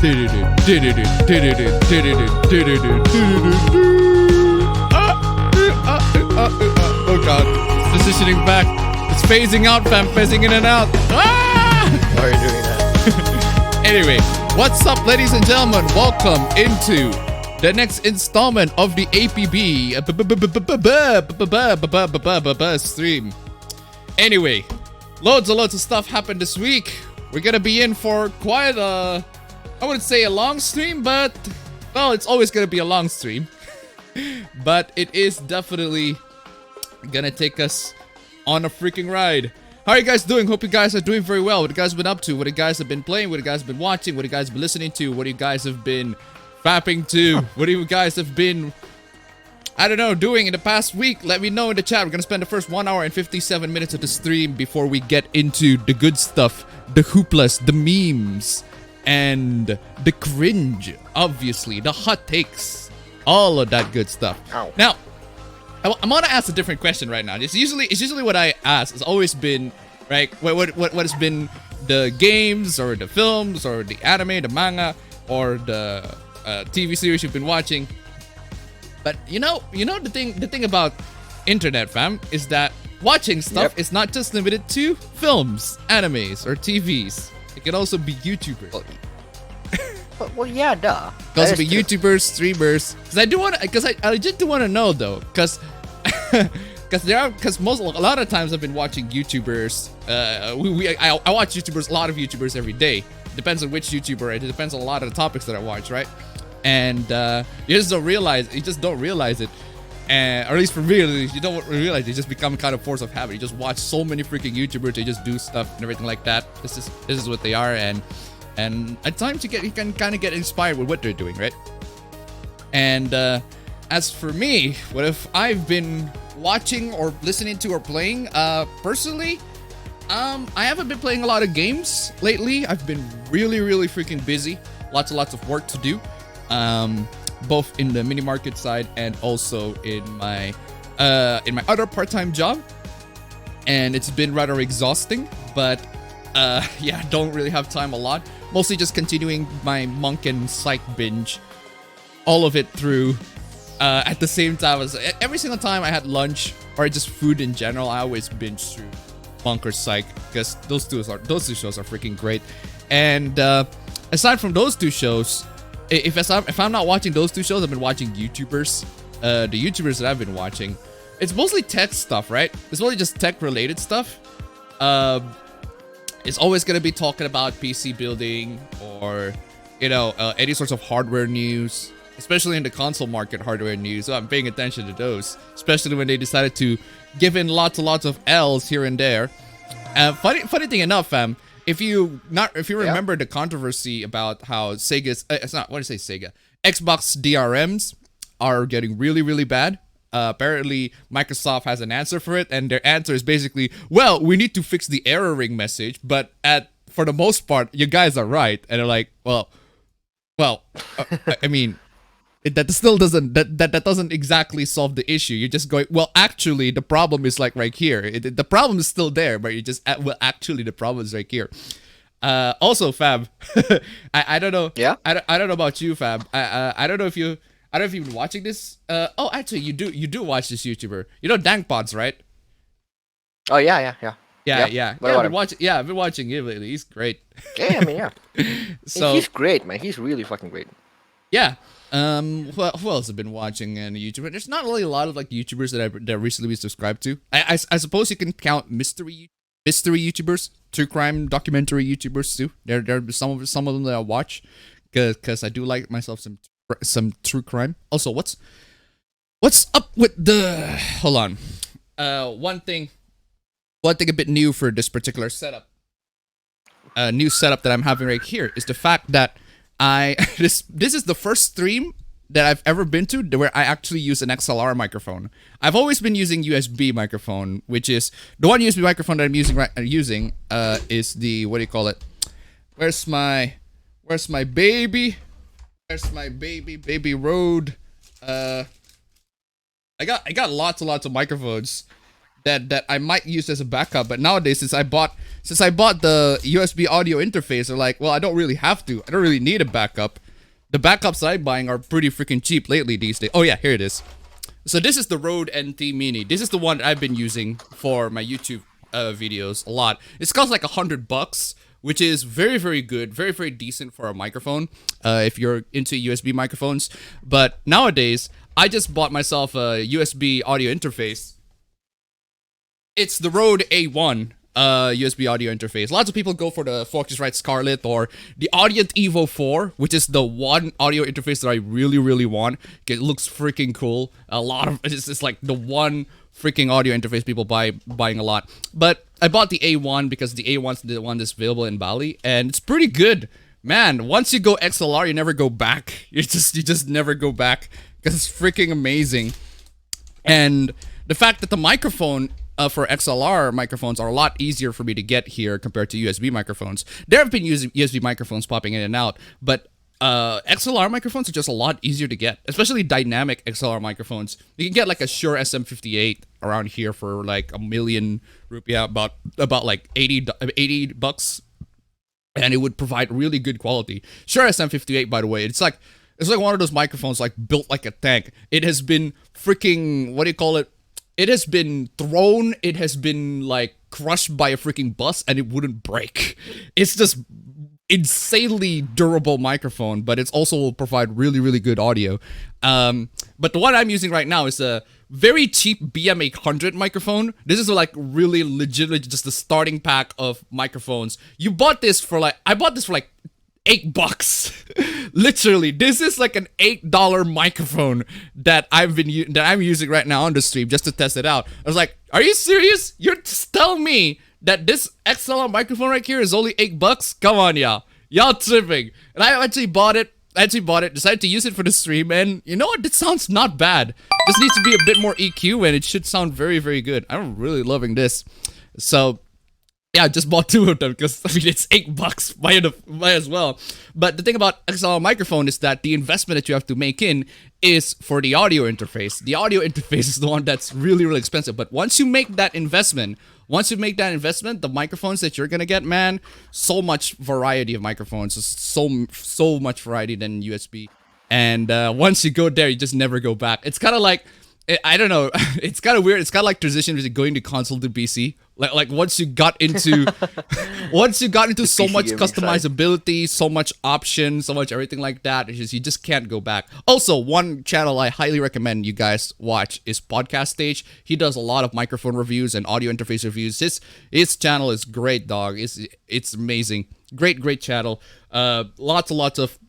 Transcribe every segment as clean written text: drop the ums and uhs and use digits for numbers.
Oh god, it's positioning back. It's phasing out, fam, phasing in and out. Why are you doing that? Anyway, what's up, ladies and gentlemen? Welcome into the next installment of the APB stream. Anyway, loads and loads of stuff happened this week. We're gonna be in for quite a, I wouldn't say a long stream, but well, it's always gonna be a long stream. But it is definitely gonna take us on a freaking ride. How are you guys doing? Hope you guys are doing very well. What you guys have been up to? What you guys have been playing? What you guys have been watching? What you guys have been listening to? What you guys have been fapping to? What you guys have been, I don't know, doing in the past week? Let me know in the chat. We're gonna spend the first 1 hour and 57 minutes of the stream before we get into the good stuff, the hooplas, the memes, and the cringe, obviously, the hot takes, all of that good stuff. Ow. Now, I'm gonna ask a different question right now. It's usually what I ask. It's always been, right, what has been the games or the films or the anime, the manga, or the TV series you've been watching. But you know the thing about internet, fam, is that watching stuff is not just limited to films, animes, or TVs. It can also be YouTubers. Well, yeah, duh. It can also be YouTubers, streamers. Because I legit do want to know though, because a lot of times I've been watching YouTubers. I watch YouTubers, a lot of YouTubers every day. Depends on which YouTuber. It depends on a lot of the topics that I watch, right? And you just don't realize it. Or at least for me, you don't realize it. Just become kind of force of habit. You just watch so many freaking YouTubers. They just do stuff and everything like that. This is what they are, and at times you can kind of get inspired with what they're doing, right? And as for me, what if I've been watching or listening to or playing? Personally, I haven't been playing a lot of games lately. I've been really freaking busy. Lots of work to do. Both in the mini market side and also in my other part-time job, and it's been rather exhausting. But yeah, don't really have time a lot. Mostly just continuing my Monk and Psych binge, all of it through at the same time. As every single time I had lunch or just food in general, I always binge through Monk or Psych, because those two shows are freaking great. And aside from those two shows, if I'm not watching those two shows, I've been watching YouTubers. The YouTubers that I've been watching, it's mostly tech stuff, right? It's mostly just tech related stuff. It's always gonna be talking about PC building or any sorts of hardware news, especially in the console market hardware news. So I'm paying attention to those, especially when they decided to give in lots of L's here and there. Funny thing enough, fam. If you remember the controversy about how Xbox DRMs are getting really bad. Apparently Microsoft has an answer for it, and their answer is basically, well, we need to fix the erroring message, but for the most part, you guys are right. And they're like, well, I mean, that still doesn't exactly solve the issue. You're just going, well, actually, the problem is like right here. The problem is still there, but you just, well, actually, the problem is right here. Also, Fab, I don't know. Yeah. I don't know about you, Fab. I don't know if you've been watching this. Oh, actually, you do watch this YouTuber. You know Dankpods, right? Oh yeah. I've been watching him lately. He's great. Yeah, I mean, yeah. So he's great, man. He's really fucking great. Yeah. Who else have been watching any YouTuber? There's not really a lot of like YouTubers that recently been subscribed to. I suppose you can count mystery YouTubers, true crime documentary YouTubers too. There are some of them that I watch because I do like myself some true crime. Also, what's up with the? Hold on. One thing a bit new for this particular setup. New setup that I'm having right here is the fact that this is the first stream that I've ever been to where I actually use an XLR microphone. I've always been using USB microphone, which is the one USB microphone that I'm using is the, what do you call it? Where's my baby? Where's my baby Rode? I got lots of microphones, that I might use as a backup. But nowadays, since I bought the USB audio interface, they're like, well, I don't really have to. I don't really need a backup. The backups that I'm buying are pretty freaking cheap lately these days. Oh yeah, here it is. So this is the Rode NT Mini. This is the one I've been using for my YouTube videos a lot. It costs like $100, which is very, very good, very, very decent for a microphone if you're into USB microphones. But nowadays, I just bought myself a USB audio interface. It's the Rode A1 USB audio interface. Lots of people go for the Focusrite Scarlett or the Audient Evo 4, which is the one audio interface that I really, really want. It looks freaking cool. A lot of it's like the one freaking audio interface people buying a lot. But I bought the A1 because the A1's the one that's available in Bali, and it's pretty good. Man, once you go XLR, you never go back. You just never go back because it's freaking amazing. And the fact that the microphone for XLR microphones are a lot easier for me to get here compared to USB microphones. There have been USB microphones popping in and out, but XLR microphones are just a lot easier to get, especially dynamic XLR microphones. You can get like a Shure SM58 around here for like ₹1,000,000, about like $80, and it would provide really good quality. Shure SM58, by the way, it's like one of those microphones like built like a tank. It has been freaking, what do you call it? It has been thrown, it has been like crushed by a freaking bus, and it wouldn't break. It's just insanely durable microphone, but it's also will provide really, really good audio. But the one I'm using right now is a very cheap BM800 microphone. This is like really legitimately just the starting pack of microphones. I bought this for like $8. Literally, this is like an $8 microphone that I'm using right now on the stream just to test it out. I was like, are you serious? You're just telling me that this XLR microphone right here is only $8? Come on, y'all tripping. And I actually bought it, decided to use it for the stream, and you know what? This sounds not bad. This needs to be a bit more EQ, and it should sound very, very good. I'm really loving this. So yeah, I just bought 2 of them because, I mean, it's $8. Might as well. But the thing about XLR microphone is that the investment that you have to make in is for the audio interface. The audio interface is the one that's really, really expensive. But once you make that investment, the microphones that you're gonna get, man, so much variety of microphones, so much variety than USB. And once you go there, you just never go back. It's kind of like, I don't know. It's kind of weird. It's kind of like transition between going to console to PC. Like once you got into so much customizability, so much options, so much everything like that, you just can't go back. Also, one channel I highly recommend you guys watch is Podcast Stage. He does a lot of microphone reviews and audio interface reviews. His channel is great, dog. It's amazing. Great channel. Lots of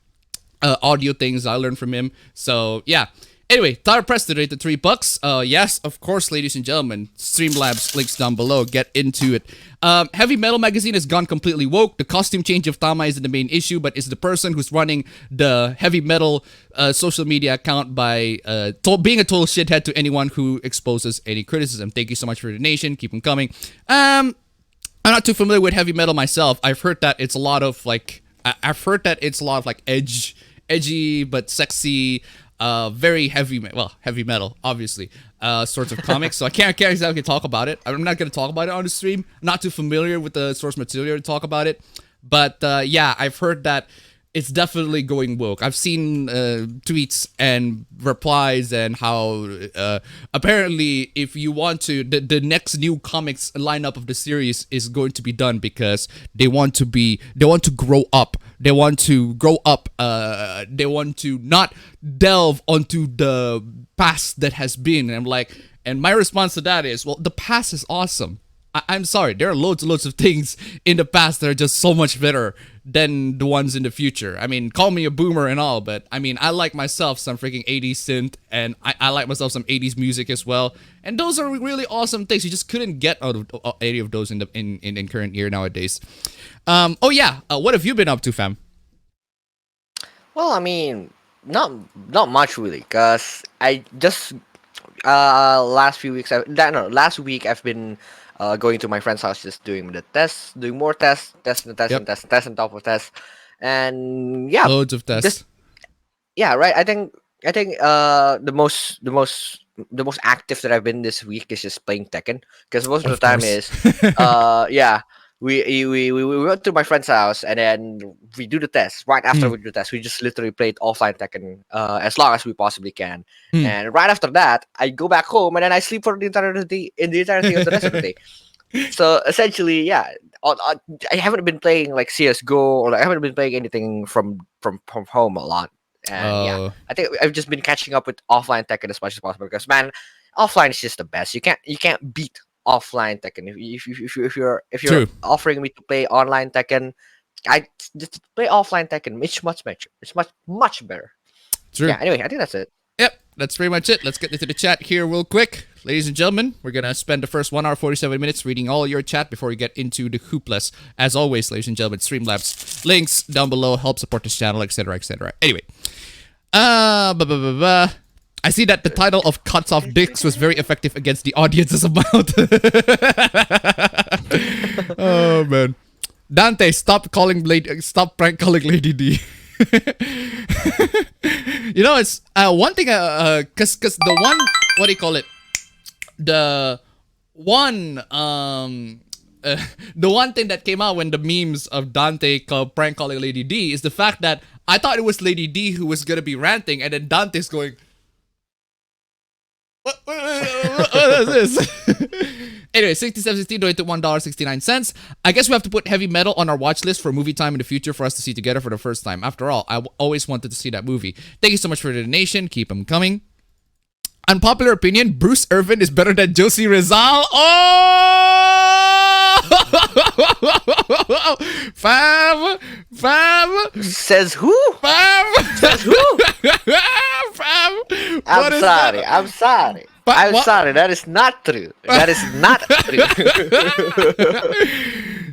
audio things I learned from him. So yeah. Anyway, Tyler Preston rated $3. Yes, of course, ladies and gentlemen. Streamlabs links down below. Get into it. Heavy Metal Magazine has gone completely woke. The costume change of Tama isn't the main issue, but is the person who's running the Heavy Metal social media account by being a total shithead to anyone who exposes any criticism. Thank you so much for the donation. Keep them coming. I'm not too familiar with Heavy Metal myself. I've heard that it's a lot of like edgy but sexy. Very heavy metal, obviously, sorts of comics. So I can't exactly talk about it. I'm not going to talk about it on the stream. I'm not too familiar with the source material to talk about it. But yeah, I've heard that it's definitely going woke. I've seen tweets and replies and how apparently if you want to, the next new comics lineup of the series is going to be done because they want to grow up. They want to grow up. They want to not delve onto the past that has been. And I'm like, and my response to that is, well, the past is awesome. I'm sorry, there are loads and loads of things in the past that are just so much better than the ones in the future. I mean, call me a boomer and all, but I mean, I like myself some freaking 80s synth, and I like myself some 80s music as well. And those are really awesome things. You just couldn't get out of any of those in current year nowadays. Oh yeah, what have you been up to, fam? Well, I mean, not much really, cause I just last week I've been going to my friend's house, just doing the tests, doing more tests, tests on top of tests, and yeah, loads of tests. Yeah, right. I think the most the most active that I've been this week is just playing Tekken, because most of the Of time course. is yeah, we went to my friend's house, and then we do the test. Right after Mm, we do the test, we just literally played offline Tekken as long as we possibly can. mm. And right after that, I go back home, and then I sleep for the entirety of the rest of the day. So essentially, yeah, I haven't been playing like CS:GO, or like, I haven't been playing anything from home a lot. And yeah, Oh, I think I've just been catching up with offline Tekken as much as possible, because man, offline is just the best. You can't beat offline Tekken. If you're true, offering me to play online Tekken, I just play offline Tekken. It's much better. It's much better. true. Yeah. Anyway, I think that's it. Yep, that's pretty much it. Let's get into the chat here real quick. Ladies and gentlemen, we're going to spend the first 1 hour 47 minutes reading all your chat before we get into the hooplas. As always, ladies and gentlemen, Streamlabs links down below, help support this channel, etc., etc. Anyway, I see that the title of Cuts Off Dicks was very effective against the audience's amount. Oh, man. Dante, stop prank calling Lady D. You know, it's one thing, cause the one, what do you call it? The one, the one thing that came out when the memes of Dante prank calling Lady D is the fact that I thought it was Lady D who was gonna be ranting, and then Dante's going, what is this? Anyway, 6716 donated $1.69. I guess we have to put Heavy Metal on our watch list for movie time in the future for us to see together for the first time. After all, I always wanted to see that movie. Thank you so much for the donation. Keep them coming. Unpopular opinion, Bruce Irvin is better than Josie Rizal. Oh! Fam! Says who? Fam! Says who? Fam! I'm What is sorry. that? I'm sorry. But I'm what- sorry. That is not true. That is not true.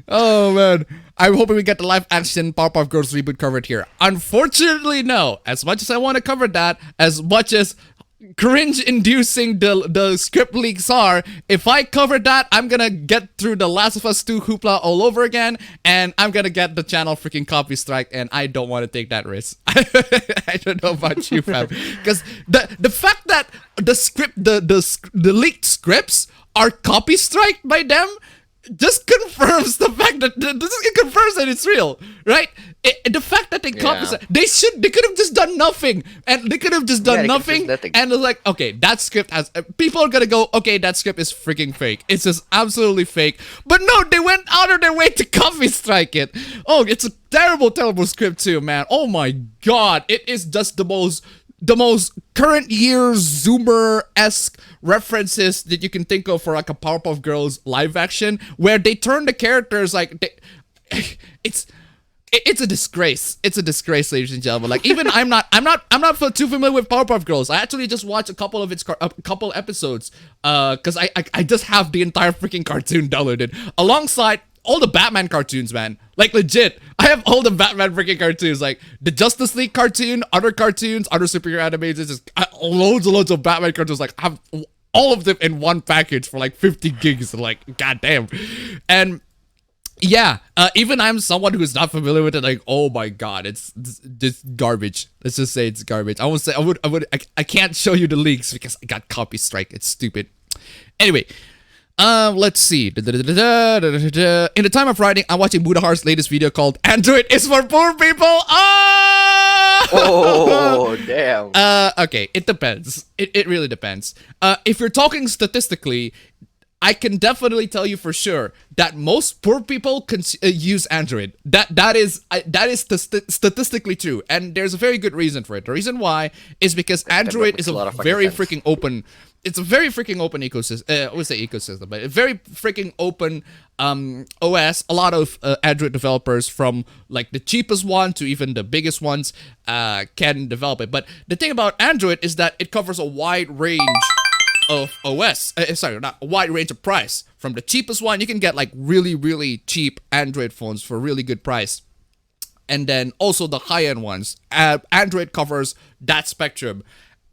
Oh man, I'm hoping we get the live action Powerpuff Girls reboot covered here. Unfortunately, no. As much as I want to cover that, as much as cringe-inducing the script leaks are, if I cover that, I'm gonna get through the Last of Us 2 hoopla all over again, and I'm gonna get the channel freaking copy strike, and I don't want to take that risk. I don't know about you, fam, because the fact that the leaked scripts are copy striked by them just confirms the fact that it confirms that it's real, right? The fact that they Yeah. they could have just done nothing, and they could have just done Yeah, they could've nothing, just nothing. and it's like, okay, that script has people are gonna go, okay, that script is freaking fake. It's just absolutely fake. But no, they went out of their way to copy strike it. Oh, it's a terrible script too, man. Oh my god, it is just the most current year Zoomer-esque references that you can think of for like a Powerpuff Girls live action, where they turn the characters like it's a disgrace. It's a disgrace, ladies and gentlemen. Like, even I'm not too familiar with Powerpuff Girls. I actually just watched a couple of a couple episodes because I just have the entire freaking cartoon downloaded alongside all the Batman cartoons, man. Like, legit, I have all the Batman freaking cartoons, like the Justice League cartoon, other cartoons, other superhero animations, just loads and loads of Batman cartoons. Like, I have all of them in one package for like 50 gigs. Like, goddamn. And yeah, even I'm someone who's not familiar with it. Like, oh my god, it's just garbage. Let's just say it's garbage. I won't say I can't show you the leaks because I got copy strike. It's stupid. Anyway, let's see. In the time of writing, I'm watching Budahar's latest video called "Android is for Poor People." Oh, damn. Okay, it depends. It really depends. If you're talking statistically, I can definitely tell you for sure that most poor people use Android. That is statistically true, and there's a very good reason for it. The reason why is because Android is makes a lot a of fucking very sense. freaking open. It's a very freaking open ecosystem. I would say ecosystem, but a very freaking open OS. A lot of Android developers, from like the cheapest one to even the biggest ones, can develop it. But the thing about Android is that it covers a wide range of OS, sorry, not a wide range of price. From the cheapest one, you can get like really cheap Android phones for a really good price, and then also the high-end ones. Android covers that spectrum.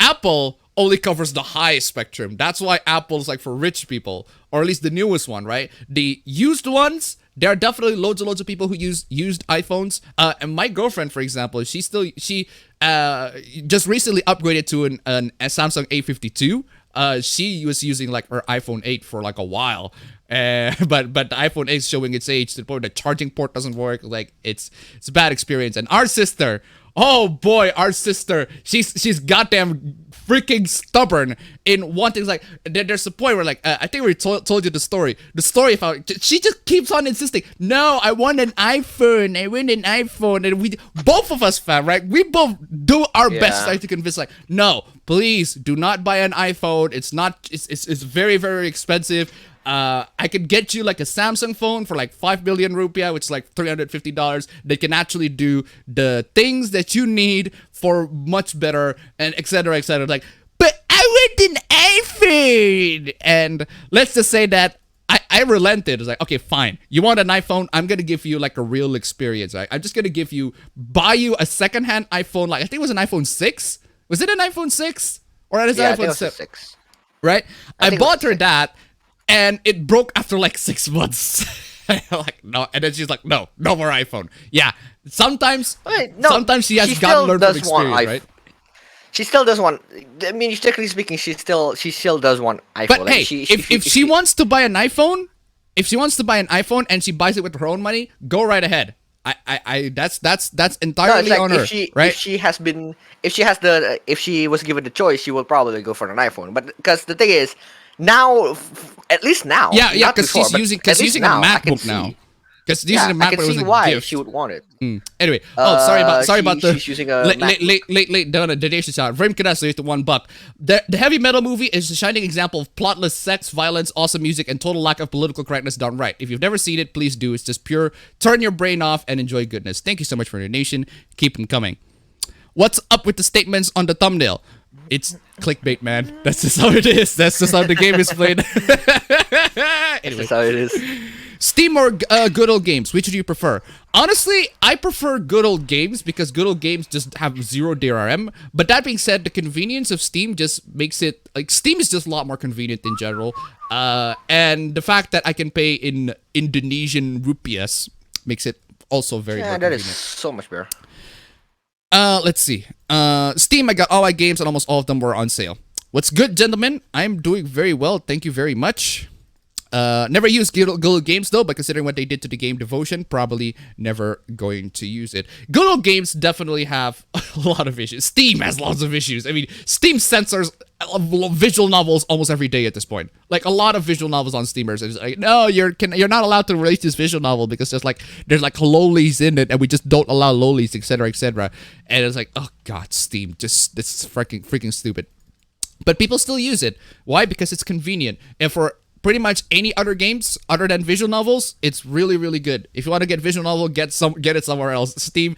Apple only covers the high spectrum. That's why Apple's like for rich people, or at least the newest one, right? The used ones, there are definitely loads and loads of people who use used iPhones. And my girlfriend, for example, she just recently upgraded to a Samsung A52. she was using like her iPhone 8 for like a while. But the iPhone 8 is showing its age to the point the charging port doesn't work. Like it's a bad experience. And our sister, oh boy, our sister, she's goddamn freaking stubborn in wanting, like, there's a point where, like, I think we told you the story of how she just keeps on insisting, no, I want an iPhone, and we, both of us, fam, right, we both do our best to try to convince, like, no, please do not buy an iPhone, it's very, very expensive. I could get you like a Samsung phone for like 5 billion rupiah, which is like $350. That can actually do the things that you need for much better, and etc. etc. Like, but I want an iPhone, and let's just say that I relented. It's like, okay, fine. You want an iPhone? I'm gonna give you like a real experience. Right? I'm just gonna buy you a secondhand iPhone. Like I think it was an iPhone 6. Was it an iPhone 6 or is it an iPhone 6? Right. I bought her that. And it broke after like 6 months. Like, no, and then she's like, no more iPhone. Yeah, sometimes she has gotten learned from experience, right? She still does want. I mean, technically speaking, she still does want iPhone. But like, hey, if she wants to buy an iPhone, and she buys it with her own money, go right ahead. That's entirely on her, right? If she was given the choice, she will probably go for an iPhone. But because the thing is, now, at least now, yeah, because she's using a MacBook now. Because using a MacBook, I can see why she would want it. Anyway, sorry about the she's using a late donation shot. Vrem Kadasa to $1. The heavy metal movie is a shining example of plotless sex, violence, awesome music, and total lack of political correctness done right. If you've never seen it, please do. It's just pure turn your brain off and enjoy goodness. Thank you so much for your donation. Keep them coming. What's up with the statements on the thumbnail? It's clickbait, man. That's just how it is. That's just how the game is played. Anyway. That's how it is. Steam or good old games? Which do you prefer? Honestly, I prefer good old games because good old games just have zero DRM. But that being said, the convenience of Steam just makes it, like, Steam is just a lot more convenient in general. And the fact that I can pay in Indonesian rupiahs makes it also very convenient. That is so much better. Let's see. Steam, I got all my games and almost all of them were on sale. What's good, gentlemen? I'm doing very well. Thank you very much. Never used Good Old Games though, but considering what they did to the game Devotion, probably never going to use it. Good Old Games definitely have a lot of issues. Steam has lots of issues. I mean, Steam censors visual novels almost every day at this point. Like a lot of visual novels on Steamers, it's like, no, you're not allowed to release this visual novel because there's like lolis in it, and we just don't allow lolis, etc., etc. And it's like, oh god, Steam, just this is freaking stupid. But people still use it. Why? Because it's convenient, and for pretty much any other games other than visual novels, it's really, really good. If you want to get visual novel, get it somewhere else. Steam.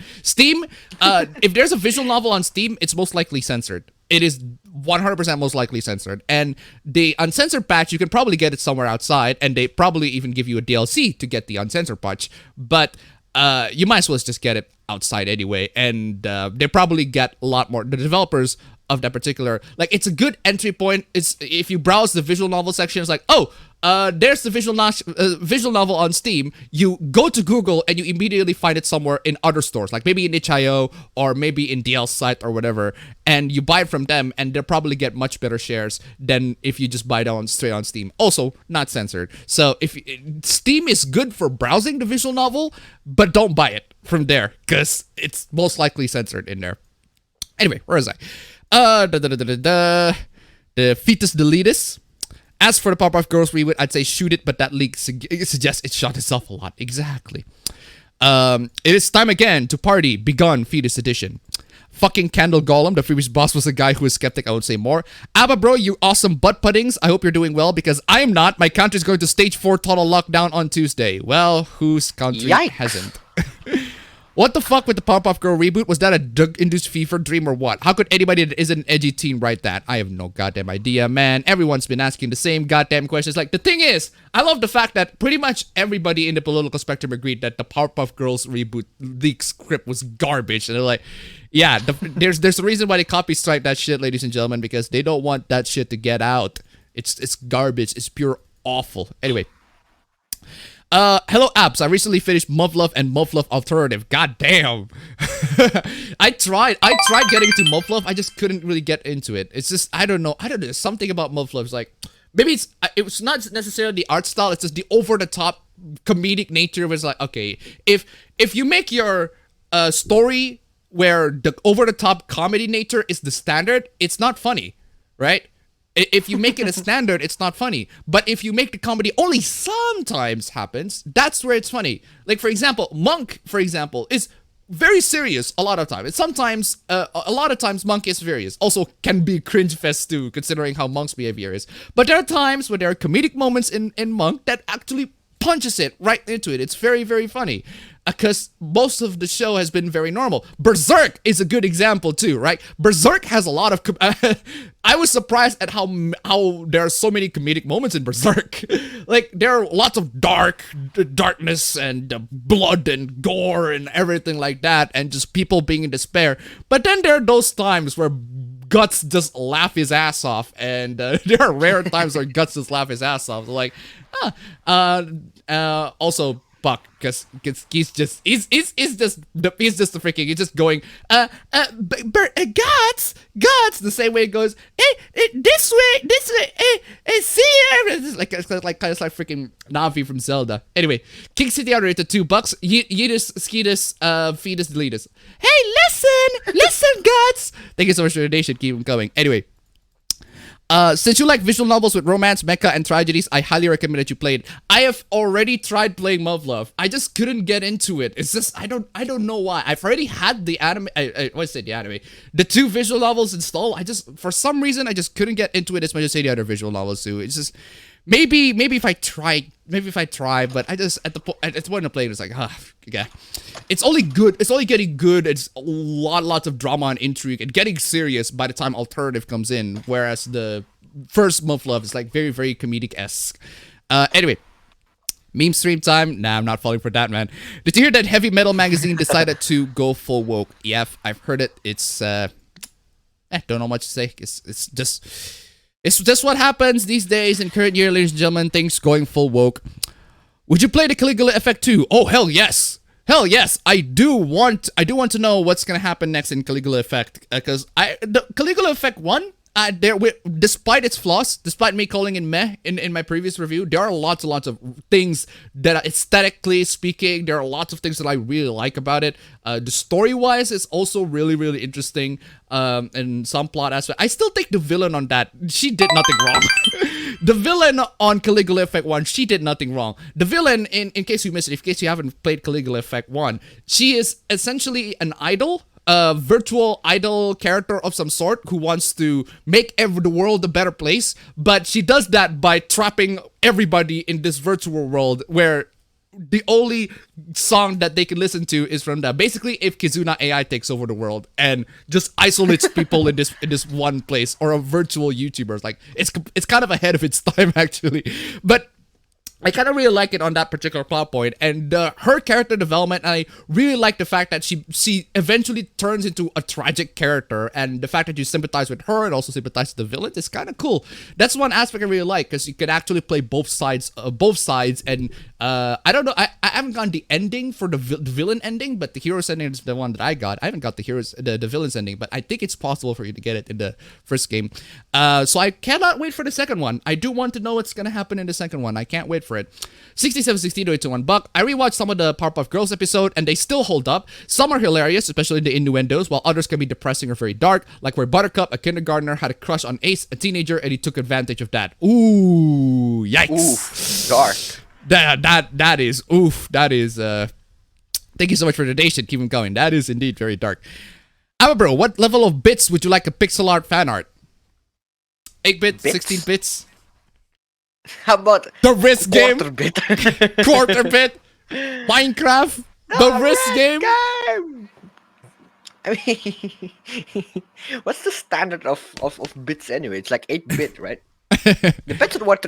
If there's a visual novel on Steam, it's most likely censored. It is 100% most likely censored. And the uncensored patch, you can probably get it somewhere outside, and they probably even give you a DLC to get the uncensored patch. But you might as well just get it outside anyway. And they probably get a lot more. The developers of that particular, like, it's a good entry point. It's, if you browse the visual novel section, it's like, oh, there's the visual novel on Steam. You go to Google and you immediately find it somewhere in other stores, like maybe in itch.io or maybe in DL site or whatever, and you buy it from them, and they'll probably get much better shares than if you just buy it straight on Steam. Also, not censored. So if Steam is good for browsing the visual novel, but don't buy it from there because it's most likely censored in there. Anyway, where is I? The Fetus deletus. As for the Powerpuff Girls reboot, I'd say shoot it, but that leak suggests it shot itself a lot. Exactly. It is time again to party. Begun Fetus edition. Fucking Candle Golem, the previous boss was a guy who was skeptic. I won't say more. Abba bro, you awesome butt puddings. I hope you're doing well because I'm not. My country's going to stage 4 total lockdown on Tuesday. Well, whose country hasn't? What the fuck with the Powerpuff Girl reboot? Was that a drug-induced fever dream or what? How could anybody that isn't an edgy teen write that? I have no goddamn idea, man. Everyone's been asking the same goddamn questions. Like, the thing is, I love the fact that pretty much everybody in the political spectrum agreed that the Powerpuff Girls reboot leak script was garbage. And they're like, yeah, there's a reason why they copy-strike that shit, ladies and gentlemen, because they don't want that shit to get out. It's garbage. It's pure awful. Anyway. Hello apps. I recently finished Muv-Luv and Muv-Luv Alternative. God damn. I tried getting into Muv-Luv. I just couldn't really get into it. It's just I don't know. There's something about Muv-Luv. It's like maybe it's not necessarily the art style. It's just the over the top comedic nature. Was like okay, if you make your story where the over the top comedy nature is the standard, it's not funny, right? If you make it a standard, it's not funny. But if you make the comedy only sometimes happens, that's where it's funny. Like, for example, Monk, for example, is very serious a lot of times. Sometimes, a lot of times, Monk is serious. Also, can be cringe fest too, considering how Monk's behavior is. But there are times where there are comedic moments in Monk that actually punches it right into it. It's very, very funny. Because most of the show has been very normal. Berserk is a good example too, right? Berserk has a lot of... I was surprised at how there are so many comedic moments in Berserk. Like, there are lots of darkness and blood and gore and everything like that, and just people being in despair. But then there are those times where Guts just laugh his ass off, and there are rare times where Guts just laugh his ass off. Like, also... Buck, because he's just the freaking he's just going guts the same way it goes this way see it's like kind of like freaking Navi from Zelda. Anyway, King City Outrated $2. Yeetus Skeetus Fetus Deletus. Hey, listen Guts. Thank you so much for the donation. Keep them coming. Anyway. Since you like visual novels with romance, mecha, and tragedies, I highly recommend that you play it. I have already tried playing Muv-Luv. I just couldn't get into it. It's just I don't know why. I've already had the anime. The 2 visual novels installed. For some reason I just couldn't get into it as much as the other visual novels do. It's just maybe if I try, but I just at the point of playing, it's like yeah. It's only good. It's only getting good. It's lots of drama and intrigue and getting serious by the time Alternative comes in. Whereas the first Muv-Luv is like very, very comedic-esque. Anyway, meme stream time. Nah, I'm not falling for that, man. Did you hear that Heavy Metal Magazine decided to go full woke? Yeah, I've heard it. It's don't know much to say. It's just what happens these days in current year, ladies and gentlemen. Things going full woke. Would you play the Caligula Effect 2? Oh, hell yes. Hell yes, I do want to know what's gonna happen next in Caligula Effect, because the Caligula Effect 1, despite its flaws, despite me calling it meh in my previous review, there are lots and lots of things that are aesthetically speaking, there are lots of things that I really like about it. The story-wise is also really, really interesting, and some plot aspect. I still think the villain on that, she did nothing wrong. The villain on Caligula Effect 1, she did nothing wrong. The villain, in case you missed it, in case you haven't played Caligula Effect 1, she is essentially an idol, a virtual idol character of some sort who wants to make the world a better place, but she does that by trapping everybody in this virtual world where the only song that they can listen to is from that. Basically, if Kizuna AI takes over the world and just isolates people in this one place, or a virtual YouTuber, it's like it's kind of ahead of its time actually. But I kind of really like it on that particular plot point, and her character development. I really like the fact that she eventually turns into a tragic character, and the fact that you sympathize with her and also sympathize with the villain is kind of cool. That's one aspect I really like, because you can actually play both sides, and I don't know. I haven't gotten the ending for the villain ending, but the hero's ending is the one that I got. I haven't got the villain's ending, but I think it's possible for you to get it in the first game. So I cannot wait for the second one. I do want to know what's gonna happen in the second one. I can't wait for it. 6760 to $1. I rewatched some of the Powerpuff Girls episode, and they still hold up. Some are hilarious, especially the innuendos, while others can be depressing or very dark, like where Buttercup, a kindergartner, had a crush on Ace, a teenager, and he took advantage of that. Ooh, yikes. Ooh, dark. That is oof. That is thank you so much for the donation. Keep them going. That is indeed very dark. Bro, what level of bits would you like a pixel art fan art? 8-bit, 16 bits? How about the Risk game? Quarter bit. Quarter bit? Minecraft? The Risk game? I mean, what's the standard of bits anyway? It's like 8-bit, right? Depends on what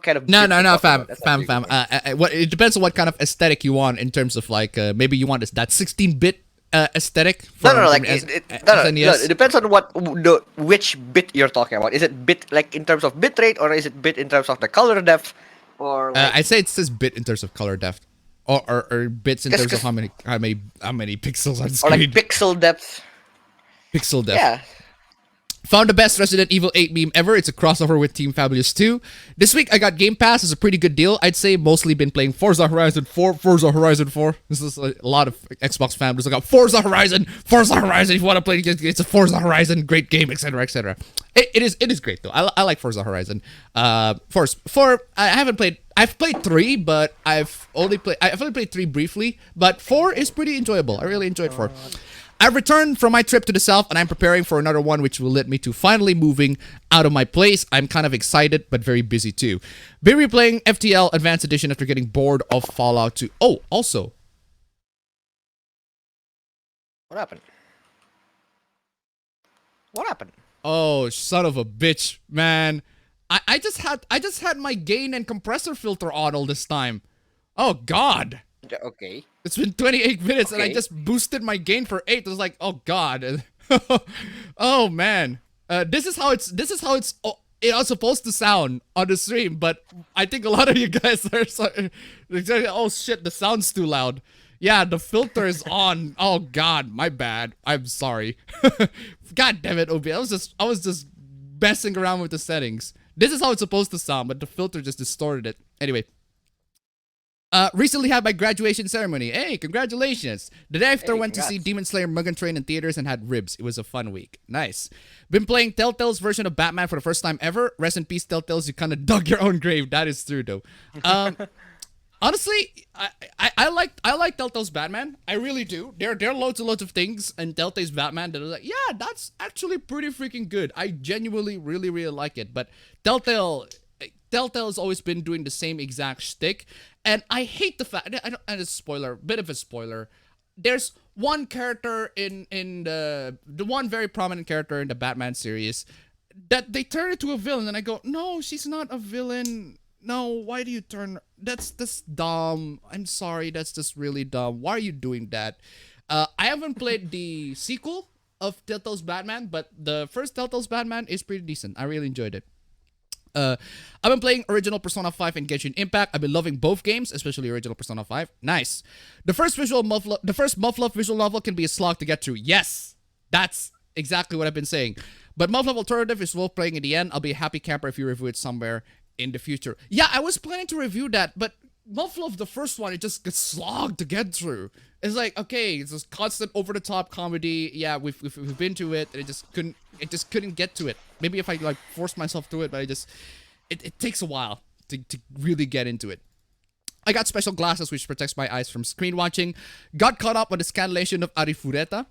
kind of no, fam. It depends on what kind of aesthetic you want in terms of like maybe you want that 16-bit aesthetic. It depends on which bit you're talking about. Is it bit like in terms of bit rate, or is it bit in terms of the color depth? or like I'd say it says bit in terms of color depth, or bits in just terms of cause, how many pixels on or like screen. pixel depth. Pixel depth. Yeah. Found the best Resident Evil 8 meme ever. It's a crossover with Team Fabulous 2. This week I got Game Pass. It's a pretty good deal. I'd say mostly been playing Forza Horizon 4. This is a lot of Xbox families. I got Forza Horizon. If you want to play, it's a Forza Horizon. Great game, etc., etc. It is great though. I like Forza Horizon. Four. I haven't played. I've played 3, but I've only played 3 briefly. But 4 is pretty enjoyable. I really enjoyed 4. I've returned from my trip to the south and I'm preparing for another one which will lead me to finally moving out of my place. I'm kind of excited but very busy too. Been replaying FTL Advanced Edition after getting bored of Fallout 2. Oh, also. What happened? What happened? Oh, son of a bitch, man. I just had my gain and compressor filter on all this time. Oh god. Okay. It's been 28 minutes and I Okay. just boosted my gain for 8. I was like, oh god. Oh man. This is how it's it was supposed to sound on the stream, but I think a lot of you guys are oh shit, the sound's too loud. Yeah, the filter is on. Oh god, my bad. I'm sorry. God damn it, OB. I was just messing around with the settings. This is how it's supposed to sound, but the filter just distorted it. Anyway. Recently had my graduation ceremony. Hey, congratulations. The day after, went to see Demon Slayer Mugen Train in theaters and had ribs. It was a fun week. Nice. Been playing Telltale's version of Batman for the first time ever. Rest in peace, Telltale's. You kind of dug your own grave. That is true, though. Honestly, I like Telltale's Batman. I really do. There are loads and loads of things in Telltale's Batman that are like, yeah, that's actually pretty freaking good. I genuinely really like it. But Telltale has always been doing the same exact shtick, and I hate the fact. And a spoiler, bit of a spoiler. There's one character in the one very prominent character in the Batman series that they turn into a villain, and I go, no, she's not a villain. No, why do you turn? That's dumb. I'm sorry, that's just really dumb. Why are you doing that? I haven't played the sequel of Telltale's Batman, but the first Telltale's Batman is pretty decent. I really enjoyed it. I've been playing original Persona 5 and Genshin Impact. I've been loving both games, especially original Persona 5. Nice. The first Mufflove visual novel can be a slog to get through. Yes, that's exactly what I've been saying. But Mufflove Alternative is worth playing in the end. I'll be a happy camper if you review it somewhere in the future. Yeah, I was planning to review that, but Mufflove, the first one, it just gets slogged to get through. It's like, okay, it's this constant over-the-top comedy. Yeah, we've been to it, and it just couldn't get to it. Maybe if I like forced myself through it, but it takes a while to really get into it. I got special glasses which protects my eyes from screen watching. Got caught up on the scanlation of Arifureta.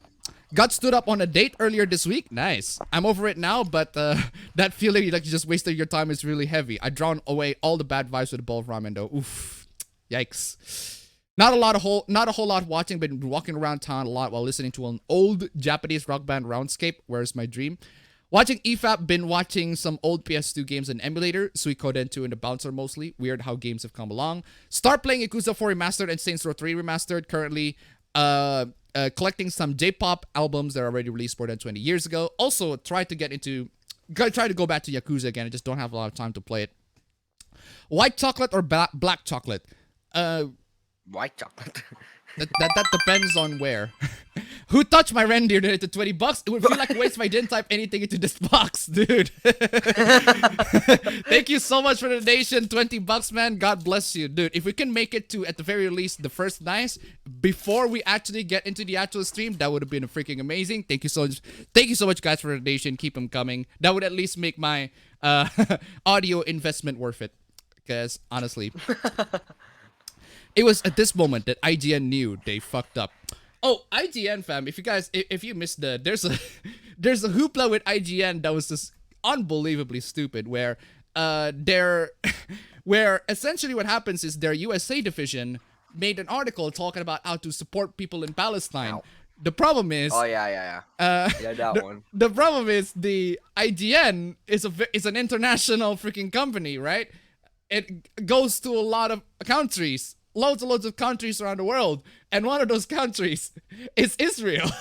Got stood up on a date earlier this week. Nice. I'm over it now, but that feeling like you just wasted your time is really heavy. I drowned away all the bad vibes with a bowl of ramen though. Oof. Yikes. Not a whole lot watching, but walking around town a lot while listening to an old Japanese rock band Roundscape. Where's my dream? Watching EFAP, been watching some old PS2 games in emulator, Suikoden 2 and the Bouncer mostly. Weird how games have come along. Start playing Yakuza 4 Remastered and Saints Row 3 Remastered. Currently collecting some J-pop albums that are already released more than 20 years ago. Also, try to go back to Yakuza again. I just don't have a lot of time to play it. White chocolate or black chocolate? White chocolate. That depends on where. Who touched my reindeer donated $20? It would feel like a waste if I didn't type anything into this box, dude. Thank you so much for the donation. $20, man. God bless you, dude. If we can make it to, at the very least, the first nice before we actually get into the actual stream, that would have been freaking amazing. Thank you so much, guys, for the donation. Keep them coming. That would at least make my audio investment worth it. Because honestly, it was at this moment that IGN knew they fucked up. Oh, IGN fam, if you missed there's a hoopla with IGN that was just unbelievably stupid where where essentially what happens is their USA division made an article talking about how to support people in Palestine. Ow. The problem is Yeah, that one. The problem is the IGN is an international freaking company, right? It goes to a lot of countries. Loads and loads of countries around the world, and one of those countries is Israel.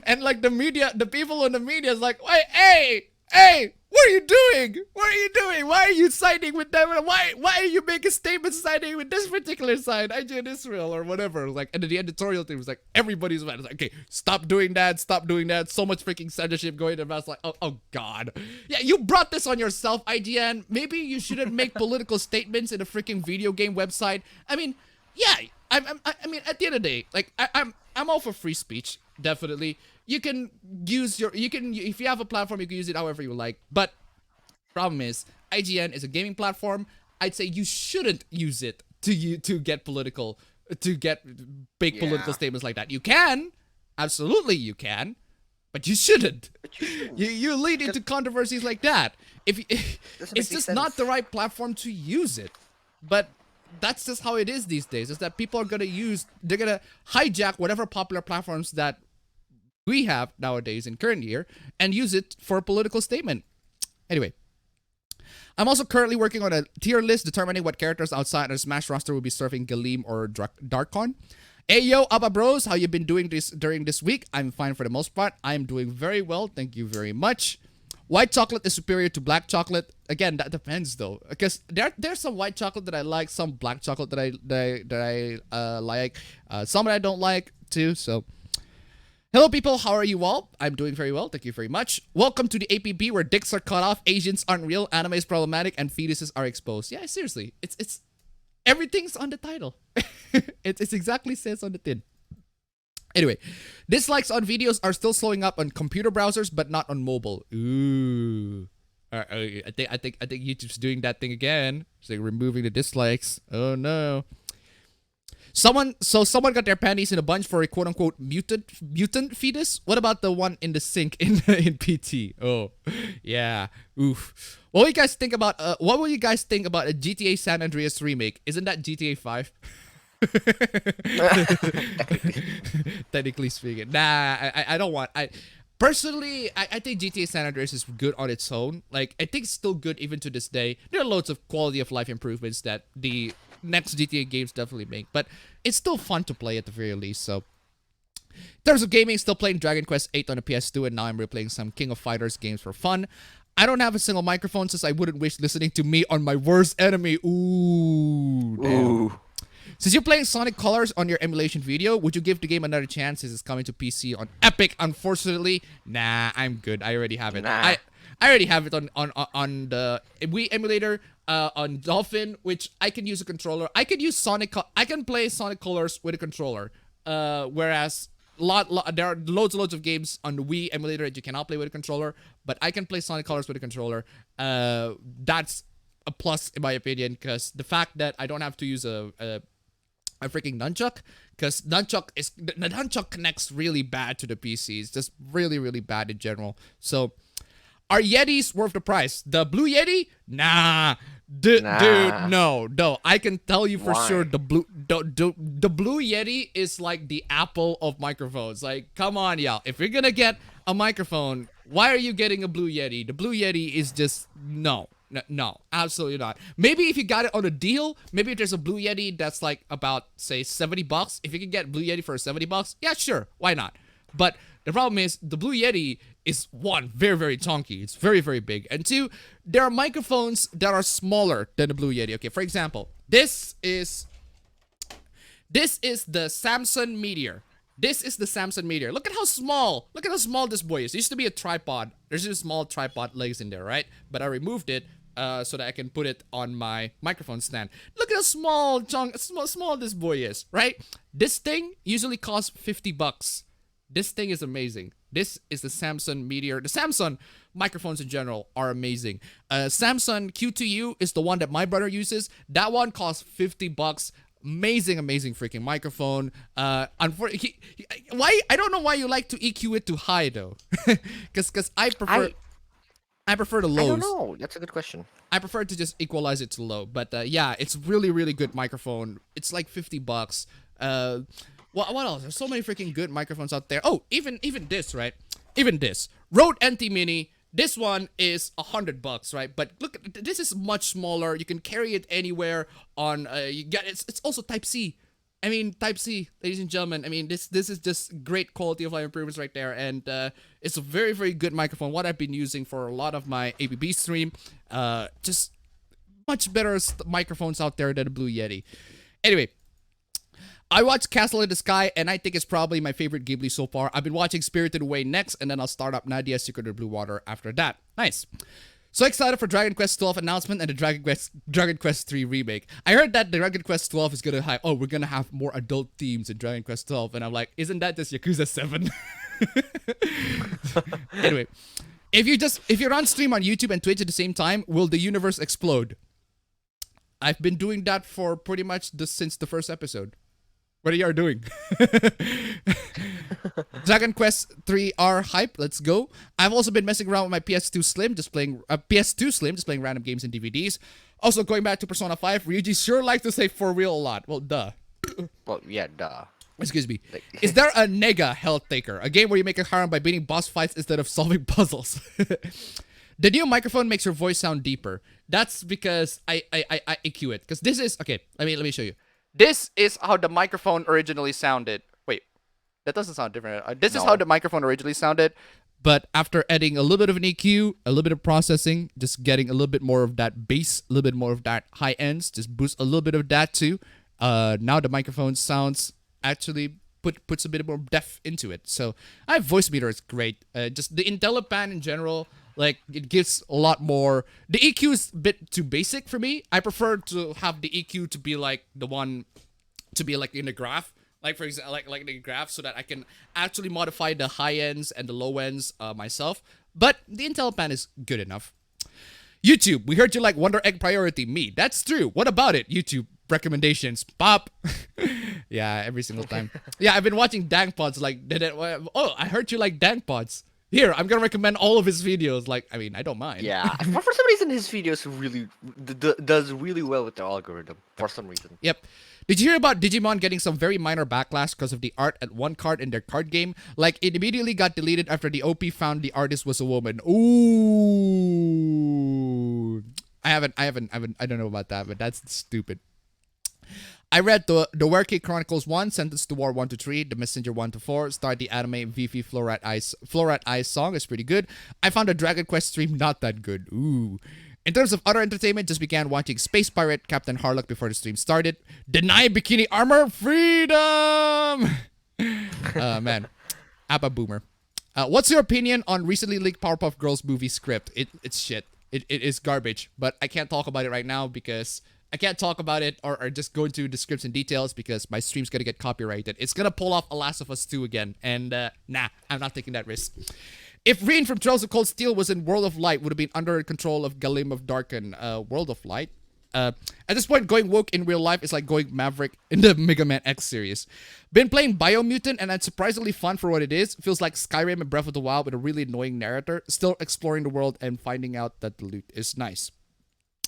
And like the people in the media is like, wait, hey, Hey, what are you doing? What are you doing? Why are you siding with them? Why are you making statements siding with this particular side, IGN Israel or whatever? Like, and then the editorial team was like, everybody's mad. It's like, okay, stop doing that. Stop doing that. So much freaking censorship going on. I was like, oh God. Yeah, you brought this on yourself, IGN. Maybe you shouldn't make political statements in a freaking video game website. I mean, yeah. I mean, at the end of the day, like, I'm all for free speech. Definitely. You can use if you have a platform, you can use it however you like. But problem is, IGN is a gaming platform. I'd say you shouldn't use it to get political, to get big political statements like that. You can, absolutely you can, but you shouldn't. You lead into controversies like that. If it's just not the right platform to use it. But that's just how it is these days. Is that people are they're gonna hijack whatever popular platforms that we have nowadays in current year and use it for a political statement. Anyway, I'm also currently working on a tier list determining what characters outside our Smash roster will be serving Galeem or Darkon. Hey yo, Abba Bros, how you been doing during this week? I'm fine for the most part. I'm doing very well, thank you very much. White chocolate is superior to black chocolate. Again, that depends though, because there's some white chocolate that I like, some black chocolate that I like, some that I don't like too. So, hello people, how are you all? I'm doing very well, thank you very much. Welcome to the APB where dicks are cut off, Asians aren't real, anime is problematic, and fetuses are exposed. Yeah, seriously, it's everything's on the title. It's exactly says on the tin. Anyway, dislikes on videos are still slowing up on computer browsers, but not on mobile. Ooh, I think YouTube's doing that thing again. It's like removing the dislikes. Oh no. Someone got their panties in a bunch for a quote unquote mutant fetus. What about the one in the sink in PT? Oh, yeah. Oof. What will you guys think about? What will you guys think about a GTA San Andreas remake? Isn't that GTA 5? Technically speaking, nah. I don't want. Personally, I think GTA San Andreas is good on its own. Like, I think it's still good even to this day. There are loads of quality of life improvements that the next GTA games definitely make, but it's still fun to play at the very least. So, in terms of gaming, still playing Dragon Quest 8 on the PS2, and now I'm replaying some King of Fighters games for fun. I don't have a single microphone since I wouldn't wish listening to me on my worst enemy. Ooh, damn. Ooh. Since you're playing Sonic Colors on your emulation video, would you give the game another chance since it's coming to PC on Epic? Unfortunately, nah, I'm good. I already have it. Nah. I already have it on the Wii emulator on Dolphin, which I can use a controller. I can play Sonic Colors with a controller. Whereas there are loads of games on the Wii emulator that you cannot play with a controller, but I can play Sonic Colors with a controller. That's a plus in my opinion, because the fact that I don't have to use a freaking nunchuck, because the nunchuck connects really bad to the PC. It's just really bad in general. So, are Yetis worth the price? The Blue Yeti? Nah. Dude, no. I can tell you for sure the Blue Yeti is like the Apple of microphones. Like, come on, y'all. If you're gonna get a microphone, why are you getting a Blue Yeti? The Blue Yeti is just no, absolutely not. Maybe if you got it on a deal, maybe if there's a Blue Yeti that's like about, say, $70. If you can get Blue Yeti for $70, yeah, sure, why not? But the problem is the Blue Yeti is one, very chunky. It's very big. And two, there are microphones that are smaller than the Blue Yeti. Okay, for example, this is the Samsung Meteor. This is the Samsung Meteor. Look at how small this boy is. It used to be a tripod. There's just small tripod legs in there, right? But I removed it so that I can put it on my microphone stand. Look at how small this boy is, right? This thing usually costs $50. This thing is amazing. This is the Samsung Meteor. The Samsung microphones in general are amazing. Samsung Q2U is the one that my brother uses. That one costs $50. Amazing freaking microphone. Unfortunately, why? I don't know why you like to EQ it to high though. Because I prefer the lows. I don't know. That's a good question. I prefer to just equalize it to low. But yeah, it's really good microphone. It's like $50. What else? There's so many freaking good microphones out there. Oh, even this, right? Even this Rode NT Mini. This one is $100, right? But look, this is much smaller. You can carry it anywhere on. It's also Type C. I mean, Type C, ladies and gentlemen. I mean, this is just great quality of life improvements right there, and it's a very very good microphone. What I've been using for a lot of my APB stream, just much better microphones out there than the Blue Yeti. Anyway, I watched Castle in the Sky, and I think it's probably my favorite Ghibli so far. I've been watching Spirited Away next, and then I'll start up Nadia's Secret of Blue Water after that. Nice. So excited for Dragon Quest 12 announcement and the Dragon Quest 3 remake. I heard that Dragon Quest 12 is gonna have, we're gonna have more adult themes in Dragon Quest 12, and I'm like, isn't that just Yakuza 7? Anyway, if you're on stream on YouTube and Twitch at the same time, will the universe explode? I've been doing that for pretty much since the first episode. What are you doing? Dragon Quest 3R hype. Let's go. I've also been messing around with my PS2 Slim, just playing random games and DVDs. Also going back to Persona 5, Ryuji sure likes to say for real a lot. Well, duh. Well, yeah, duh. Excuse me. Is there a Nega Health Taker, a game where you make a harem by beating boss fights instead of solving puzzles? The new microphone makes your voice sound deeper. That's because I EQ it. Because this is okay. Let me show you. This is how the microphone originally sounded. Wait, that doesn't sound different. This is how the microphone originally sounded. But after adding a little bit of an EQ, a little bit of processing, just getting a little bit more of that bass, a little bit more of that high ends, just boost a little bit of that too. Now the microphone sounds actually puts a bit more depth into it. So voice meter is great. Just the IntelliPan in general, like it gives a lot more. The EQ is a bit too basic for me. I prefer to have the EQ to be like the one to be like in the graph. Like for example, like the graph, so that I can actually modify the high ends and the low ends myself. But the IntelliPan is good enough. YouTube, we heard you like Wonder Egg Priority. Me, that's true. What about it? YouTube recommendations, pop. Yeah, every single time. Yeah, I've been watching Dank Pods. Like, oh, I heard you like Dank Pods. Here, I'm gonna recommend all of his videos. Like, I mean, I don't mind. Yeah, for some reason his videos really does really well with the algorithm. For some reason. Yep. Did you hear about Digimon getting some very minor backlash because of the art at one card in their card game? Like, it immediately got deleted after the OP found the artist was a woman. Ooh. I don't know about that, but that's stupid. I read the Werke Chronicles 1, Sentence to War 1 to 3, The Messenger 1 to 4, start the anime Vivi Florat Ice song is pretty good. I found the Dragon Quest stream not that good. Ooh. In terms of other entertainment, just began watching Space Pirate Captain Harlock before the stream started. Deny bikini armor, freedom! Man, Abba Boomer. What's your opinion on recently leaked Powerpuff Girls movie script? It's shit. It is garbage, but I can't talk about it right now because I can't talk about it or just go into the scripts and details because my stream's gonna get copyrighted. It's gonna pull off A Last of Us 2 again, and nah, I'm not taking that risk. If Reen from Trails of Cold Steel was in World of Light, would have been under control of Galim of Darken. World of Light? At this point, going woke in real life is like going Maverick in the Mega Man X series. Been playing Biomutant, and it's surprisingly fun for what it is. Feels like Skyrim and Breath of the Wild with a really annoying narrator. Still exploring the world and finding out that the loot is nice.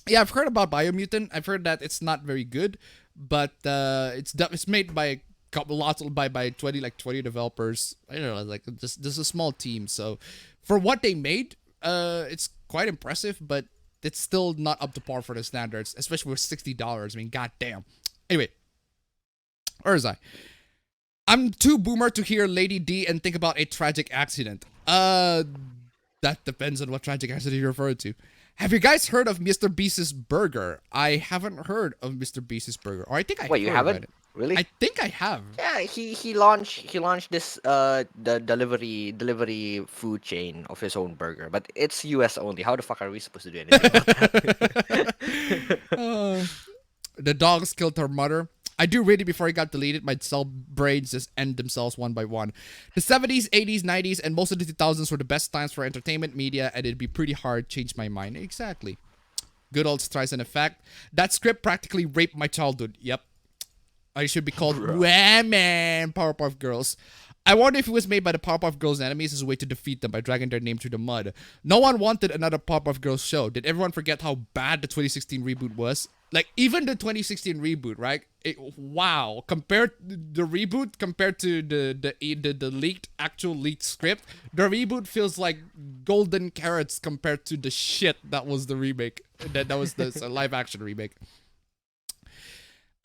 Yeah, I've heard about Biomutant. I've heard that it's not very good, but it's made by by 20 developers. I don't know, like just a small team. So for what they made, it's quite impressive, but it's still not up to par for the standards, especially with $60. I mean, goddamn. Anyway, where is I? I'm too boomer to hear Lady D and think about a tragic accident. That depends on what tragic accident you're referring to. Have you guys heard of Mr. Beast's Burger? I haven't heard of Mr. Beast's Burger. Or I think I Wait, you haven't? It. Really? I think I have. Yeah, he launched this the delivery food chain of his own burger, but it's US only. How the fuck are we supposed to do anything about that? The dogs killed her mother. I do read it before it got deleted. My cell brains just end themselves one by one. The 70s, 80s, 90s, and most of the 2000s were the best times for entertainment media, and it'd be pretty hard to change my mind. Exactly. Good old Streisand effect. That script practically raped my childhood. Yep. I should be called Women Powerpuff Girls. I wonder if it was made by the Powerpuff Girls enemies as a way to defeat them by dragging their name through the mud. No one wanted another Powerpuff Girls show. Did everyone forget how bad the 2016 reboot was? Like, even the 2016 reboot, right? Wow. Compared the reboot compared to the leaked, actual leaked script, the reboot feels like golden carrots compared to the shit that was the remake. That was the live action remake.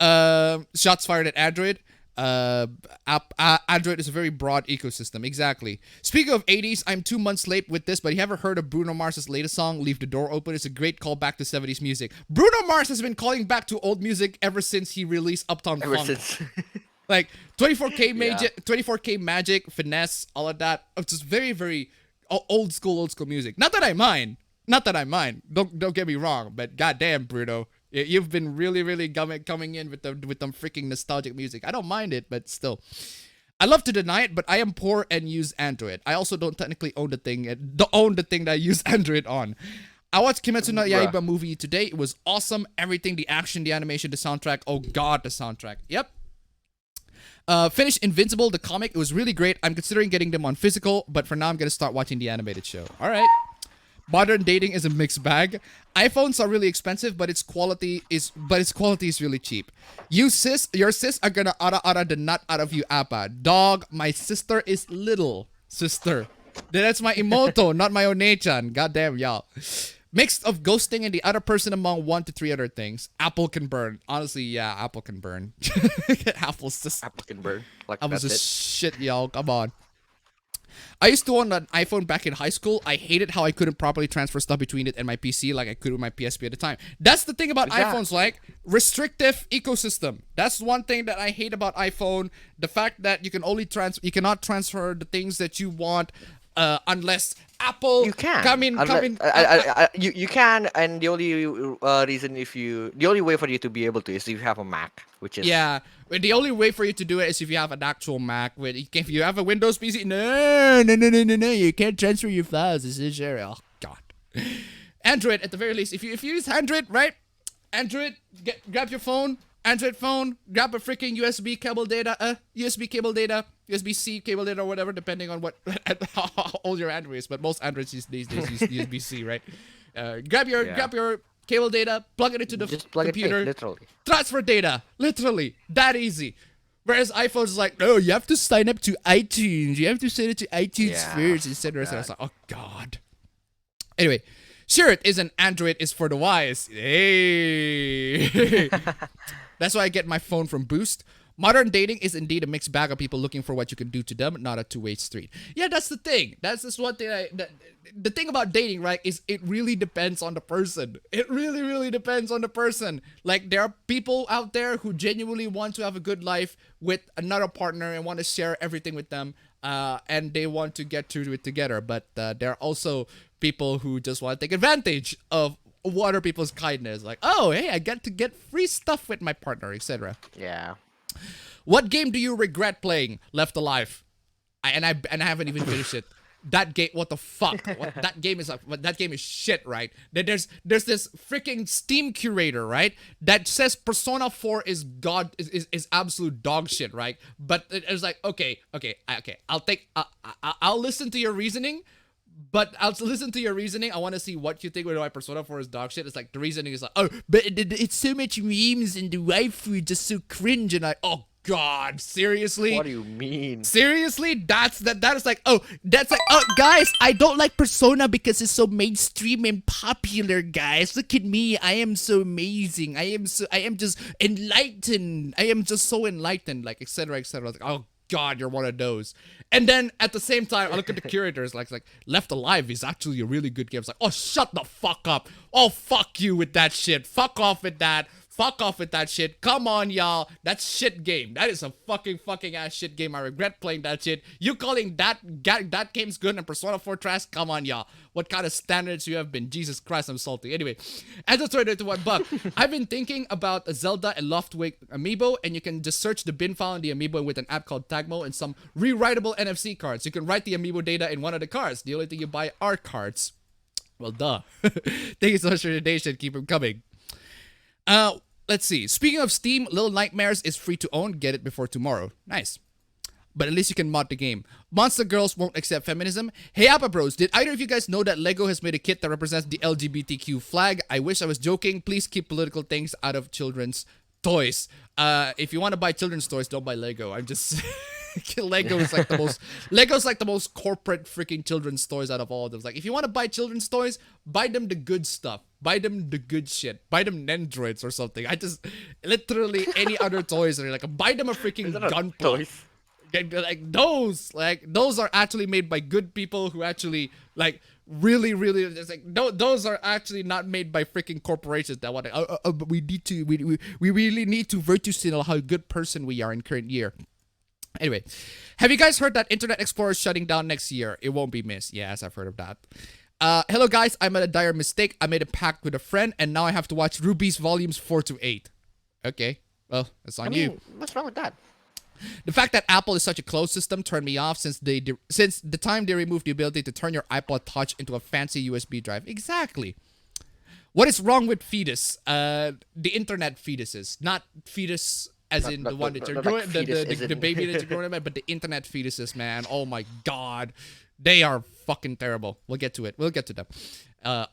Shots fired at Android. Android is a very broad ecosystem. Exactly. Speaking of 80s, I'm 2 months late with this, but you ever heard of Bruno Mars's latest song, Leave the Door Open? It's a great callback to 70s music. Bruno Mars has been calling back to old music ever since he released Uptown Ever Funk. since. Like 24K Yeah. Magic, 24K Magic, Finesse, all of that. It's just very, very old school music. Not that I mind. Don't get me wrong, but goddamn, Bruno, you've been really coming in with them freaking nostalgic music. I don't mind it, but still. I love to deny it, but I am poor and use Android. I also don't technically own the thing that I use Android on. I watched Kimetsu no Yaiba movie today. It was awesome. Everything, the action, the animation, the soundtrack. Oh god, the soundtrack. Yep. Finished Invincible, the comic. It was really great. I'm considering getting them on physical, but for now I'm gonna start watching the animated show. All right. Modern dating is a mixed bag. iPhones are really expensive, but its quality is really cheap. Your sis are gonna ara the nut out of you, appa. Dog, my sister is little. Sister. That's my emoto, not my onechan. Goddamn, y'all. Mixed of ghosting and the other person among 1 to 3 other things. Apple can burn. Honestly, yeah, Apple can burn. Apple's just... Apple can burn. Like, Apple's that's just shit, y'all. Come on. I used to own an iPhone back in high school. I hated how I couldn't properly transfer stuff between it and my PC like I could with my PSP at the time. That's the thing about iPhones, like restrictive ecosystem. That's one thing that I hate about iPhone. The fact that you cannot transfer the things that you want unless Apple You can. come in. You can, and the only the only way for you to be able to is if you have a Mac, which is Yeah, but the only way for you to do it is if you have an actual Mac. If you have a Windows PC, no, you can't transfer your files. This is sure. Oh god. Android at the very least. If you use Android, right? Android, grab your phone. Android phone, grab a freaking USB cable data, USB-C cable data or whatever, depending on how old your Android is. But most Androids these days use USB-C, right? Grab your cable data, plug it into the computer, literally. transfer data, literally that easy. Whereas iPhones is like, no, you have to sign up to iTunes. You have to send it to iTunes first, etc. So I was like, oh god. Anyway. Sure, it isn't Android is for the wise. Hey. That's why I get my phone from Boost. Modern dating is indeed a mixed bag of people looking for what you can do to them, not a two-way street. Yeah, that's the thing. That's just one thing. The thing about dating, right, is it really depends on the person. It really depends on the person. Like, there are people out there who genuinely want to have a good life with another partner and want to share everything with them, and they want to get through it together. But there are also people who just want to take advantage of other people's kindness. Like, oh, hey, I get to get free stuff with my partner, etc. Yeah. What game do you regret playing? Left Alive. I haven't even finished it. That game, what the fuck? That game is shit, right? There's this freaking Steam curator, right? That says Persona 4 is absolute dog shit, right? But it's like, okay, I'll listen to your reasoning. But I'll listen to your reasoning. I want to see what you think with why Persona 4 is dog shit. It's like, the reasoning is like, oh, but it's so much memes and the waifu just so cringe. And oh god, seriously? What do you mean? Seriously? That is like, oh, guys, I don't like Persona because it's so mainstream and popular, guys. Look at me. I am so amazing. I am just enlightened. I am just so enlightened, like, etc., etc. Like, oh god, you're one of those. And then at the same time, I look at the curators like Left Alive is actually a really good game. It's like, oh, shut the fuck up. Oh, fuck you with that shit. Fuck off with that. Fuck off with that shit. Come on, y'all. That's shit game. That is a fucking ass shit game. I regret playing that shit. You calling that game's good and Persona 4 trash? Come on, y'all. What kind of standards you have been? Jesus Christ, I'm salty. Anyway, as I turn into one bug, I've been thinking about a Zelda and Loftwig amiibo, and you can just search the bin file in the amiibo with an app called Tagmo and some rewritable NFC cards. You can write the amiibo data in one of the cards. The only thing you buy are cards. Well, duh. Thank you so much for the donation. Keep them coming. Let's see. Speaking of Steam, Little Nightmares is free to own. Get it before tomorrow. Nice. But at least you can mod the game. Monster Girls won't accept feminism. Hey, Appa Bros, did either of you guys know that LEGO has made a kit that represents the LGBTQ flag? I wish I was joking. Please keep political things out of children's toys. If you want to buy children's toys, don't buy LEGO. I'm just... Lego's like the most corporate freaking children's toys out of all of them. Like, if you want to buy children's toys, buy them the good stuff. Buy them the good shit. Buy them Nendroids or something. I just literally any other toys are like buy them a freaking gunpla. Toys. Like those are actually made by good people who actually like really it's like those are actually not made by freaking corporations that want to but we need to we really need to virtue signal how good person we are in current year. Anyway, have you guys heard that Internet Explorer is shutting down next year? It won't be missed. Yes, I've heard of that. Hello guys, I made a dire mistake. I made a pact with a friend and now I have to watch Ruby's volumes 4 to 8. Okay, well, it's on you. What's wrong with that? The fact that Apple is such a closed system turned me off since the time they removed the ability to turn your iPod Touch into a fancy USB drive. Exactly. What is wrong with Fetus? The internet fetuses, not fetus as in the one that you're growing, the baby that you're growing up, but the internet fetuses, man. Oh my god, they are fucking terrible. We'll get to it. We'll get to them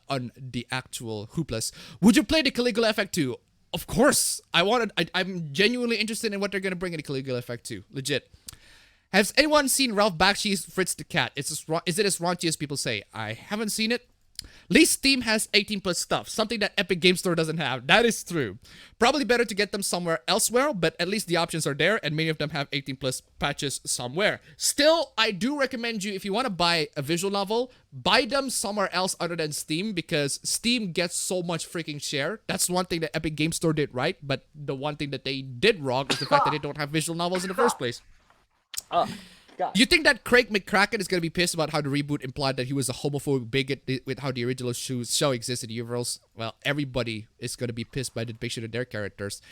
on the actual hooplas. Would you play the Caligula Effect 2? Of course, I'm genuinely interested in what they're gonna bring in the Caligula Effect 2. Legit. Has anyone seen Ralph Bakshi's Fritz the Cat? Is it as raunchy as people say? I haven't seen it. At least Steam has 18 plus stuff, something that Epic Game Store doesn't have. That is true. Probably better to get them somewhere elsewhere, but at least the options are there, and many of them have 18 plus patches somewhere. Still, I do recommend you, if you want to buy a visual novel, buy them somewhere else other than Steam, because Steam gets so much freaking share. That's one thing that Epic Game Store did right, but the one thing that they did wrong is the fact that they don't have visual novels in the first place. God. You think that Craig McCracken is going to be pissed about how the reboot implied that he was a homophobic bigot with how the original show existed in the universe? Well, everybody is going to be pissed by the depiction of their characters.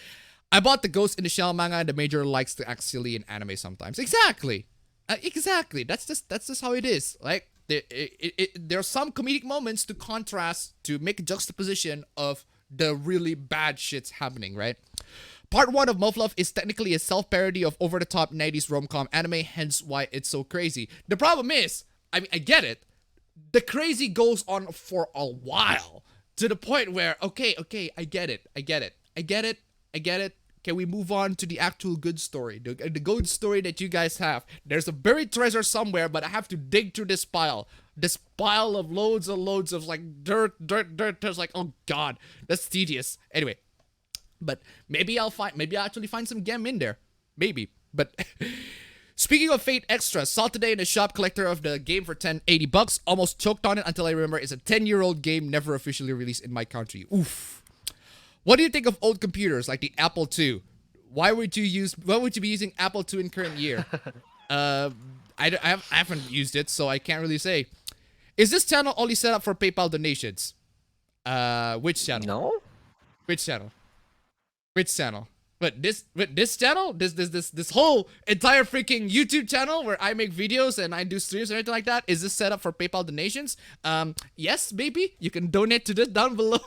I bought the Ghost in the Shell manga and the Major likes to act silly in anime sometimes. Exactly. Exactly. That's just how it is. Like, there are some comedic moments to contrast, to make a juxtaposition of the really bad shits happening, right? Part 1 of Muff Love is technically a self-parody of over-the-top 90s rom-com anime, hence why it's so crazy. The problem is, I mean, I get it. The crazy goes on for a while, to the point where, okay, I get it. Can we move on to the actual good story? The good story that you guys have. There's a buried treasure somewhere, but I have to dig through this pile. This pile of loads of like dirt. There's like, oh god, that's tedious. Anyway. But maybe I'll actually find some gem in there. Maybe. But speaking of Fate Extra, saw today in the shop collector of the game for $80. Almost choked on it until I remember it's a 10-year-old game never officially released in my country. Oof. What do you think of old computers like the Apple II? Why would you be using Apple II in current year? I haven't used it, so I can't really say. Is this channel only set up for PayPal donations? Which channel? No. Which channel? Which channel? This channel? This whole entire freaking YouTube channel where I make videos and I do streams and anything like that? Is this set up for PayPal donations? Yes, maybe. You can donate to this down below.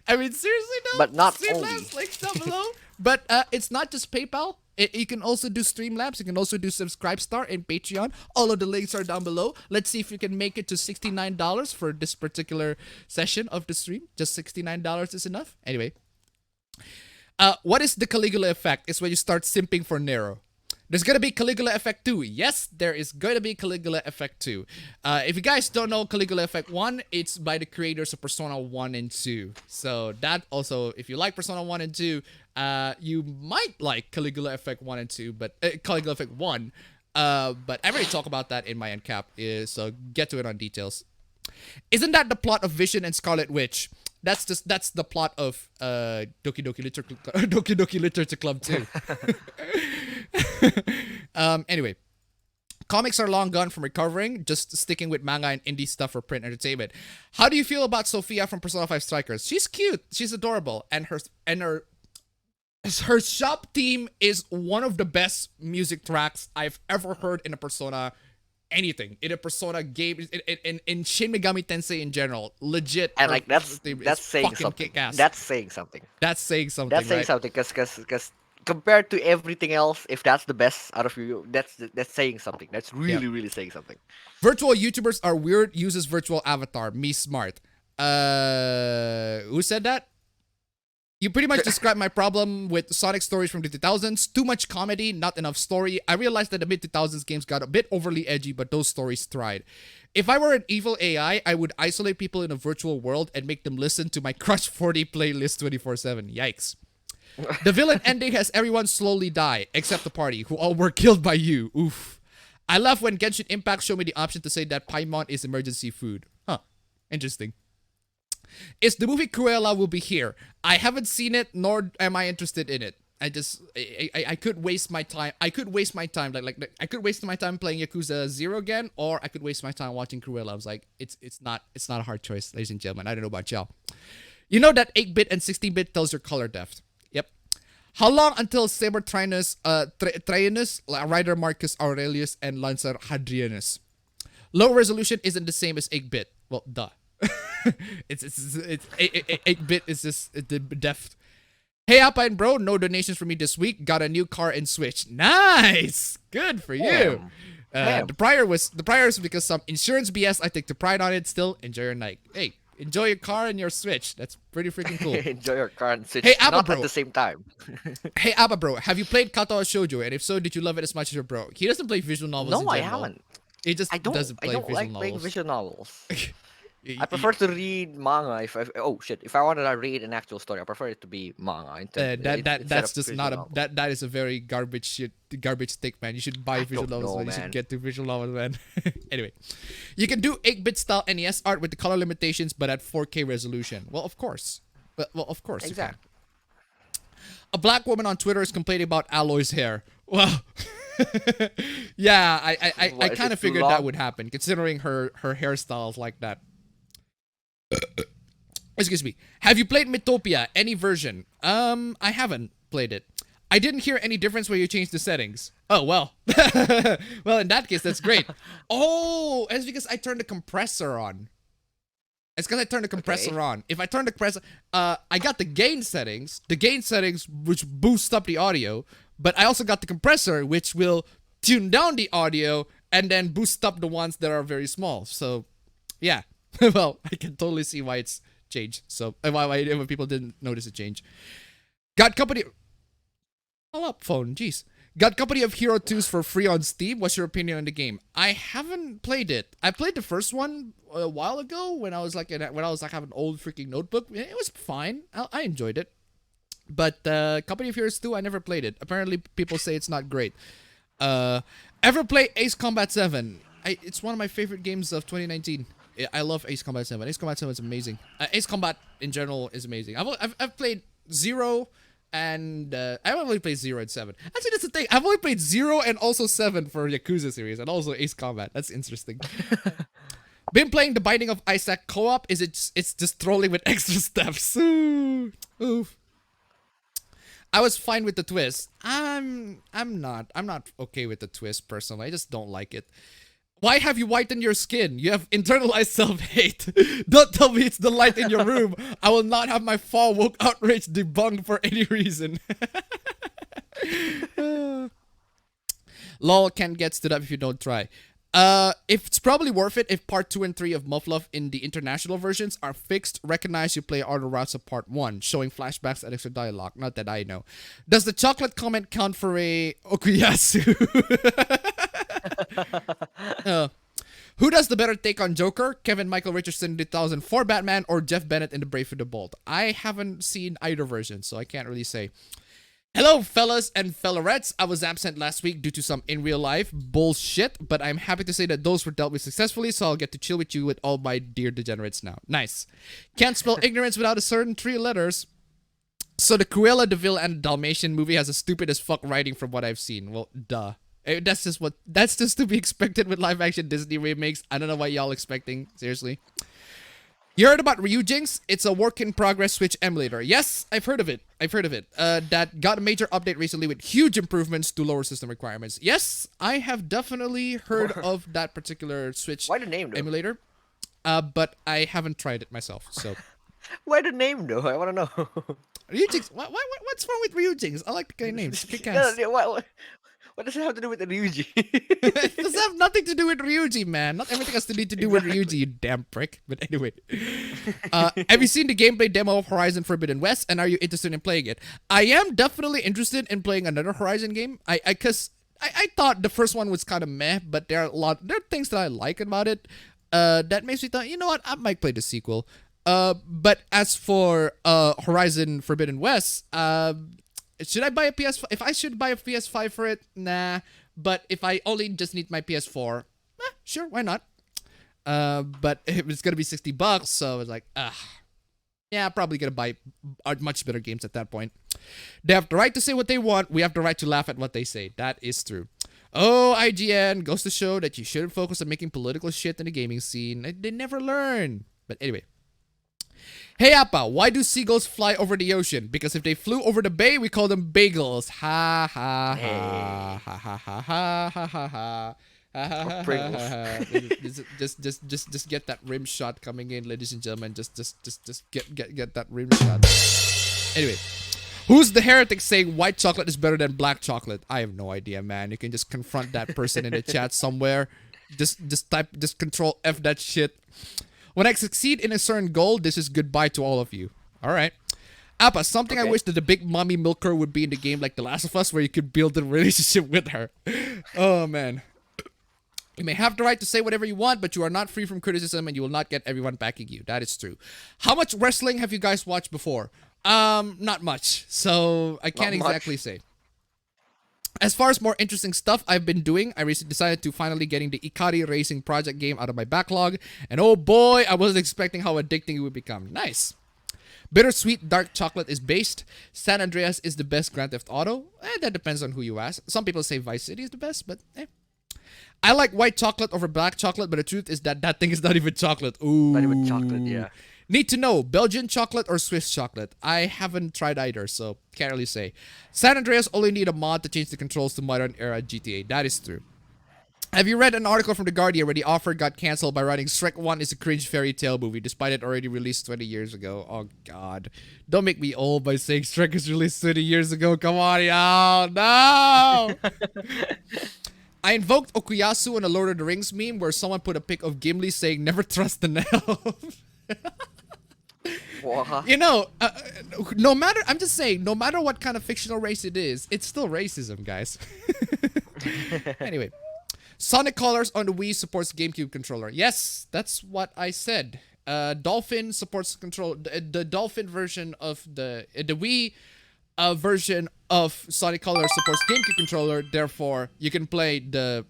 I mean, seriously though? But not Streamlabs, only. links down below. But it's not just PayPal. You can also do Streamlabs. You can also do Subscribestar and Patreon. All of the links are down below. Let's see if you can make it to $69 for this particular session of the stream. Just $69 is enough. Anyway. What is the Caligula Effect? It's when you start simping for Nero. There's gonna be Caligula Effect 2. Yes, there is gonna be Caligula Effect 2. If you guys don't know Caligula Effect 1, it's by the creators of Persona 1 and 2. So that also, if you like Persona 1 and 2, you might like Caligula Effect 1 and 2, but Caligula Effect 1. But I already talked about that in my end cap, so get to it on details. Isn't that the plot of Vision and Scarlet Witch? That's the plot of Doki Doki Literature Club 2. Anyway, comics are long gone from recovering, just sticking with manga and indie stuff for print entertainment. How do you feel about Sophia from Persona 5 Strikers? She's cute, she's adorable, and her shop theme is one of the best music tracks I've ever heard in a Persona anything, in a Persona game, in Shin Megami Tensei in general. Legit. And like that's saying something. That's saying something. That's saying something. That's saying something because compared to everything else, if that's the best out of you, that's saying something. That's really saying something. Virtual YouTubers are weird. Uses virtual avatar. Me smart. Who said that? You pretty much described my problem with Sonic stories from the 2000s. Too much comedy, not enough story. I realized that the mid 2000s games got a bit overly edgy, but those stories thrived. If I were an evil AI, I would isolate people in a virtual world and make them listen to my Crush 40 playlist 24/7. Yikes. The villain ending has everyone slowly die, except the party, who all were killed by you. Oof. I love when Genshin Impact showed me the option to say that Paimon is emergency food. Huh. Interesting. Is the movie Cruella will be here? I haven't seen it, nor am I interested in it. I could waste my time. I could waste my time I could waste my time playing Yakuza 0 again, or I could waste my time watching Cruella. I was like, it's not a hard choice, ladies and gentlemen. I don't know about y'all. You know that 8-bit and 16-bit tells your color depth. Yep. How long until Saber Trajanus, Rider Marcus Aurelius, and Lancer Hadrianus? Low resolution isn't the same as 8-bit. Well, duh. it's 8-bit is just the depth. Hey, Appa and bro, no donations for me this week. Got a new car and Switch. Nice, good for you. The prior is because some insurance BS. I take the pride on it. Still, enjoy your night. Hey, enjoy your car and your Switch. That's pretty freaking cool. Enjoy your car and Switch. Hey, Appa not bro. At the same time. Hey, Appa bro, have you played Katawa Shoujo? And if so, did you love it as much as your bro? He doesn't play visual novels. No, in I general. haven't. He just doesn't play visual like novels. playing visual novels. I prefer to read manga if I wanted to read an actual story, I prefer it to be manga. That's just not a that is a very garbage take, man. You should buy visual novels, man. You should get to visual novels, man. Anyway, you can do 8-bit style NES art with the color limitations, but at 4K resolution. Well, of course. Exactly. A black woman on Twitter is complaining about Aloy's hair. Well, yeah, I kind of figured that would happen, considering her hairstyles like that. Excuse me. Have you played Mythopia? Any version? I haven't played it. I didn't hear any difference when you changed the settings. Oh, well. Well, in that case, that's great. Oh, it's because I turned the compressor on. It's because I turned the compressor on. If I turn the compressor... I got the gain settings. The gain settings, which boost up the audio. But I also got the compressor, which will tune down the audio and then boost up the ones that are very small. So, yeah. Well, I can totally see why it's changed. So, why people didn't notice a change. Got Company... Call up phone, jeez. Got Company of Hero 2s for free on Steam. What's your opinion on the game? I haven't played it. I played the first one a while ago when I was like having an old freaking notebook. It was fine. I enjoyed it. But Company of Heroes 2, I never played it. Apparently, people say it's not great. Ever play Ace Combat 7? It's one of my favorite games of 2019. I love Ace Combat 7. Ace Combat 7 is amazing. Ace Combat in general is amazing. I've played 0 and I haven't only played 0 and 7. Actually, that's the thing. I've only played 0 and also 7 for Yakuza series and also Ace Combat. That's interesting. Been playing The Binding of Isaac co-op. It's just trolling with extra steps. Oof. I was fine with the twist. I'm not okay with the twist personally. I just don't like it. Why have you whitened your skin? You have internalized self-hate. Don't tell me it's the light in your room. I will not have my fall woke outrage debunked for any reason. LOL can't get stood up if you don't try. If it's probably worth it if part 2 and 3 of Muffluff in the international versions are fixed. Recognize you play all the routes of part 1, showing flashbacks and extra dialogue. Not that I know. Does the chocolate comment count for a Okuyasu? Who does the better take on Joker? Kevin Michael Richardson in 2004 Batman or Jeff Bennett in The Brave and the Bold? I haven't seen either version, so I can't really say. Hello, fellas and fellarettes. I was absent last week due to some in real life bullshit, but I'm happy to say that those were dealt with successfully, so I'll get to chill with you with all my dear degenerates now. Nice. Can't spell ignorance without a certain 3 letters. So the Cruella de Vil and Dalmatian movie has a stupid as fuck writing from what I've seen. Well, duh. That's just to be expected with live action Disney remakes. I don't know what y'all expecting. Seriously. You heard about Ryujinx? It's a work in progress Switch emulator. Yes, I've heard of it. That got a major update recently with huge improvements to lower system requirements. Yes, I have definitely heard of that particular Switch Why the name, though? emulator. But I haven't tried it myself. So. Why the name, though? I want to know. Ryujinx. What's wrong with Ryujinx? I like the guy names. Kick ass. What does it have to do with the Ryuji? It does have nothing to do with Ryuji, man. Not everything has to need to do with Ryuji, you damn prick. But anyway, have you seen the gameplay demo of Horizon Forbidden West, and are you interested in playing it? I am definitely interested in playing another Horizon game. I thought the first one was kind of meh, but there are things that I like about it. That makes me think, you know what, I might play the sequel. But as for Horizon Forbidden West, should I buy a PS5? If I should buy a PS5 for it, nah. But if I only just need my PS4, sure, why not? But it's gonna be $60, so it's like, yeah, probably gonna buy much better games at that point. They have the right to say what they want. We have the right to laugh at what they say. That is true. Oh, IGN goes to show that you shouldn't focus on making political shit in the gaming scene. They never learn. But anyway. Hey Appa, why do seagulls fly over the ocean? Because if they flew over the bay, we call them bagels. Ha ha ha ha ha ha ha ha ha ha. Just get that rim shot coming in, ladies and gentlemen. Just get that rim shot. Anyway, who's the heretic saying white chocolate is better than black chocolate? I have no idea, man. You can just confront that person in the chat somewhere. Just control F that shit. When I succeed in a certain goal, this is goodbye to all of you. All right. Appa, something I wish that the big mommy milker would be in the game like The Last of Us, where you could build a relationship with her. Oh, man. You may have the right to say whatever you want, but you are not free from criticism, and you will not get everyone backing you. That is true. How much wrestling have you guys watched before? Not much. So I can't exactly say. As far as more interesting stuff I've been doing, I recently decided to finally getting the Ikari Racing Project game out of my backlog. And oh boy, I wasn't expecting how addicting it would become. Nice. Bittersweet dark chocolate is based. San Andreas is the best Grand Theft Auto. That depends on who you ask. Some people say Vice City is the best, but I like white chocolate over black chocolate, but the truth is that thing is not even chocolate. Ooh. Not even chocolate, yeah. Need to know, Belgian chocolate or Swiss chocolate? I haven't tried either, so can't really say. San Andreas only need a mod to change the controls to modern era GTA. That is true. Have you read an article from The Guardian where the offer got cancelled by writing Shrek 1 is a cringe fairy tale movie, despite it already released 20 years ago? Oh, God. Don't make me old by saying Shrek is released 20 years ago. Come on, y'all. No! I invoked Okuyasu in a Lord of the Rings meme where someone put a pic of Gimli saying, never trust an elf. You know, I'm just saying, no matter what kind of fictional race it is, it's still racism, guys. Anyway, Sonic Colors on the Wii supports GameCube controller. Yes, that's what I said. Dolphin supports control. The Dolphin version of the Wii version of Sonic Colors supports GameCube controller. Therefore, you can play the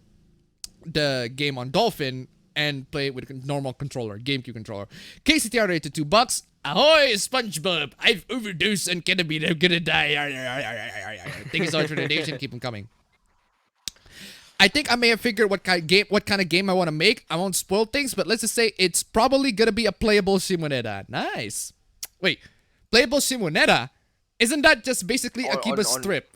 game on Dolphin and play it with a normal controller, GameCube controller. KCTR rated $2. Ahoy, SpongeBob! I've overdosed on ketamine. I'm gonna die. Thank you so much for the donation. Keep them coming. I think I may have figured what kind of game I want to make. I won't spoil things, but let's just say it's probably gonna be a playable Shimoneta. Nice. Wait, playable Shimoneta? Isn't that just basically Akiba's Strip?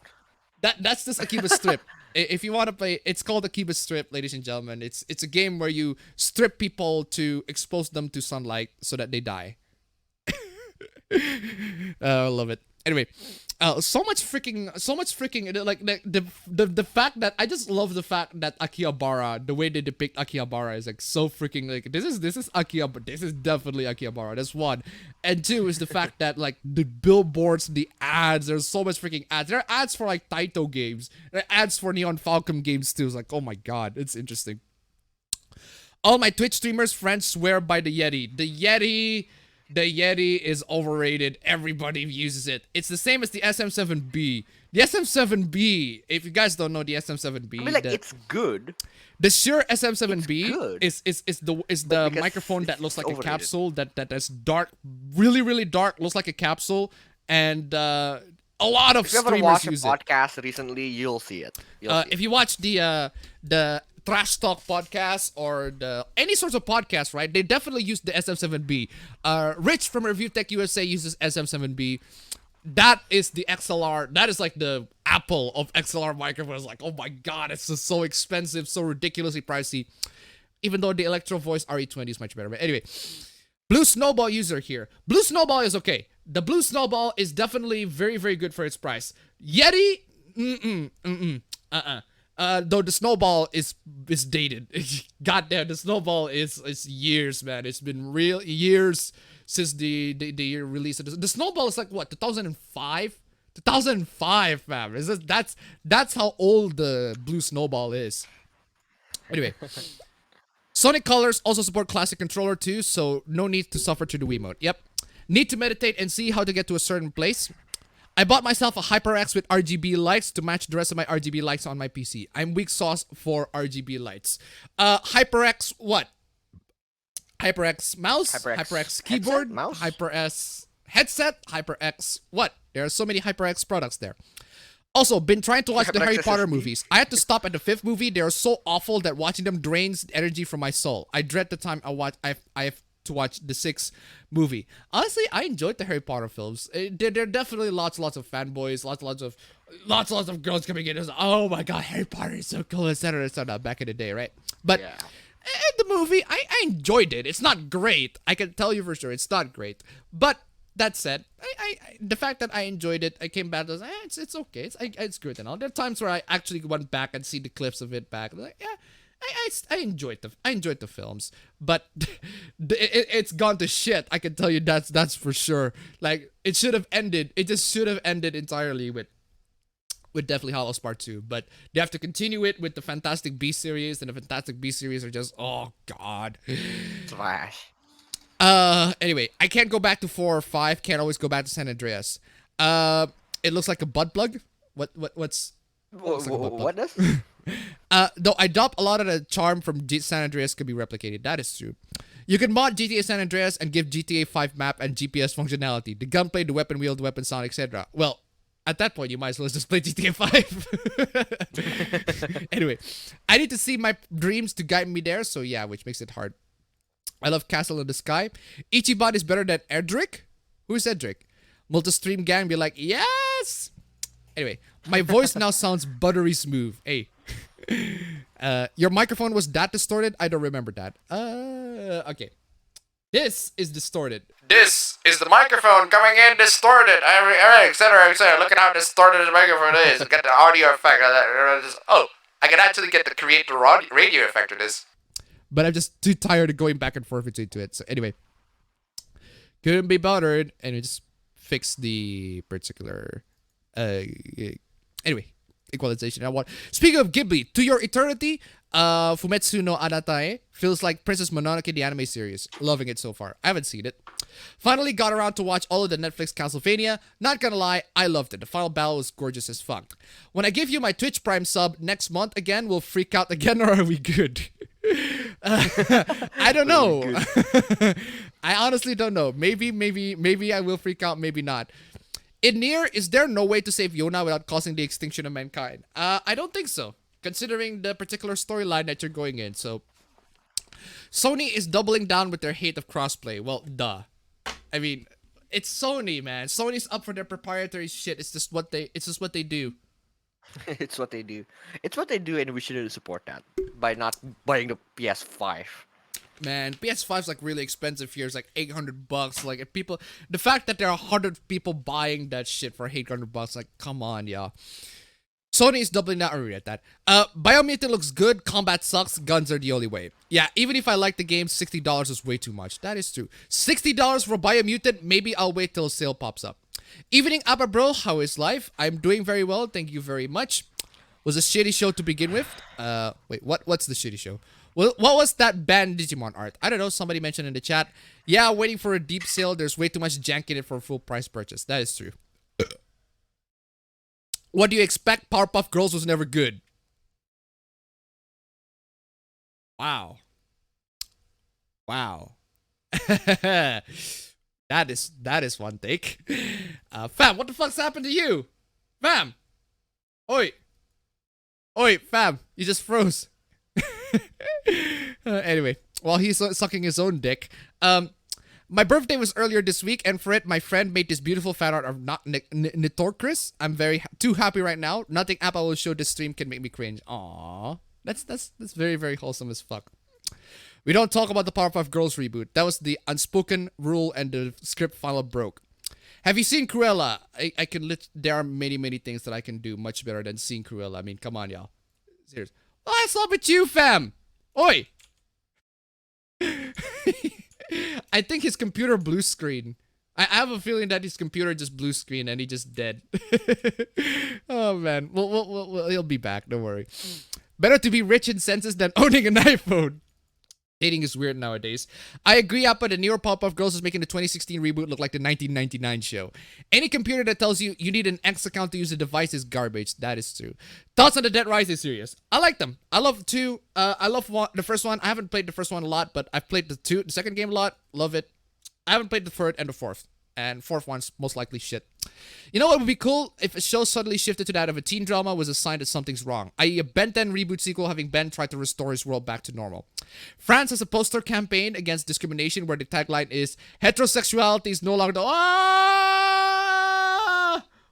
That's just Akiba's Strip. If you want to play, it's called Akiba's Strip, ladies and gentlemen. It's a game where you strip people to expose them to sunlight so that they die. I love it. Anyway, so much freaking like the fact that I just love the fact that Akihabara, the way they depict Akihabara is like so freaking like this is Akihabara. This is definitely Akihabara. That's one. And two is the fact that like the billboards, the ads, there's so much freaking ads. There are ads for like Taito games. There are ads for Neon Falcon games too. It's like, oh my god, it's interesting. All my Twitch streamers friends swear by the Yeti. The Yeti is overrated. Everybody uses it. It's the same as the SM7B. The SM7B, if you guys don't know the SM7B, I mean, like, it's good. The Shure SM7B is the microphone that looks like overrated. a capsule that's dark, really dark, looks like a capsule, and a lot of If you ever streamers watched a use it. podcast recently, you'll see it. If you watch the Trash Talk podcast or any sorts of podcast, right? They definitely use the SM7B. Rich from Review Tech USA uses SM7B. That is the XLR. That is like the Apple of XLR microphones. Like, oh my god, it's just so expensive, so ridiculously pricey. Even though the Electro Voice RE20 is much better. But anyway, Blue Snowball user here. Blue Snowball is okay. The Blue Snowball is definitely very good for its price. Yeti, Though the snowball is dated. Goddamn, the snowball is years, man. It's been real years since the release of this. The snowball is like what, 2005? 2005, fam. That's how old the blue snowball is. Anyway, Sonic Colors also support classic controller too, so no need to suffer through the Wiimote. Yep. Need to meditate and see how to get to a certain place. I bought myself a HyperX with RGB lights to match the rest of my RGB lights on my PC. I'm weak sauce for RGB lights. HyperX what? HyperX mouse, HyperX keyboard, headset, mouse? HyperX headset, HyperX what? There are so many HyperX products there. Also, been trying to watch the HyperX Harry Potter SSD. movies. I had to stop at the 5th movie. They are so awful that watching them drains energy from my soul. I dread the time I have to watch the 6th movie. Honestly, I enjoyed the Harry Potter films. There are definitely lots of fanboys, lots of girls coming in. And oh my god, Harry Potter is so cool, etc. etc. Back in the day, right? But Yeah. the movie, I enjoyed it. It's not great. I can tell you for sure, it's not great. But that said, the fact that I enjoyed it, I came back and was like, it's okay, it's good and all. There are times where I actually went back and see the clips of it back. I'm like, yeah, I enjoyed the films, but it's gone to shit. I can tell you that's for sure. Like it should have ended. It just should have ended entirely with Deathly Hallows Part 2, but they have to continue it with the Fantastic Beasts series, and the Fantastic Beasts series are just, oh god. Trash. Anyway, I can't go back to 4 or 5. Can't always go back to San Andreas. It looks like a butt plug. What's looks like a butt plug? What does? Though I doubt a lot of the charm from San Andreas could be replicated. That is true. You can mod GTA San Andreas and give GTA 5 map and GPS functionality, the gunplay, the weapon wheel, the weapon sound, etc. Well, at that point, you might as well just play GTA 5. Anyway, I need to see my dreams to guide me there, so yeah, which makes it hard. I love Castle in the Sky. Ichiban is better than Edric. Who is Edric? Multi-stream gang be like, yes! Anyway, my voice now sounds buttery smooth. Hey. Your microphone was that distorted? I don't remember that. Okay. This is distorted. This is the microphone coming in distorted. Etc. Look at how distorted the microphone is. Get the audio effect. Oh, I can actually get to create the radio effect of this. But I'm just too tired of going back and forth between it. So anyway, couldn't be bothered, and we just fix the particular. Anyway, equalization. I want. Speaking of Ghibli, To Your Eternity, Fumetsu no Anatae feels like Princess Mononoke the anime series. Loving it so far. I haven't seen it. Finally got around to watch all of the Netflix Castlevania. Not gonna lie, I loved it. The final battle was gorgeous as fuck. When I give you my Twitch Prime sub next month again, we'll freak out again, or are we good? I don't know. I honestly don't know. Maybe I will freak out, maybe not. In Nier, is there no way to save Yona without causing the extinction of mankind? I don't think so, considering the particular storyline that you're going in. So, Sony is doubling down with their hate of crossplay. Well, duh. I mean, it's Sony, man. Sony's up for their proprietary shit. It's just what they do. It's what they do. It's what they do, and we should support that by not buying the PS5. Man, PS5's like really expensive here. It's like $800. Like, if people, the fact that there are 100 people buying that shit for $800, like, come on, y'all. Sony is doubling down. I read that. Biomutant looks good. Combat sucks. Guns are the only way. Yeah, even if I like the game, $60 is way too much. That is true. $60 for Biomutant. Maybe I'll wait till a sale pops up. Evening Abba Bro, how is life? I'm doing very well. Thank you very much. Was a shitty show to begin with. Wait, what's the shitty show? Well, what was that banned Digimon art? I don't know. Somebody mentioned in the chat. Yeah, waiting for a deep sale. There's way too much jank in it for a full price purchase. That is true. What do you expect? Powerpuff Girls was never good. Wow. That is one take. Fam, what the fuck's happened to you? Fam. Oi, fam. You just froze. Anyway, while he's sucking his own dick. My birthday was earlier this week, and for it, my friend made this beautiful fan art of Nitorchris. I'm too happy right now. Nothing Appa will show this stream can make me cringe. Aww. That's very, very wholesome as fuck. We don't talk about the Powerpuff Girls reboot. That was the unspoken rule, and the script finally broke. Have you seen Cruella? There are many, many things that I can do much better than seeing Cruella. I mean, come on, y'all. Serious. What's up with you, fam? Oi! I think his computer blue screen. I have a feeling that his computer just blue screen and he just dead. Oh man, he'll be back. Don't worry. Better to be rich in senses than owning an iPhone. Dating is weird nowadays. I agree, Appa. The newer Powerpuff Girls is making the 2016 reboot look like the 1999 show. Any computer that tells you you need an X account to use the device is garbage. That is true. Thoughts on the Dead Rising series? I like them. I love two. I love the first one. I haven't played the first one a lot, but I've played the second game a lot. Love it. I haven't played the third and the fourth. And fourth one's most likely shit. You know what would be cool? If a show suddenly shifted to that of a teen drama was a sign that something's wrong. I.e. a Ben 10 reboot sequel having Ben try to restore his world back to normal. France has a poster campaign against discrimination where the tagline is, heterosexuality is no longer the... Ah!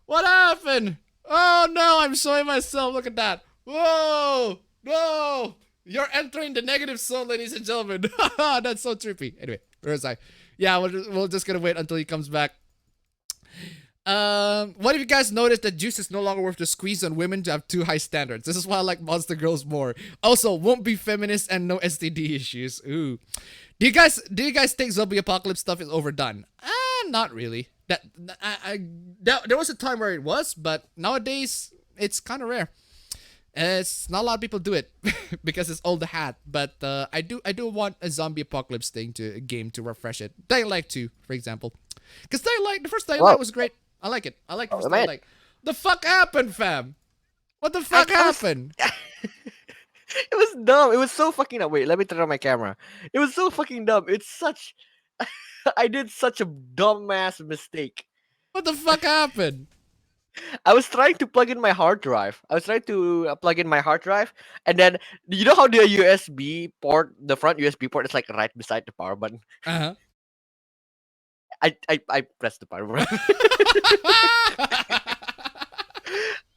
What happened? Oh no, I'm showing myself. Look at that. Whoa! No! You're entering the negative zone, ladies and gentlemen. That's so trippy. Anyway, where is I? Yeah, we're just gonna wait until he comes back. What if you guys noticed that juice is no longer worth the squeeze on women to have too high standards? This is why I like Monster Girls more. Also, won't be feminist and no STD issues. Ooh. Do you guys think zombie apocalypse stuff is overdone? Not really. There was a time where it was, but nowadays it's kind of rare. It's not a lot of people do it because it's old hat, but I do want a zombie apocalypse thing to a game to refresh it. Dying Light 2, for example, because the first Dying Light was great. I like it. I like the first Dying Light. The fuck happened, fam? What the fuck happened? It was dumb. It was so fucking dumb. Wait, let me turn on my camera. It was so fucking dumb. It's such. I did such a dumbass mistake. What the fuck happened? I was trying to plug in my hard drive. And then you know how the USB port, the front USB port, is like right beside the power button. I pressed the power button.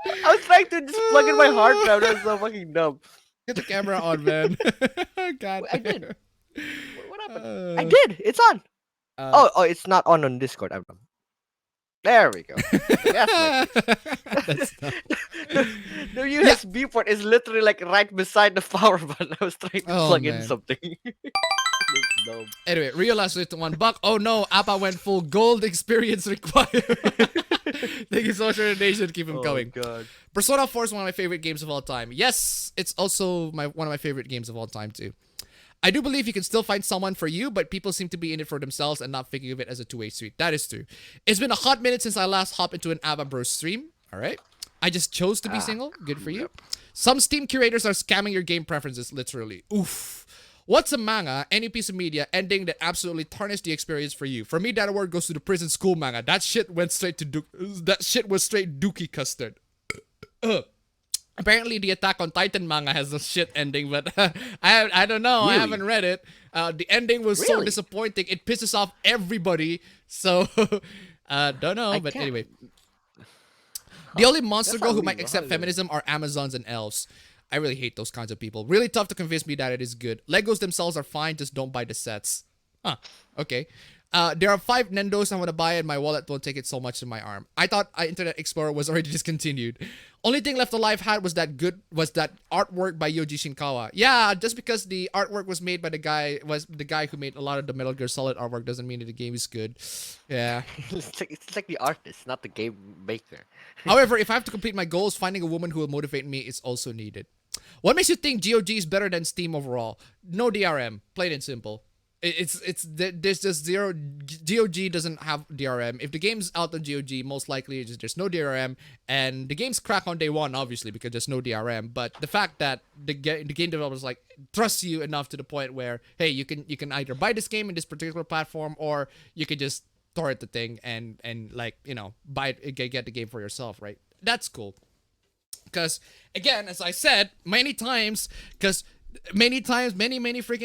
I was trying to just plug in my hard drive. That was so fucking dumb. Get the camera on, man. God. I did. What happened? I did. It's on. Oh, it's not on Discord. I'm dumb. There we go. Yes, the USB port is literally like right beside the power button. I was trying to plug in something. Dumb. Anyway, realize it $1. Oh no, Appa went full gold experience required. Thank you so much for the donation. Keep him going. God. Persona 4 is one of my favorite games of all time. Yes, it's also one of my favorite games of all time too. I do believe you can still find someone for you, but people seem to be in it for themselves and not thinking of it as a two-way street. That is true. It's been a hot minute since I last hopped into an ABBA Bros stream. All right. I just chose to be single. Good for you. Yep. Some Steam curators are scamming your game preferences, literally. Oof. What's a manga, any piece of media, ending that absolutely tarnished the experience for you? For me, that award goes to the prison school manga. That shit went straight to that shit was straight dookie custard. Apparently, the Attack on Titan manga has a shit ending, but I don't know. Really? I haven't read it. The ending was so disappointing. It pisses off everybody. So, don't know. But anyway. The only monster girl who might accept feminism are Amazons and elves. I really hate those kinds of people. Really tough to convince me that it is good. Legos themselves are fine, just don't buy the sets. Huh, okay. There are 5 Nendos I want to buy and my wallet won't take it so much in my arm. I thought Internet Explorer was already discontinued. Only thing left alive had was that artwork by Yoji Shinkawa. Yeah, just because the artwork was made by the guy who made a lot of the Metal Gear Solid artwork doesn't mean that the game is good. Yeah. it's like the artist, not the game maker. However, if I have to complete my goals, finding a woman who will motivate me is also needed. What makes you think GOG is better than Steam overall? No DRM, plain and simple. There's just zero. GOG doesn't have DRM. If the game's out on GOG, most likely there's no DRM, and the game's crack on day one, obviously, because there's no DRM. But the fact that the game developers like trust you enough to the point where, hey, you can either buy this game in this particular platform, or you can just torrent the thing and like, you know, buy it, get the game for yourself, right? That's cool. Because again, as I said many freaking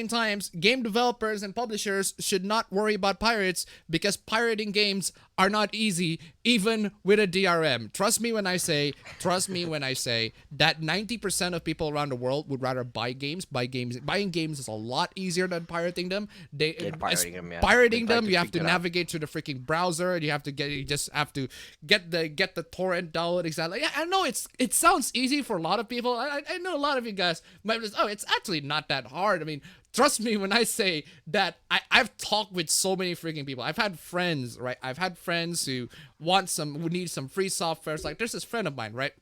times, game developers and publishers should not worry about pirates, because pirating games are not easy, even with a DRM. Trust me when I say that 90% of people around the world would rather buy games. Buying games is a lot easier than pirating them. Get As pirating them, yeah. Then pirating try them, to you have to figure it out. navigate through the freaking browser. You just have to get the torrent download exactly. Yeah, I know it sounds easy for a lot of people. I know a lot of you guys might be, oh, it's actually not that hard. I mean, trust me when I say that I've talked with so many freaking people. I've had friends, right? I've had friends who who need some free software. It's like, there's this friend of mine, right?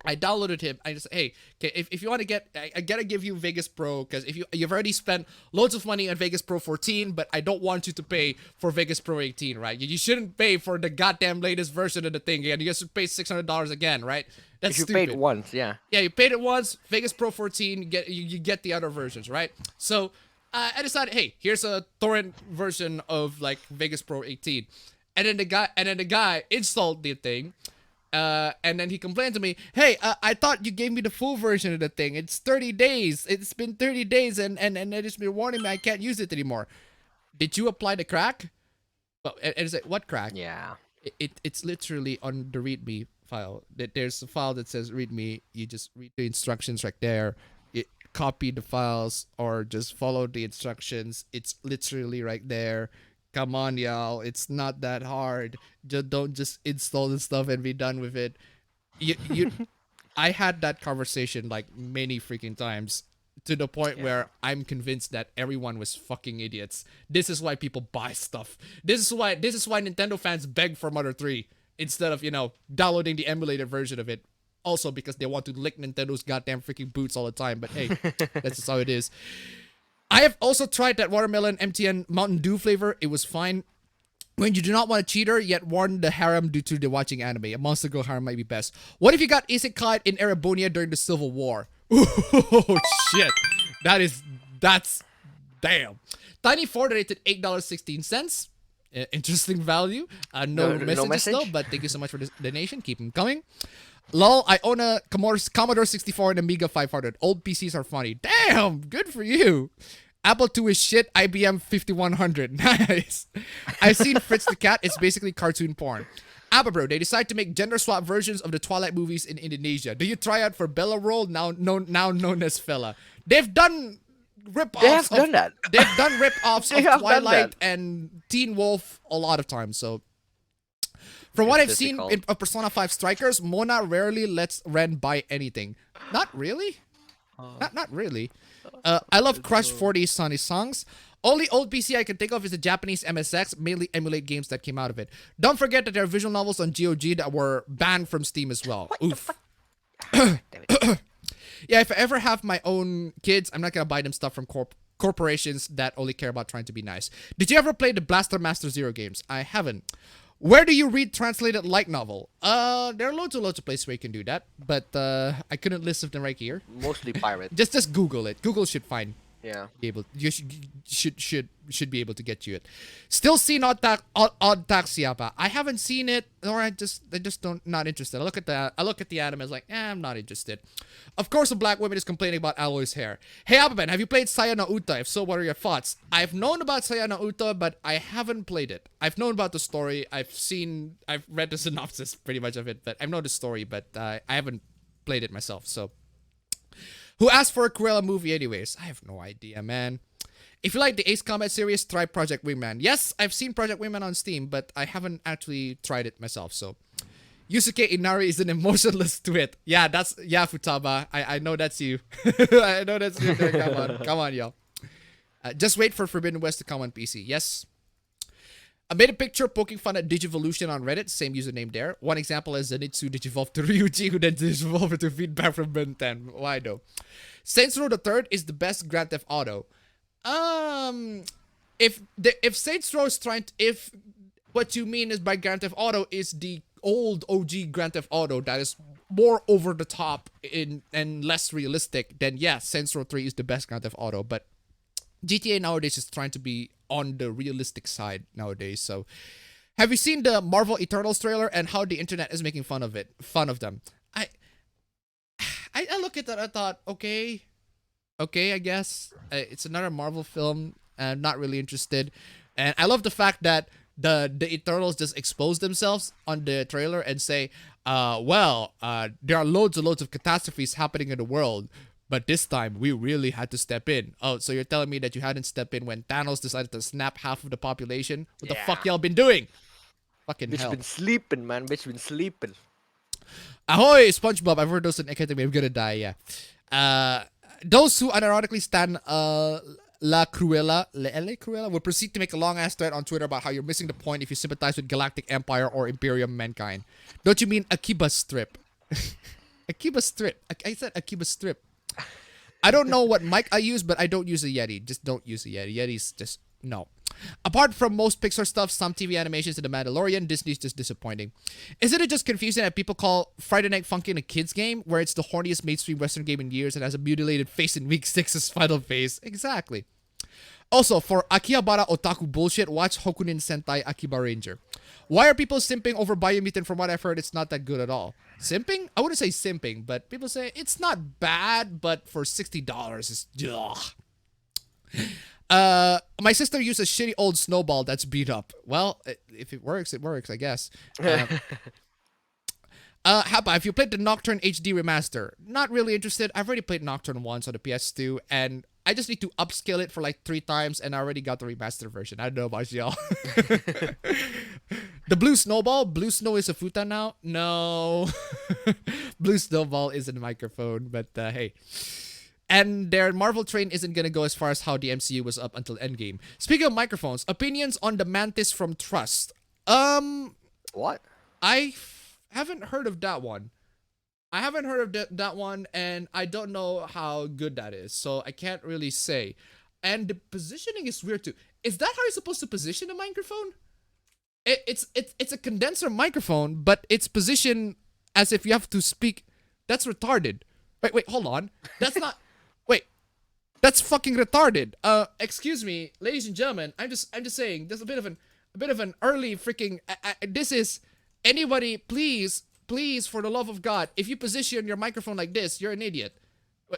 I downloaded him. I just, hey, okay, if you want to get, I gotta give you Vegas Pro, because if you've already spent loads of money on Vegas Pro 14, but I don't want you to pay for Vegas Pro 18, right? You shouldn't pay for the goddamn latest version of the thing again. You guys should pay $600 again, right? That's If you stupid. paid once, yeah. Yeah, you paid it once. Vegas Pro 14, you get the other versions, right? So I decided, hey, here's a torrent version of like Vegas Pro 18, and then the guy installed the thing. And then he complained to me, hey, I thought you gave me the full version of the thing. It's 30 days. It's been 30 days, and it's been warning me I can't use it anymore. Did you apply the crack? Well, and it's like, what crack? Yeah. It's literally on the README file. There's a file that says README. You just read the instructions right there. Copy the files or just follow the instructions. It's literally right there. Come on, y'all. It's not that hard. Don't just install the stuff and be done with it. You I had that conversation like many freaking times, to the point where I'm convinced that everyone was fucking idiots. This is why people buy stuff. This is why Nintendo fans beg for Mother 3 instead of, downloading the emulated version of it. Also because they want to lick Nintendo's goddamn freaking boots all the time. But hey, that's just how it is. I have also tried that watermelon MTN Mountain Dew flavor. It was fine. When you do not want a cheater, yet warn the harem due to the watching anime. A Monster Girl harem might be best. What if you got isekai in Erebonia during the Civil War? Oh, shit. That's, damn. Tiny Four donated $8.16. Interesting value. No messages though, but thank you so much for this donation. Keep them coming. Lol, I own a Commodore 64 and Amiga 500. Old PCs are funny. Damn, good for you. Apple II is shit. IBM 5100. Nice. I've seen Fritz the Cat. It's basically cartoon porn. Abba bro, they decide to make gender swap versions of the Twilight movies in Indonesia. Do you try out for Bella Roll, now known as Fella? They've done rip-offs. They have done that. They've done rip-offs They of have done Twilight that. and Teen Wolf a lot of times, so... From what I've seen in Persona 5 Strikers, Mona rarely lets Ren buy anything. Not really? Not really. I love Crush 40 Sunny songs. Only old PC I can think of is the Japanese MSX, mainly emulate games that came out of it. Don't forget that there are visual novels on GOG that were banned from Steam as well. Oof. Damn it. Yeah, if I ever have my own kids, I'm not gonna buy them stuff from corporations that only care about trying to be nice. Did you ever play the Blaster Master Zero games? I haven't. Where do you read translated light novel? There are loads of places where you can do that, but I couldn't list them right here. Mostly pirate. Just Google it. Google should find. Yeah. You should be able to get you it. Still seen Odd Taxi Appa. I haven't seen it, or I just don't not interested. I look at the anime, I was like, I'm not interested. Of course, a black woman is complaining about Aloy's hair. Hey Appaben, have you played Sayano Uta? If so, what are your thoughts? I've known about Sayano Uta, but I haven't played it. I've known about the story. I've read the synopsis pretty much of it, but I know the story, but I haven't played it myself. So. Who asked for a Cruella movie anyways? I have no idea, man. If you like the Ace Combat series, try Project Wingman. Yes, I've seen Project Wingman on Steam, but I haven't actually tried it myself, so. Yusuke Inari is an emotionless twit. Yeah, Futaba. I know that's you. I know that's you. Come on, y'all. Just wait for Forbidden West to come on PC. Yes. I made a picture poking fun at Digivolution on Reddit, same username there. One example is Zenitsu Digivolve to Ryuji, who then Digivolved to feedback from Ben 10. Why though? Saints Row the Third is the best Grand Theft Auto. If Saints Row is if what you mean is by Grand Theft Auto is the old OG Grand Theft Auto that is more over the top and less realistic, then yes, Saints Row 3 is the best Grand Theft Auto, but GTA nowadays is trying to be on the realistic side nowadays. So, have you seen the Marvel Eternals trailer and how the internet is making fun of them? I look at that. I thought, okay, I guess it's another Marvel film. I'm not really interested, and I love the fact that the Eternals just expose themselves on the trailer and say, there are loads and loads of catastrophes happening in the world, but this time we really had to step in. Oh, so you're telling me that you hadn't stepped in when Thanos decided to snap half of the population? What the fuck y'all been doing? Fucking Bitch hell. been sleeping, man. Bitch been sleeping. Ahoy, SpongeBob. I've heard those in Academy. I'm gonna die, yeah. Those who unironically stand La Cruella will proceed to make a long-ass thread on Twitter about how you're missing the point if you sympathize with Galactic Empire or Imperium Mankind. Don't you mean Akiba Strip? Akiba Strip. I said Akiba Strip. I don't know what mic I use, but I don't use a Yeti. Just don't use a Yeti. Yeti's just... no. Apart from most Pixar stuff, some TV animations, and The Mandalorian, Disney's just disappointing. Isn't it just confusing that people call Friday Night Funkin' a kid's game, where it's the horniest mainstream Western game in years and has a mutilated face in Week 6's final phase? Exactly. Also, for Akihabara otaku bullshit, watch Hokunin Sentai Akiba Ranger. Why are people simping over Biomutant? From what I've heard, it's not that good at all. Simping? I wouldn't say simping, but people say it's not bad, but for $60, it's... ugh. My sister used a shitty old snowball that's beat up. Well, if it works, I guess. How about if you played the Nocturne HD remaster? Not really interested. I've already played Nocturne once on the PS2, and I just need to upscale it for like 3 times, and I already got the remastered version. I don't know about y'all. The Blue Snowball? Blue Snow is a futa now? No. Blue Snowball is a microphone, but hey. And their Marvel train isn't gonna go as far as how the MCU was up until Endgame. Speaking of microphones, opinions on the Mantis from Trust. What? I haven't heard of that one. I haven't heard of that one, and I don't know how good that is, so I can't really say. And the positioning is weird too. Is that how you're supposed to position a microphone? It's a condenser microphone, but it's positioned as if you have to speak. That's retarded. Wait, hold on. That's not. Wait, that's fucking retarded. Excuse me, ladies and gentlemen. I'm just saying. There's a bit of an early freaking. This is anybody. Please, for the love of God, if you position your microphone like this, you're an idiot.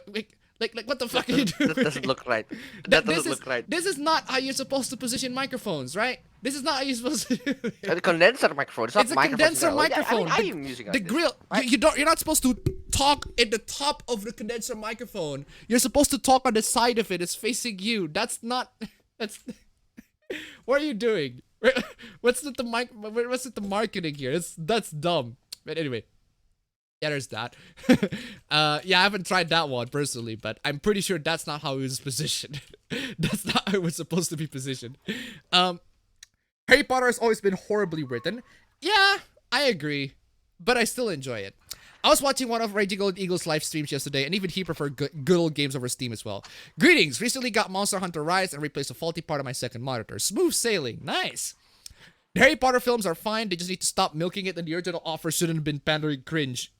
Wait, like what the fuck are you doing? That doesn't look right. That doesn't look right. This is not how you're supposed to position microphones, right? This is not how you're supposed to do it. It's a condenser microphone. It's not It's a microphone. condenser microphone. I am using the like this, grill. right? You're not supposed to talk at the top of the condenser microphone. You're supposed to talk on the side of it. It's facing you. That's not. That's. What are you doing? What's the marketing here? That's dumb. But anyway. Yeah, there's that. Yeah, I haven't tried that one personally, but I'm pretty sure that's not how it was positioned. That's not how it was supposed to be positioned. Harry Potter has always been horribly written. Yeah, I agree, but I still enjoy it. I was watching one of Raging Gold Eagle's live streams yesterday, and even he preferred good old games over Steam as well. Greetings! Recently got Monster Hunter Rise and replaced a faulty part of my second monitor. Smooth sailing. Nice! The Harry Potter films are fine, they just need to stop milking it, and the original offer shouldn't have been pandering cringe.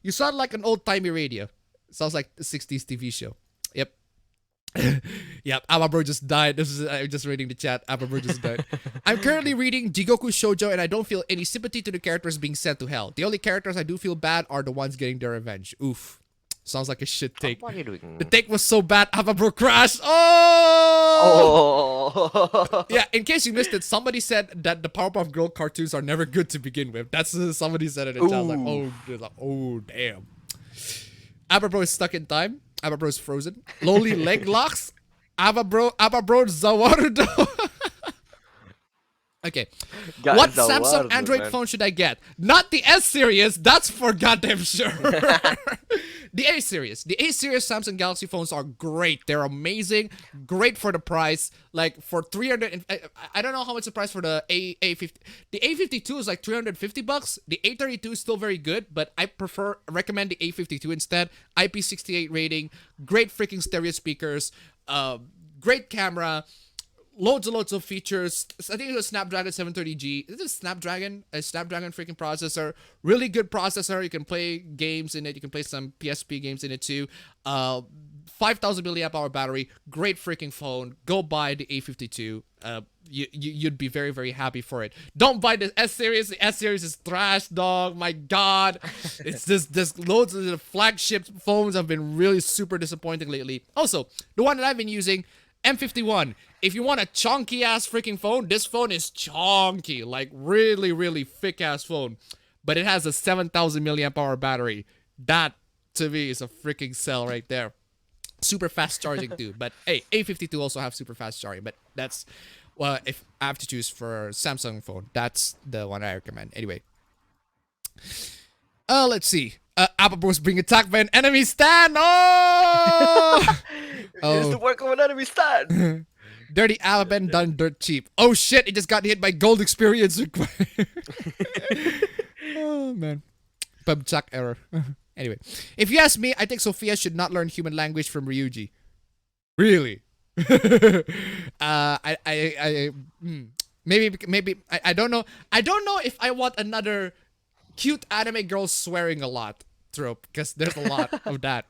You sound like an old-timey radio. Sounds like a 60s TV show. Yep. Yep, Abba just died. I'm just reading the chat. Abba just died. I'm currently reading Jigoku Shoujo, and I don't feel any sympathy to the characters being sent to hell. The only characters I do feel bad are the ones getting their revenge. Oof. Sounds like a shit take. What are you doing? The take was so bad, Abba crashed. Oh! Oh. Yeah, in case you missed it, somebody said that the Powerpuff Girl cartoons are never good to begin with. That's somebody said it in chat. Like, oh, damn. Abba is stuck in time. Abba is frozen. Lowly leg locks. Abba Zawarudo. Okay. What Samsung Android phone should I get? Not the S series. That's for goddamn sure. The A series. The A series Samsung Galaxy phones are great. They're amazing. Great for the price. Like for 300. I don't know how much the price for the A50. The A52 is like $350. The A32 is still very good, but I recommend the A52 instead. IP68 rating. Great freaking stereo speakers. Great camera. Loads and loads of features. I think it was Snapdragon 730G. Is it Snapdragon? A Snapdragon freaking processor. Really good processor. You can play games in it. You can play some PSP games in it too. 5,000 milliamp hour battery. Great freaking phone. Go buy the A52. You'd be very, very happy for it. Don't buy the S series. The S series is trash, dog. My God. It's just loads of the flagship phones have been really super disappointing lately. Also, the one that I've been using, M51. If you want a chonky ass freaking phone, this phone is chonky, like really, really thick ass phone. But it has a 7,000 milliamp hour battery. That to me is a freaking sell right there. Super fast charging too. But hey, A52 also have super fast charging. But that's if I have to choose for Samsung phone, that's the one I recommend. Anyway, let's see. Apple Bros being attacked by an enemy stand. Oh! It's the work of an enemy stand. Dirty Alabama done dirt cheap. Oh shit, it just got hit by gold experience. Oh man. Pubchuck error. Anyway, if you ask me, I think Sophia should not learn human language from Ryuji. Really? Maybe I don't know. I don't know if I want another cute anime girl swearing a lot trope, because there's a lot of that.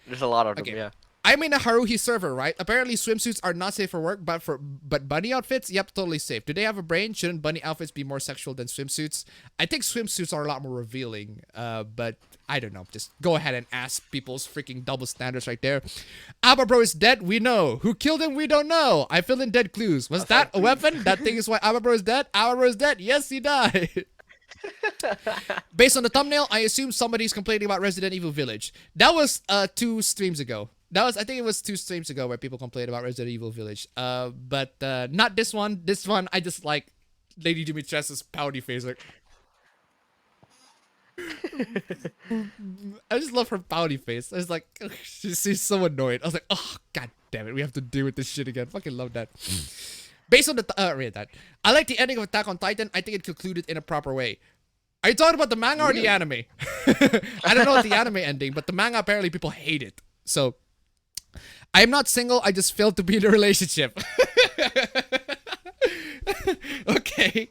There's a lot of them, yeah. I'm in a Haruhi server, right? Apparently swimsuits are not safe for work, but bunny outfits, yep, totally safe. Do they have a brain? Shouldn't bunny outfits be more sexual than swimsuits? I think swimsuits are a lot more revealing, but I don't know. Just go ahead and ask people's freaking double standards right there. Abba Bro is dead, we know. Who killed him, we don't know. I fill in dead clues. Was that a weapon? That thing is why Abba Bro is dead? Abba Bro is dead? Yes, he died. Based on the thumbnail, I assume somebody's complaining about Resident Evil Village. That was 2 streams ago. I think it was 2 streams ago where people complained about Resident Evil Village. But not this one. This one, I just like Lady Dimitrescu's pouty face. Like, I just love her pouty face. I was like, ugh, she's so annoyed. I was like, oh, god damn it, we have to deal with this shit again. Fucking love that. Based on the read that, I like the ending of Attack on Titan. I think it concluded in a proper way. Are you talking about the manga or the anime? I don't know the anime ending, but the manga apparently people hate it. So I'm not single. I just failed to be in a relationship. Okay.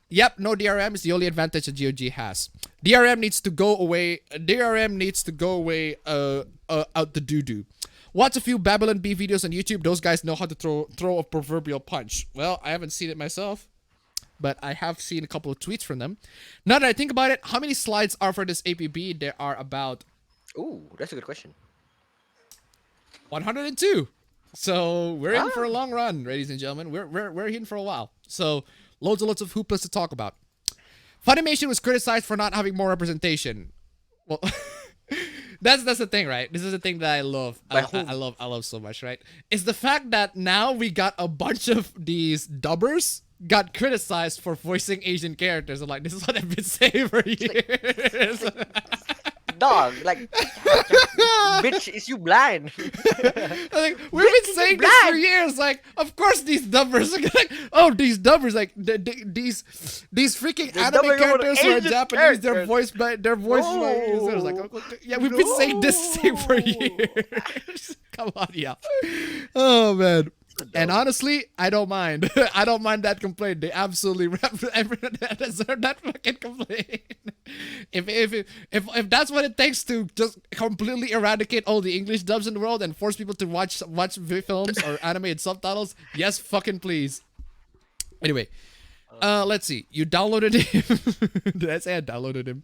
Yep, no DRM is the only advantage that GOG has. DRM needs to go away. DRM needs to go away out the doo-doo. Watch a few Babylon B videos on YouTube. Those guys know how to throw a proverbial punch. Well, I haven't seen it myself, but I have seen a couple of tweets from them. Now that I think about it, how many slides are for this APB? There are about... Ooh, that's a good question. 102. So we're in for a long run, ladies and gentlemen. We're in for a while. So loads and loads of hoopas to talk about. Funimation was criticized for not having more representation. Well, that's the thing, right? This is the thing that I love. I love so much, right? It's the fact that now we got a bunch of these dubbers got criticized for voicing Asian characters. I'm like, this is what I've been saying for years. Dog, like, bitch, is you blind? Like, we've been saying this for years. Like, of course these dubbers are like, oh, these dubbers, like these freaking anime characters who are Japanese, they're voiced by users. Like, yeah, we've been saying this thing for years. Come on, yeah. Oh man. And honestly, I don't mind. I don't mind that complaint. They absolutely deserve that fucking complaint. If that's what it takes to just completely eradicate all the English dubs in the world and force people to watch films or animated subtitles, yes, fucking please. Anyway, let's see. You downloaded him. Did I say I downloaded him?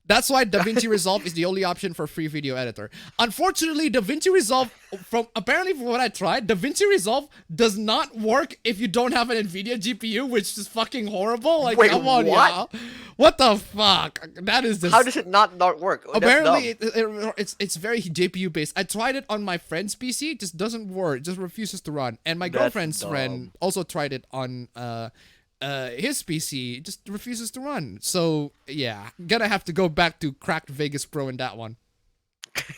That's why DaVinci Resolve is the only option for free video editor. Unfortunately, DaVinci Resolve, from what I tried, DaVinci Resolve does not work if you don't have an NVIDIA GPU, which is fucking horrible. Like, wait, come on, y'all. What the fuck? That is just... How does it not work? Apparently, it's very GPU based. I tried it on my friend's PC. It just doesn't work. It just refuses to run. And my girlfriend's friend also tried it on... his PC just refuses to run. So yeah, gonna have to go back to cracked Vegas Pro in that one.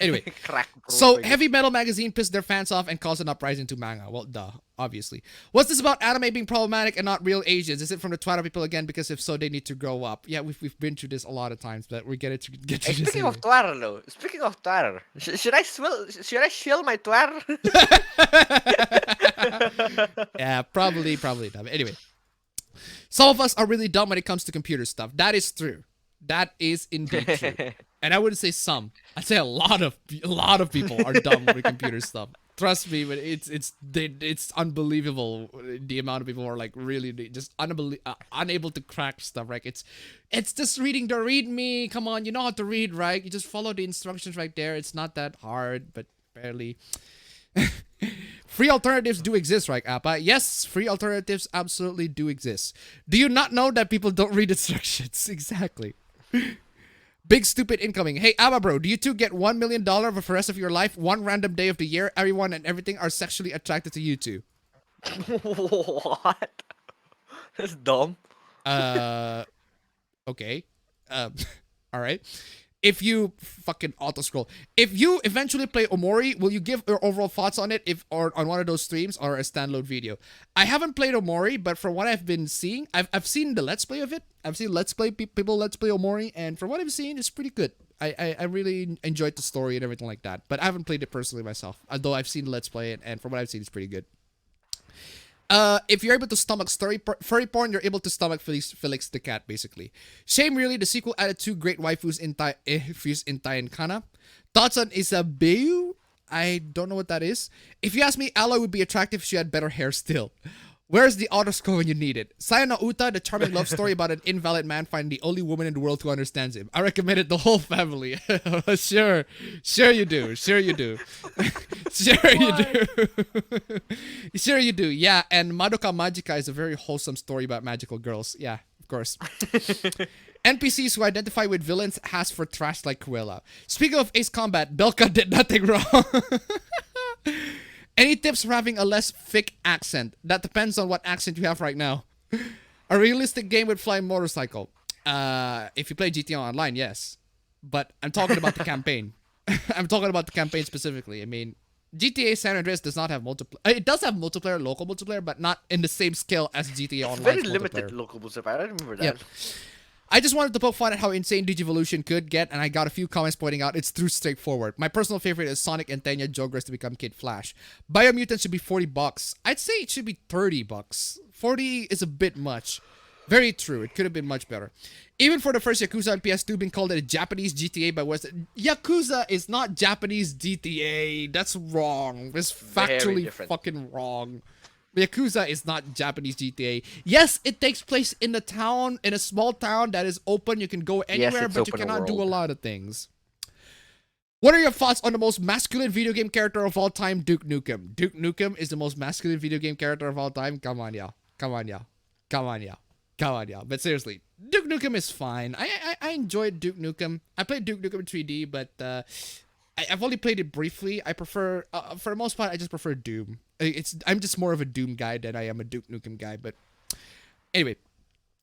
Anyway, so Heavy Metal Magazine pissed their fans off and caused an uprising to manga. Well, duh, obviously. What's this about anime being problematic and not real Asians? Is it from the Twitter people again? Because if so, they need to grow up. Yeah, we've been through this a lot of times, but we get to this. Speaking of Twitter, though. Speaking of Twitter, should I shill my Twitter? Yeah, probably not. Anyway. Some of us are really dumb when it comes to computer stuff. That is true. That is indeed true. And I wouldn't say some. I'd say a lot of people are dumb with computer stuff. Trust me, but it's unbelievable the amount of people who are like really just unable to crack stuff. Right? It's just reading the README. Come on, you know how to read, right? You just follow the instructions right there. It's not that hard, but barely. Free alternatives do exist, right, Appa? Yes, free alternatives absolutely do exist. Do you not know that people don't read instructions? Exactly. Big stupid incoming. Hey, Abba bro, do you two get $1 million for the rest of your life? One random day of the year, everyone and everything are sexually attracted to you two. What? That's dumb. Okay. All right. If you fucking auto scroll, if you eventually play Omori, will you give your overall thoughts on it, if or on one of those streams or a standalone video? I haven't played Omori, but from what I've been seeing, I've seen the let's play of it. I've seen let's play people let's play Omori, and from what I've seen, it's pretty good. I really enjoyed the story and everything like that, but I haven't played it personally myself. Although I've seen let's play it, and from what I've seen, it's pretty good. If you're able to stomach furry porn, you're able to stomach Felix the cat, basically. Shame really, the sequel added 2 great waifus in Tai and Kana. Thoughts on Isabeu? I don't know what that is. If you ask me, Aloy would be attractive if she had better hair still. Where's the autoscore when you need it? Sayana Uta, the charming love story about an invalid man finding the only woman in the world who understands him. I recommend it the whole family. Sure you do. Sure you do. Sure you do. Sure you do. Yeah, and Madoka Magica is a very wholesome story about magical girls. Yeah, of course. NPCs who identify with villains has for trash like Cruella. Speaking of Ace Combat, Belka did nothing wrong. Any tips for having a less thick accent? That depends on what accent you have right now. A realistic game with flying motorcycle. If you play GTA Online, yes. But I'm talking about the campaign. I'm talking about the campaign specifically. I mean, GTA San Andreas does not have multiplayer. It does have multiplayer, local multiplayer, but not in the same scale as GTA Online. Very limited local multiplayer. I remember that. Yep. I just wanted to poke fun at how insane Digivolution could get, and I got a few comments pointing out it's too straightforward. My personal favorite is Sonic and Tenya Jogress to become Kid Flash. Biomutant should be $40. I'd say it should be $30. 40 is a bit much. Very true. It could have been much better. Even for the first Yakuza on PS2 being called a Japanese GTA by Western... Yakuza is not Japanese GTA. That's wrong. It's factually fucking wrong. Yakuza is not Japanese GTA. Yes, it takes place in a town, in a small town that is open. You can go anywhere, but you cannot do a lot of things. What are your thoughts on the most masculine video game character of all time, Duke Nukem? Duke Nukem is the most masculine video game character of all time. Come on, y'all. Come on, y'all. Come on, y'all. Come on, y'all. But seriously, Duke Nukem is fine. I enjoyed Duke Nukem. I played Duke Nukem in 3D, but I've only played it briefly. I prefer, for the most part, I just prefer Doom. I'm just more of a Doom guy than I am a Duke Nukem guy. But anyway,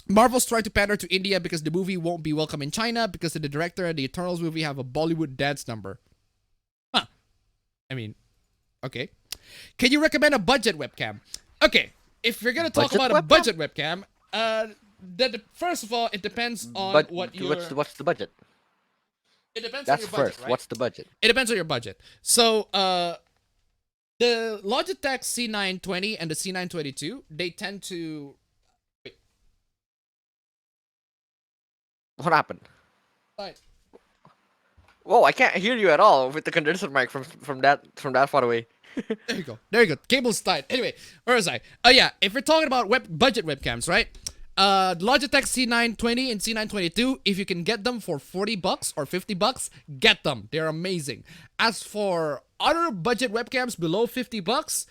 Marvel's trying to pander to India because the movie won't be welcome in China because the director and the Eternals movie have a Bollywood dance number. Huh. I mean, okay. Can you recommend a budget webcam? Okay, if you're gonna talk about a budget webcam, first of all, it depends on what your... What's the budget? It depends on your budget, first. Right? What's the budget? It depends on your budget. So, the Logitech C920 and the C922, they tend to... Wait. What happened? Right. Whoa, I can't hear you at all with the condenser mic from that far away. There you go. There you go. Cable's tight. Anyway, where was I? Oh yeah, if we're talking about budget webcams, right? Logitech C920 and C922, if you can get them for $40 or $50, get them. They're amazing. As for other budget webcams below $50,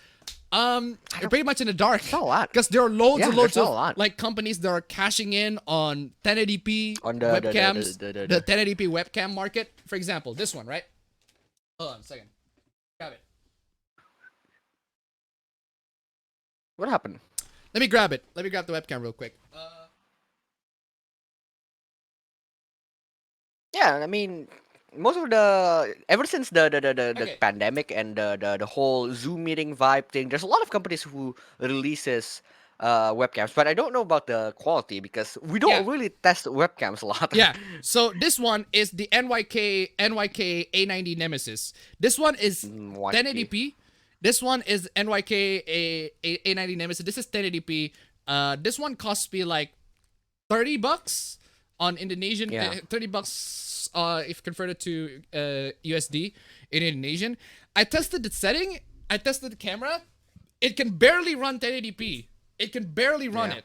you're pretty much in the dark. That's a lot. Because there are loads and loads of like companies that are cashing in on 1080p webcams, the 1080p webcam market. For example, this one, right? Hold on a second. Grab it. What happened? Let me grab it. Let me grab the webcam real quick. Yeah, I mean, most of ever since the pandemic and the whole Zoom meeting vibe thing, there's a lot of companies who releases webcams, but I don't know about the quality because we don't really test webcams a lot. Yeah. So this one is the NYK A90 Nemesis. This one is 1080p. This one is NYK A90 Nemesis. This is 1080p. This one costs me like $30 on Indonesian. $30 if converted to USD in Indonesian. I tested the setting. I tested the camera. It can barely run 1080p. It can barely run it.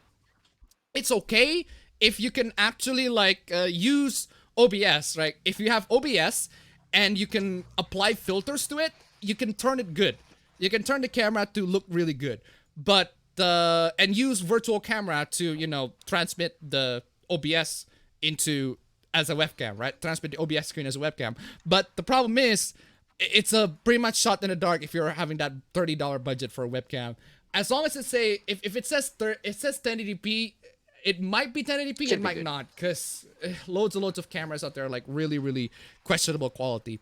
It's okay if you can actually like use OBS, right? If you have OBS and you can apply filters to it, you can turn it good. You can turn the camera to look really good, but and use virtual camera to transmit the OBS into as a webcam, right? Transmit the OBS screen as a webcam. But the problem is, it's a pretty much shot in the dark if you're having that $30 budget for a webcam. As long as if it says 1080p, it might be 1080p, it might not, because loads and loads of cameras out there like really, really questionable quality.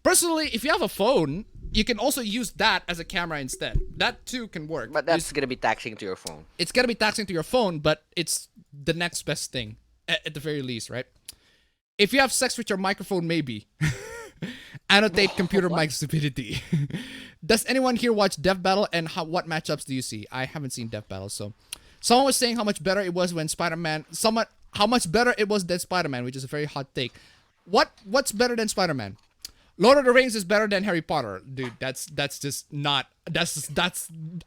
Personally, if you have a phone, you can also use that as a camera instead. That too can work. But that's gonna be taxing to your phone. It's gonna be taxing to your phone, but it's the next best thing, at the very least, right? If you have sex with your microphone, maybe. Annotate computer mic stupidity. Does anyone here watch Death Battle, and what matchups do you see? I haven't seen Death Battle, so... Someone was saying how much better it was when Spider-Man... How much better it was than Spider-Man, which is a very hot take. What's better than Spider-Man? Lord of the Rings is better than Harry Potter. Dude, that's just not... That's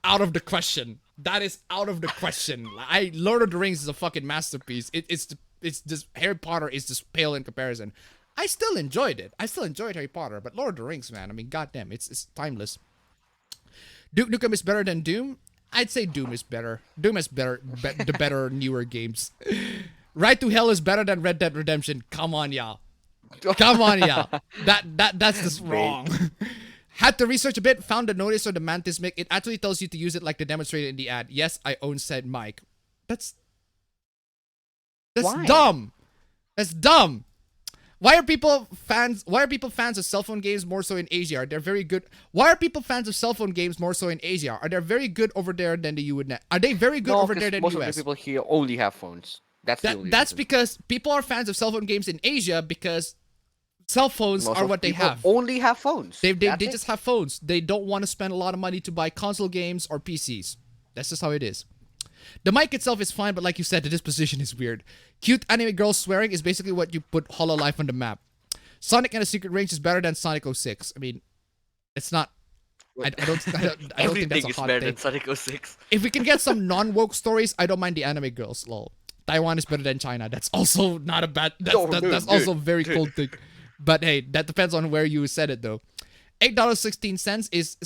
out of the question. That is out of the question. Lord of the Rings is a fucking masterpiece. It's just... Harry Potter is just pale in comparison. I still enjoyed it. I still enjoyed Harry Potter, but Lord of the Rings, man, I mean, goddamn, it's timeless. Duke Nukem is better than Doom? I'd say Doom is better. Doom is better, the better, newer games. Right to Hell is better than Red Dead Redemption. Come on, y'all. Come on, y'all. That's just wrong. Had to research a bit, found the notice or the Mantis mic. It actually tells you to use it like the demonstrated in the ad. Yes, I own said mic. That's Why? dumb. That's dumb. Why are people fans of cell phone games more so in Asia? Are they very good? Why are people fans of cell phone games more so in Asia? Are they very good over there than the US? Are they very good over there than the US? Most of the people here only have phones. That's because people are fans of cell phone games in Asia because cell phones are what they have. Only have phones. They just have phones. They don't want to spend a lot of money to buy console games or PCs. That's just how it is. The mic itself is fine, but like you said, the disposition is weird. Cute anime girls swearing is basically what you put Hololive on the map. Sonic and the Secret Range is better than Sonic 06. I mean, it's not... I don't think that's a hot better take. than Sonic 06. If we can get some non-woke stories, I don't mind the anime girls. Lol. Taiwan is better than China. That's also not a bad... That's also very cool thing. But hey, that depends on where you said it, though. $8.16 is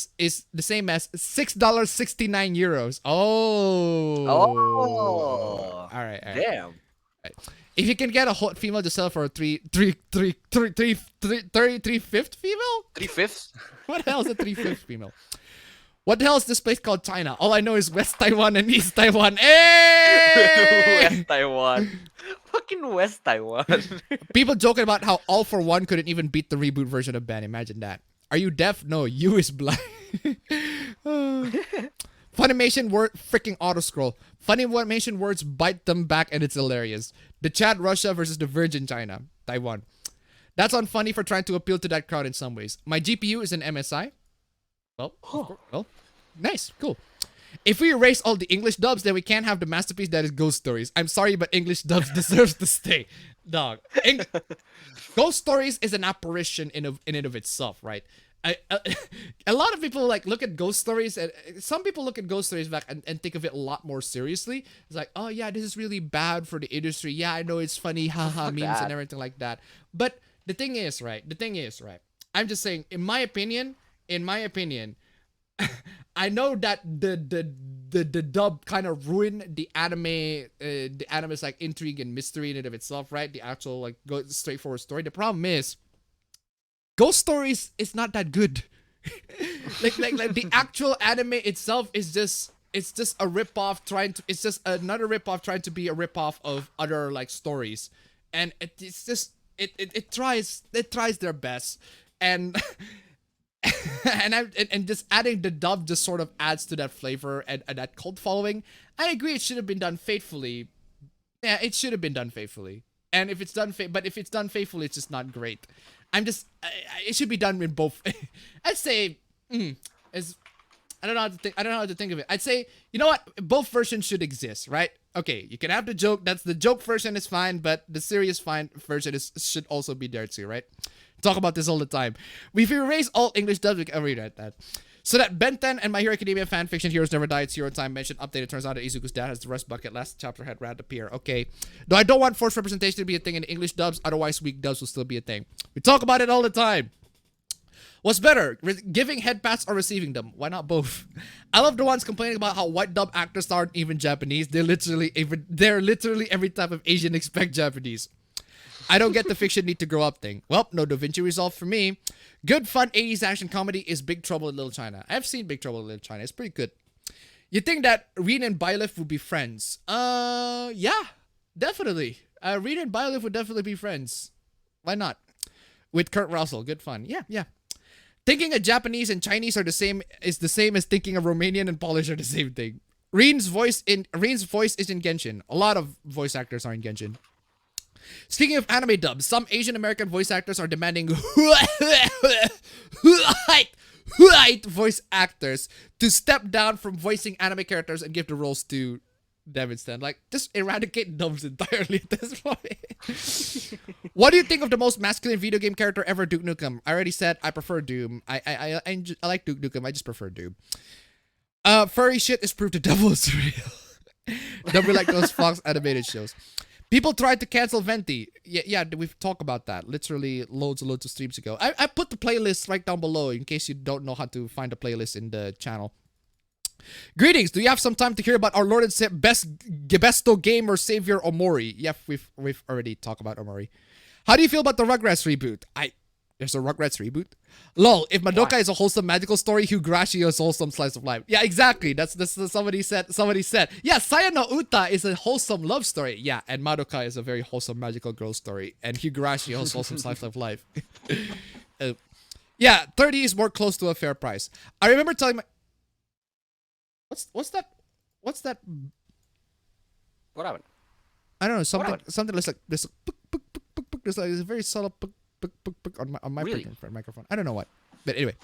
the same as €6.69. Oh. All right. Damn. Right. If you can get a hot female to sell for a 3/5 female? 3/5? What the hell is a 3/5 female? What the hell is this place called China? All I know is West Taiwan and East Taiwan. Hey! West Taiwan. Fucking West Taiwan. People joking about how All for One couldn't even beat the reboot version of Ben. Imagine that. Are you deaf? No, you is blind. Funimation word freaking auto scroll. Funimation words bite them back and it's hilarious. The Chad Russia versus the Virgin China, Taiwan. That's unfunny for trying to appeal to that crowd in some ways. My GPU is an MSI. Well, nice, cool. If we erase all the English dubs, then we can't have the masterpiece that is Ghost Stories. I'm sorry, but English dubs deserves to stay, dog. Ghost Stories is an apparition in and of itself, right? A lot of people like look at Ghost Stories, and some people look at Ghost Stories back and think of it a lot more seriously. It's like, oh yeah, this is really bad for the industry. Yeah, I know it's funny, haha, memes and everything like that. But the thing is, right? I'm just saying, in my opinion, I know that the dub kind of ruined the anime's like intrigue and mystery in and of itself, right? The actual like straightforward story. The problem is, Ghost Stories is not that good. like the actual anime itself is just a ripoff it's just another ripoff trying to be a ripoff of other like stories, and it tries their best, and and just adding the dub just sort of adds to that flavor and that cult following. I agree it should have been done faithfully. Yeah, it should have been done faithfully. And if it's done faithfully, it's just not great. It should be done in both. I'd say, I don't know how to think of it. I'd say, you know what? Both versions should exist, right? Okay, you can have the joke. That's the joke version is fine, but the serious version should also be there too, right? Talk about this all the time. If we erase all English dubs, we can read that. So that Ben 10 and My Hero Academia fanfiction Heroes Never Die, it's Hero Time mentioned updated. Turns out that Izuku's dad has the rust bucket. Last chapter had Rad appear. Okay. Though I don't want forced representation to be a thing in the English dubs, otherwise weak dubs will still be a thing. We talk about it all the time. What's better, giving head pats or receiving them? Why not both? I love the ones complaining about how white dub actors aren't even Japanese. They're literally every type of Asian expect Japanese. I don't get the fiction need to grow up thing. Well, no Da Vinci Resolve for me. Good fun 80s action comedy is Big Trouble in Little China. I've seen Big Trouble in Little China. It's pretty good. You think that Rin and Byleth would be friends? Yeah, definitely. Rin and Byleth would definitely be friends. Why not? With Kurt Russell, good fun. Yeah. Thinking a Japanese and Chinese are the same is the same as thinking a Romanian and Polish are the same thing. Rin's voice is in Genshin. A lot of voice actors are in Genshin. Speaking of anime dubs, some Asian American voice actors are demanding white voice actors to step down from voicing anime characters and give the roles to them instead. Like, just eradicate dubs entirely at this point. What do you think of the most masculine video game character ever, Duke Nukem? I already said I prefer Doom. I like Duke Nukem. I just prefer Doom. Furry shit is proof the devil is real. Don't be like those Fox animated shows. People tried to cancel Venti. Yeah, we've talked about that. Literally loads and loads of streams ago. I put the playlist right down below in case you don't know how to find the playlist in the channel. Greetings. Do you have some time to hear about our Lord and best Gebesto gamer savior Omori? Yeah, we've already talked about Omori. How do you feel about the Rugrats reboot? There's a Rugrats reboot? Lol, if Madoka is a wholesome magical story, Higurashi is a wholesome slice of life. Yeah, exactly. That's somebody said. Yeah, Saya no Uta is a wholesome love story. Yeah, and Madoka is a very wholesome magical girl story. And Higurashi is a wholesome slice of life. Yeah, 30 is more close to a fair price. I remember telling my... What's that? What happened? I don't know. Something looks like there's a very subtle on my really? microphone. I don't know what, but anyway.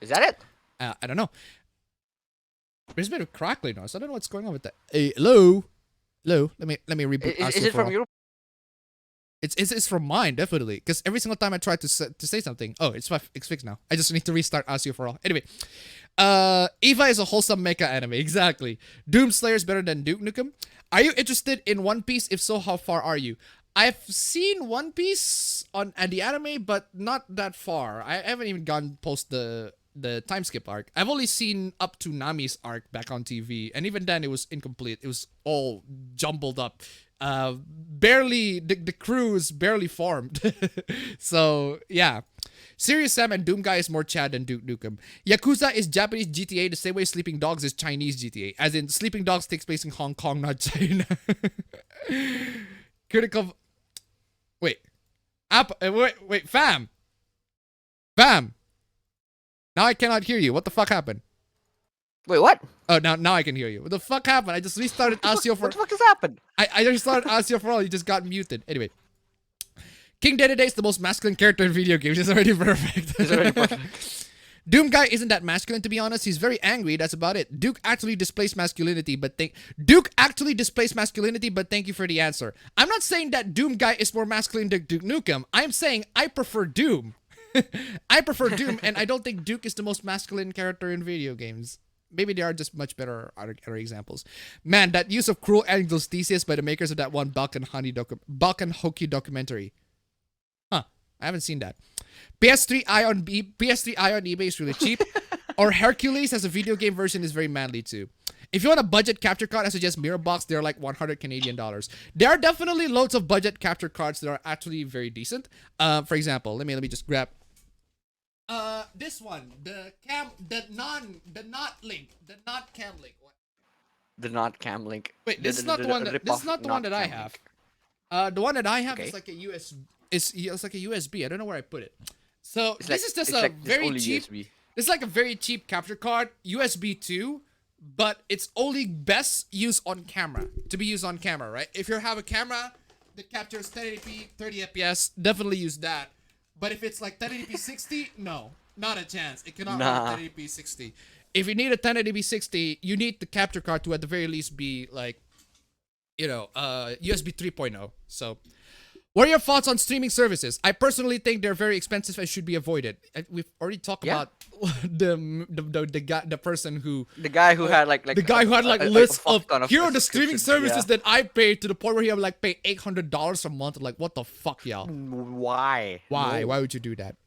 Is that it? I don't know. There's a bit of crackling noise. I don't know what's going on with that. Hey, hello. Let me reboot. Is it from your? It's from mine, definitely. Because every single time I try to say something, it's fixed now. I just need to restart Asio for all. Anyway, Eva is a wholesome mecha anime. Exactly. Doom Slayer is better than Duke Nukem. Are you interested in One Piece? If so, how far are you? I've seen One Piece on the anime, but not that far. I haven't even gone post the time skip arc. I've only seen up to Nami's arc back on TV, and even then it was incomplete. It was all jumbled up. Barely the crew is barely formed. So yeah. Serious Sam and Doom Guy is more Chad than Duke Nukem. Yakuza is Japanese GTA the same way Sleeping Dogs is Chinese GTA. As in Sleeping Dogs takes place in Hong Kong, not China. Critical. Wait, fam. Now I cannot hear you. What the fuck happened? Wait, what? Oh, now I can hear you. What the fuck happened? I just restarted Asio for... What the fuck has happened? I just restarted Asio for all. You just got muted. Anyway. King Dedede is the most masculine character in video games. It's already perfect. Doom Guy isn't that masculine, to be honest. He's very angry. That's about it. Duke actually displays masculinity, but thank you for the answer. I'm not saying that Doom Guy is more masculine than Duke Nukem. I'm saying I prefer Doom. I prefer Doom, and I don't think Duke is the most masculine character in video games. Maybe there are just much better other examples. Man, that use of Cruel Angels thesis by the makers of that one Balkan Hockey documentary. Huh, I haven't seen that. PS3 Eye on eBay is really cheap. Or Hercules as a video game version is very manly too. If you want a budget capture card, I suggest Mirrorbox. They're like 100 Canadian dollars. There are definitely loads of budget capture cards that are actually very decent. For example, let me just grab this one, the not cam link. What? The not cam link. Wait, this is not the one that I have. The one that I have is like a USB. It's like a USB. I don't know where I put it. So this is just a very cheap. USB. This is like a very cheap capture card, USB 2, but it's only best used on camera. To be used on camera, right? If you have a camera that captures 1080p, 30 FPS, definitely use that. But if it's like 1080p 60, no, not a chance. It cannot run 1080p 60. If you need a 1080p 60, you need the capture card to at the very least be like, USB 3.0. So, what are your thoughts on streaming services? I personally think they're very expensive and should be avoided. We've already talked about the person who... The guy who had like the guy who had like lists of here are the streaming services that I paid to the point where he had like pay $800 a month. Like, what the fuck, y'all? Why? Why? No. Why would you do that?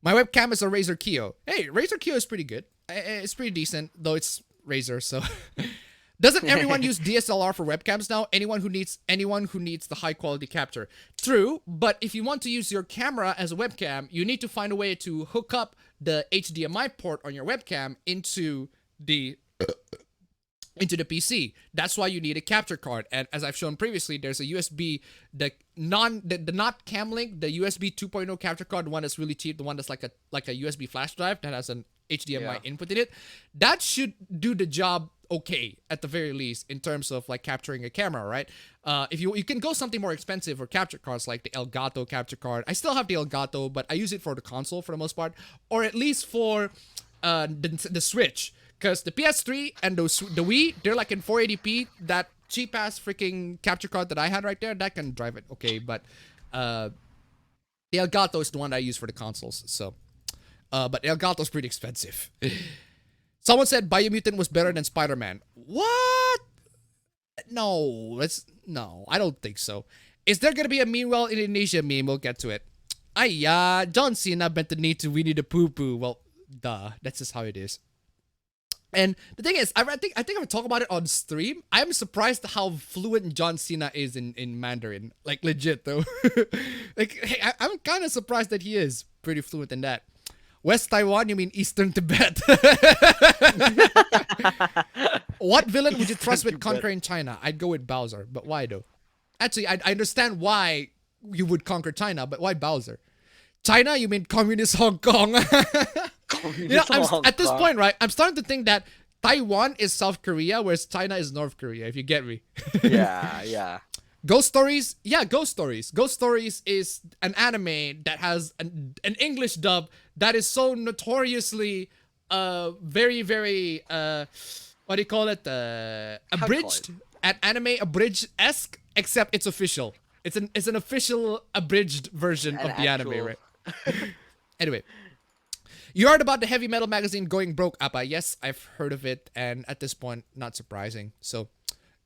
My webcam is a Razer Kio. Hey, Razer Kio is pretty good. It's pretty decent, though it's Razer, so. Doesn't everyone use DSLR for webcams now? Anyone who needs the high quality capture. True, but if you want to use your camera as a webcam, you need to find a way to hook up the HDMI port on your webcam into the PC. That's why you need a capture card. And as I've shown previously, there's a USB, the not Camlink, the USB 2.0 capture card, the one that's really cheap, the one that's like a USB flash drive that has an HDMI input in it. That should do the job okay at the very least in terms of like capturing a camera, right? If you can go something more expensive for capture cards like the Elgato capture card. I still have the Elgato, but I use it for the console for the most part, or at least for the Switch. Because the PS3 and the Wii, they're like in 480p. That cheap ass freaking capture card that I had right there, that can drive it okay. But the Elgato is the one that I use for the consoles. So, but Elgato's pretty expensive. Someone said Biomutant was better than Spider-Man. What? No, I don't think so. Is there gonna be a Meanwhile Indonesia meme? We'll get to it. John Cena bent the knee to Winnie the Pooh Pooh. Well, duh. That's just how it is. And the thing is, I think I've talked about it on stream. I'm surprised how fluent John Cena is in Mandarin. Like, legit, though. Like, hey, I'm kind of surprised that he is pretty fluent in that. West Taiwan, you mean Eastern Tibet? What villain would you trust with conquering China? I'd go with Bowser, but why, though? Actually, I understand why you would conquer China, but why Bowser? China, you mean Communist Hong Kong? At this point, right, I'm starting to think that Taiwan is South Korea, whereas China is North Korea, if you get me. Yeah. Ghost Stories? Yeah, Ghost Stories. Ghost Stories is an anime that has an English dub that is so notoriously very, very, what do you call it? Abridged? An anime abridged-esque, except it's official. It's an official abridged version of the anime, right? Anyway. You heard about the heavy metal magazine going broke, Appa. Yes, I've heard of it, and at this point, not surprising. So,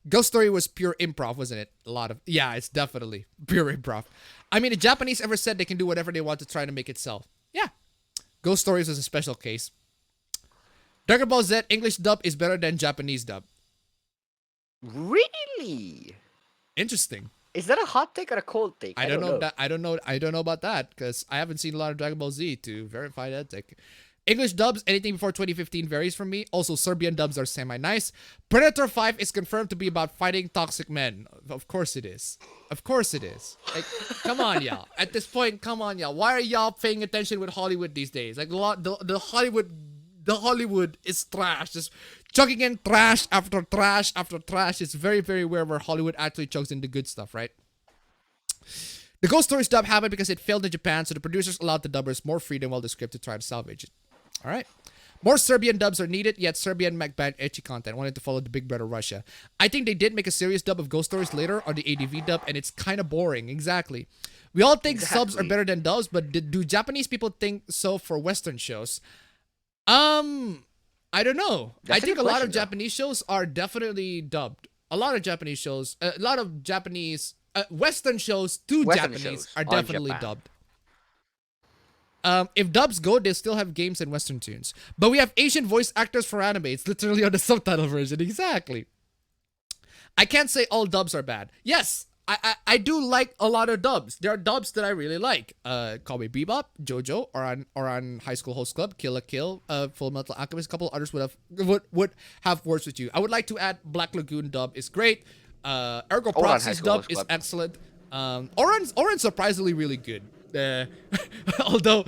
Ghost Story was pure improv, wasn't it? Yeah, it's definitely pure improv. I mean, the Japanese ever said they can do whatever they want to try to make it sell. Yeah. Ghost Stories was a special case. Dragon Ball Z English dub is better than Japanese dub. Really? Interesting. Is that a hot take or a cold take? I don't know. I don't know about that because I haven't seen a lot of Dragon Ball Z to verify that take. English dubs, anything before 2015 varies from me. Also, Serbian dubs are semi-nice. Predator 5 is confirmed to be about fighting toxic men. Of course it is. Of course it is. Like, come on, y'all. At this point, come on, y'all. Why are y'all paying attention with Hollywood these days? Like, the Hollywood is trash. Just chugging in trash after trash after trash. It's very, very rare where Hollywood actually chugs in the good stuff, right? The Ghost Stories dub happened because it failed in Japan, so the producers allowed the dubbers more freedom while the script to try to salvage it. All right. More Serbian dubs are needed, yet Serbian make bad ecchi content. Wanted to follow the Big Brother Russia. I think they did make a serious dub of Ghost Stories later on the ADV dub, and it's kind of boring. Exactly. We all think subs are better than dubs, but do Japanese people think so for Western shows? I don't know. I think a lot of Japanese shows are definitely dubbed. A lot of Japanese Western shows to Japanese are definitely dubbed. If dubs go, they still have games and Western tunes. But we have Asian voice actors for anime. It's literally on the subtitle version. Exactly. I can't say all dubs are bad. Yes, I do like a lot of dubs. There are dubs that I really like. Call Me Bebop, JoJo, or on High School Host Club, Kill la Kill, Full Metal Alchemist. A couple others would have words with you. I would like to add Black Lagoon dub is great. Ergo Proxy's dub is excellent. Oran's surprisingly really good. Although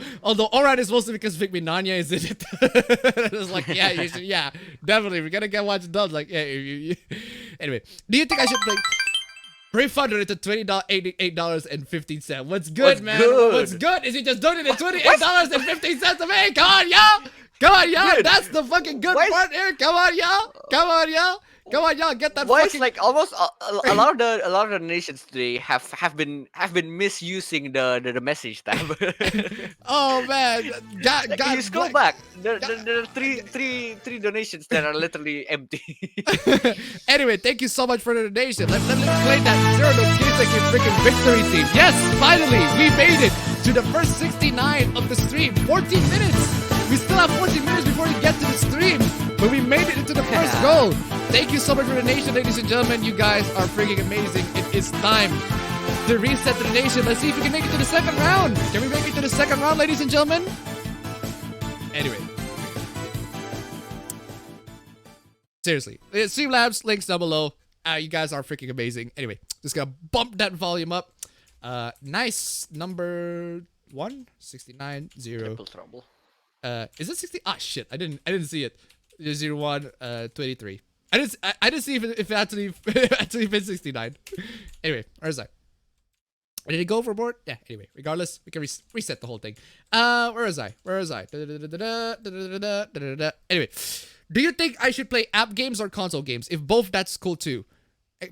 Oran is mostly because Vic Minanya is in it. It's like, yeah, definitely. We're gonna get watch dubs. Like, yeah. Anyway, do you think I should play? Refund it to $28.15. What's good, man? Good? What's good? Is he just donated $28.15 to me? Come on, y'all. Come on, y'all. Dude. That's the fucking good part here. Come on, y'all. Come on, y'all. Come on, y'all. Get that. Why fucking... is like almost a lot of the nations today have been misusing the message tab. Oh man, God, you scroll back. There are three donations that are literally empty. Anyway, thank you so much for the donation. Let me explain that. Zero, don't give like a freaking victory team. Yes, finally, we made it. to the first 69 of the stream. 14 minutes. We still have 14 minutes before we get to the stream, but we made it into the first goal. Thank you so much for the donation, ladies and gentlemen. You guys are freaking amazing. It is time to reset the donation. Let's see if we can make it to the second round. Can we make it to the second round, ladies and gentlemen? Anyway. Seriously. Streamlabs, links down below. You guys are freaking amazing. Anyway, just gonna bump that volume up. Nice. Number 169 0. Triple trouble. Is it 60? Ah, shit. I didn't see it. 01 23. I didn't see if it actually actually been 69. Anyway, where is I? Did it go overboard? Yeah. Anyway, regardless, we can reset the whole thing. Where is I? Anyway, do you think I should play app games or console games? If both, that's cool too.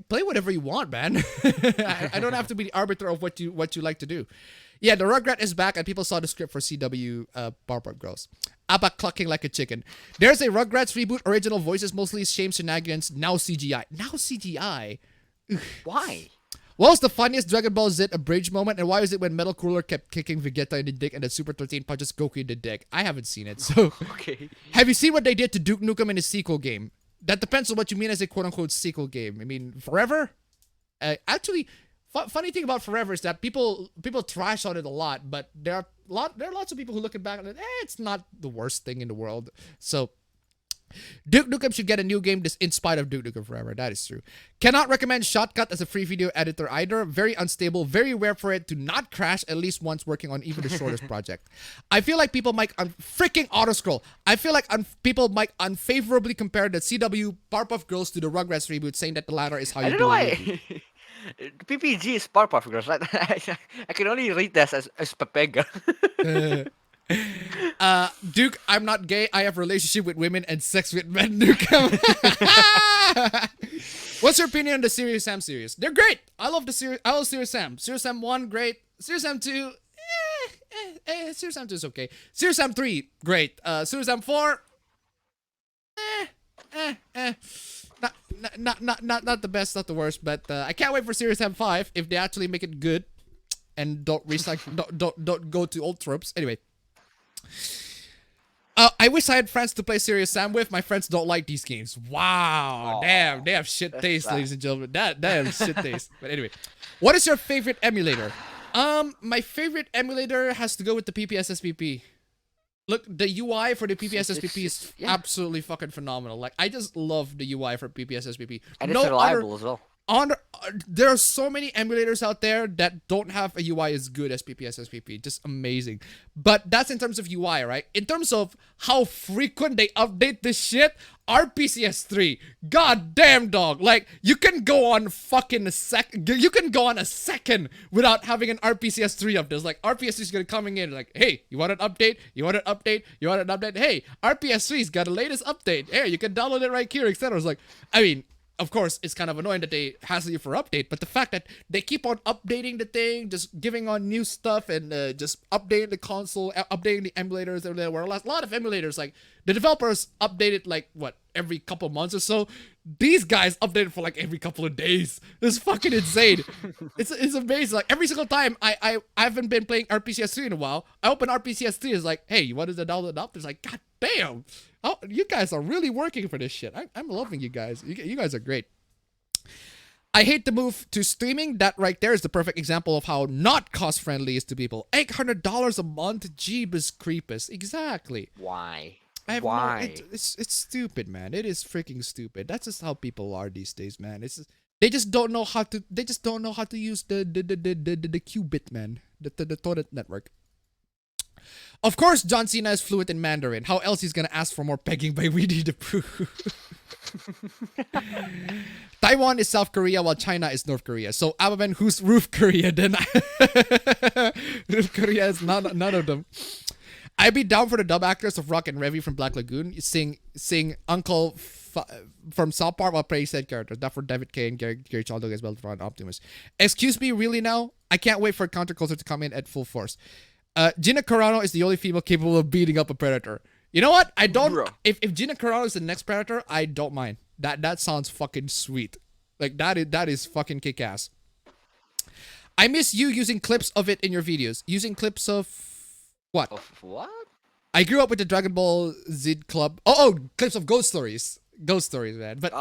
Play whatever you want, man. I don't have to be the arbiter of what you like to do. Yeah, the Rugrat is back, and people saw the script for CW Powerpuff Girls. Appa clucking like a chicken. There's a Rugrats reboot. Original voices, mostly shame shenanigans. Now CGI. Now CGI? Why? What was the funniest Dragon Ball Z abridged moment, and why was it when Metal Cooler kept kicking Vegeta in the dick and then Super 13 punches Goku in the dick? I haven't seen it, so... Okay. Have you seen what they did to Duke Nukem in the sequel game? That depends on what you mean as a quote-unquote sequel game. I mean, Forever? Actually... Funny thing about Forever is that people trash on it a lot, but there are lots of people who look back and it's not the worst thing in the world. So Duke Nukem should get a new game in spite of Duke Nukem Forever. That is true. Cannot recommend Shotcut as a free video editor either. Very unstable. Very rare for it to not crash at least once working on even the shortest project. I feel like people might freaking autoscroll. I feel like people might unfavorably compare the CW Powerpuff Girls to the Rugrats reboot, saying that the latter is how you do it. I don't know why. PPG is Powerpuff Girls, right? I can only read this as Papega. Duke, I'm not gay. I have relationship with women and sex with men. Duke. What's your opinion on the Serious Sam series? They're great. I love the series. I love Serious Sam. Serious Sam 1, great. Serious Sam 2, Serious Sam 2 is okay. Serious Sam 3, great. Serious Sam 4, Not the best, not the worst, but I can't wait for Serious Sam 5 if they actually make it good and don't recycle, don't go to old tropes. Anyway, I wish I had friends to play Serious Sam with. My friends don't like these games. Wow, damn, they have shit taste, ladies and gentlemen. That have shit taste. But anyway, what is your favorite emulator? My favorite emulator has to go with the PPSSPP. Look, the UI for the PPSSPP is absolutely fucking phenomenal. Like, I just love the UI for PPSSPP. And it's reliable as well. There are so many emulators out there that don't have a UI as good as PPSSPP. Just amazing. But that's in terms of UI, right? In terms of how frequent they update this shit, RPCS3. God damn, dog. Like, you can go on fucking you can go on a second without having an RPCS3 update. Like, RPCS3 is gonna coming in like, hey, you want an update? You want an update? You want an update? Hey, RPCS3's got the latest update. Hey, you can download it right here, etc. It's like, I mean, of course, it's kind of annoying that they hassle you for update, but the fact that they keep on updating the thing, just giving on new stuff and just updating the console, updating the emulators, there were a lot of emulators, like, the developers updated, like, what, every couple months or so? These guys updated for, like, every couple of days. It's fucking insane. It's amazing. Like, every single time I haven't been playing RPCS3 in a while, I open RPCS3, it's like, hey, you wanted to download up? It's like, god damn. Oh, you guys are really working for this shit. I'm loving you guys. You guys are great. I hate the move to streaming. That right there is the perfect example of how not cost-friendly is to people. $800 a month? Jeebus creepus. Exactly. Why? Why? It's stupid, man. It is freaking stupid. That's just how people are these days, man. They just don't know how to. They just don't know how to use the qubit, man. The toilet network. Of course, John Cena is fluent in Mandarin. How else he's gonna ask for more pegging by Weedy the Pooh? Taiwan is South Korea while China is North Korea. So, Ababen, who's Roof Korea then? Roof Korea is none of them. I'd be down for the dub actors of Rock and Revy from Black Lagoon. Sing Uncle from South Park while playing said characters. Not for David K and Gary Chaldo as well for Optimus. Excuse me, really now? I can't wait for counterculture to come in at full force. Gina Carano is the only female capable of beating up a predator. You know what? I don't. If Gina Carano is the next predator, I don't mind. That sounds fucking sweet. Like that is fucking kick ass. I miss you using clips of it in your videos. Using clips of what? Of what? I grew up with the Dragon Ball Z club. Oh, clips of ghost stories. Ghost stories, man. But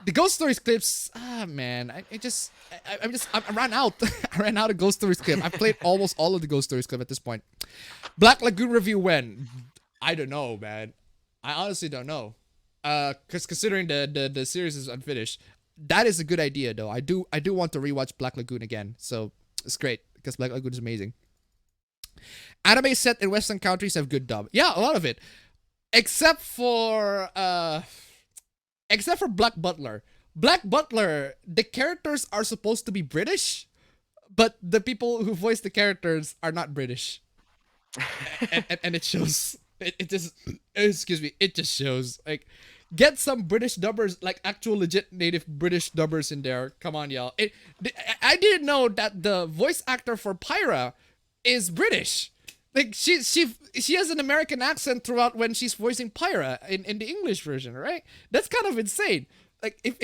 the ghost stories clips, man, I ran out. I ran out of ghost stories clip. I've played almost all of the ghost stories clip at this point. Black Lagoon review when? I don't know, man. I honestly don't know. Cause considering the series is unfinished, that is a good idea though. I do want to rewatch Black Lagoon again. So it's great because Black Lagoon is amazing. Anime set in Western countries have good dub. Yeah, a lot of it. Except for Black Butler. Black Butler, the characters are supposed to be British, but the people who voice the characters are not British. and it shows. It just, excuse me, it just shows. Like, get some British dubbers, like actual legit native British dubbers in there. Come on, y'all. I didn't know that the voice actor for Pyra is British. Like, she has an American accent throughout when she's voicing Pyra in the English version, right? That's kind of insane. Like, if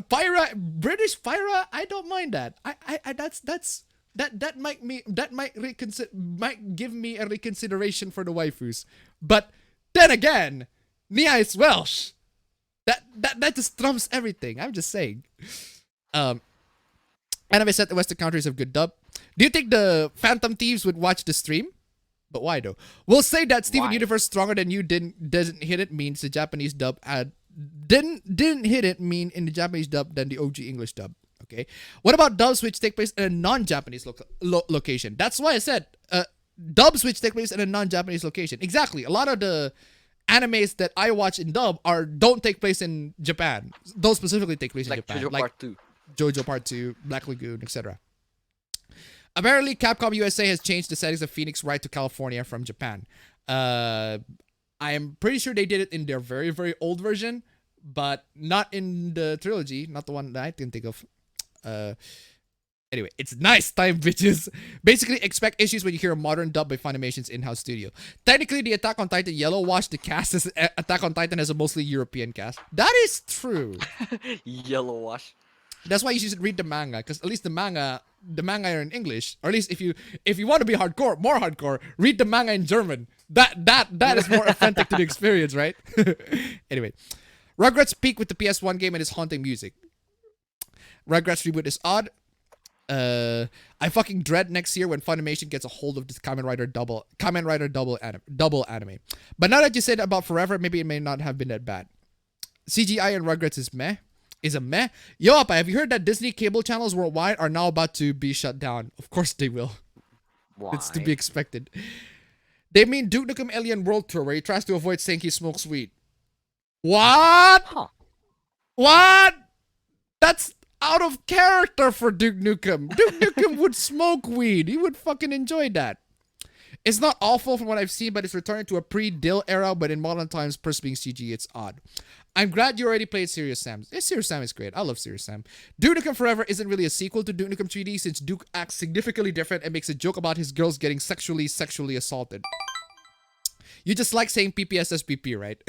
Pyra, British Pyra, I don't mind that. That might give me a reconsideration for the waifus. But then again, Nia is Welsh. That just trumps everything. I'm just saying. Anime set the Western countries have good dub. Do you think the Phantom Thieves would watch the stream? But why though? We'll say that Steven Universe Stronger Than You doesn't hit it means the Japanese dub didn't hit it mean in the Japanese dub than the OG English dub. Okay. What about dubs which take place in a non-Japanese location? That's why I said dubs which take place in a non-Japanese location. Exactly. A lot of the animes that I watch in dub don't take place in Japan. Those specifically take place in Japan. JoJo Part 2. JoJo Part 2, Black Lagoon, etc. Apparently, Capcom USA has changed the settings of Phoenix Wright to California from Japan. I am pretty sure they did it in their very, very old version, but not in the trilogy. Not the one that I can think of. Anyway, it's nice time, bitches. Basically, expect issues when you hear a modern dub by Funimation's in-house studio. Technically, the Attack on Titan Yellow Wash, the cast as Attack on Titan has a mostly European cast. That is true. Yellow Wash. That's why you should read the manga, because at least the manga are in English. Or at least if you want to be more hardcore, read the manga in German. That is more authentic to the experience, right? Anyway, Rugrats peak with the PS1 game and its haunting music. Rugrats reboot is odd. I fucking dread next year when Funimation gets a hold of this Kamen Rider double anime. But now that you said about Forever, maybe it may not have been that bad. CGI and Rugrats is meh. Is a meh. Yo, Appa, have you heard that Disney cable channels worldwide are now about to be shut down? Of course they will. Why? It's to be expected. They mean Duke Nukem Alien World Tour, where he tries to avoid saying he smokes weed. What? Huh. What? That's out of character for Duke Nukem. Duke Nukem would smoke weed. He would fucking enjoy that. It's not awful from what I've seen, but it's returning to a pre-Dill era, but in modern times, Purse being CG, it's odd. I'm glad you already played Serious Sam. Yeah, Serious Sam is great. I love Serious Sam. Duke Nukem Forever isn't really a sequel to Duke Nukem 3D since Duke acts significantly different and makes a joke about his girls getting sexually assaulted. You just like saying PPSSPP, right?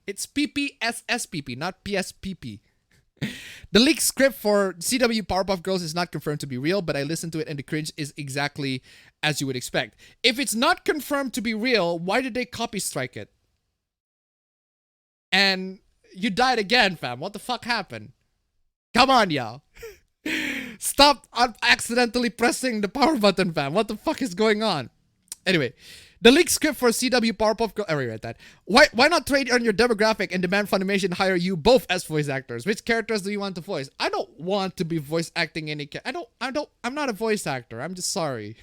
It's PPSSPP, not PSPP. The leaked script for CW Powerpuff Girls is not confirmed to be real, but I listened to it and the cringe is exactly as you would expect. If it's not confirmed to be real, why did they copy strike it? And you died again, fam. What the fuck happened? Come on, y'all. Stop accidentally pressing the power button, fam. What the fuck is going on? Anyway, the leaked script for CW Powerpuff Girls. I already read that. Why not trade on your demographic and demand Funimation hire you both as voice actors? Which characters do you want to voice? I don't want to be voice acting any. I'm not a voice actor. I'm just sorry.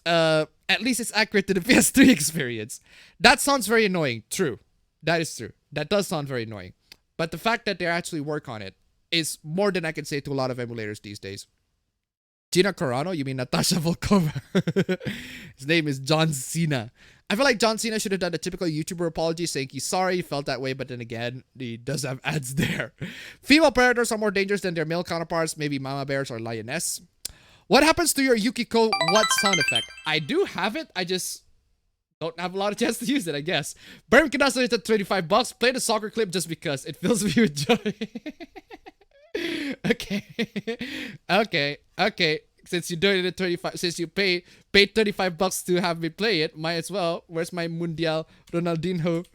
At least it's accurate to the PS3 experience. That sounds very annoying. True. That is true. That does sound very annoying. But the fact that they actually work on it is more than I can say to a lot of emulators these days. Gina Carano? You mean Natasha Volkova? His name is John Cena. I feel like John Cena should have done a typical YouTuber apology saying he's sorry, he felt that way, but then again, he does have ads there. Female predators are more dangerous than their male counterparts, maybe mama bears or lioness. What happens to your Yukiko what sound effect? I do have it, I just don't have a lot of chance to use it, I guess. Berm Kanaso is at $25. Play the soccer clip just because it fills me with joy. Okay. since you donated 35, since you paid $35 to have me play it, might as well. Where's my Mundial Ronaldinho?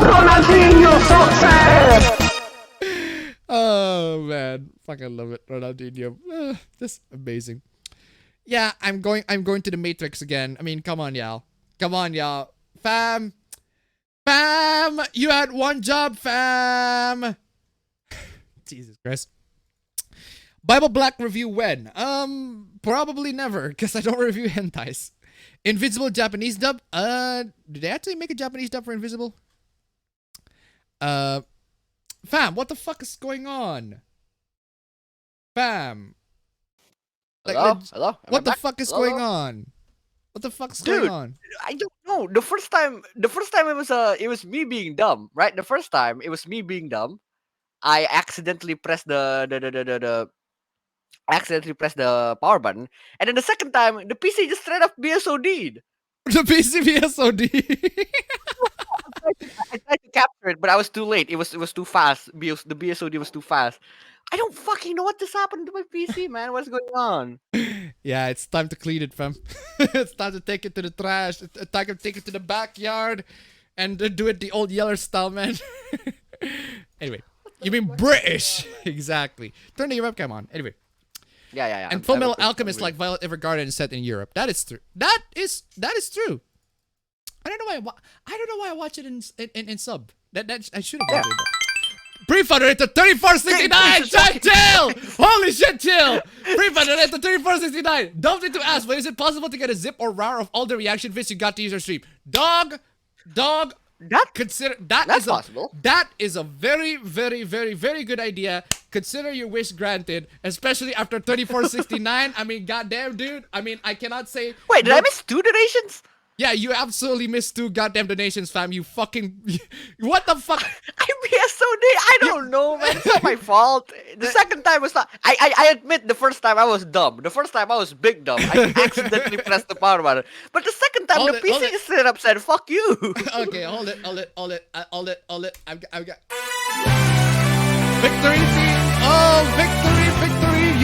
Ronaldinho success! Oh man, fucking love it, Ronaldinho. That's amazing. Yeah, I'm going to the Matrix again. I mean, come on, y'all. Fam, you had one job, fam. Jesus Christ. Bible Black review when? Probably never, because I don't review hentais. Invisible Japanese dub? Did they actually make a Japanese dub for Invisible? Fam, what the fuck is going on? Fam. Hello? What the fuck is going on? What the fuck's going on? I don't know. The first time it was me being dumb, right? The first time it was me being dumb. I accidentally pressed the accidentally pressed the power button, and then the second time the PC just straight up BSOD'd. The PC BSOD. I tried to capture it, but I was too late. It was too fast. The BSOD was too fast. I don't fucking know what just happened to my PC, man. What's going on? Yeah, it's time to clean it, fam. It's time to take it to the trash. It's time to take it to the backyard and do it the old Yeller style, man. Anyway, you mean British? Exactly. Turn your webcam on. Anyway. Yeah. And Full Metal Alchemist like Violet Evergarden is set in Europe. That is true. That is true. I don't know why I watch it in sub. That I should have watched it. Pre-funded at the 3469. Shut chill. Holy shit, chill. Pre-funded at the 3469. Don't need to ask, but is it possible to get a zip or RAR of all the reaction vids you got to use your stream? Dog. That's possible. That is a very, very, very, very good idea. Consider your wish granted, especially after 3469. I mean, goddamn, dude. I mean, I cannot say. Wait, did I miss 2 donations? Yeah, you absolutely missed 2 goddamn donations, fam. You fucking... What the fuck? I BSOD. I don't know, man. It's not my fault. The second time was not... I admit the first time I was dumb. The first time I was big dumb. I accidentally pressed the power button. But the second time, the PC just straight up said, fuck you. Okay, hold it. I've got... Victory team! Oh, victory!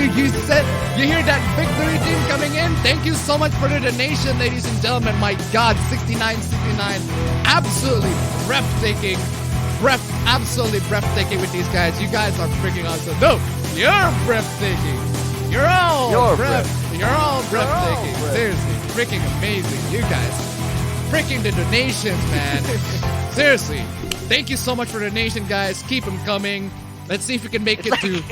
You hear that victory team coming in? Thank you so much for the donation, ladies and gentlemen. My God, 69.69. Absolutely breathtaking. Absolutely breathtaking with these guys. You guys are freaking awesome. No, you're breathtaking. You're all breathtaking. Seriously, freaking amazing. You guys, freaking the donations, man. Seriously, thank you so much for the donation, guys. Keep them coming. Let's see if we can make it to.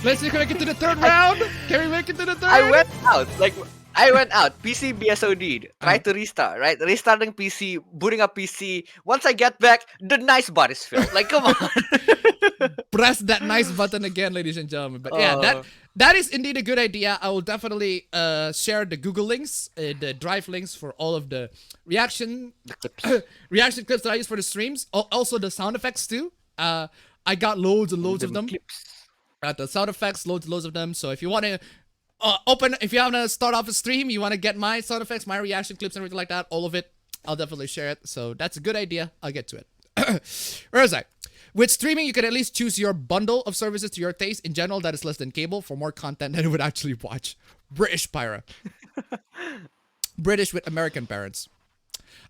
Let's see if we can make it to the third round. Can we make it to the third? I went out. PC BSOD'd. Tried to restart. Right, restarting PC, booting up PC. Once I get back, the nice bar is filled. Like, come on. Press that nice button again, ladies and gentlemen. But yeah, that is indeed a good idea. I will definitely share the Google links, the Drive links for all of the reaction clips that I use for the streams. Also the sound effects too. I got loads and loads of them. The sound effects, loads of them. So if you want to if you want to start off a stream, you want to get my sound effects, my reaction clips, and everything like that, all of it, I'll definitely share it. So that's a good idea. I'll get to it. Where was I? With streaming, you can at least choose your bundle of services to your taste. In general, that is less than cable for more content than you would actually watch. British Pyra. British with American parents.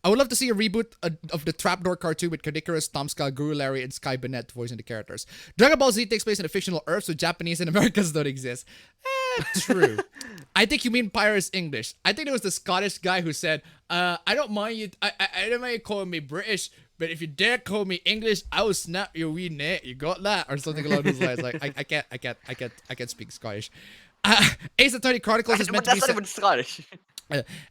I would love to see a reboot of the Trapdoor cartoon with Kadikarus, Tomska, Guru Larry, and Sky Bennett voicing the characters. Dragon Ball Z takes place in a fictional Earth, so Japanese and Americans don't exist. True. I think you mean Pyra's English. I think it was the Scottish guy who said, I don't mind you, I don't mind you calling me British, but if you dare call me English, I will snap your wee neck. You got that? Or something along those lines. Like, I can't speak Scottish. Ace Attorney Chronicles is meant to be set... Scottish.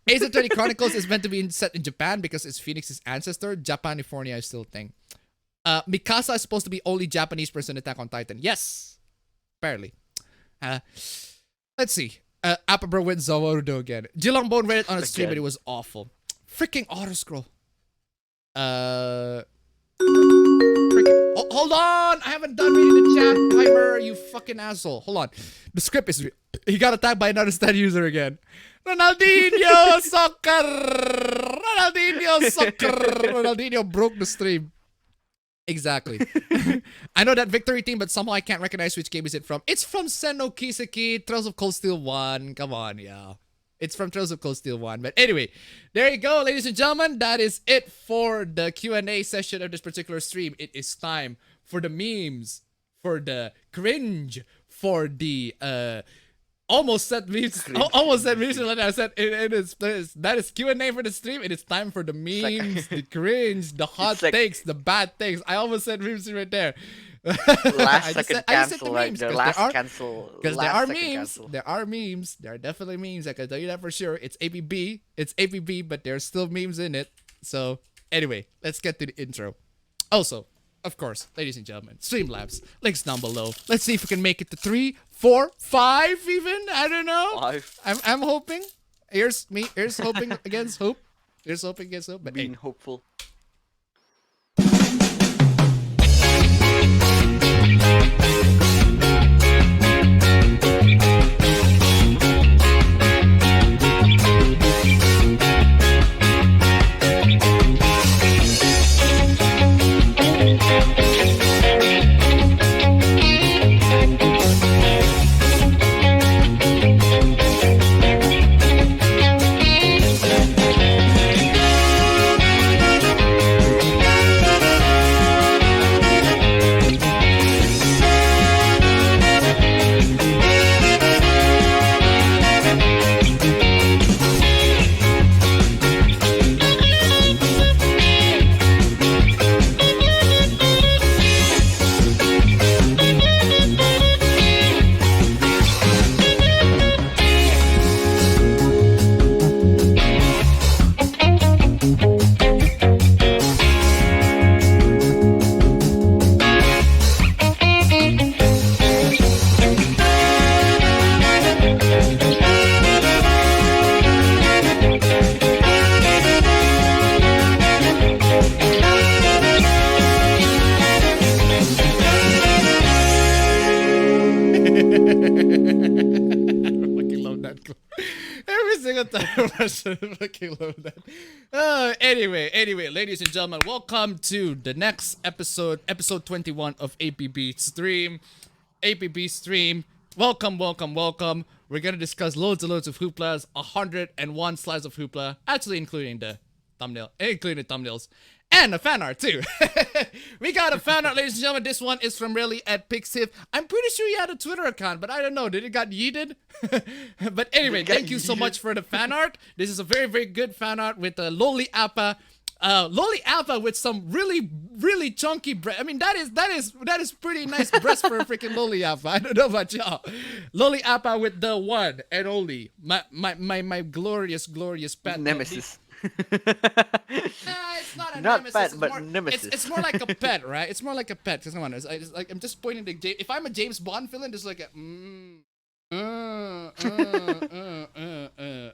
Ace Attorney Chronicles is meant to be set in Japan because it's Phoenix's ancestor. Japanifornia is still a thing. Mikasa is supposed to be only Japanese person in Attack on Titan. Yes. Apparently. Let's see. Appa wins Zawarudo again. Jilangbone read it on a stream, but it was awful. Freaking auto-scroll. Hold on! I haven't done reading the chat, Piper, you fucking asshole. Hold on. The script is... He got attacked by another stat user again. Ronaldinho Soccer! Ronaldinho sucker. Ronaldinho broke the stream. Exactly. I know that victory team, but somehow I can't recognize which game is it from. It's from Senno Kiseki, Trails of Cold Steel 1. Come on, yeah. It's from Trails of Cold Steel 1. But anyway, there you go, ladies and gentlemen. That is it for the Q&A session of this particular stream. It is time for the memes, for the cringe, for the almost said memes. Almost said memes. Like I said, that is Q&A for the stream. It is time for the memes, the cringe, the hot takes, the bad takes. I almost said memes right there. Last second cancel, right? The last cancel. Because there are memes. There are memes. There are definitely memes. I can tell you that for sure. It's APB. It's APB, but there's still memes in it. So anyway, let's get to the intro. Also, of course, ladies and gentlemen, Streamlabs, links down below. Let's see if we can make it to 3, 4, 5 even. I don't know. 5. I'm hoping. Here's me. Here's hoping against hope. Here's hoping against hope. But Being hey. hopeful. I fucking love that. Anyway, ladies and gentlemen, welcome to the next episode 21 of APB stream. APB stream. Welcome. We're gonna discuss loads and loads of hooplas, 101 slides of hoopla, actually including the thumbnails. And a fan art too. We got a fan art, ladies and gentlemen. This one is from Really at Pixiv. I'm pretty sure he had a Twitter account, but I don't know. Did it got yeeted? But anyway, thank you so much for the fan art. This is a very, very good fan art with a Loli Appa. Loli Appa with some really, really chunky breast. I mean, that is pretty nice breast for a freaking Loli Appa. I don't know about y'all. Loli Appa with the one and only my glorious pet Nemesis. It's not a nemesis. Pet, it's but more, nemesis. It's more like a pet, right? It's more like a pet. Cause come on, it's like I'm just pointing to if I'm a James Bond villain, just like a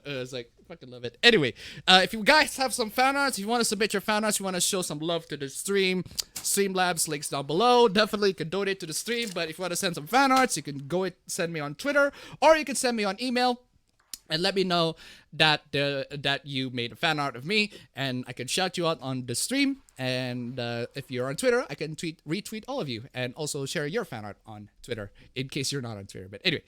it's like fucking love it. Anyway, if you guys have some fan arts, if you want to submit your fan arts, you want to show some love to the stream, Streamlabs links down below. Definitely you can donate to the stream. But if you want to send some fan arts, you can send me on Twitter or you can send me on email. And let me know that you made a fan art of me, and I can shout you out on the stream. And if you're on Twitter, I can retweet all of you, and also share your fan art on Twitter in case you're not on Twitter. But anyway,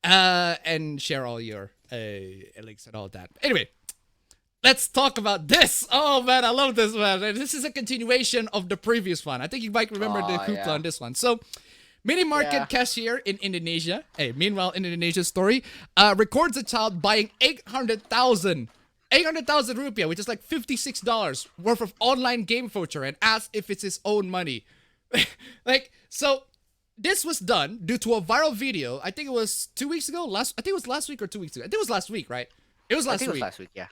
and share all your links and all that. Anyway, let's talk about this. Oh man, I love this one. This is a continuation of the previous one. I think you might remember the hoopla on this one. So. Mini market cashier in Indonesia. Hey, meanwhile, in Indonesia's story, records a child buying 800,000 rupiah, which is like $56 worth of online game voucher, and asks if it's his own money. So this was done due to a viral video. I think it was 2 weeks ago. I think it was last week or 2 weeks ago. I think it was last week, right? It was last week. It was last week, yeah.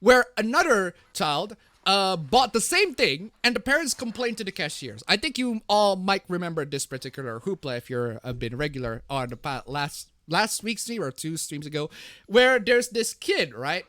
Where another child bought the same thing, and the parents complained to the cashiers. I think you all might remember this particular hoopla if you're been regular on the last week's stream or 2 streams ago, where there's this kid, right,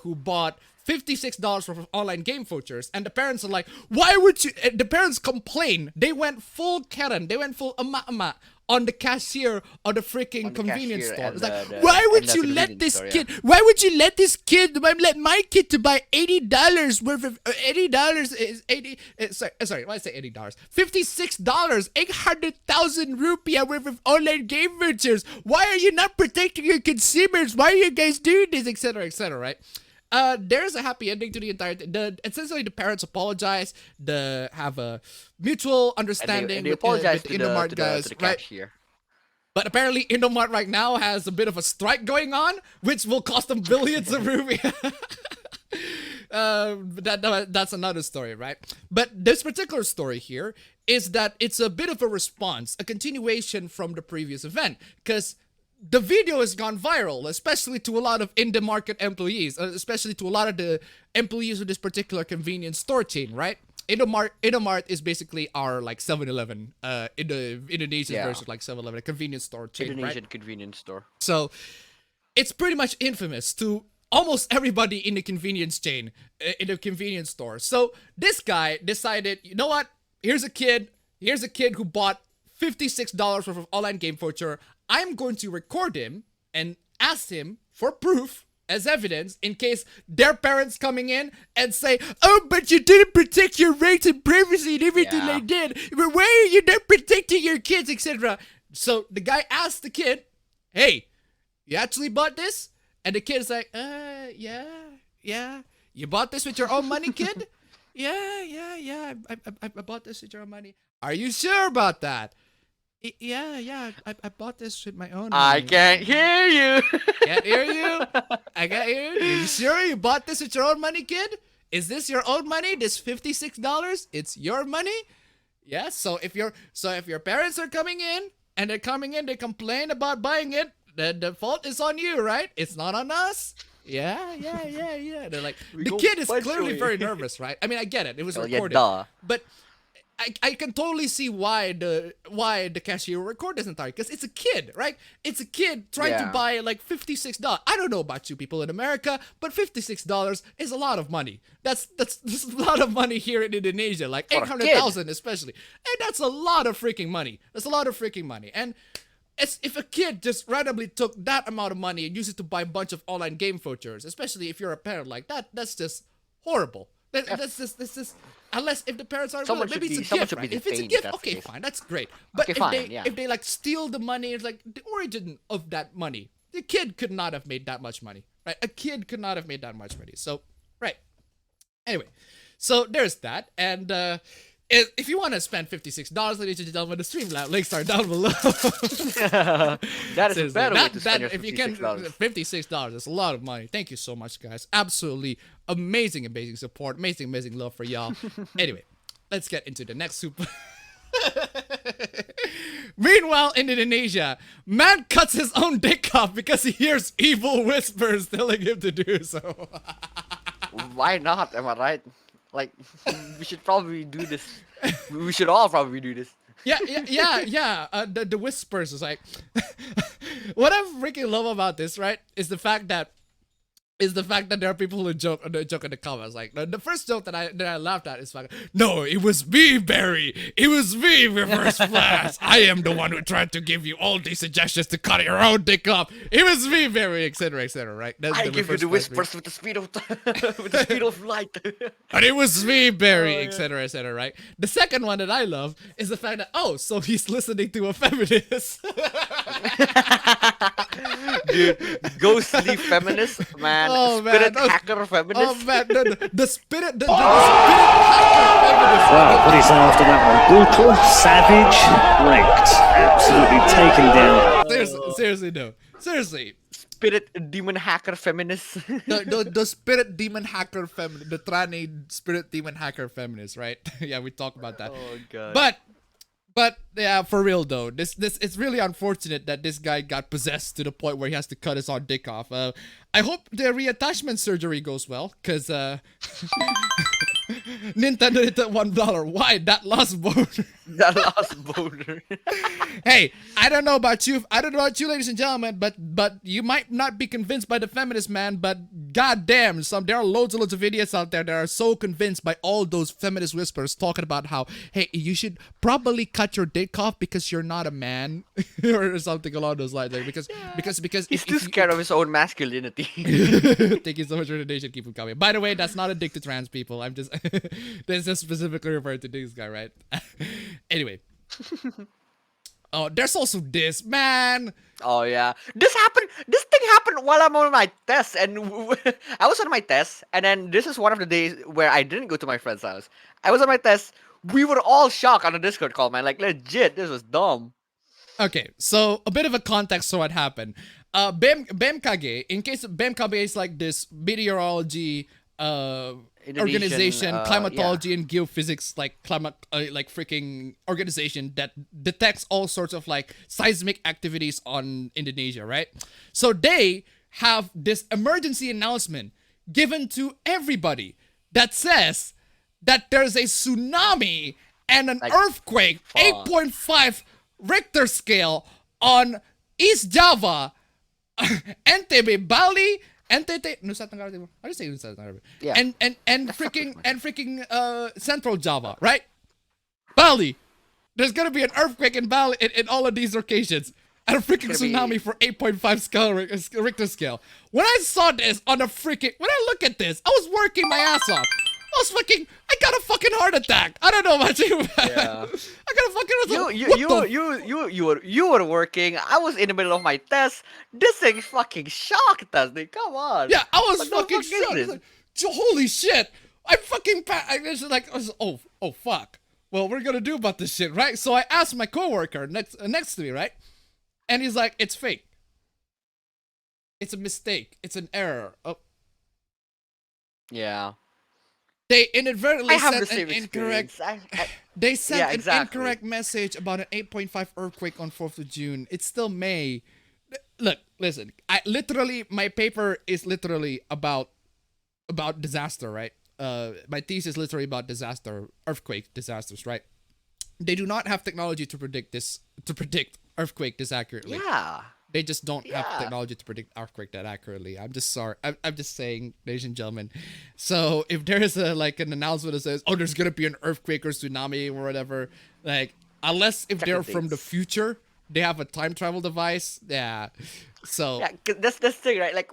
who bought $56 worth of online game vouchers, and the parents are like, why would you? The parents complain. They went full Karen. They went full ama on the cashier of the freaking On the convenience cashier store. and It's like, the- why would and the you let convenience this store, kid? Why would you let this kid? Let my kid to buy $80 worth of $80 is 80. Sorry, why did I say $80? $56, 800,000 rupiah worth of online game vouchers. Why are you not protecting your consumers? Why are you guys doing this, etc., right? There's a happy ending to the entire thing. Essentially, the parents apologize. They have a mutual understanding. And they apologize with to Indomart the guys, right? cashier. But apparently, Indomart right now has a bit of a strike going on, which will cost them billions of rupiah. That's another story, right? But this particular story here is that it's a bit of a response, a continuation from the previous event, because the video has gone viral, especially to a lot of in the market employees, especially to a lot of the employees of this particular convenience store chain, right? Indomart is basically our like 7-Eleven, in the Indonesian version, like 7-Eleven, a convenience store chain, Indonesian right? convenience store. So it's pretty much infamous to almost everybody in the convenience chain, in the convenience store. So this guy decided, you know what? Here's a kid who bought $56 worth of online game voucher. I'm going to record him and ask him for proof as evidence in case their parents coming in and say, oh, but you didn't protect your rights and privacy and everything they did. But why are you not protecting your kids, etc.? So the guy asked the kid, hey, you actually bought this? And the kid's like, yeah. You bought this with your own money, kid? Yeah. I bought this with your own money. Are you sure about that? Yeah. I bought this with my own money. I can't hear you. Can't hear you. I can't hear you. You sure you bought this with your own money, kid? Is this your own money? This $56? It's your money? Yes. So if your parents are coming in and they complain about buying it, the fault is on you, right? It's not on us. Yeah. They're like, the kid is clearly very nervous, right? I mean, I get it. It was recorded, but I can totally see why the cashier record this entire, because it's a kid, right? It's a kid trying to buy like $56. I don't know about you people in America, but $56 is a lot of money. That's a lot of money here in Indonesia, like 800,000 especially, and that's a lot of freaking money. And if a kid just randomly took that amount of money and used it to buy a bunch of online game vouchers, especially if you're a parent like that, that's just horrible. That's just unless if the parents are willing, maybe it's a gift, right? If it's a gift, okay, fine, that's great. But if they like steal the money, it's like the origin of that money. The kid could not have made that much money, right? A kid could not have made that much money. So, right. Anyway, so there's that, and if you want to spend $56, ladies and gentlemen, the Streamlab links are down below. That is a better way to spend your $56. If you can, $56 is a lot of money. Thank you so much, guys. Absolutely amazing support. Amazing love for y'all. Anyway, let's get into the next super. Meanwhile, in Indonesia, man cuts his own dick off because he hears evil whispers telling him to do so. Why not? Am I right? Like, we should probably do this. We should all probably do this. Yeah. The whispers is like, what I freaking love about this, right, is the fact that there are people who joke in the comments. Like the first joke that I laughed at is like, no, it was me, Barry. It was me, Reverse Flash. I am the one who tried to give you all these suggestions to cut your own dick off. It was me, Barry, etc., right? That's I give you the whispers with the speed of with the speed of light. And it was me, Barry, etc., right? The second one that I love is the fact that so he's listening to a feminist. Dude, ghostly feminist, man. Spirit hacker feminist. Oh man, the spirit hacker feminist. Wow, what do you say after that one? Brutal, savage, wrecked, absolutely taken down. Seriously, no. Seriously. Spirit demon hacker feminist. The spirit demon hacker feminist, the tranny spirit demon hacker feminist, right? Yeah, we talk about that. Oh god. But yeah, for real though, this it's really unfortunate that this guy got possessed to the point where he has to cut his own dick off. I hope the reattachment surgery goes well, cause Nintendo hit that $1. Why that lost boner? That lost boner. Hey, I don't know about you, ladies and gentlemen, but you might not be convinced by the feminist man, but goddamn, there are loads and loads of idiots out there that are so convinced by all those feminist whispers talking about how, hey, you should probably cut your dick off because you're not a man or something along those lines. Like, because He's too scared of his own masculinity. Thank you so much for the donation. Keep them coming. By the way, that's not a dick to trans people. I'm just this is specifically referring to this guy, right? Anyway. Oh, there's also this, man. Oh yeah, this thing happened while I'm on my test, and I was on my test, and then this is one of the days where I didn't go to my friend's house. I was on my test. We were all shocked on the Discord call, man. Like, legit, this was dumb. Okay, so a bit of a context to what happened. BMKG, in case BMKG is like this meteorology organization, climatology and geophysics, like climate, like freaking organization that detects all sorts of like seismic activities on Indonesia, right? So they have this emergency announcement given to everybody that says that there's a tsunami and an earthquake, 8.5 Richter scale on East Java, NTB, Bali, NTT, Nusa Tenggara Timur. How do you say Nusa Tenggara? Yeah. And freaking Central Java, right? Bali. There's gonna be an earthquake in Bali in all of these locations. And a freaking tsunami for 8.5 scale Richter scale. When I saw this on a when I look at this, I was working my ass off. I got a fucking heart attack. I don't know about you, man. Yeah. I got a fucking You were working. I was in the middle of my test. This thing fucking shocked us, dude. Come on. Yeah, I was What the fucking fuck is shocked. this? Like, holy shit. I was oh fuck. Well, we're gonna do about this shit, right? So I asked my coworker next to me, right? And he's like, it's fake. It's a mistake. It's an error. Oh. Yeah. They inadvertently I have sent the same an incorrect. They sent an incorrect message about an 8.5 earthquake on 4th of June. It's still May. Look, listen. My paper is literally about disaster, right? My thesis is literally about earthquake disasters, right? They do not have technology to predict earthquake this accurately. Yeah. They just don't have technology to predict earthquake that accurately. I'm just sorry. I'm just saying, ladies and gentlemen. So if there is an announcement that says, "Oh, there's gonna be an earthquake or tsunami or whatever," like unless if they're from the future, they have a time travel device. Yeah. So yeah, that's the thing, right? Like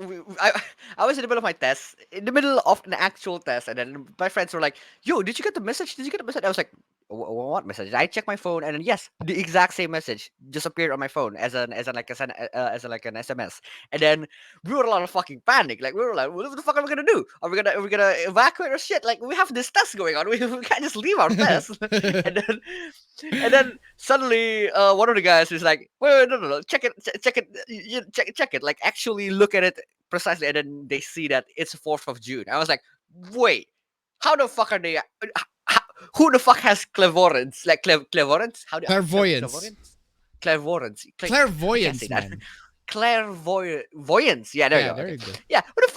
I was in the middle of my test, in the middle of an actual test, and then my friends were like, "Yo, did you get the message? Did you get the message?" I was like, "What message?" I checked my phone, and then yes, the exact same message just appeared on my phone as an SMS. And then we were a lot of fucking panic. Like we were like, "What the fuck are we gonna do? Are we gonna evacuate or shit? Like we have this test going on. We can't just leave our test." and then suddenly one of the guys is like, "Wait, no, check it, check it, like actually look at it precisely," and then they see that it's 4th of June. I was like, wait, how the fuck are they? Who the fuck has clairvoyance? Like clairvoyance? clairvoyance. Clairvoyance. Clairvoyance, man. Clairvoyance. Yeah, there you go. There you go. Yeah, who the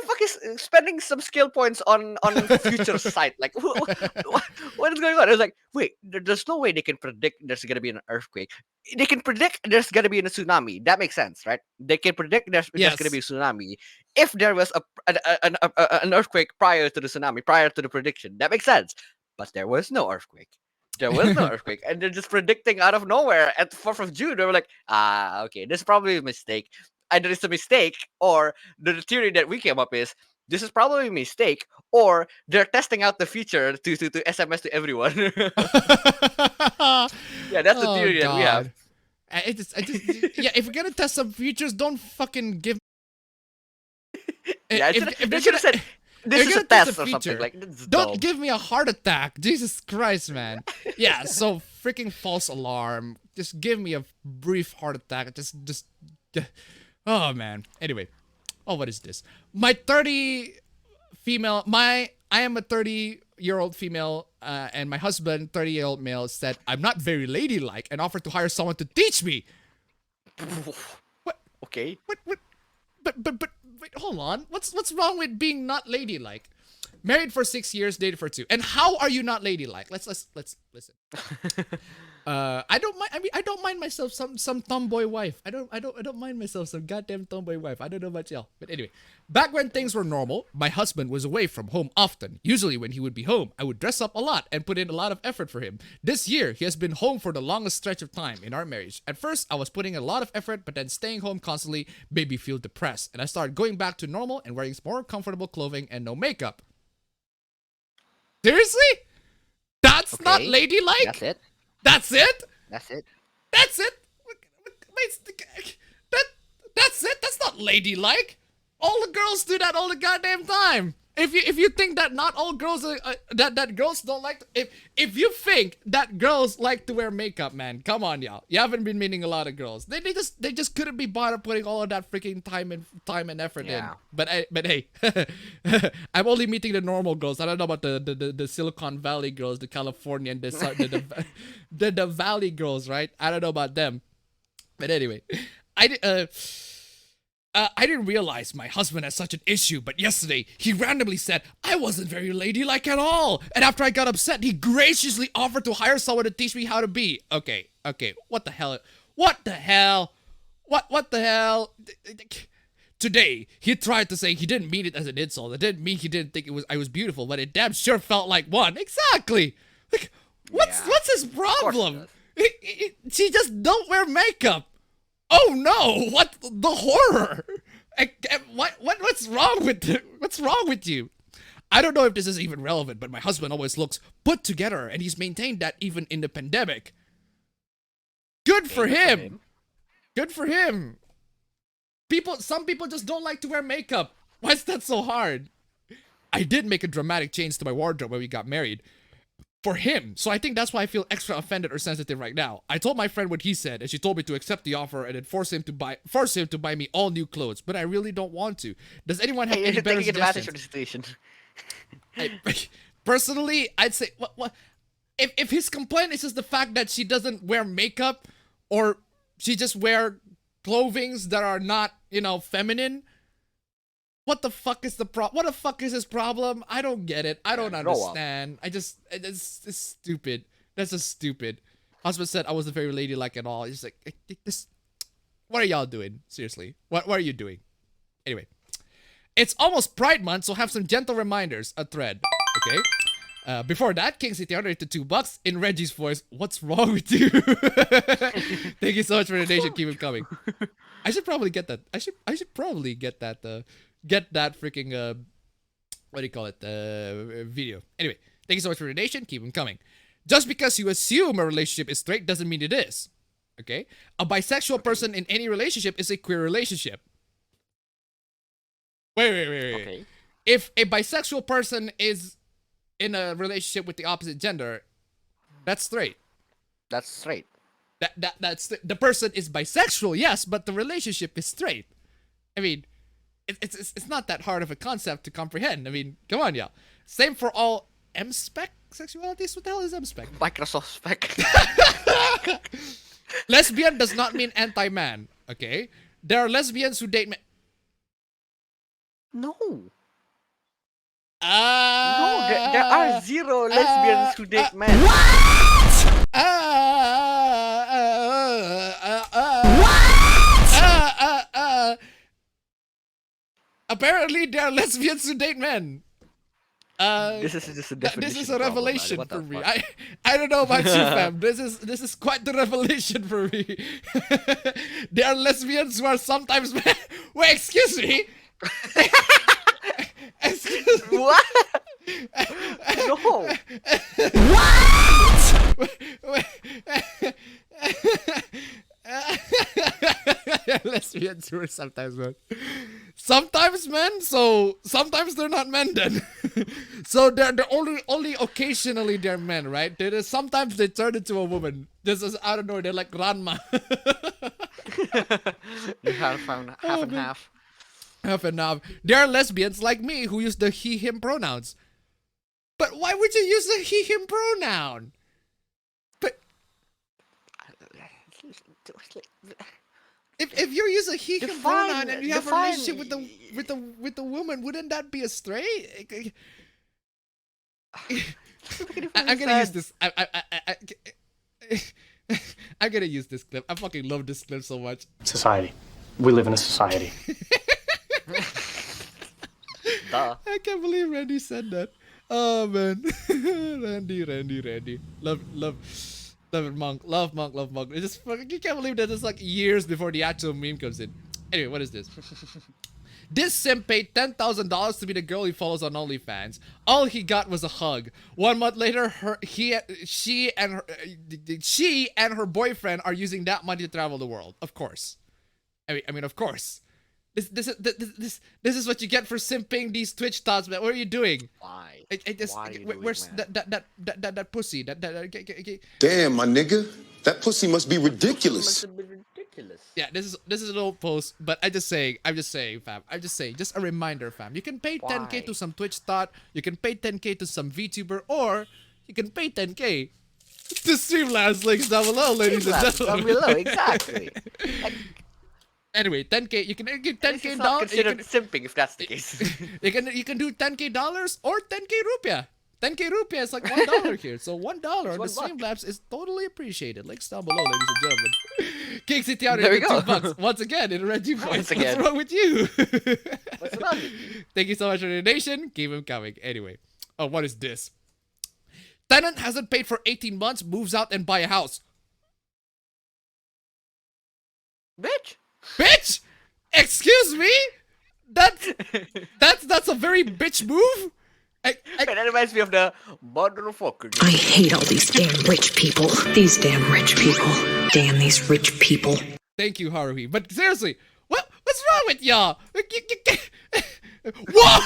fuck is spending some skill points on future sight? Like, what is going on? I was like, wait, there's no way they can predict there's gonna be an earthquake. They can predict there's gonna be a tsunami. That makes sense, right? They can predict there's gonna be a tsunami if there was an earthquake prior to the tsunami, prior to the prediction. That makes sense. But there was no earthquake. There was no earthquake, and they're just predicting out of nowhere at the 4th of June. They were like, okay, this is probably a mistake. Either it's a mistake, or the theory that we came up is this is probably a mistake, or they're testing out the feature to SMS to everyone. Yeah, that's the theory that we have. Yeah, if we're gonna test some features, don't fucking give. Yeah, they should have said this is a test or something. Like, don't give me a heart attack. Jesus Christ, man. Yeah, so freaking false alarm. Just give me a brief heart attack. Just. Oh man. Anyway. Oh, what is this? I am a 30-year-old female, and my husband, 30-year-old male, said I'm not very ladylike and offered to hire someone to teach me. What? Okay. What? But wait, hold on. What's wrong with being not ladylike? Married for 6 years, dated for 2. And how are you not ladylike? Let's listen. I don't mind. I mean, I don't mind myself some tomboy wife. I don't mind myself some goddamn tomboy wife. I don't know about y'all, but anyway, back when things were normal, my husband was away from home often. Usually, when he would be home, I would dress up a lot and put in a lot of effort for him. This year, he has been home for the longest stretch of time in our marriage. At first, I was putting a lot of effort, but then staying home constantly made me feel depressed, and I started going back to normal and wearing more comfortable clothing and no makeup. Seriously? That's not ladylike? That's it? That's it? That's it? That's it? That's it? That's not ladylike. All the girls do that all the goddamn time. If you think that not all girls that girls don't like if you think that girls like to wear makeup, man, come on, y'all. You haven't been meeting a lot of girls. They just couldn't be bothered putting all of that freaking time and effort in. But hey, I'm only meeting the normal girls. I don't know about the Silicon Valley girls, the California and the Valley girls, right? I don't know about them. But anyway, I didn't realize my husband has such an issue, but yesterday he randomly said I wasn't very ladylike at all. And after I got upset, he graciously offered to hire someone to teach me how to be. Okay, what the hell? What the hell? What the hell? Today, he tried to say he didn't mean it as an insult. It didn't mean he didn't think I was beautiful, but it damn sure felt like one. Exactly. Like, what's his problem? She just don't wear makeup. Oh no! What the horror? What's wrong with you? I don't know if this is even relevant, but my husband always looks put together, and he's maintained that even in the pandemic. Good for him. Good for him. Some people just don't like to wear makeup. Why is that so hard? I did make a dramatic change to my wardrobe when we got married. For him, so I think that's why I feel extra offended or sensitive right now. I told my friend what he said, and she told me to accept the offer and then force him to buy me all new clothes. But I really don't want to. Does anyone have any better suggestions? Of the situation. Personally, I'd say what if his complaint is just the fact that she doesn't wear makeup or she just wear clothings that are not, feminine. What the fuck is what the fuck is his problem? I don't get it. I don't understand. It's stupid. That's just stupid. Husband said I wasn't very ladylike at all. He's like, what are y'all doing? Seriously. What are you doing? Anyway. It's almost Pride Month, so have some gentle reminders. A thread. Okay? Before that, King City $2 in Reggie's voice. What's wrong with you? Thank you so much for the donation. Keep it coming. I should probably get that. I should probably get that freaking what do you call it, video. Anyway, thank you so much for the donation. Keep them coming. Just because you assume a relationship is straight doesn't mean it is. Okay? A bisexual person in any relationship is a queer relationship. Wait. Okay. If a bisexual person is in a relationship with the opposite gender, that's straight. That's straight. That's the person is bisexual, yes, but the relationship is straight. I mean, it's not that hard of a concept to comprehend. I mean, come on, y'all. Same for all M-spec sexualities. What the hell is M-spec? Microsoft spec. Lesbian does not mean anti-man, okay? There are lesbians who date men. No. No, there are zero lesbians who date men. What? Apparently, there are lesbians who date men. This is just a definition. This is a revelation for me. I don't know about you, fam. This is quite the revelation for me. There are lesbians who are sometimes men. Wait, excuse me. Excuse me. What? No. What? Lesbians who are sometimes men. Sometimes men, so sometimes they're not men then. So they're only occasionally they're men, right? Sometimes they turn into a woman. This is out of nowhere. They're like grandma. You have found half and half. Half and half. There are lesbians like me who use the he him pronouns. But why would you use the he him pronoun? But if you use a he him pronoun and you have a relationship with the woman, wouldn't that be a straight? I'm gonna use this. I'm gonna use this clip. I fucking love this clip so much. Society. We live in a society. Duh. I can't believe Randy said that. Oh man, Randy. Love it, Monk. Love Monk. It's just fucking, you can't believe that it's like years before the actual meme comes in. Anyway, what is this? This simp paid $10,000 to be the girl he follows on OnlyFans. All he got was a hug. 1 month later, she and her boyfriend are using that money to travel the world. Of course. I mean, of course. This is what you get for simping these Twitch thoughts, man. What are you doing? Why? Why where's that pussy? Damn, my nigga, that pussy must be ridiculous. Must be ridiculous. Yeah, this is an old post, but I'm just saying, fam. Just a reminder, fam. You can pay 10K to some Twitch thought, you can pay 10K to some VTuber, or you can pay 10K to Streamlabs. Links down below, ladies and gentlemen. Down below, exactly. Anyway, 10K. You can get This 10K is not dollars. considered simping if that's the case. You can do 10K dollars or 10K rupiah. 10K rupiah is like $1 here, so $1 on the Streamlabs is totally appreciated. Links down below, ladies and gentlemen. King City out There we here go. $2 once again in Reggie voice. Once again. What's wrong with you? What's wrong with you? Thank you so much for the donation. Keep them coming. Anyway, oh, what is this? Tenant hasn't paid for 18 months, moves out and buy a house. Bitch! Excuse me? That's a very bitch move. That reminds me of the motherfucker. I hate all these damn rich people. These damn rich people. Damn these rich people. Thank you, Haruhi. But seriously, what's wrong with y'all? Whoa!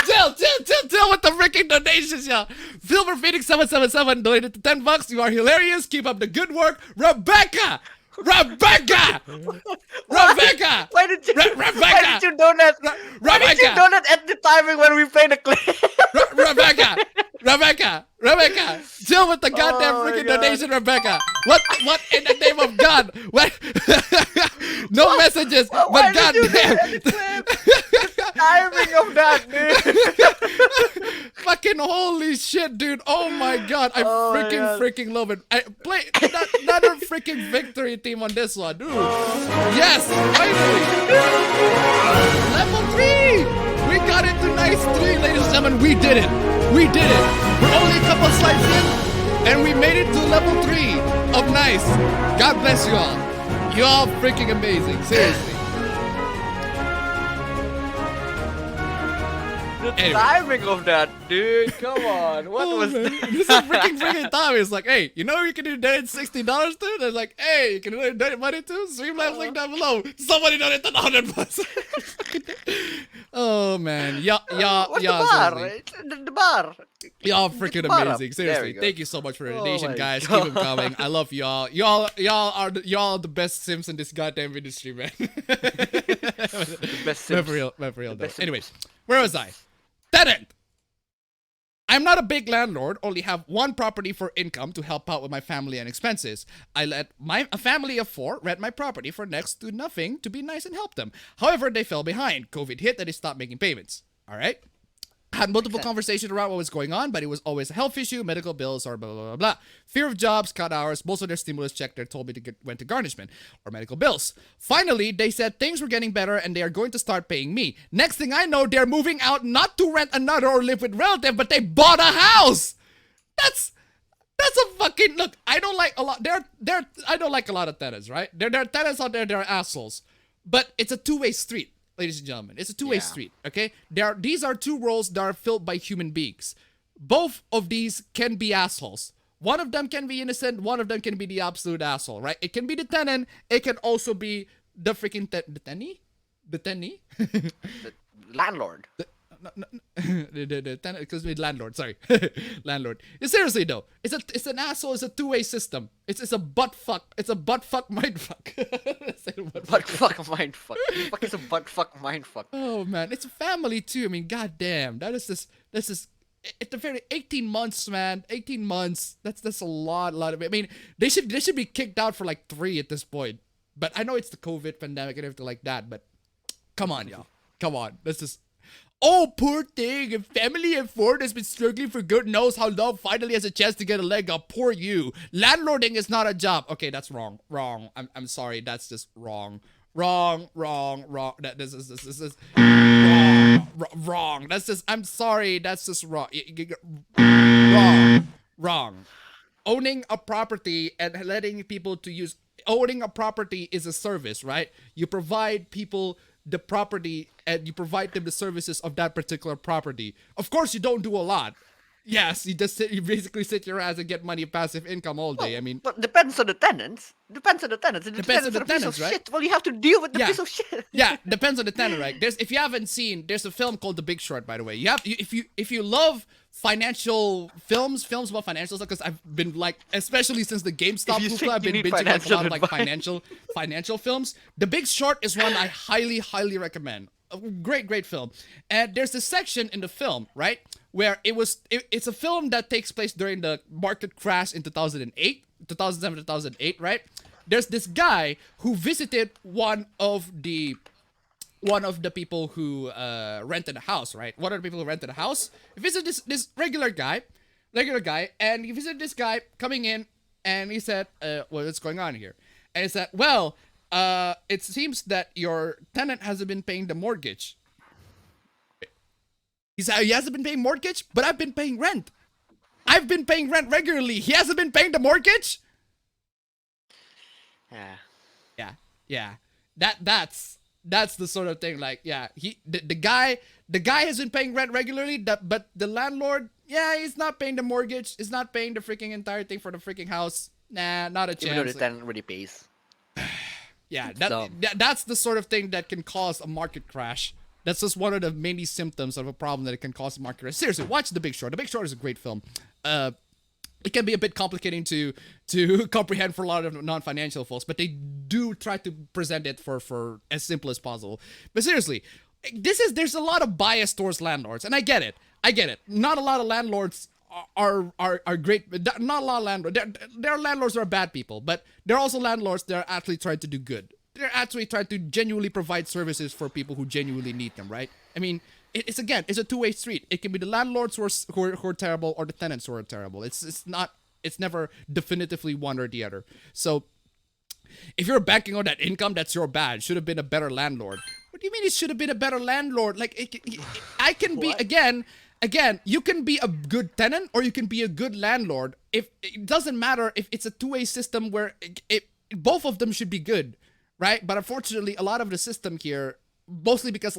Chill with the freaking donations, y'all. Silver Phoenix 777 donated to $10. You are hilarious. Keep up the good work, Rebecca. Why did you donate? Why did you donate at the timing when we played the clip? Rebecca, chill with the goddamn freaking donation, Rebecca. What in the name of God? What? No messages, but goddamn. Timing of that, dude. Fucking holy shit, dude. Oh my God. I freaking love it. I play another freaking victory team on this one, dude. Yes, finally. Level 3. We got into nice 3, ladies and gentlemen. We did it. We're only a couple slides in, and we made it to level 3 of nice. God bless you all. You all freaking amazing. Seriously. The timing of that, dude. Come on. What was man. that? This is freaking time. It's like, hey, you know you can do donate $60 to? They're like, hey, you can donate money to? Streamlabs link down below. Somebody donated $100. Oh man, y'all, What's the bar? seriously. It's the bar. Y'all freaking bar up. amazing. There Seriously, we go. thank you so much for the Oh donation, my guys. God. Keep them coming. I love y'all. Y'all are the best Sims in this goddamn industry, man. The best Sims. For real though. best Anyways, where was I? Tenant. I'm not a big landlord, only have one property for income to help out with my family and expenses. I let a family of 4 rent my property for next to nothing to be nice and help them. However, they fell behind. COVID hit and they stopped making payments. All right? Had multiple conversations around what was going on, but it was always a health issue, medical bills, or blah, blah, blah, blah. Fear of jobs, cut hours, most of their stimulus check they told me went to garnishment or medical bills. Finally, they said things were getting better and they are going to start paying me. Next thing I know, they're moving out not to rent another or live with relative, but they bought a house. That's a fucking look. I don't like a lot. I don't like a lot of tenants, right? There are tenants out there. They're assholes, but it's a two-way street. Ladies and gentlemen, it's a two-way street, okay? These are two roles that are filled by human beings. Both of these can be assholes. One of them can be innocent, one of them can be the absolute asshole, right? It can be the tenant, it can also be the freaking the tenny? The tenny? The landlord. The tenant, because we landlord, sorry. Landlord. Seriously though, it's an asshole, it's a two-way system. It's a butt fuck. It's a butt fuck mind fuck. Butt fuck mind fuck. Fuck is a butt fuck mind fuck. Oh man, it's a family too. I mean, goddamn, this is it's a very 18 months, man. 18 months. That's a lot of it. I mean, they should be kicked out for like 3 at this point. But I know it's the COVID pandemic and everything like that. But come on, y'all. Come on. This is Oh, poor thing. A family of four has been struggling for good knows how long. Finally has a chance to get a leg up. Poor you. Landlording is not a job. Okay, that's wrong. Wrong. I'm sorry. That's just wrong. Wrong. This is wrong. That's just, I'm sorry. That's just wrong. Wrong. Owning a property and letting people to use, owning a property is a service, right? You provide people the property and you provide them the services of that particular property. Of course, you don't do a lot. Yes, you just you basically sit your ass and get money, passive income all day. I mean, but depends on the tenants. Depends on the tenants. It Depends on the piece tenants, of right? shit. Well, you have to deal with the Yeah. piece of shit. yeah, depends on the tenant, right? If you haven't seen, there's a film called The Big Short, by the way. If you love financial films about financials, because I've been like, especially since the GameStop If you hoopla, think I've you been need binging like a lot of like financial financial films. The Big Short is one I highly recommend. A great film. And there's a section in the film, right, where it's a film that takes place during the market crash in 2007, right? There's this guy who visited one of the people who rented a house, right? One of the people who rented a house. He visited this regular guy, and he visited this guy coming in, and he said, what's going on here? And he said, well, it seems that your tenant hasn't been paying the mortgage. He said, he hasn't been paying mortgage, but I've been paying rent. I've been paying rent regularly. He hasn't been paying the mortgage? Yeah. That's the sort of thing. Like, yeah, the guy has been paying rent regularly, but the landlord, yeah, he's not paying the mortgage. He's not paying the freaking entire thing for the freaking house. Nah, not a chance. Even though the tenant really pays. Yeah, dumb. that's the sort of thing that can cause a market crash. That's just one of the many symptoms of a problem that it can cause a market crash. Seriously, watch The Big Short. The Big Short is a great film. It can be a bit complicating to comprehend for a lot of non-financial folks, but they do try to present it for as simple as possible. But seriously, there's a lot of bias towards landlords, and I get it. Not a lot of landlords are great. Not a lot of landlords. There are landlords that are bad people, but there are also landlords that are actually trying to do good. They're actually trying to genuinely provide services for people who genuinely need them, right? I mean, it's a two-way street. It can be the landlords who are terrible or the tenants who are terrible. It's never definitively one or the other. So if you're banking on that income, that's your bad. Should have been a better landlord. What do you mean it should have been a better landlord? Like I can be again, you can be a good tenant or you can be a good landlord. If it doesn't matter if it's a two-way system where both of them should be good, right? But unfortunately, a lot of the system here, mostly because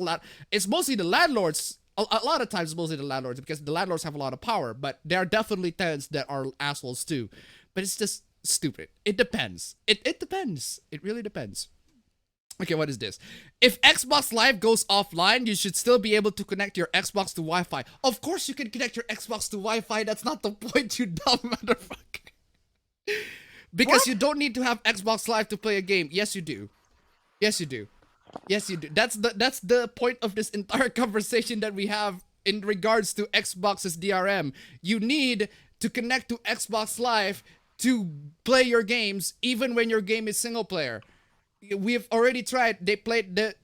it's mostly the landlords. A lot of times, it's mostly the landlords because the landlords have a lot of power. But there are definitely tenants that are assholes too. But it's just stupid. It depends. It depends. It really depends. Okay, what is this? If Xbox Live goes offline, you should still be able to connect your Xbox to Wi-Fi. Of course you can connect your Xbox to Wi-Fi. That's not the point, you dumb motherfucker. Because you don't need to have Xbox Live to play a game. Yes, you do. Yes, you do. That's the point of this entire conversation that we have in regards to Xbox's DRM. You need to connect to Xbox Live to play your games, even when your game is single player. We have already tried.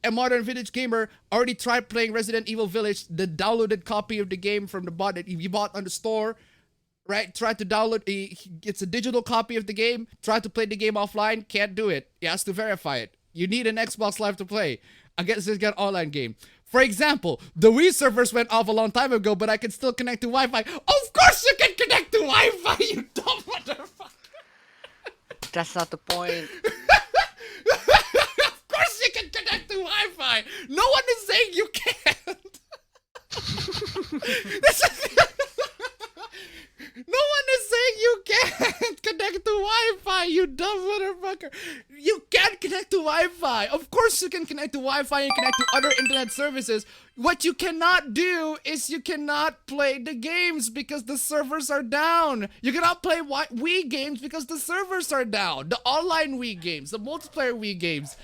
A modern vintage gamer already tried playing Resident Evil Village, the downloaded copy of the game from the bot that you bought on the store. Right? Tried to download. It's a digital copy of the game. Tried to play the game offline. Can't do it. He has to verify it. You need an Xbox Live to play against this online game. For example, the Wii servers went off a long time ago, but I can still connect to Wi-Fi. Of course you can connect to Wi-Fi, you dumb motherfucker. That's not the point. Of course you can connect to Wi-Fi. No one is saying you can't. No one is saying you can't connect to Wi-Fi, you dumb motherfucker. You can't connect to Wi-Fi. Of course you can connect to Wi-Fi and connect to other internet services. What you cannot do is you cannot play the games because the servers are down. You cannot play Wii games because the servers are down. The online Wii games, the multiplayer Wii games.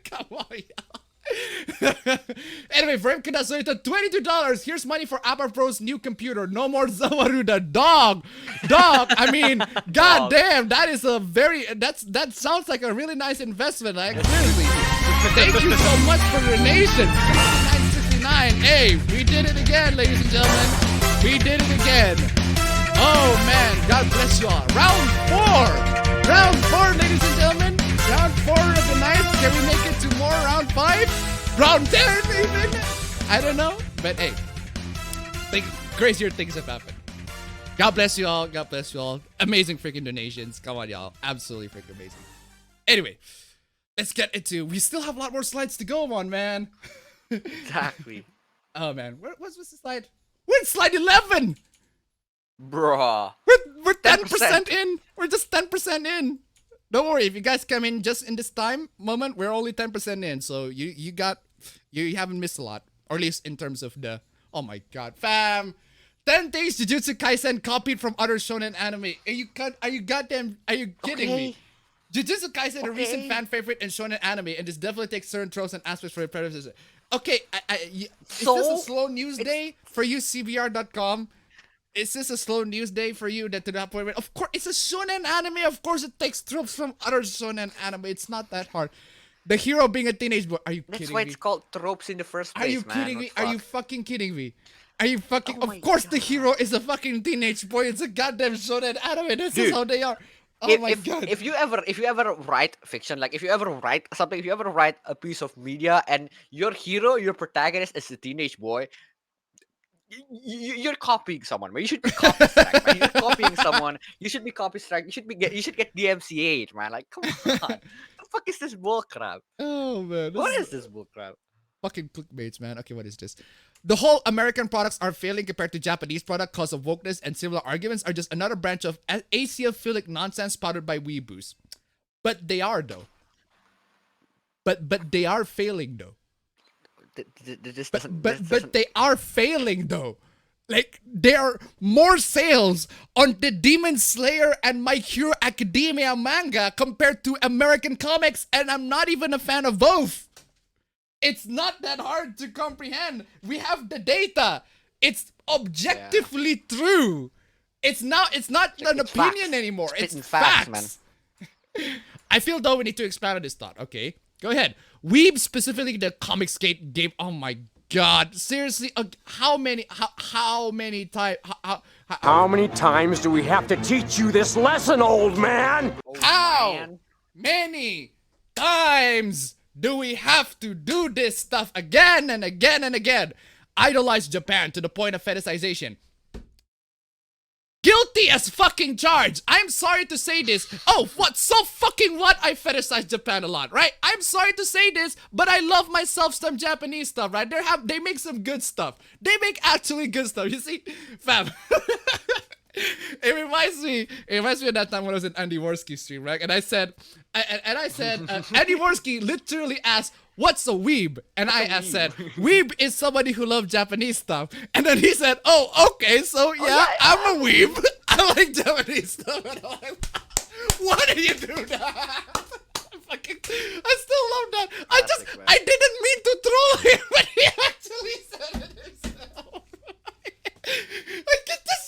Come on, y'all. Anyway, for him, donated $22. Here's money for Apple Pro's new computer. No more Zawaruda. Dog. I mean, goddamn, that is a that sounds like a really nice investment. Like, seriously. Thank you so much for your donation. Hey, we did it again, ladies and gentlemen. We did it again. Oh man, God bless you all. Round 4. Round 4, ladies and gentlemen. Round 4 of the night. Can we make it to more round 5? Round 10 even? I don't know. But hey, crazier things have happened. God bless you all. God bless you all. Amazing freaking donations. Come on, y'all. Absolutely freaking amazing. Anyway, let's get into. We still have a lot more slides to go on, man. Exactly. Oh man, what's the slide? We're at slide 11. Bruh. We're 10% in. We're just 10% in. Don't worry, if you guys come in just in this time moment, we're only 10% in. So you haven't missed a lot, or at least in terms of the. Oh my God, fam. 10 things Jujutsu Kaisen copied from other shonen anime. Are you kidding me? Jujutsu Kaisen, a recent fan favorite in shonen anime, and this definitely takes certain tropes and aspects from the predecessor. Okay, is this a slow news day for you, CBR.com? Is this a slow news day for you that to that point? Of course, it's a shonen anime. Of course, it takes tropes from other shonen anime. It's not that hard. The hero being a teenage boy. Are you kidding me? That's why it's called tropes in the first place, Are you man. kidding me? What Are you fuck? fucking kidding me? Are you fucking? Oh my Of course, the God. hero is a fucking teenage boy. It's a goddamn shonen anime. This is Dude, how they are. Oh my God. If you ever write fiction, like if you ever write something, if you ever write a piece of media and your hero, your protagonist is a teenage boy, you're copying someone, man. You should be copy strike, man. You're copying someone. You should be copy strike. You should get DMCA'd, man. Like, come on. The fuck is this bullcrap? Oh man. What is this bullcrap? Fucking clickbaits, man. Okay, what is this? The whole American products are failing compared to Japanese product cause of wokeness and similar arguments are just another branch of Asia-philic nonsense spouted by weeboos. But they are though. But they are failing though. But they are failing though. Like, there are more sales on the Demon Slayer and My Hero Academia manga compared to American comics, and I'm not even a fan of both. It's not that hard to comprehend. We have the data. It's objectively true. It's not an opinion facts. anymore. Spitting It's facts, facts. I feel though we need to expand on this thought. Okay, go ahead. Weeb, specifically the comic skate game. Oh my God! Seriously, how many times? How many times do we have to teach you this lesson, old man? How many times do we have to do this stuff again and again and again? Idolize Japan to the point of fetishization. Guilty as fucking charged. I'm sorry to say this. Oh, what? So fucking what? I fetishize Japan a lot, right? I'm sorry to say this, but I love myself some Japanese stuff, right? They make some good stuff. They make actually good stuff. You see, fam. It reminds me of that time when I was in Andy Worski's stream, right? And I said, Andy Worsky literally asked, "What's a weeb?" And I said, "Weeb is somebody who loves Japanese stuff." And then he said, "Oh, okay, so yeah, I'm a weeb. I like Japanese stuff." And I'm like, why did you do that? I still love that. I didn't mean to troll him, but he actually said it himself. I get this.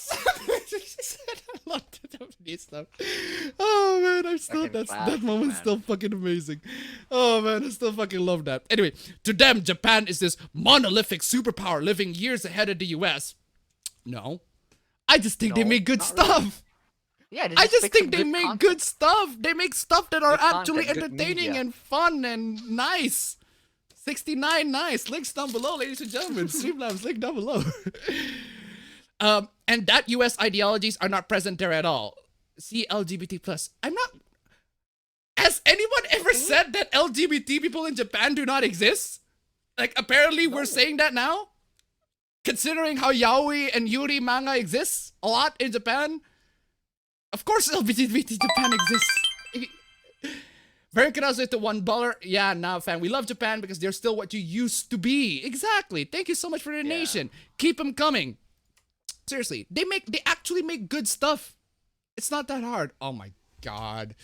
He said, "I love the Japanese stuff." Oh man, I'm still that moment's still fucking amazing. Oh man, I still fucking love that. Anyway, to them, Japan is this monolithic superpower living years ahead of the US. No, I just think they make good stuff. Really. Yeah, I just think they make content. good stuff. They make stuff that are Good actually content, good entertaining media. and fun and nice. 69 nice. Links down below, ladies and gentlemen. Streamlabs link down below. And that US ideologies are not present there at all. See LGBT plus. I'm not. Has anyone ever said that LGBT people in Japan do not exist? Like, apparently we're saying that now? Considering how yaoi and yuri manga exists a lot in Japan? Of course LGBT Japan exists. Very curious to $1. Yeah, nah, fam. We love Japan because they're still what you used to be. Exactly. Thank you so much for the donation. Keep them coming. Seriously, they actually make good stuff. It's not that hard. Oh my God.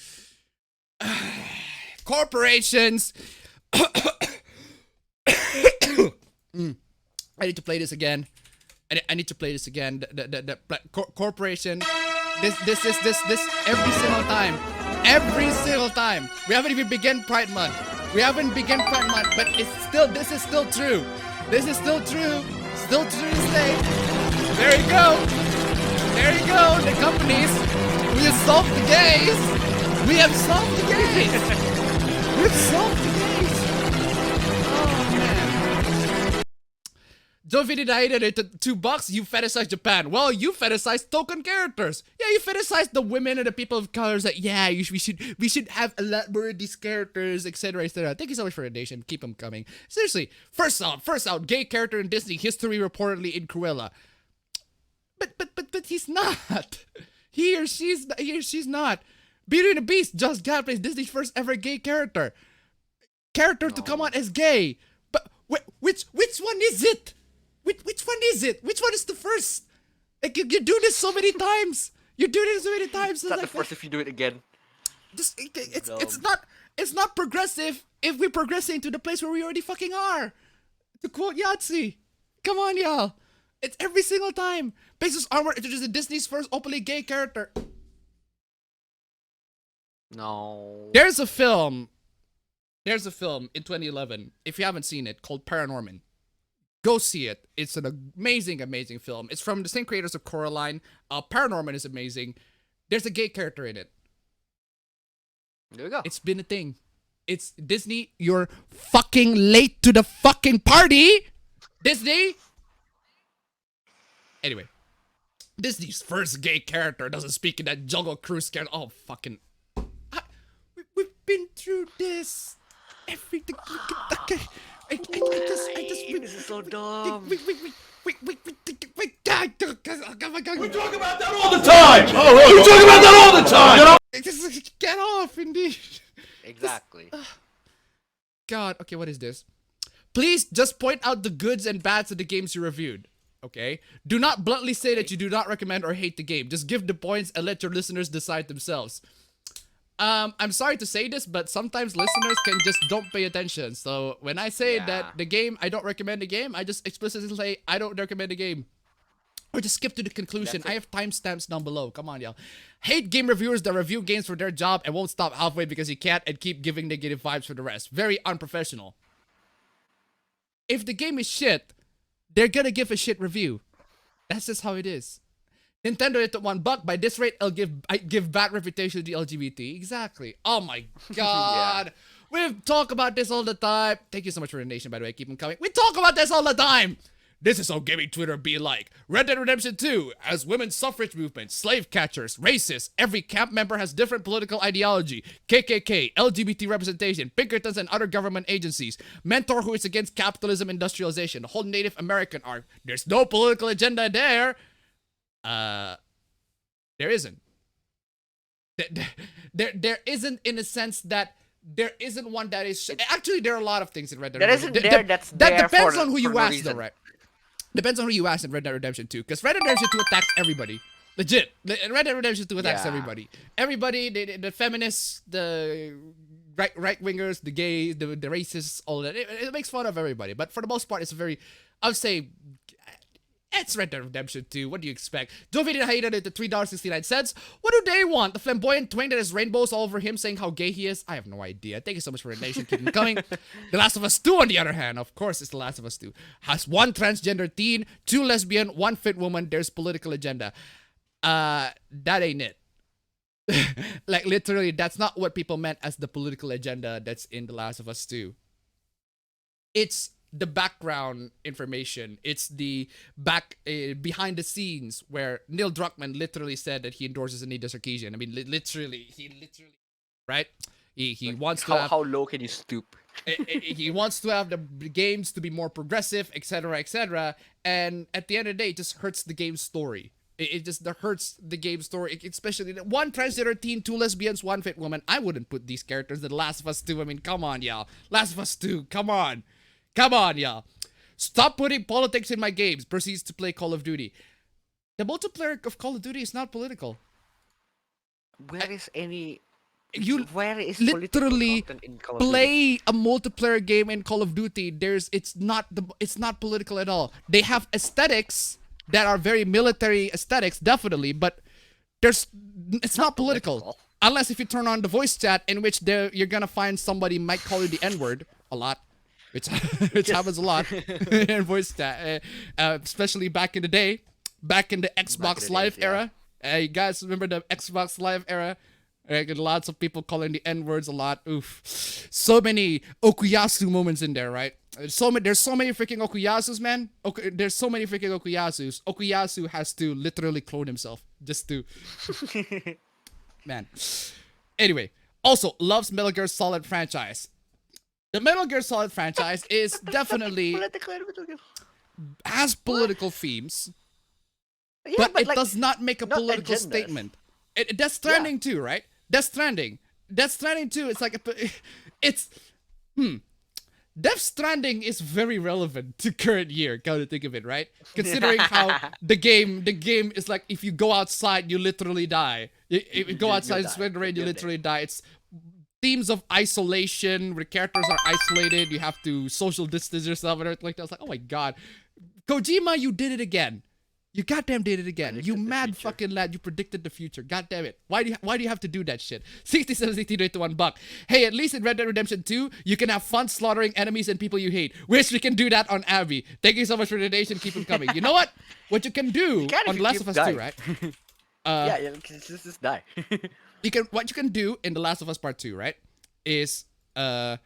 Corporations. I need to play this again. I need to play this again. The corporation. This every single time. Every single time. We haven't even begun Pride Month. But this is still true. This is still true. Still true to this day. There you go. There you go. The companies. We have solved the gays. We have solved the gays. We've solved the gays. Oh man. Don't feed it $2. You fetishize Japan. Well, you fetishize token characters. Yeah, you fetishize the women and the people of colors. That yeah, we should have a lot more of these characters, etc., etc. Thank you so much for the donation. Keep them coming. Seriously, first out, gay character in Disney history reportedly in Cruella. But he's not. He or she's not. Beauty and the Beast, Josh Gad plays Disney's first ever gay character. To come out as gay. But which one is it? Which one is it? Which one is the first? Like you do this so many times. You do this so many times. It's not the first if you do it again. It's not progressive if we're progressing to the place where we already fucking are. To quote Yahtzee. Come on, y'all. It's every single time. Pegasus Armor introduces Disney's first openly gay character. No. There's a film in 2011, if you haven't seen it, called Paranorman. Go see it. It's an amazing, amazing film. It's from the same creators of Coraline. Paranorman is amazing. There's a gay character in it. There we go. It's been a thing. It's Disney, you're fucking late to the fucking party! Disney! Anyway. Disney's first gay character doesn't speak in that Jungle Cruise character. Oh, fucking... We've been through this. Everything. I just. This is so dumb. Wait. We talk about that all the time! We talk about that all the time! Just get off, indeed. Exactly. God, okay, what is this? Please just point out the goods and bads of the games you reviewed. Okay? Do not bluntly say that you do not recommend or hate the game. Just give the points and let your listeners decide themselves. I'm sorry to say this, but sometimes listeners can just don't pay attention. So when I say that the game, I don't recommend the game, I just explicitly say I don't recommend the game. Or just skip to the conclusion. I have timestamps down below. Come on, y'all. Hate game reviewers that review games for their job and won't stop halfway because you can't and keep giving negative vibes for the rest. Very unprofessional. If the game is shit, they're gonna give a shit review. That's just how it is. Nintendo hit $1. By this rate, I give bad reputation to the LGBT. Exactly. Oh my god. We've talked about this all the time. Thank you so much for the donation, by the way. Keep them coming. We talk about this all the time. This is how gaming Twitter be like. Red Dead Redemption 2 as women's suffrage movement, slave catchers, racists. Every camp member has different political ideology. KKK, LGBT representation, Pinkertons and other government agencies. Mentor who is against capitalism, industrialization. The whole Native American arc. There's no political agenda there. There isn't. There isn't, in a sense that there isn't one that is... Actually, there are a lot of things in Red Dead Redemption. That depends on who you ask, though, right? Depends on who you ask in Red Dead Redemption 2. Because Red Dead Redemption 2 attacks everybody. Legit. Red Dead Redemption 2 attacks everybody. Everybody, the feminists, the right-wingers, the gays, the racists, all that. It makes fun of everybody. But for the most part, it's a very... I would say... It's Red Dead Redemption 2. What do you expect? Jovi hated it at $3.69. What do they want? The flamboyant twink that has rainbows all over him saying how gay he is? I have no idea. Thank you so much for the donation. Keep them coming. The Last of Us 2, on the other hand, of course, it's The Last of Us 2. Has 1 transgender teen, 2 lesbian, 1 fit woman. There's political agenda. That ain't it. Like, literally, that's not what people meant as the political agenda that's in The Last of Us 2. It's the background information. It's the behind the scenes where Neil Druckmann literally said that he endorses Anita Sarkeesian. I mean, literally, right? He wants to how low can you stoop? He wants to have the games to be more progressive, etc., etc. And at the end of the day, it just hurts the game's story. It just hurts the game story, especially 1 transgender teen, 2 lesbians, 1 fit woman. I wouldn't put these characters in The Last of Us 2. I mean, come on, y'all. Last of Us 2, come on. Come on, y'all. Stop putting politics in my games. Proceeds to play Call of Duty. The multiplayer of Call of Duty is not political. Where is any... You where is literally in Call of Duty? play a multiplayer game in Call of Duty. It's not political at all. They have aesthetics that are very military aesthetics, definitely, but it's not political. Unless if you turn on the voice chat, in which you're gonna find somebody might call you the N-word a lot. which happens a lot in voice chat, especially back in the day, back in the Xbox Live era. You guys remember the Xbox Live era? Lots of people calling the N-words a lot. Oof. So many Okuyasu moments in there, right? There's so many freaking Okuyasus, man. There's so many freaking Okuyasus. Okuyasu has to literally clone himself just to... Man. Anyway. Also, loves Metal Gear Solid franchise. The Metal Gear Solid franchise is definitely... has political themes. Yeah, but it like, does not make a political statement. Death Stranding too, right? Death Stranding too. It's like Death Stranding is very relevant to current year. Come to think of it, right? Considering how the game is like, if you go outside, you literally die. If you go outside and sweat rain, you literally die. It's themes of isolation, where characters are isolated. You have to social distance yourself and everything like that. I was like, oh my god, Kojima, you did it again. You goddamn did it again. You mad fucking lad. You predicted the future. God damn it. Why do you have to do that shit? 67 to $1. Hey, at least in Red Dead Redemption 2, you can have fun slaughtering enemies and people you hate. Wish we can do that on Abby. Thank you so much for the donation. Keep them coming. You know what? What you can do on The Last of Us 2, right? Just die. What you can do in The Last of Us Part 2, right? Is You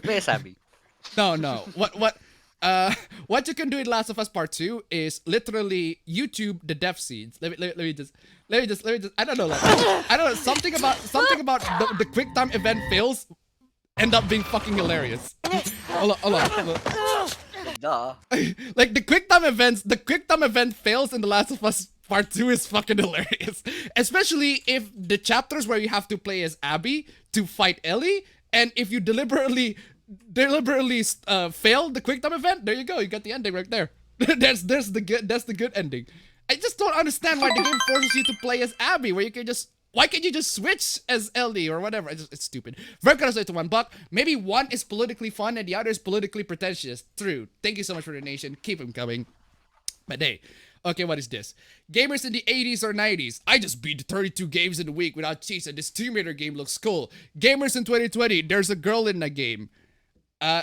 play as Abby. No. What you can do in Last of Us Part 2 is literally YouTube the death scenes. Let me just I don't know, something about the quick time event fails end up being fucking hilarious. Hold on. Duh. Like the quick time event fails in The Last of Us Part 2 is fucking hilarious. Especially if the chapters where you have to play as Abby to fight Ellie, and if you deliberately fail the quick time event, there you go. You got the ending right there. That's the good ending. I just don't understand why the game forces you to play as Abby, why can't you just switch as Ellie or whatever? It's stupid. Verkana said to $1. Maybe one is politically fun and the other is politically pretentious. True. Thank you so much for the donation. Keep them coming. But hey, okay, what is this? Gamers in the 80s or 90s. I just beat 32 games in a week without cheats, and this Tomb Raider game looks cool. Gamers in 2020. There's a girl in the game.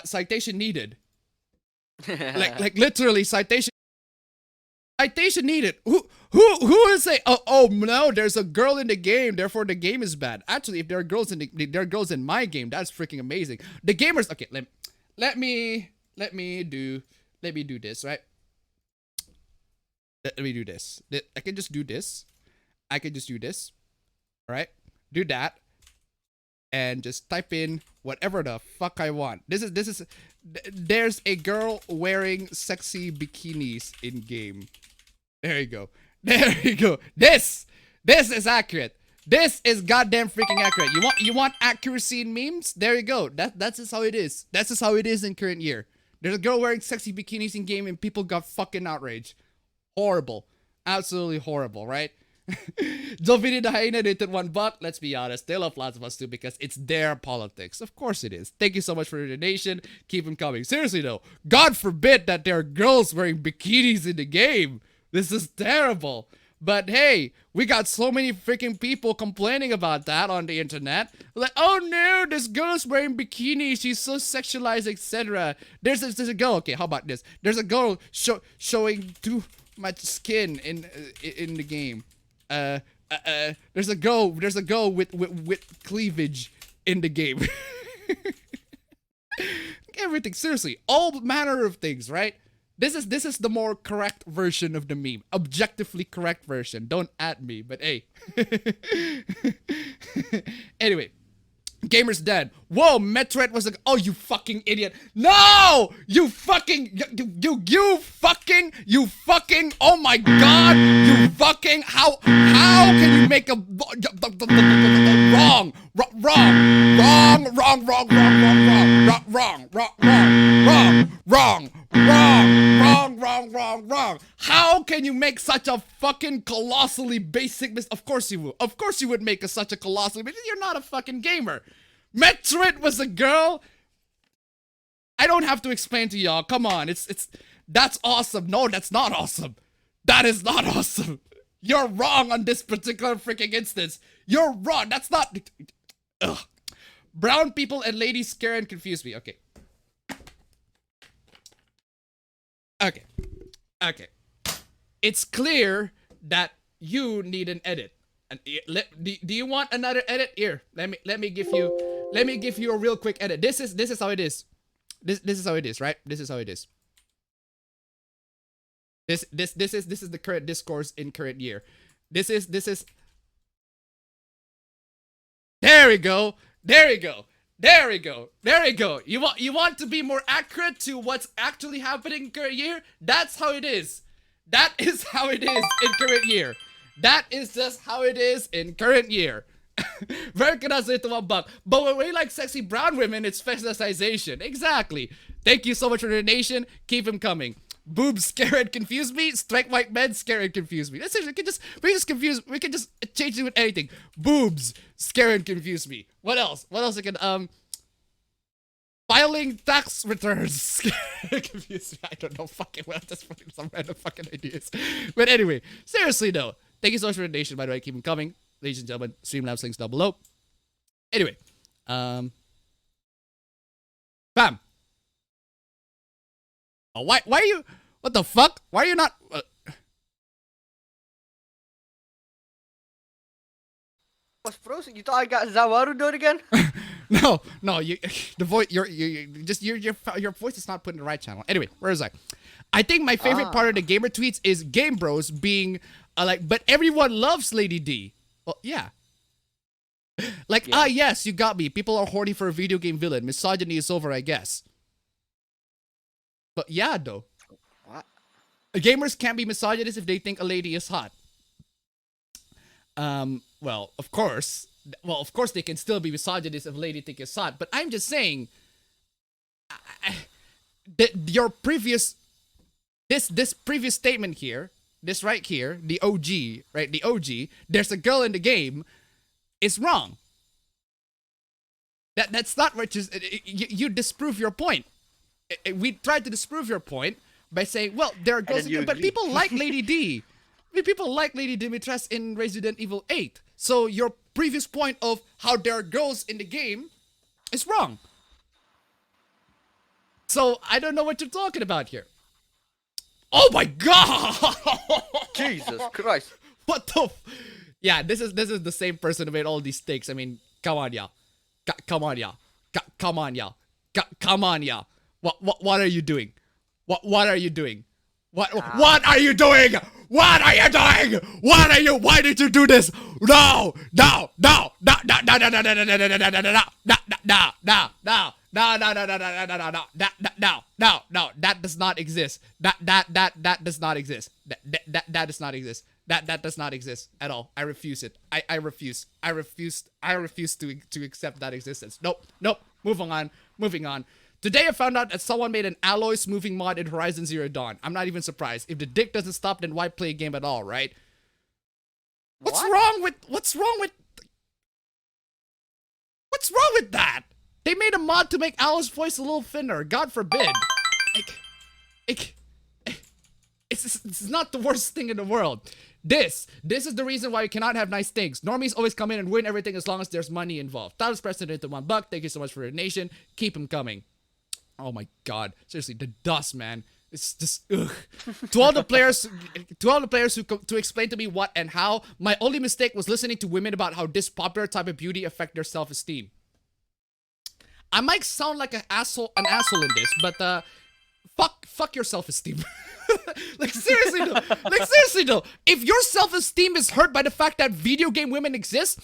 Citation needed. like literally citation needed. Who is saying? Oh no, there's a girl in the game, therefore the game is bad. Actually, if there are girls in my game, that's freaking amazing. The gamers. Okay, let me do this, right? Let me do this. I can just do this. All right, do that. And just type in whatever the fuck I want. There's a girl wearing sexy bikinis in game. There you go. This is accurate. This is goddamn freaking accurate. You want accuracy in memes? There you go. That's just how it is. That's just how it is in current year. There's a girl wearing sexy bikinis in game and people got fucking outraged. Horrible. Absolutely horrible, right? Jovini the Hyena donated $1. Let's be honest, they love Last of Us 2 because it's their politics. Of course it is. Thank you so much for the donation. Keep them coming. Seriously though, God forbid that there are girls wearing bikinis in the game. This is terrible. But hey, we got so many freaking people complaining about that on the internet. Like, oh no, this girl is wearing bikini. She's so sexualized, etc. There's a girl. Okay, how about this? There's a girl showing too much skin in the game. There's a girl with cleavage in the game. Everything, seriously, all manner of things, right? This is the more correct version of the meme, objectively correct version. Don't at me, but hey. Anyway, Gamer's dead. Whoa, Metroid was like, oh, you fucking idiot. No! You fucking, oh my god! You fucking, how can you make a, wrong. How can you make such a fucking colossally basic mistake? Of course you would. Of course you would make such a colossally, because you're not a fucking gamer. Metroid was a girl. I don't have to explain to y'all. Come on, that's awesome. No, that's not awesome. That is not awesome. You're wrong on this particular freaking instance. You're wrong. That's not. Ugh. Brown people and ladies scare and confuse me. Okay. Okay. It's clear that you need an edit. And do you want another edit? Here, let me give you a real quick edit. This is how it is. This is how it is, right? This is how it is. This is the current discourse in current year. This is. There we go. There we go. There we go. There we go. You want to be more accurate to what's actually happening in current year? That's how it is. That is how it is in current year. That is just how it is in current year. Very good as ito $1. But when we like sexy brown women, it's fetishization. Exactly. Thank you so much for the donation. Keep him coming. Boobs scare and confuse me. Strike white men scare and confuse me. That's it. We can just change it with anything. Boobs scare and confuse me. What else? What else I can filing tax returns scare and confuse me. I don't know fucking well. Just putting some random fucking ideas. But anyway, seriously though. Thank you so much for the donation, by the way. Keep them coming. Ladies and gentlemen, Streamlabs links down below. Anyway. Bam. Oh, why are you... What the fuck? Why are you not... Was frozen. You thought I got Zawaru done again? No, you the voice your voice is not put in the right channel. Anyway, where is I? I think my favorite part of the gamer tweets is Game Bros being like, but everyone loves Lady D. Well, yeah. Like, yes, you got me. People are horny for a video game villain. Misogyny is over, I guess. But yeah, though. What? Gamers can't be misogynist if they think a lady is hot. Well, of course they can still be misogynist if a lady think is hot. But I'm just saying, your previous, this previous statement here, this right here, the OG, right? The OG. There's a girl in the game. Is wrong. That's not what you disprove your point. We tried to disprove your point by saying, well, there are girls, but people like Lady D. I mean, people like Lady Dimitrescu in Resident Evil 8. So your previous point of how there are girls in the game is wrong. So I don't know what you're talking about here. Oh my god! Jesus Christ! What the? Yeah, this is the same person who made all these takes. I mean, come on, y'all. Come on, y'all. Come on, y'all. Come on, y'all. What are you doing? What are you doing? What are you doing? What are you doing? Why did you do this? No. That does not exist. That does not exist. That does not exist. That does not exist at all. I refuse it. I refuse to accept that existence. Nope. Moving on. Today I found out that someone made an alloy smoothing mod in Horizon Zero Dawn. I'm not even surprised. If the dick doesn't stop, then why play a game at all, right? What's wrong with that? They made a mod to make Alloy's voice a little thinner. God forbid. It's not the worst thing in the world. This is the reason why you cannot have nice things. Normies always come in and win everything as long as there's money involved. That was President to $1. Thank you so much for your donation. Keep them coming. Oh my god. Seriously, the dust, man. It's just, ugh. To all the players who to explain to me what and how, my only mistake was listening to women about how this popular type of beauty affect their self-esteem. I might sound like an asshole in this, but fuck your self-esteem. Like seriously though, if your self-esteem is hurt by the fact that video game women exist,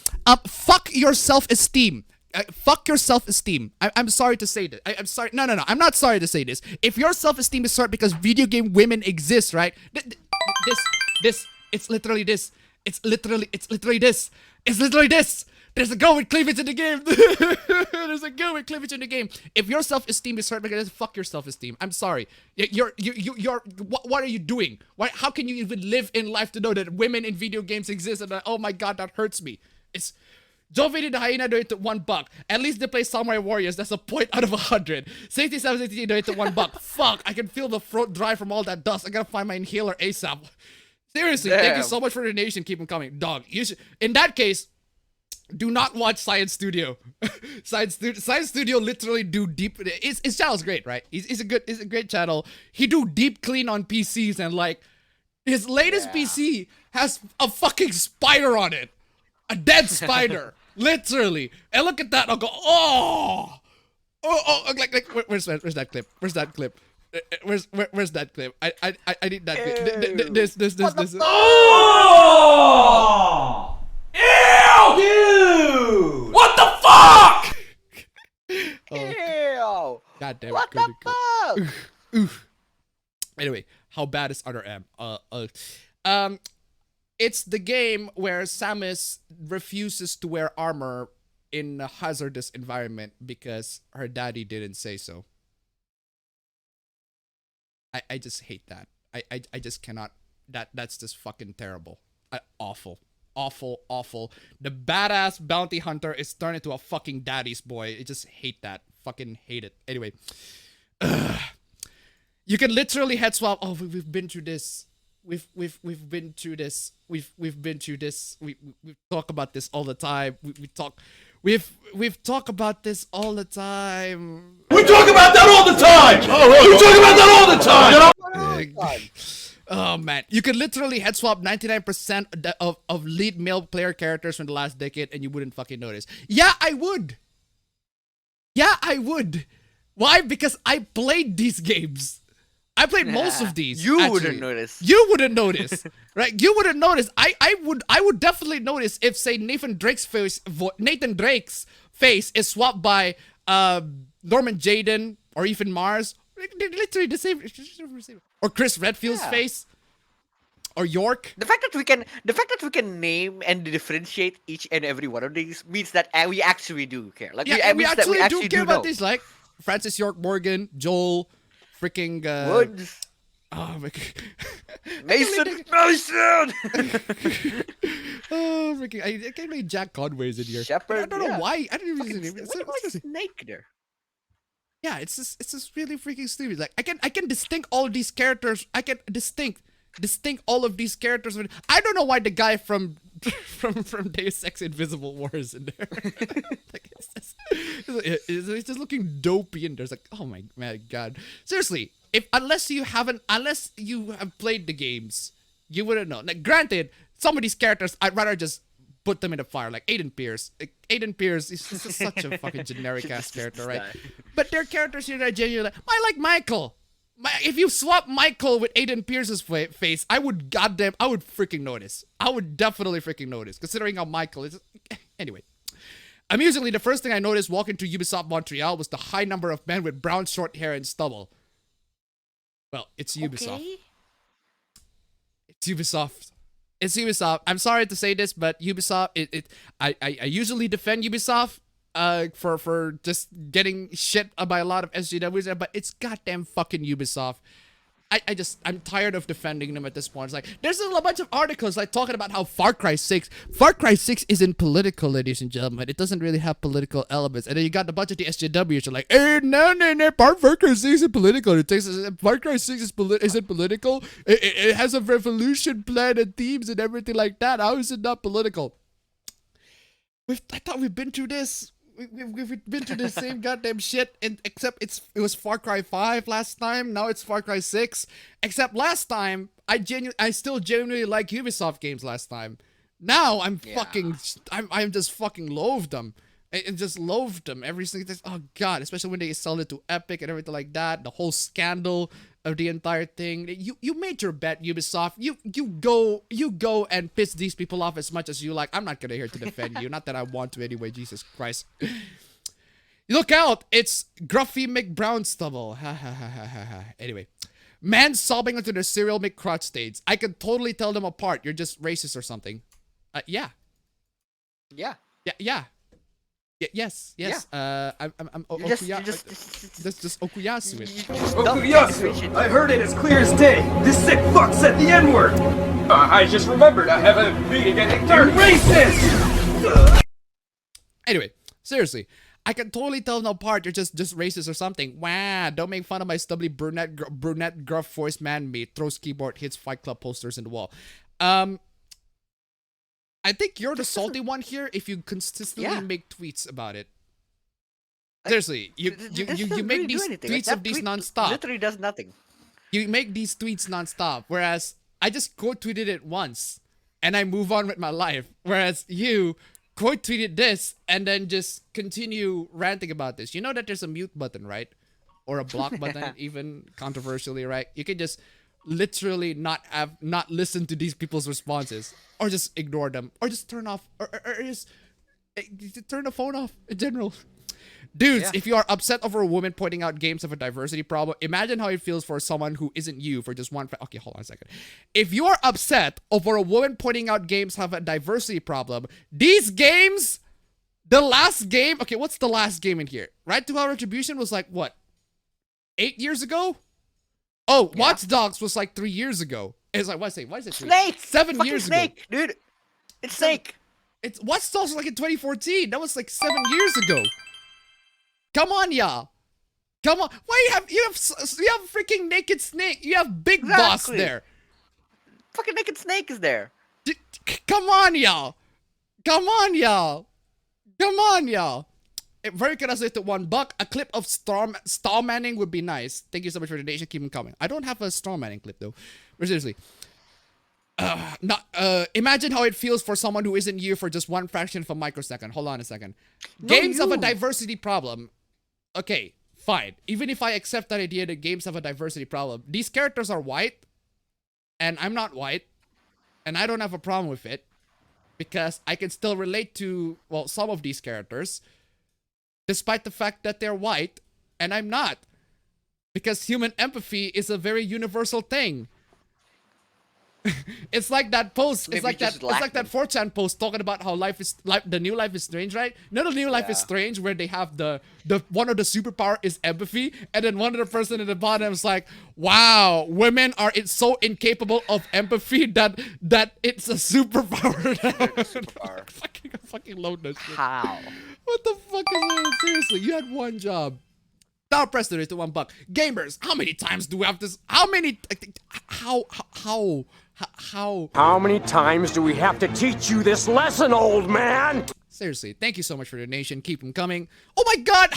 fuck your self-esteem. Fuck your self-esteem. I'm sorry to say this. I'm sorry. No. I'm not sorry to say this. If your self-esteem is hurt because video game women exist, right? It's literally this. It's literally this. There's a girl with cleavage in the game. There's a girl with cleavage in the game. If your self-esteem is hurt because fuck your self-esteem. I'm sorry. What are you doing? How can you even live in life to know that women in video games exist and that, oh my god, that hurts me. It's Jovity the Hyena donated $1. At least they play Samurai Warriors. That's a point out of 100. 67 donated $1. Fuck, I can feel the throat dry from all that dust. I gotta find my inhaler ASAP. Seriously, thank you so much for the donation. Keep them coming. Dog, you should, in that case, Do not watch Science Studio. Science Studio literally do deep. His channel's great, right? He's a great channel. He do deep clean on PCs, and like his latest PC has a fucking spider on it, a dead spider, literally. And look at that. I'll go, oh, like where's that clip? Where's that clip? Where's that clip? I need that clip. This. Oh! Ew! Dude! What the fuck? Ew! God damn it. What the fuck? Oof. Anyway, how bad is Other M? It's the game where Samus refuses to wear armor in a hazardous environment because her daddy didn't say so. I just hate that. I just cannot. That's just fucking terrible. Awful. The badass bounty hunter is turned into a fucking daddy's boy. I just hate that. Fucking hate it. Anyway. You can literally head swap. Oh, we've been through this. We've been through this. We've been through this. We talk about this all the time. We've talked about this all the time. We talk about that all the time! We talk about that all the time! Oh man, you could literally head swap 99% of lead male player characters from the last decade and you wouldn't fucking notice. Yeah, I would. Why? Because I played these games. I played most of these. You wouldn't notice. You wouldn't notice, right? You wouldn't notice. I would definitely notice if, say, Nathan Drake's face is swapped by Norman Jaden or even Mars. They're literally the same. Or Chris Redfield's face. Or York. The fact that we can name and differentiate each and every one of these means that we actually do care. Like we actually do care about these. Like Francis York Morgan, Joel, freaking Woods. Oh my god. Mason. Oh freaking! I can't believe Jack Conway's in here. Shepherd. I don't know why. I didn't even Fucking snake there. Yeah, it's just really freaking stupid. Like I can distinct all of these characters. I can distinct all of these characters. I don't know why the guy from Deus Ex Invisible War is in there. Like it's just looking dopey and there's like, oh my god. Seriously, unless you have played the games, you wouldn't know. Like granted, some of these characters I'd rather just put them in the fire, like Aiden Pierce. Aiden Pierce is just such a fucking generic ass character, right? But there are characters here that are genuinely like, I like Michael. If you swap Michael with Aiden Pierce's face, I would freaking notice. I would definitely freaking notice, considering how Michael is. Anyway. Amusingly, the first thing I noticed walking to Ubisoft Montreal was the high number of men with brown short hair and stubble. Well, it's Ubisoft. Okay. It's Ubisoft. It's Ubisoft. I'm sorry to say this, but Ubisoft. I usually defend Ubisoft. For just getting shit by a lot of SJWs, but it's goddamn fucking Ubisoft. I'm tired of defending them at this point. It's like, there's a bunch of articles like talking about how Far Cry 6 isn't political, ladies and gentlemen. It doesn't really have political elements. And then you got a bunch of the SJWs are like, no, Far Cry 6 isn't political. Far Cry 6 isn't political. It has a revolution plan and themes and everything like that. How is it not political? I thought we've been through this. We've been through the same goddamn shit, except it was Far Cry 5 last time. Now it's Far Cry 6. Except last time, I still genuinely like Ubisoft games last time. Now I'm just fucking loathed them. I just loathed them every single time. Oh god, especially when they sold it to Epic and everything like that. The whole scandal of the entire thing. You made your bet, Ubisoft. You go and piss these people off as much as you like. I'm not gonna here to defend you. Not that I want to anyway. Jesus Christ. Look out! It's Gruffy McBrown stubble. Ha ha ha ha ha ha. Anyway, man sobbing into their cereal McCrotch stains. I can totally tell them apart. You're just racist or something. Yeah. Yes. I'm just Okuyasu. Okuyasu! I heard it as clear as day! This sick fuck said the N-word! I just remembered I have a meeting at 8:30. Racist! Anyway, seriously, I can totally tell them apart. You're just racist or something. Wow, don't make fun of my stubbly brunette gruff voiced man mate. Throws keyboard, hits Fight Club posters in the wall. I think you're the salty one here if you consistently Yeah. make tweets about it. Seriously, you make these tweets of these nonstop. Literally does nothing. You make these tweets nonstop, whereas I just quote tweeted it once and I move on with my life. Whereas you quote tweeted this and then just continue ranting about this. You know that there's a mute button, right? Or a block button, even controversially, right? You can just literally not listen to these people's responses, or just ignore them, or just turn off, or just turn the phone off in general. Dudes, if you are upset over a woman pointing out games have a diversity problem, imagine how it feels for someone who isn't you for just one. Okay, hold on a second. If you are upset over a woman pointing out games have a diversity problem, these games, the last game, okay, what's the last game in here? Right to Hell Retribution was like, what, 8 years ago? Oh, Watch Dogs was like 3 years ago. It's like, why is it 3? Snake! 7 Fucking years Snake, ago. dude. It's Snake. It's Watch Dogs was like in 2014. That was like 7 years ago. Come on, y'all. Come on. Why you have freaking Naked Snake? You have Big Boss there. Fucking Naked Snake is there. Come on, y'all. Come on, y'all. Come on, y'all. Very curious to $1. A clip of Stallmanning would be nice. Thank you so much for the donation. Keep them coming. I don't have a Stallmanning clip though. But seriously. Imagine how it feels for someone who isn't you for just one fraction of a microsecond. Hold on a second. Games have a diversity problem. Okay, fine. Even if I accept that idea that games have a diversity problem, these characters are white, and I'm not white, and I don't have a problem with it, because I can still relate to, well, some of these characters, despite the fact that they're white, and I'm not. Because human empathy is a very universal thing. It's like that post. It's like that 4chan post talking about how the new life is strange, right? No, the new life is strange, where they have the one of the superpower is empathy, and then one of the person at the bottom is like, "Wow, women are so incapable of empathy that it's a superpower." fucking load that shit. How? What the fuck is that? Seriously, you had one job. Now press the to $1. Gamers, how many times do we have this? How many? How many times do we have to teach you this lesson, old man? Seriously, thank you so much for the donation. Keep them coming. Oh my God!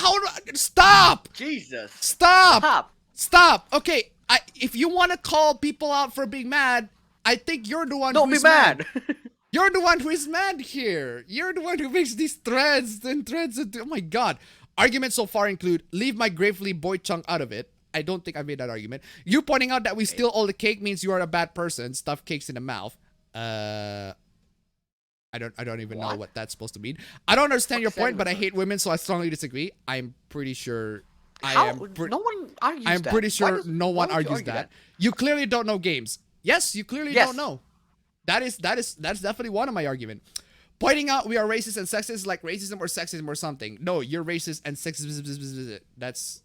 Stop! Jesus! Stop! Okay, if you want to call people out for being mad, I think you're the one. Don't be mad. You're the one who is mad here. You're the one who makes these threads and threads. Oh my God! Arguments so far include leave my gravely boy chunk out of it. I don't think I made that argument. You pointing out that we steal all the cake means you are a bad person. Stuff cakes in the mouth. I don't even know what that's supposed to mean. I don't understand your point, but I hate women, so I strongly disagree. I'm pretty sure. No one argues that. I'm pretty sure no one argues that. You clearly don't know games. Yes, you clearly don't know. That's definitely one of my arguments. Pointing out we are racist and sexist is like racism or sexism or something. No, you're racist and sexist. That's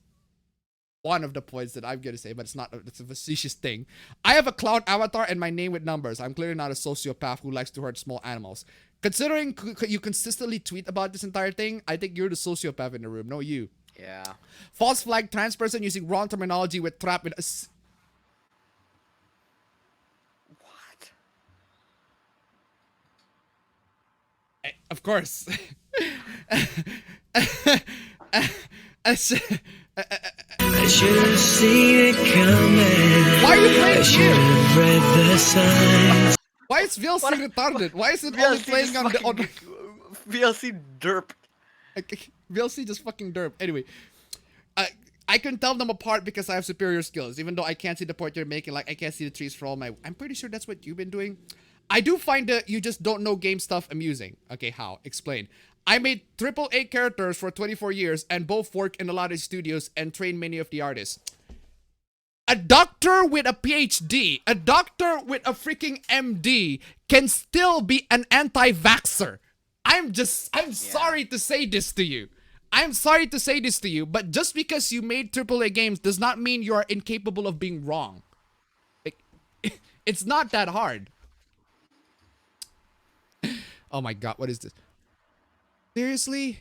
one of the points that I'm gonna say, but it's a facetious thing. I have a clown avatar and my name with numbers. I'm clearly not a sociopath who likes to hurt small animals. Considering you consistently tweet about this entire thing, I think you're the sociopath in the room, no you. Yeah. False flag trans person using wrong terminology with trap in a... Of course. I should have seen it coming. Why are you playing here? Why is VLC retarded? Why is it only playing on the... VLC derp. VLC just fucking derp. Anyway. I can tell them apart because I have superior skills. Even though I can't see the point you're making. Like, I can't see the trees for all my... I'm pretty sure that's what you've been doing. I do find that you just don't know game stuff amusing. Okay, how? Explain. I made AAA characters for 24 years and both work in a lot of studios and train many of the artists. A doctor with a PhD, a doctor with a freaking MD can still be an anti-vaxxer. I'm sorry to say this to you. I'm sorry to say this to you, but just because you made AAA games does not mean you are incapable of being wrong. It's not that hard. Oh my God, what is this? Seriously?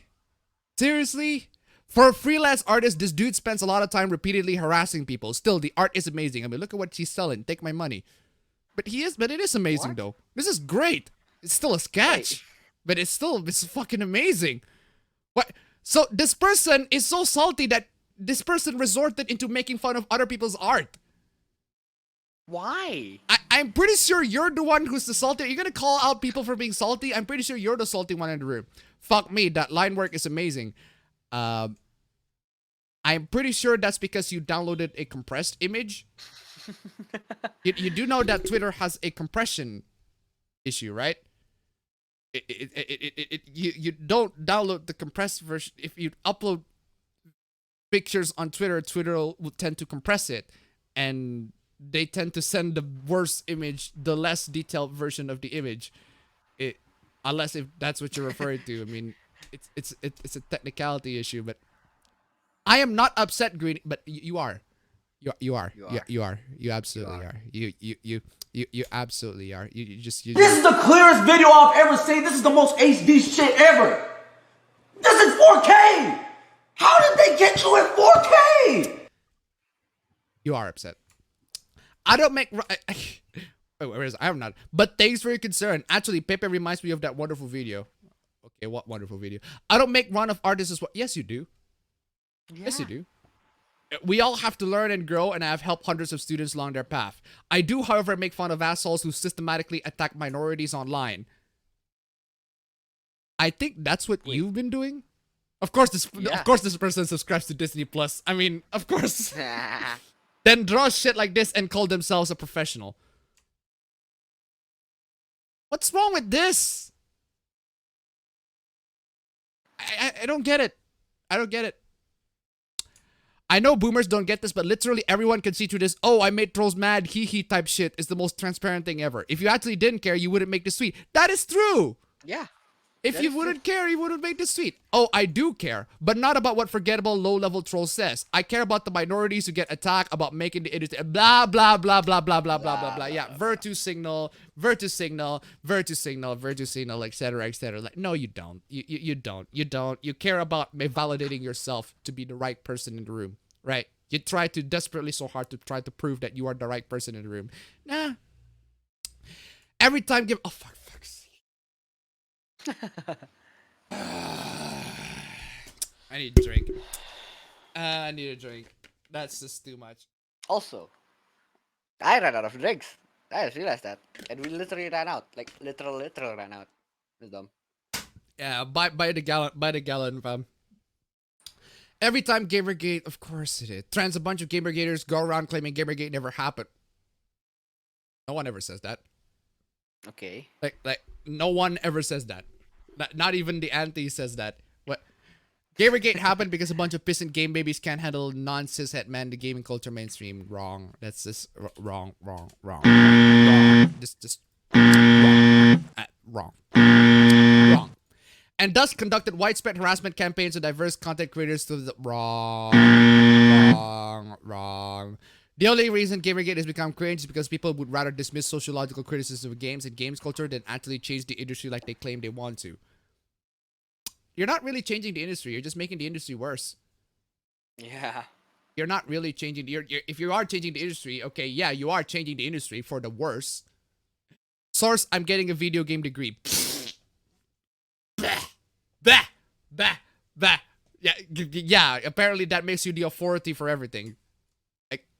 Seriously? For a freelance artist, this dude spends a lot of time repeatedly harassing people. Still, the art is amazing. I mean, look at what she's selling. Take my money. But it is amazing though. This is great. It's still a sketch, but it's fucking amazing. What? So this person is so salty that this person resorted into making fun of other people's art. Why? I'm pretty sure you're the one who's the salty. You're gonna call out people for being salty. I'm pretty sure you're the salty one in the room. Fuck me, that line work is amazing. I'm pretty sure that's because you downloaded a compressed image. You do know that Twitter has a compression issue, right? You don't download the compressed version. If you upload pictures on Twitter, Twitter will tend to compress it, and they tend to send the worst image, the less detailed version of the image. Unless if that's what you're referring to. I mean, it's a technicality issue, but I am not upset, Green. But you are. You are. You absolutely are. You absolutely are. You This is the clearest video I've ever seen. This is the most HD shit ever. This is 4K. How did they get you in 4K? You are upset. I don't make. Wait, where is I'm not. But thanks for your concern. Actually, Pepe reminds me of that wonderful video. Okay, what wonderful video? I don't make fun of artists as well. Yes, you do. Yeah. Yes, you do. We all have to learn and grow, and I have helped hundreds of students along their path. I do, however, make fun of assholes who systematically attack minorities online. I think that's what you've been doing. Of course, this person subscribes to Disney Plus. I mean, of course. Then draw shit like this and call themselves a professional. What's wrong with this? I don't get it. I don't get it. I know boomers don't get this, but literally everyone can see through this. Oh, I made trolls mad, hee type shit is the most transparent thing ever. If you actually didn't care, you wouldn't make this tweet. That is true. Yeah. If you wouldn't care, you wouldn't make this tweet. Oh, I do care, but not about what forgettable low-level troll says. I care about the minorities who get attacked, about making the industry blah blah blah blah blah blah blah blah blah. Yeah, virtue signal, etc., etc. Like, no, you don't. You don't. You care about validating yourself to be the right person in the room, right? You try to desperately so hard to try to prove that you are the right person in the room. Nah. Every time give. Oh fuck. I need a drink. I need a drink. That's just too much. Also, I ran out of drinks. I just realized that. And we literally ran out. Like, literal ran out. It's dumb. Yeah, by the gallon, fam. Every time Gamergate, of course it is. Trans a bunch of Gamergaters go around claiming Gamergate never happened. No one ever says that. Okay. Like no one ever says that. Not even the anti says that. What? Gamergate happened because a bunch of pissant game babies can't handle non-cishet men. The gaming culture mainstream. Wrong. That's just wrong. Just wrong. Wrong. And thus conducted widespread harassment campaigns of diverse content creators to the wrong. The only reason Gamergate has become cringe is because people would rather dismiss sociological criticism of games and games culture than actually change the industry like they claim they want to. You're not really changing the industry. You're just making the industry worse. Yeah. You're not really changing. If you are changing the industry, okay, yeah, you are changing the industry for the worse. Source, I'm getting a video game degree. Bah. Yeah, apparently that makes you the authority for everything.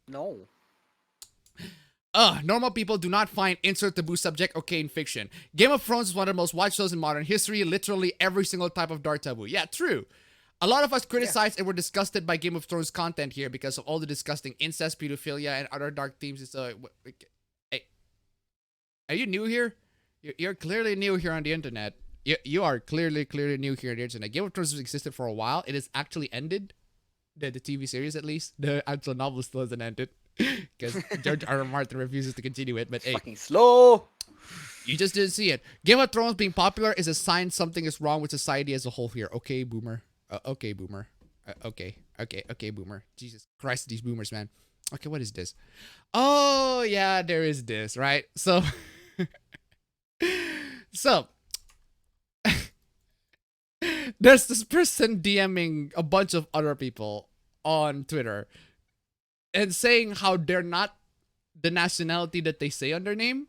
No. Normal people do not find insert taboo subject okay in fiction. Game of Thrones is one of the most watched shows in modern history. Literally every single type of dark taboo. Yeah, true. A lot of us criticized and were disgusted by Game of Thrones content here because of all the disgusting incest, pedophilia, and other dark themes. Hey, are you new here? You're clearly new here on the internet. You are clearly new here on the internet. Game of Thrones has existed for a while. It has actually ended. The TV series, at least. The actual novel still hasn't ended. Because George R. R. Martin refuses to continue it. But hey. Fucking slow. You just didn't see it. Game of Thrones being popular is a sign something is wrong with society as a whole here. Okay, boomer. Okay, boomer. Okay, boomer. Jesus Christ, these boomers, man. Okay, what is this? Oh, yeah, there is this, right? So... there's this person DMing a bunch of other people on Twitter and saying how they're not the nationality that they say on their name.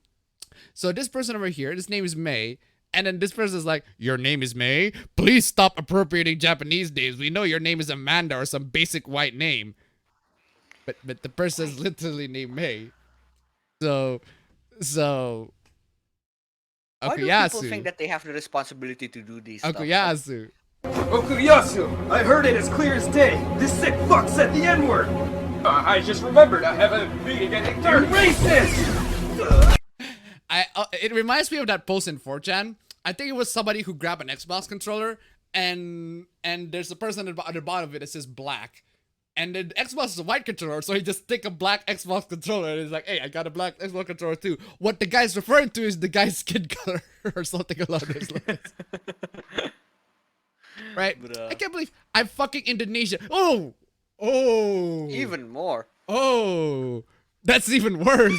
So this person over here, this name is May. And then this person is like, your name is May? Please stop appropriating Japanese names. We know your name is Amanda or some basic white name. But the person is literally named May. So Why do Okuyasu. people think that they have the responsibility to do these stuff? Okuyasu. Okuyasu! I heard it as clear as day. This sick fuck said the N-word! I just remembered I have a meeting at 8:30. Racist! It reminds me of that post in 4chan. I think it was somebody who grabbed an Xbox controller and there's a person at the bottom of it that says black. And the Xbox is a white controller, so he just take a black Xbox controller and he's like, hey, I got a black Xbox controller too. What the guy's referring to is the guy's skin color or something along those lines. Right? I can't believe I'm fucking Indonesia. Oh! Even more. Oh! That's even worse.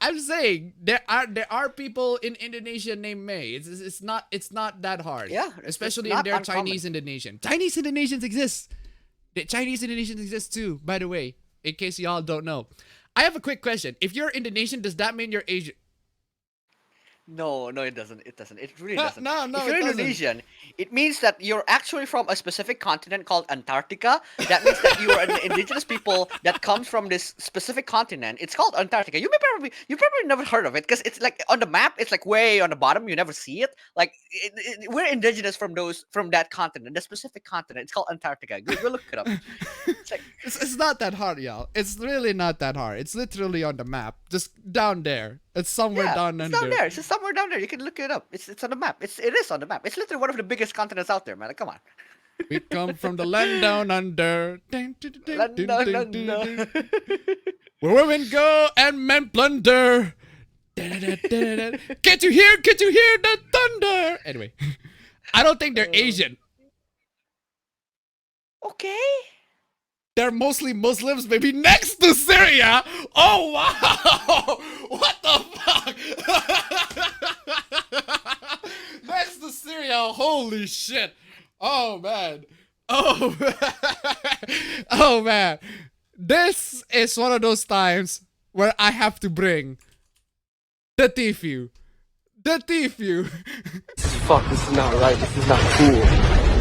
I'm saying there are people in Indonesia named May. It's not that hard. Yeah, especially it's if they're not uncommon. Chinese Indonesian. Chinese Indonesians exist. The Chinese Indonesians exist too, by the way, in case y'all don't know. I have a quick question. If you're Indonesian, does that mean you're Asian? No, it doesn't. It doesn't. It really doesn't. No, If you're it doesn't. Indonesian, it means that you're actually from a specific continent called Antarctica. That means that you are an indigenous people that comes from this specific continent. It's called Antarctica. You probably never heard of it because it's like on the map. It's like way on the bottom. You never see it. Like we're indigenous from that continent, the specific continent. It's called Antarctica. Go look it up. It's like It's not that hard, y'all. It's really not that hard. It's literally on the map, just down there. It's somewhere down it's under. down there. It's just somewhere down there. You can look it up. It's on the map. It is on the map. It's literally one of the biggest continents out there, man. Like, come on. We come from the land down under. Land down under. Where women go and men plunder. Can't you hear the thunder? Anyway, I don't think they're Asian. Okay. They're mostly Muslims, maybe next to Syria. Oh, wow. What the fuck? Next to Syria. Holy shit. Oh, man. Oh, oh, man. This is one of those times where I have to bring the Tfue. The Tfue. Fuck, this is not right. This is not cool.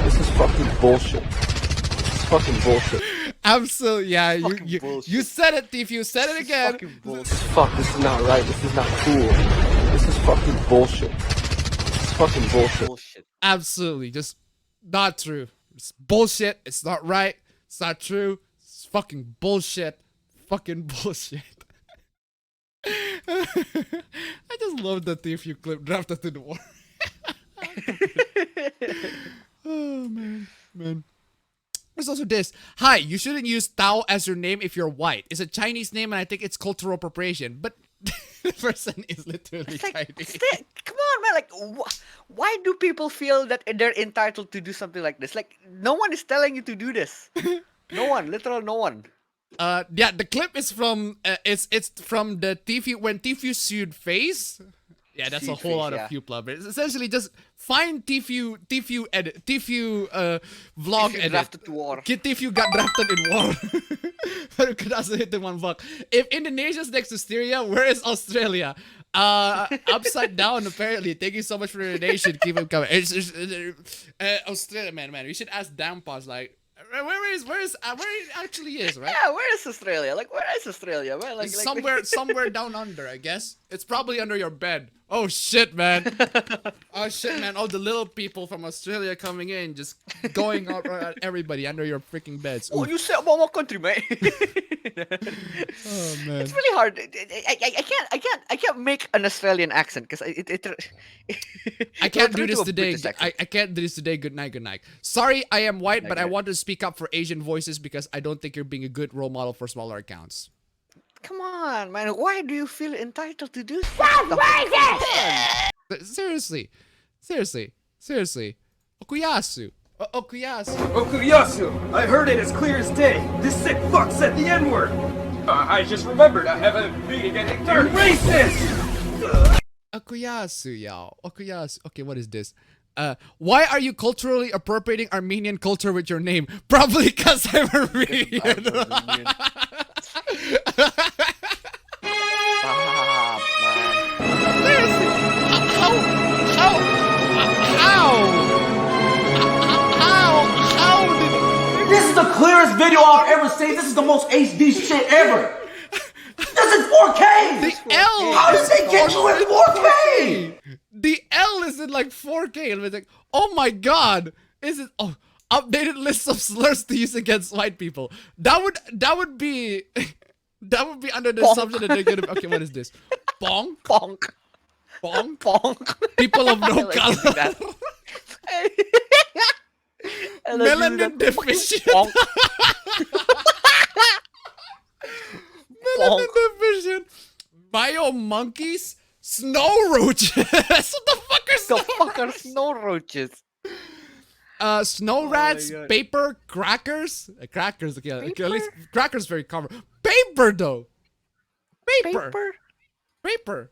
This is fucking bullshit. This is fucking bullshit. Absolutely, yeah. You said it, Thief. You said it again. Fuck, this is not right. This is not cool. This is fucking bullshit. This is fucking bullshit. Absolutely, just not true. It's bullshit. It's not right. It's not true. It's fucking bullshit. Fucking bullshit. I just love the Thief you clip drafted to the war. Oh man. There's also this. Hi, you shouldn't use Tao as your name if you're white. It's a Chinese name and I think it's cultural appropriation. But the person is literally Chinese. Come on, man. Like, why do people feel that they're entitled to do something like this? Like, no one is telling you to do this. No one. Literal no one. Yeah, the clip is from, it's from the Tfue, when Tfue sued FaZe. Yeah, that's a whole lot of Fupla, but it's essentially just find Tfue vlog edit. Drafted to war. Tfue got drafted in war. But could also hit the one buck. If Indonesia's next to Syria, where is Australia? Upside down apparently. Thank you so much for your donation. Keep them coming. Australia, man. We should ask Dampos like. Where it actually is, right? Yeah, where is Australia? Like, where is Australia? Where, like, somewhere down under, I guess. It's probably under your bed. Oh shit, man. Oh shit, man. All the little people from Australia coming in, just going out right at everybody under your freaking beds. Ooh. Oh, you said about what country, man? Oh man. It's really hard. I can't make an Australian accent because I can't do this today. I can't do this today. Good night. Sorry, I am white, but I want to speak up for Asian voices because I don't think you're being a good role model for smaller accounts. Come on, man. Why do you feel entitled to do Seriously. Okuyasu. Okuyasu! I heard it as clear as day. This sick fuck said the N-word. I just remembered I have a meeting at 8:30. Racist! Okuyasu, y'all. Okuyasu. Okay, what is this? Why are you culturally appropriating Armenian culture with your name? Probably because I'm Armenian. Man. clearest video I've ever seen. This is the most HD shit ever. This is 4K. The L. How did they get you in 4K? The L is in like 4K, and it's like, oh my god, is it? Oh, updated list of slurs to use against white people. That would be that would be under the assumption that they're gonna. Okay, what is this? Bonk. Bonk. Bonk. Bonk. People of no Like color. that. Melanin deficient. Bonk. Melanin deficient. Bio monkeys. Snow roaches. What the fuck are Snow roaches? Snow rats, God. paper, crackers. Crackers, okay, at least crackers very common. Paper though. Paper. Paper.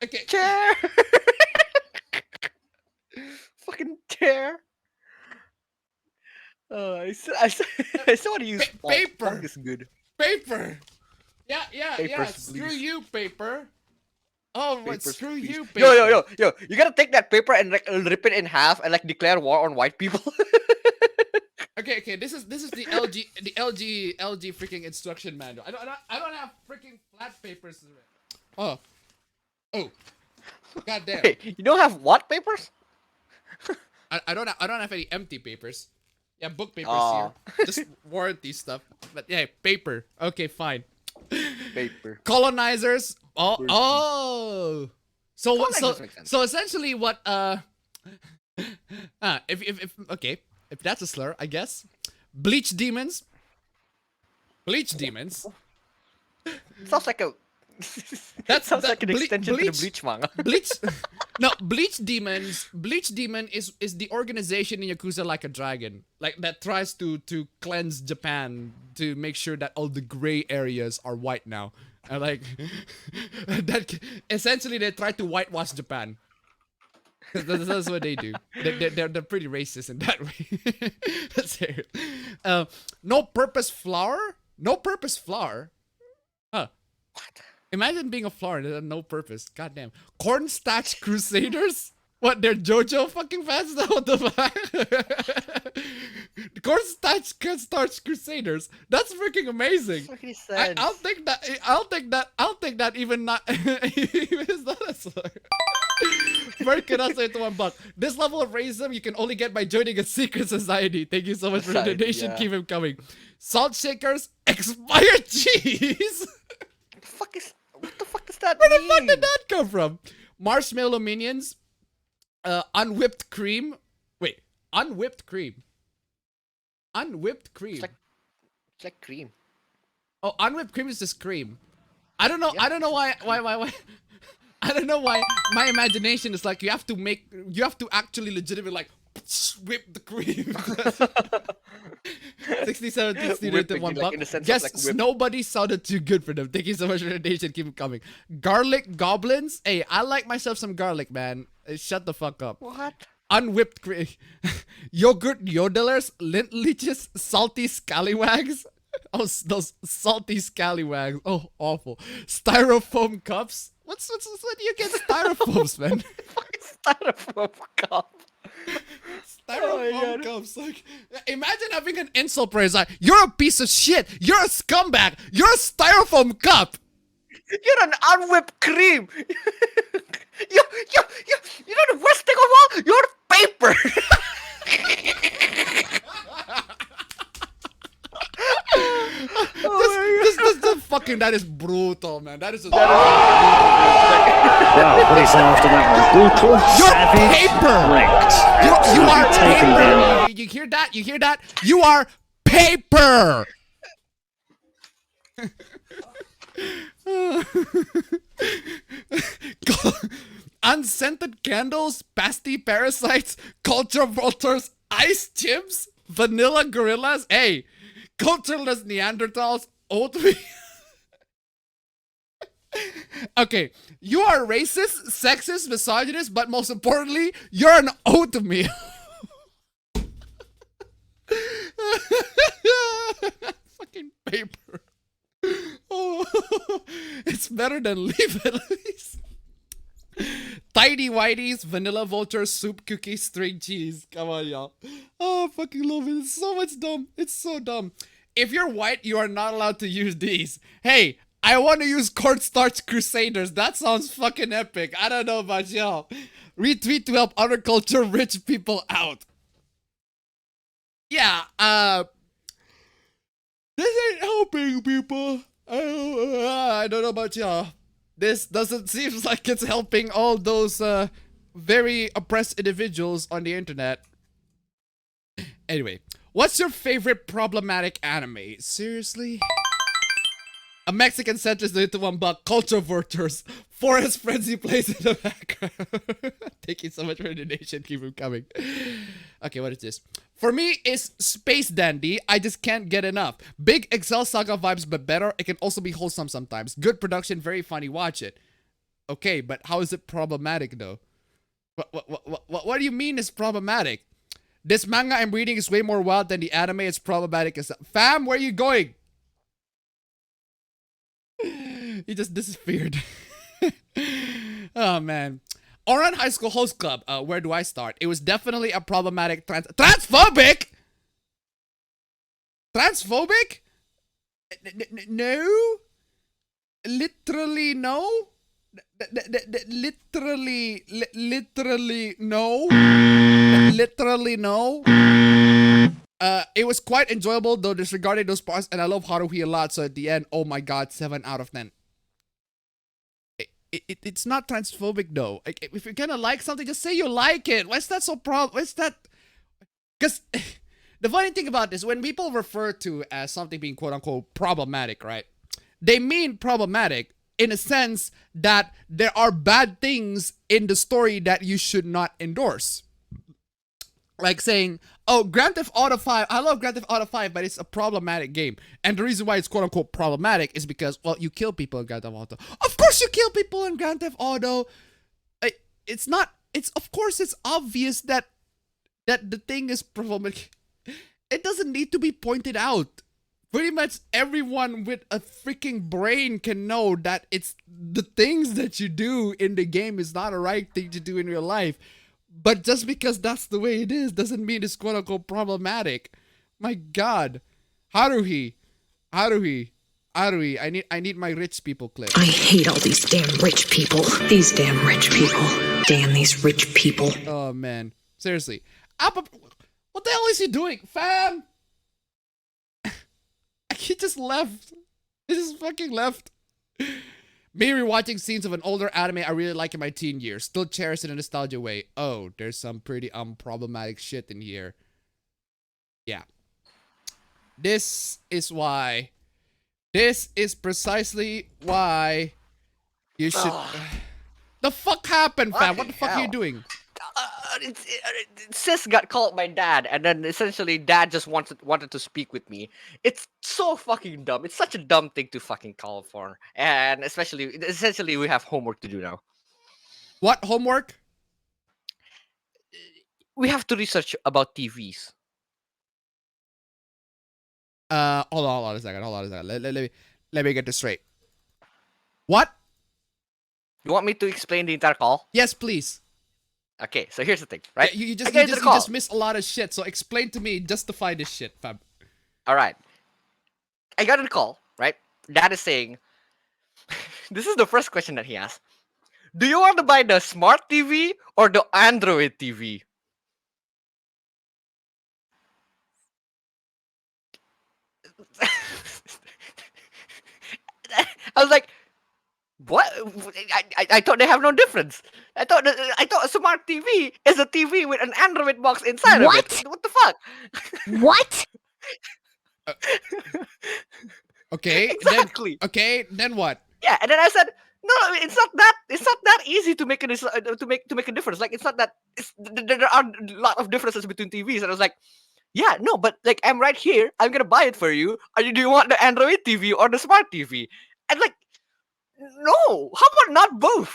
Okay. Chair. Fucking chair. I still want to use paper. Bonk is good. Paper. Yeah. Papers, Screw please. you, paper. Oh, what? Papers, Screw please. you, paper. Yo! You gotta take that paper and like rip it in half and like declare war on white people. Okay. This is the LG freaking instruction manual. I don't have freaking flat papers. Oh. God damn. Hey, you don't have what papers? I don't have any empty papers. Yeah, book papers Aw. here. Just warranty stuff. But yeah, paper. Okay, fine. Paper. Colonizers. Oh. Colonizers make sense. So essentially what if that's a slur, I guess. Bleach demons. Sounds like a sounds like an extension to the Bleach manga. Bleach Demon is the organization in Yakuza Like a Dragon, like that tries to cleanse Japan to make sure that all the gray areas are white now. And like that essentially they try to whitewash Japan. That's what they do. They're pretty racist in that way. That's serious. No purpose flower? Huh. What? Imagine being a flower that had no purpose. Goddamn. Cornstarch Crusaders? What, they're JoJo fucking fans? What the fuck? Cornstarch Crusaders. That's freaking amazing. I'll take that even not even it's not a slur. Bird cannot say it to $1. This level of racism you can only get by joining a secret society. Thank you so much for the donation. Yeah. Keep him coming. Salt shakers, expired cheese. What the fuck does that Where mean? the fuck did that come from? Marshmallow minions, unwhipped cream. Wait, unwhipped cream. Unwhipped cream. It's like cream. Oh, unwhipped cream is just cream. I don't know. I don't know why. I don't know why my imagination is like you have to actually legitimately like whip the cream. 67 to $1. Yes, like nobody sounded too good for them. Thank you so much for the donation. Keep it coming. Garlic goblins. Hey, I like myself some garlic, man. Shut the fuck up. What? Unwhipped cream. Yogurt yodelers, lint leeches, salty scallywags. Oh, those salty scallywags. Oh, awful. Styrofoam cups. What do you get styrofoams, man? Styrofoam cup. Styrofoam cups. Like, imagine having an insult praise like, you're a piece of shit. You're a scumbag. You're a styrofoam cup. You're an unwhipped cream. You're not wasting of all. You're paper. This fucking, that is brutal, man. That is just Wow, what do you say after that one? Brutal, savage, paper. wrecked. You are taken down. paper. You hear that? You hear that? You are paper. Unscented candles, pasty parasites, culture vultures, ice chimps, vanilla gorillas. Hey, cultureless Neanderthals, oatmeal. Okay, you are racist, sexist, misogynist, but most importantly, you're an oatmeal. Fucking paper. Oh, it's better than leave it at least. Tidy whities, vanilla vultures, soup cookies, string cheese. Come on, y'all. Oh. Oh, I fucking love it. It's so much dumb. It's so dumb. If you're white, you are not allowed to use these. Hey, I want to use Cornstarch Crusaders. That sounds fucking epic. I don't know about y'all. Retweet to help other culture rich people out. Yeah, this ain't helping people. I don't know about y'all. This doesn't seem like it's helping all those very oppressed individuals on the internet. Anyway, what's your favorite problematic anime? Seriously? A Mexican centrist into $1 culture vultures. Forest frenzy plays in the background. Thank you so much for the donation. Keep them coming. Okay, what is this? For me, it's Space Dandy. I just can't get enough. Big Excel Saga vibes, but better. It can also be wholesome sometimes. Good production, very funny. Watch it. Okay, but how is it problematic though? What do you mean it's problematic? This manga I'm reading is way more wild than the anime. It's problematic as fam, where are you going? He just disappeared. Oh man. Oran High School Host Club. Where do I start? It was definitely a problematic transphobic. Transphobic? No. Literally no. Literally no. Literally no. It was quite enjoyable though, disregarding those parts, and I love Haruhi a lot. So at the end, oh my god, 7 out of 10. It's not transphobic though. Like, if you're gonna like something, just say you like it. Why's that so Why's that? Because the funny thing about this, when people refer to as something being quote unquote problematic, right? They mean problematic in a sense that there are bad things in the story that you should not endorse. Like saying, oh, Grand Theft Auto 5, I love Grand Theft Auto 5, but it's a problematic game. And the reason why it's quote-unquote problematic is because, well, you kill people in Grand Theft Auto. Of course you kill people in Grand Theft Auto. Of course it's obvious that the thing is problematic. It doesn't need to be pointed out. Pretty much everyone with a freaking brain can know that it's the things that you do in the game is not a right thing to do in real life. But just because that's the way it is doesn't mean it's quote unquote problematic. My god. Haruhi, I need my rich people clip. I hate all these damn rich people. These damn rich people. Damn these rich people. Oh man. Seriously. What the hell is he doing? Fam! He just left. He just fucking left. Me rewatching scenes of an older anime I really like in my teen years. Still cherish it in a nostalgia way. Oh, there's some pretty problematic shit in here. Yeah. This is precisely why you should... The fuck happened, fam? What the fuck are you doing? Sis got called by dad, and then essentially dad just wanted to speak with me. It's so fucking dumb. It's such a dumb thing to fucking call for, and essentially we have homework to do now. What homework? We have to research about TVs. Hold on a second. Let me get this straight. What? You want me to explain the entire call? Yes, please. Okay, so here's the thing, right? You just missed a lot of shit, so explain to me, justify this shit, fam. Alright. I got a call, right? Dad is saying, this is the first question that he asked. Do you want to buy the smart TV or the Android TV? I was like, what? I thought they have no difference. I thought a smart TV is a TV with an Android box inside of it. What the fuck? What? Okay. Exactly. Then what? Yeah, and then I said, no, it's not that easy to make a difference. Like there are a lot of differences between TVs. And I was like, yeah, no, but like I'm right here. I'm gonna buy it for you. Do you want the Android TV or the smart TV? And like, no, how about not both?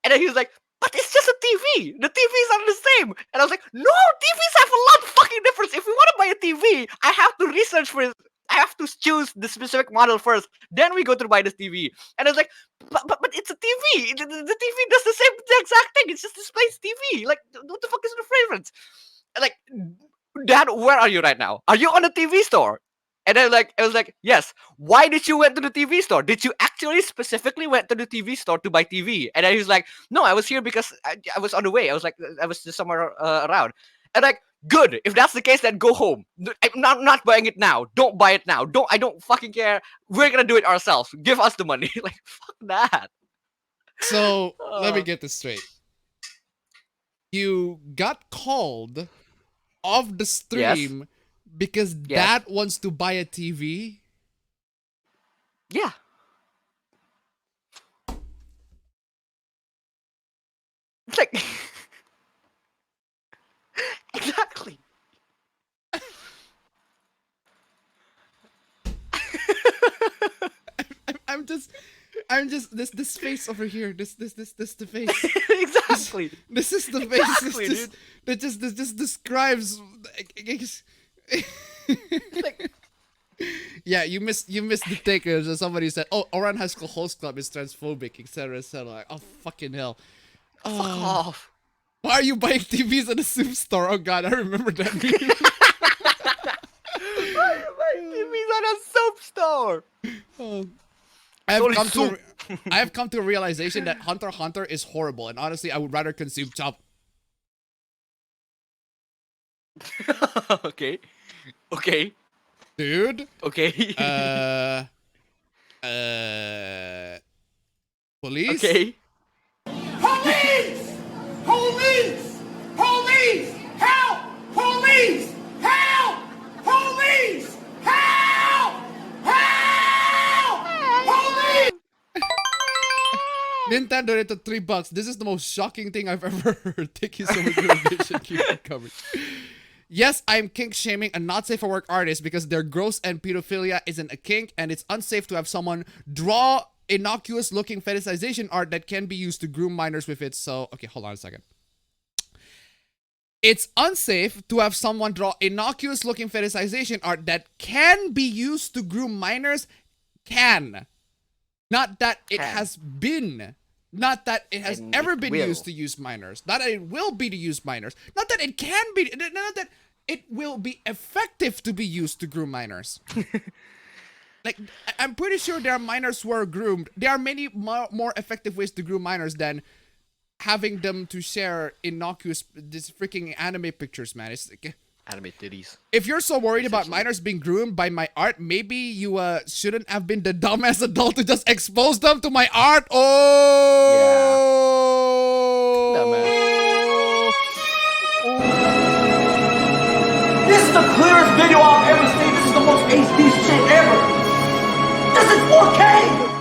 And then he was like, but it's just a TV. The TVs are the same. And I was like, no, TVs have a lot of fucking difference. If we want to buy a TV, I have to research for it. I have to choose the specific model first. Then we go to buy this TV. And I was like, but it's a TV. The TV does the exact thing. It just displays TV. Like, what the fuck is the difference? And like, Dad, where are you right now? Are you on the TV store? And then I was like, yes. Why did you went to the TV store? Did you actually specifically went to the TV store to buy TV? And then he was like, no, I was here because I was on the way. I was like, I was just somewhere around. And like, good. If that's the case, then go home. I'm not buying it now. Don't buy it now. I don't fucking care. We're gonna do it ourselves. Give us the money. Like, fuck that. So let me get this straight. You got called off the stream because Dad wants to buy a TV? Yeah. It's like exactly. I'm just this face over here. This the face. Exactly. This is the face. Exactly, dude. That just describes. Like, yeah, you missed the take. Somebody said, "Oh, Oran High School Host Club is transphobic, etc., etc." Like, oh fucking hell! fuck off. Why are you buying TVs at a soup store? Oh god, I remember that. Why are you buying TVs at a soap store? Oh. I have come to a realization that Hunter x Hunter is horrible, and honestly, I would rather consume Chop. Okay. Okay. Dude. Okay. Police? Okay. Police! Police! Police! Help! Police! Help! Police! Help! Help! Police! Nintendo donated $3. This is the most shocking thing I've ever heard. Thank you so much for the vision. Keep it coming. Yes, I'm kink shaming a not safe for work artist because their gross and pedophilia isn't a kink, and it's unsafe to have someone draw innocuous looking fetishization art that can be used to groom minors with it. So, okay, hold on a second. It's unsafe to have someone draw innocuous looking fetishization art that can be used to groom minors. Can. Not that it has been. Not that it has ever been used to use minors. Not that it will be to use minors. Not that it can be. Not that it will be effective to be used to groom minors. Like, I'm pretty sure there are minors who are groomed. There are many more effective ways to groom minors than having them to share innocuous, this freaking anime pictures, man. It's like, anime titties. if you're so worried about minors being groomed by my art, maybe you shouldn't have been the dumbass adult to just expose them to my art. This is the clearest video I've ever seen. This is the most HD shit ever. This is 4K.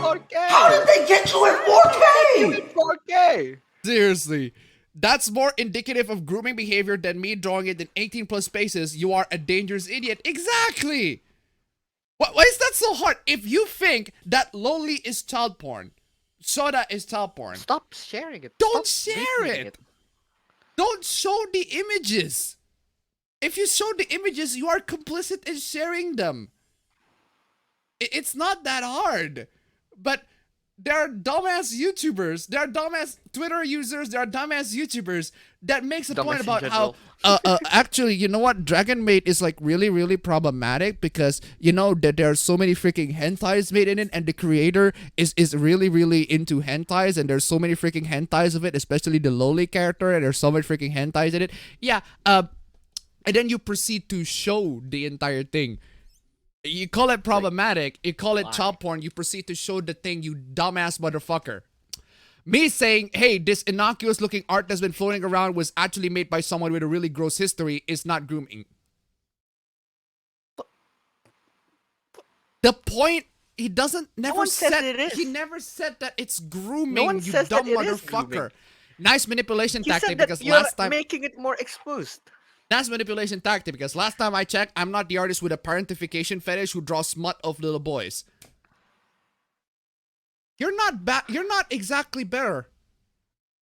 4K. How did they get you in 4K? 4K. Seriously. That's more indicative of grooming behavior than me drawing it in 18 plus spaces. You are a dangerous idiot. Exactly. Why is that so hard? If you think that Loli is child porn, Soda is child porn, Stop sharing it. don't Stop share retweeting it. Don't show the images. If you show the images, you are complicit in sharing them. It's not that hard. But there are dumbass YouTubers, there are dumbass Twitter users, there are dumbass YouTubers that makes a point about how actually, you know what, Dragon Maid is like really, really problematic because you know that there are so many freaking hentais made in it, and the creator is really, really into hentais, and there's so many freaking hentais of it, especially the Loli character, and there's so many freaking hentais in it. Yeah, and then you proceed to show the entire thing. You call it problematic, you call it child porn, you proceed to show the thing, you dumbass motherfucker. Me saying, hey, this innocuous looking art that's been floating around was actually made by someone with a really gross history is not grooming. The point, he never said that it's grooming, you dumb motherfucker. Nice manipulation tactic because last time making it more exposed. That's manipulation tactic because last time I checked, I'm not the artist with a parentification fetish who draws smut of little boys. You're not exactly better.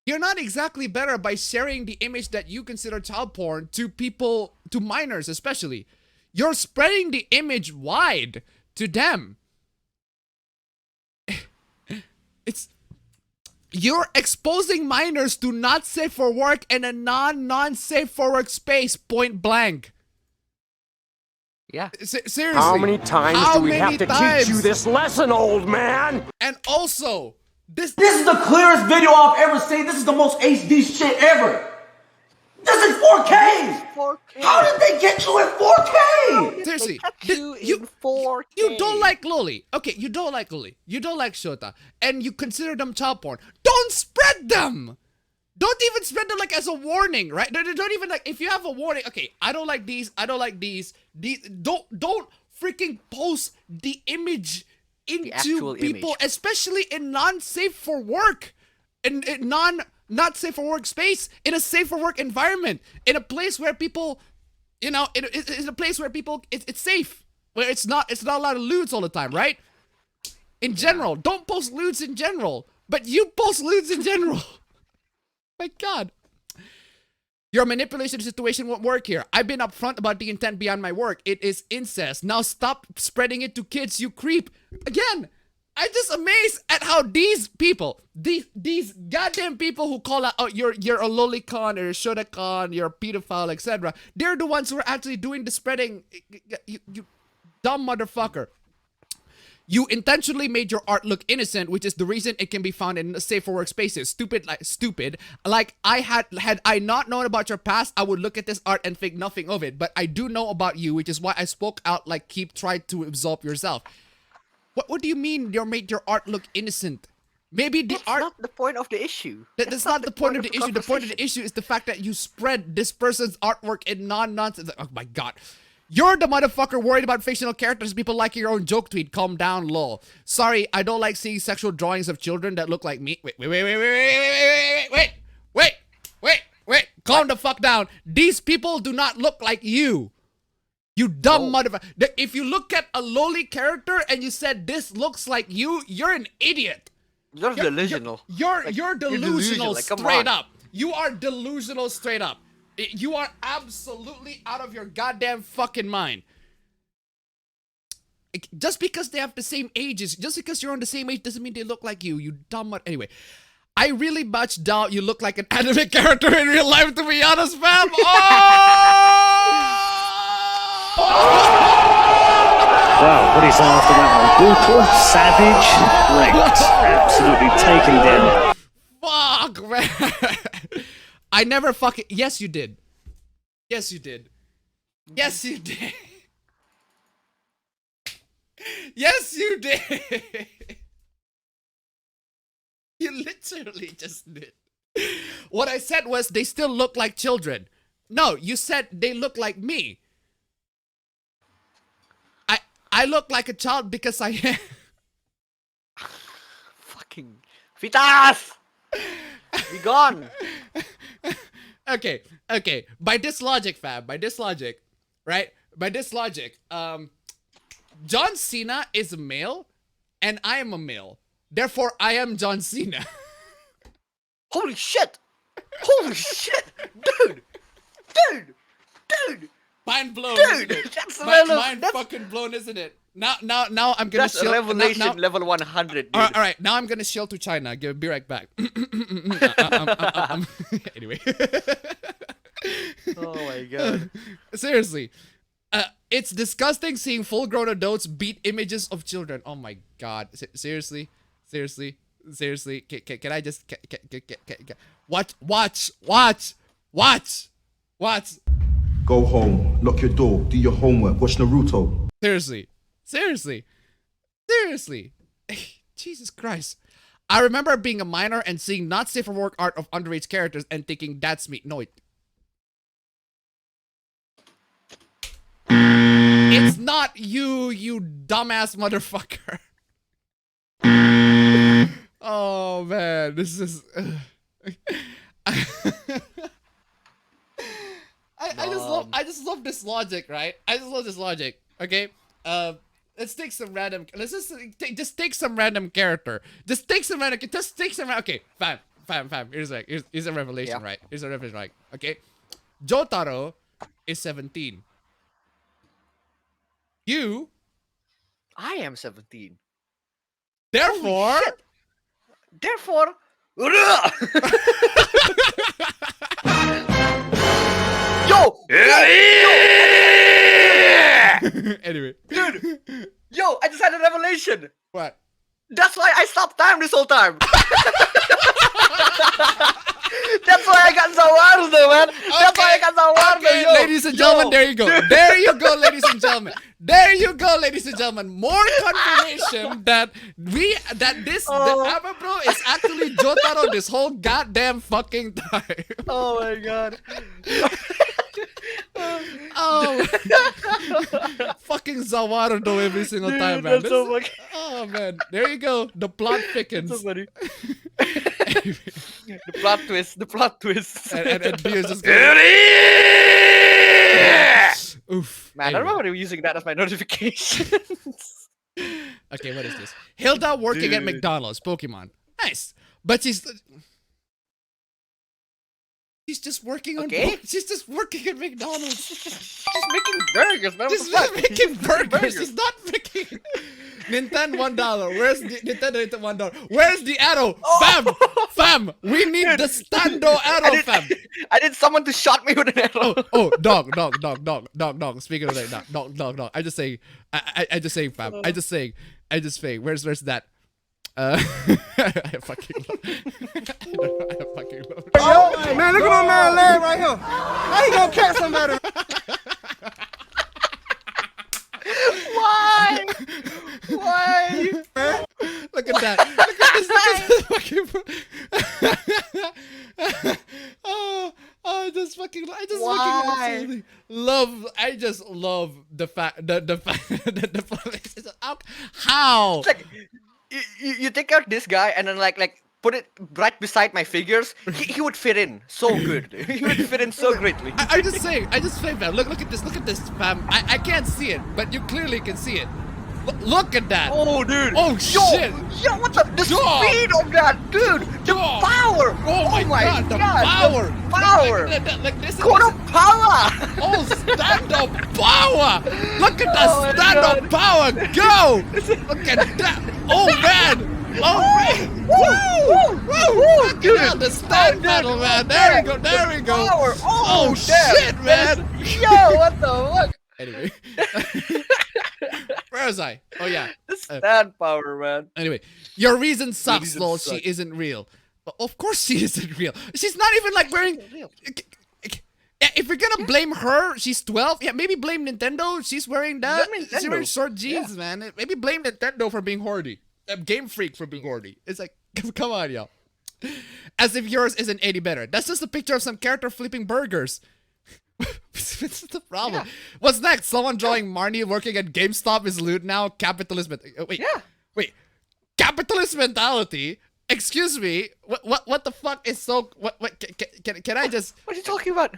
You're not exactly better by sharing the image that you consider child porn to people, to minors especially. You're spreading the image wide to them. You're exposing minors to not safe for work and a non-safe for work space, point blank. Yeah. Seriously. How many times How do we have many to times? teach you this lesson, old man? And also, this is the clearest video I've ever seen. This is the most HD shit ever. This is 4K. 4K. How did they get you in 4K? Seriously, in 4K. You don't like Loli. Okay, you don't like Loli. You don't like Shota. And you consider them child porn. Don't spread them! Don't even spread them like as a warning, right? Don't even like, if you have a warning, okay, I don't like these, I don't like these. Don't freaking post the image into people, especially in non-safe for work. In not safe for work space, in a safe for work environment, in a place where people, you know, in a place where people, it's safe, where it's not a lot of lewds all the time, right? In general, don't post lewds in general, but you post lewds in general. My God. Your manipulation situation won't work here. I've been upfront about the intent beyond my work. It is incest. Now stop spreading it to kids, you creep. Again, I'm just amazed at how these people, these goddamn people who call out, oh, you're a lolicon or a shotacon, you're a pedophile, etc. They're the ones who are actually doing the spreading. You dumb motherfucker. You intentionally made your art look innocent, which is the reason it can be found in safe for work spaces. Stupid. Like had I not known about your past, I would look at this art and think nothing of it. But I do know about you, which is why I spoke out like keep trying to absolve yourself. What do you mean you made your art look innocent? Maybe the art... That's not the point of the issue. That's not the point of the issue. The point of the issue is the fact that you spread this person's artwork in non-nonsense. Oh my God. You're the motherfucker worried about fictional characters, people liking your own joke tweet. Calm down, lol. Sorry, I don't like seeing sexual drawings of children that look like me. Wait. Calm the fuck down. These people do not look like you. You dumb motherfucker. If you look at a lowly character and you said this looks like you, you're an idiot. You're delusional. You're delusional like, straight up. You are delusional straight up. You are absolutely out of your goddamn fucking mind. Just because they have the same ages, just because you're on the same age doesn't mean they look like you, you dumb mutt. Anyway, I really much doubt you look like an anime character in real life, to be honest, fam. Wow, what is after that one? Brutal, savage, wrecked. Absolutely taken down. Fuck, man. I never fucking... Yes, you did. Yes, you did. Yes, you did. Yes, you did. You literally just did. What I said was they still look like children. No, you said they look like me. I look like a child because I am. Fucking Fetus! Be gone! Okay. By this logic, fam. By this logic, right? By this logic, John Cena is a male, and I am a male. Therefore, I am John Cena. Holy shit! Holy shit! Dude! Mind blown. Dude, that's mind fucking blown, isn't it? Now I'm gonna That's a revelation level 100. Dude. All right, now I'm gonna shield to China. Be right back. Anyway. Oh my God. Seriously, it's disgusting seeing full-grown adults beat images of children. Oh my God. Seriously. Can I just watch? Go home, lock your door, do your homework, watch Naruto. Seriously. Jesus Christ. I remember being a minor and seeing not safe for work art of underage characters and thinking that's me. No, it's not you, you dumbass motherfucker. Oh man, this is... I just love this logic, right? I just love this logic. Okay, let's take some random. Let's just take some random character. Just take some random. Okay, fine. Here's a revelation, right? Here's a revelation, right? Okay, Jotaro is 17. I am 17. Therefore. Yo! Anyway. Dude, yo, I just had a revelation. What? That's why I stopped time this whole time. That's why I got Zawardo, man. That's why I got Zawardo. Okay, yo. ladies and gentlemen, there you go. There you go, ladies and gentlemen. There you go, ladies and gentlemen. More confirmation that the Abba bro is actually Jotaro this whole goddamn fucking time. Oh my god. Oh, fucking Zawardo every single time, man. That's so fucking... Oh man, there you go. The plot thickens. So funny. The plot twist. The plot twist. And Beer's just oof. Man, Anyway. I remember using that as my notifications. Okay, what is this? Hilda working at McDonald's. Pokemon. Nice, but she's just working on. She's just working at McDonald's. She's making burgers, man. She's not making burgers. She's not making. Nintendo $1. Where's the Nintendo $1? Where's the arrow? Fam, we need the stando arrow, fam. I need someone to shot me with an arrow. Oh, dog. Speaking of that, dog. I just saying, fam. I just saying. Where's that? I fucking love. I fucking love. Yo, man, look at my man leg right here. How he gonna catch somebody? Why? Why? Look at that. Look at this fucking. I just fucking absolutely love. I just love the fact how. It's like, you take out this guy and then like put it right beside my figures. He would fit in so good. He would fit in so greatly. I just say, fam. Look at this, fam. I can't see it, but you clearly can see it. Look at that. Oh, dude. Oh, shit. Yo, what the speed of that, dude. The power. Oh my god, the power. The power. Like this. Kono power. Oh, stand-up power. Look at the stand-up power. Go. Look at that. Oh, man. Oh, man. Woo. Look at that. The stand battle, man. There we go. Power. Oh, shit, man. Yo, what the fuck? Anyway. Where was I? Oh yeah. The stand power, man. Anyway, your reason sucks, lol. She isn't real. Well, of course she isn't real. She's not even like wearing. If you're gonna blame her, she's 12. Yeah, maybe blame Nintendo. She's wearing that. She's wearing short jeans, man. Maybe blame Nintendo for being horny. Game Freak for being horny. It's like, come on, y'all. As if yours isn't any better. That's just a picture of some character flipping burgers. What's the problem? Yeah. What's next? Someone drawing Marnie working at GameStop is loot now? Capitalist wait. Capitalist mentality? Excuse me. What the fuck is so can I just What are you talking about?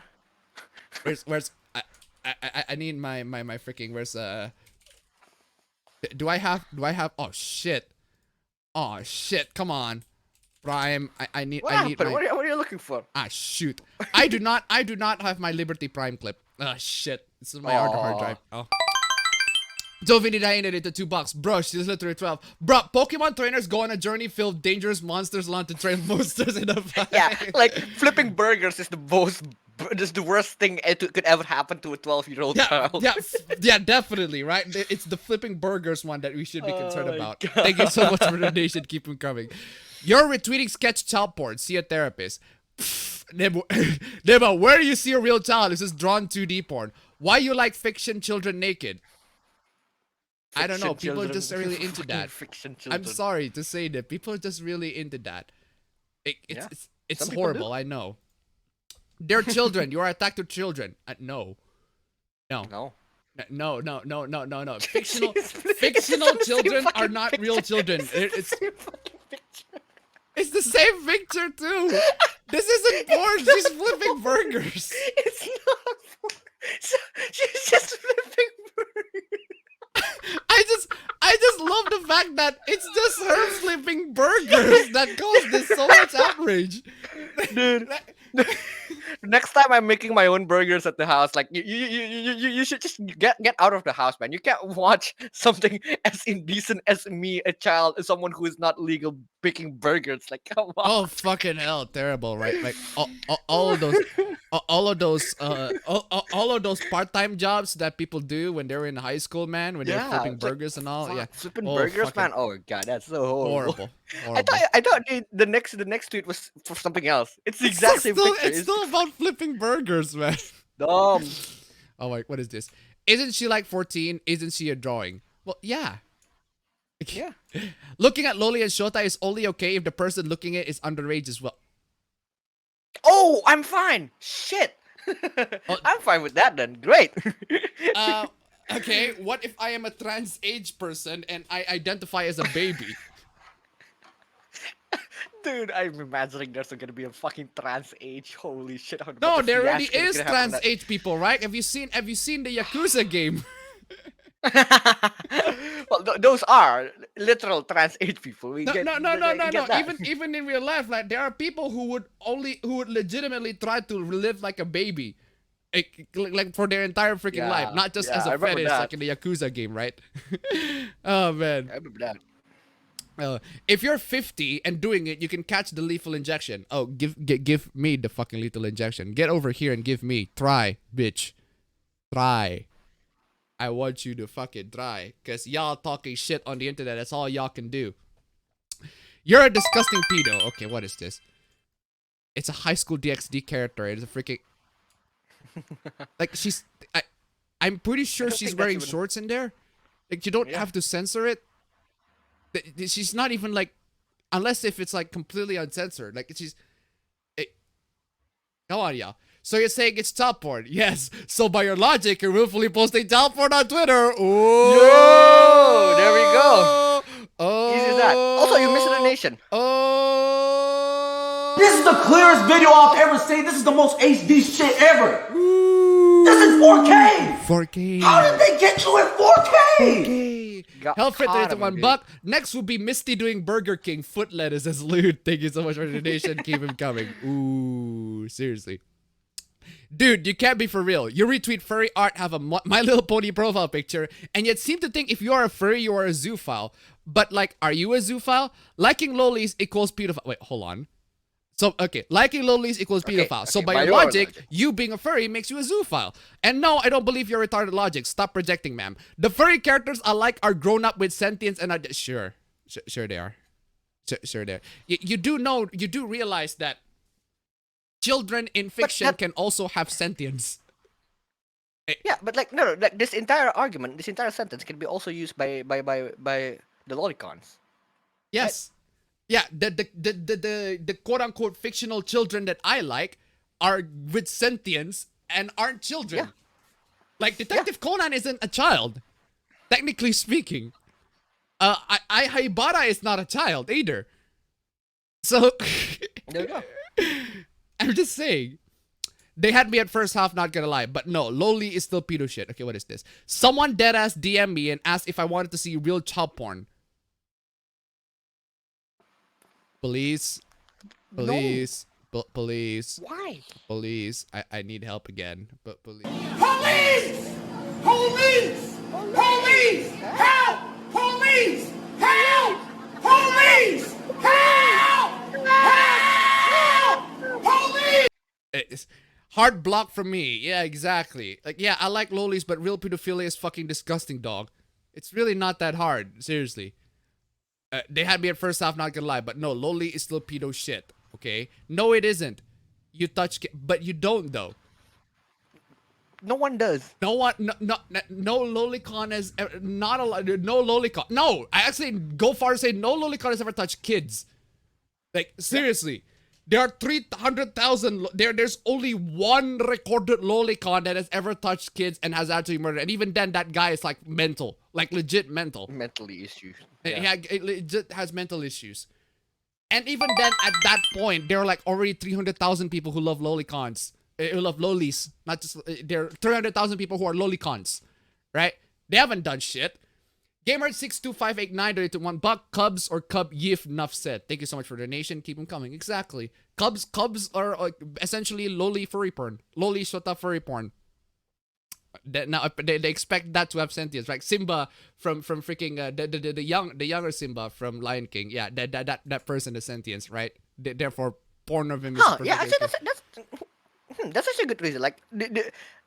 Where's I need my freaking where's do I have oh shit. Oh shit, come on. Prime, I need What are you looking for? Ah shoot. I do not have my Liberty Prime clip. Ah shit. This is my hard drive. Oh. Jovini Dained into $2. Bro, she's literally 12. Bro, Pokemon trainers go on a journey filled dangerous monsters learn to train monsters in a fight. Yeah, like flipping burgers is the worst thing could ever happen to a 12-year-old child. Yeah, definitely, right? It's the flipping burgers one that we should be concerned about. God. Thank you so much for the donation. Keep them coming. You're retweeting sketch child porn. See a therapist. Nebo, where do you see a real child? This is drawn 2D porn. Why you like fiction children naked? I don't know. People are just really into that. I'm sorry to say that. People are just really into that. It's horrible. I know. They're children. You are attacked to children. No. Fictional children are not real children. It's the same picture too. This isn't porn. She's flipping burgers. It's not porn. She's just flipping burgers. I just love the fact that it's just her flipping burgers that caused this so much outrage. Dude. Next time I'm making my own burgers at the house, like you should just get out of the house, man. You can't watch something as indecent as me, a child, someone who is not legal, baking burgers. Like, come on. Oh fucking hell, terrible, right? Like all of all of those all of those part-time jobs that people do when they're in high school, man, when they're flipping it's like, burgers and all. fuck, Yeah. flipping Oh, burgers, fucking man. Oh god, that's so horrible. horrible. I thought the next tweet was for something else. It's the It's exact same still, picture. it's still about flipping burgers, man. dumb. Oh my, what is this? Isn't she like 14? Isn't she a drawing? Well, yeah. Yeah. Looking at Loli and Shota is only okay if the person looking at it is underage as well. Oh, I'm fine. Shit. I'm fine with that then. Great. Okay, what if I am a trans age person and I identify as a baby? Dude, I'm imagining there's gonna be a fucking trans age. Holy shit! No, there already is trans age people, right? Have you seen the Yakuza game? Well, those are literal trans age people. No. Even in real life, like there are people who would legitimately try to live like a baby, like for their entire freaking life, not just as a fetish like in the Yakuza game, right? Oh man, I remember that. If you're 50 and doing it, you can catch the lethal injection. Oh, give me the fucking lethal injection. Get over here and give me. Try, bitch. Try. I want you to fucking try. Because y'all talking shit on the internet. That's all y'all can do. You're a disgusting pedo. Okay, what is this? It's a high school DxD character. It's a freaking... like, she's... I'm pretty sure she's wearing shorts in there. Like, you don't have to censor it. She's not even like... Unless if it's like completely uncensored. Like, she's... Come on, y'all. So you're saying it's child porn? Yes. So by your logic, you're willfully posting child porn on Twitter. Ooh. Yo, there we go. Oh. Easy as that. Also, you missed a nation. Oh. This is the clearest video I've ever seen. This is the most HD shit ever. This is 4K. 4K. How did they get you at 4K? 4K. Hellfit 31 buck. Next will be Misty doing Burger King foot lettuce as lewd. Thank you so much for the donation. Keep him coming. Ooh, seriously. Dude, you can't be for real. You retweet furry art, have a My Little Pony profile picture, and yet seem to think if you are a furry, you are a zoophile. But like, are you a zoophile? Liking lolis equals pedophile. Wait, hold on. So, okay, liking lolis equals pedophile. So by your logic, you being a furry makes you a zoophile. And no, I don't believe your retarded logic. Stop projecting, ma'am. The furry characters I like are grown up with sentience and sure they are. Sure they are. You do realize that children in fiction can also have sentience. Yeah, but like no, like this entire argument, this entire sentence can be also used by the lolicons. Yes. Yeah, the quote unquote fictional children that I like are with sentience and aren't children. Yeah. Like Detective Conan isn't a child, technically speaking. Haibara is not a child either. So there you go. I'm just saying. They had me at first half, not gonna lie. But no, Loli is still pedo shit. Okay, what is this? Someone deadass DM me and asked if I wanted to see real child porn. Police. Police. No. Police. Why? Police. I need help again. But police. Police! Police! Police! Help! Police! Help! Police! Help! Help! Police! It's hard block from me. Yeah, exactly. Like, yeah, I like lolis, but real pedophilia is fucking disgusting, dog. It's really not that hard. Seriously. They had me at first half, not gonna lie, but no, loli is still pedo shit. Okay? No, it isn't. You touch, but you don't though. No one does. No one, no lolicon has not a no lolicon. No, I actually go far to say no lolicon has ever touched kids. Like seriously, there are 300,000. There's only one recorded lolicon that has ever touched kids and has actually murdered. And even then, that guy is like mental, like legit mental. Mentally issues. Yeah, it legit has mental issues. And even then, at that point, there are like already 300,000 people who love lolicons. Who love lolis. Not just, there are 300,000 people who are lolicons. Right? They haven't done shit. Gamer62589 donated $1. Cubs or Cub Yif Nuff said. Thank you so much for the donation. Keep them coming. Exactly. Cubs are essentially loli furry porn. Loli shota furry porn. Now they expect that to have sentience, right? Simba from freaking the younger Simba from Lion King, yeah, that person is sentience, right? Therefore, porn of him is Yeah, actually, that's That's actually a good reason. Like,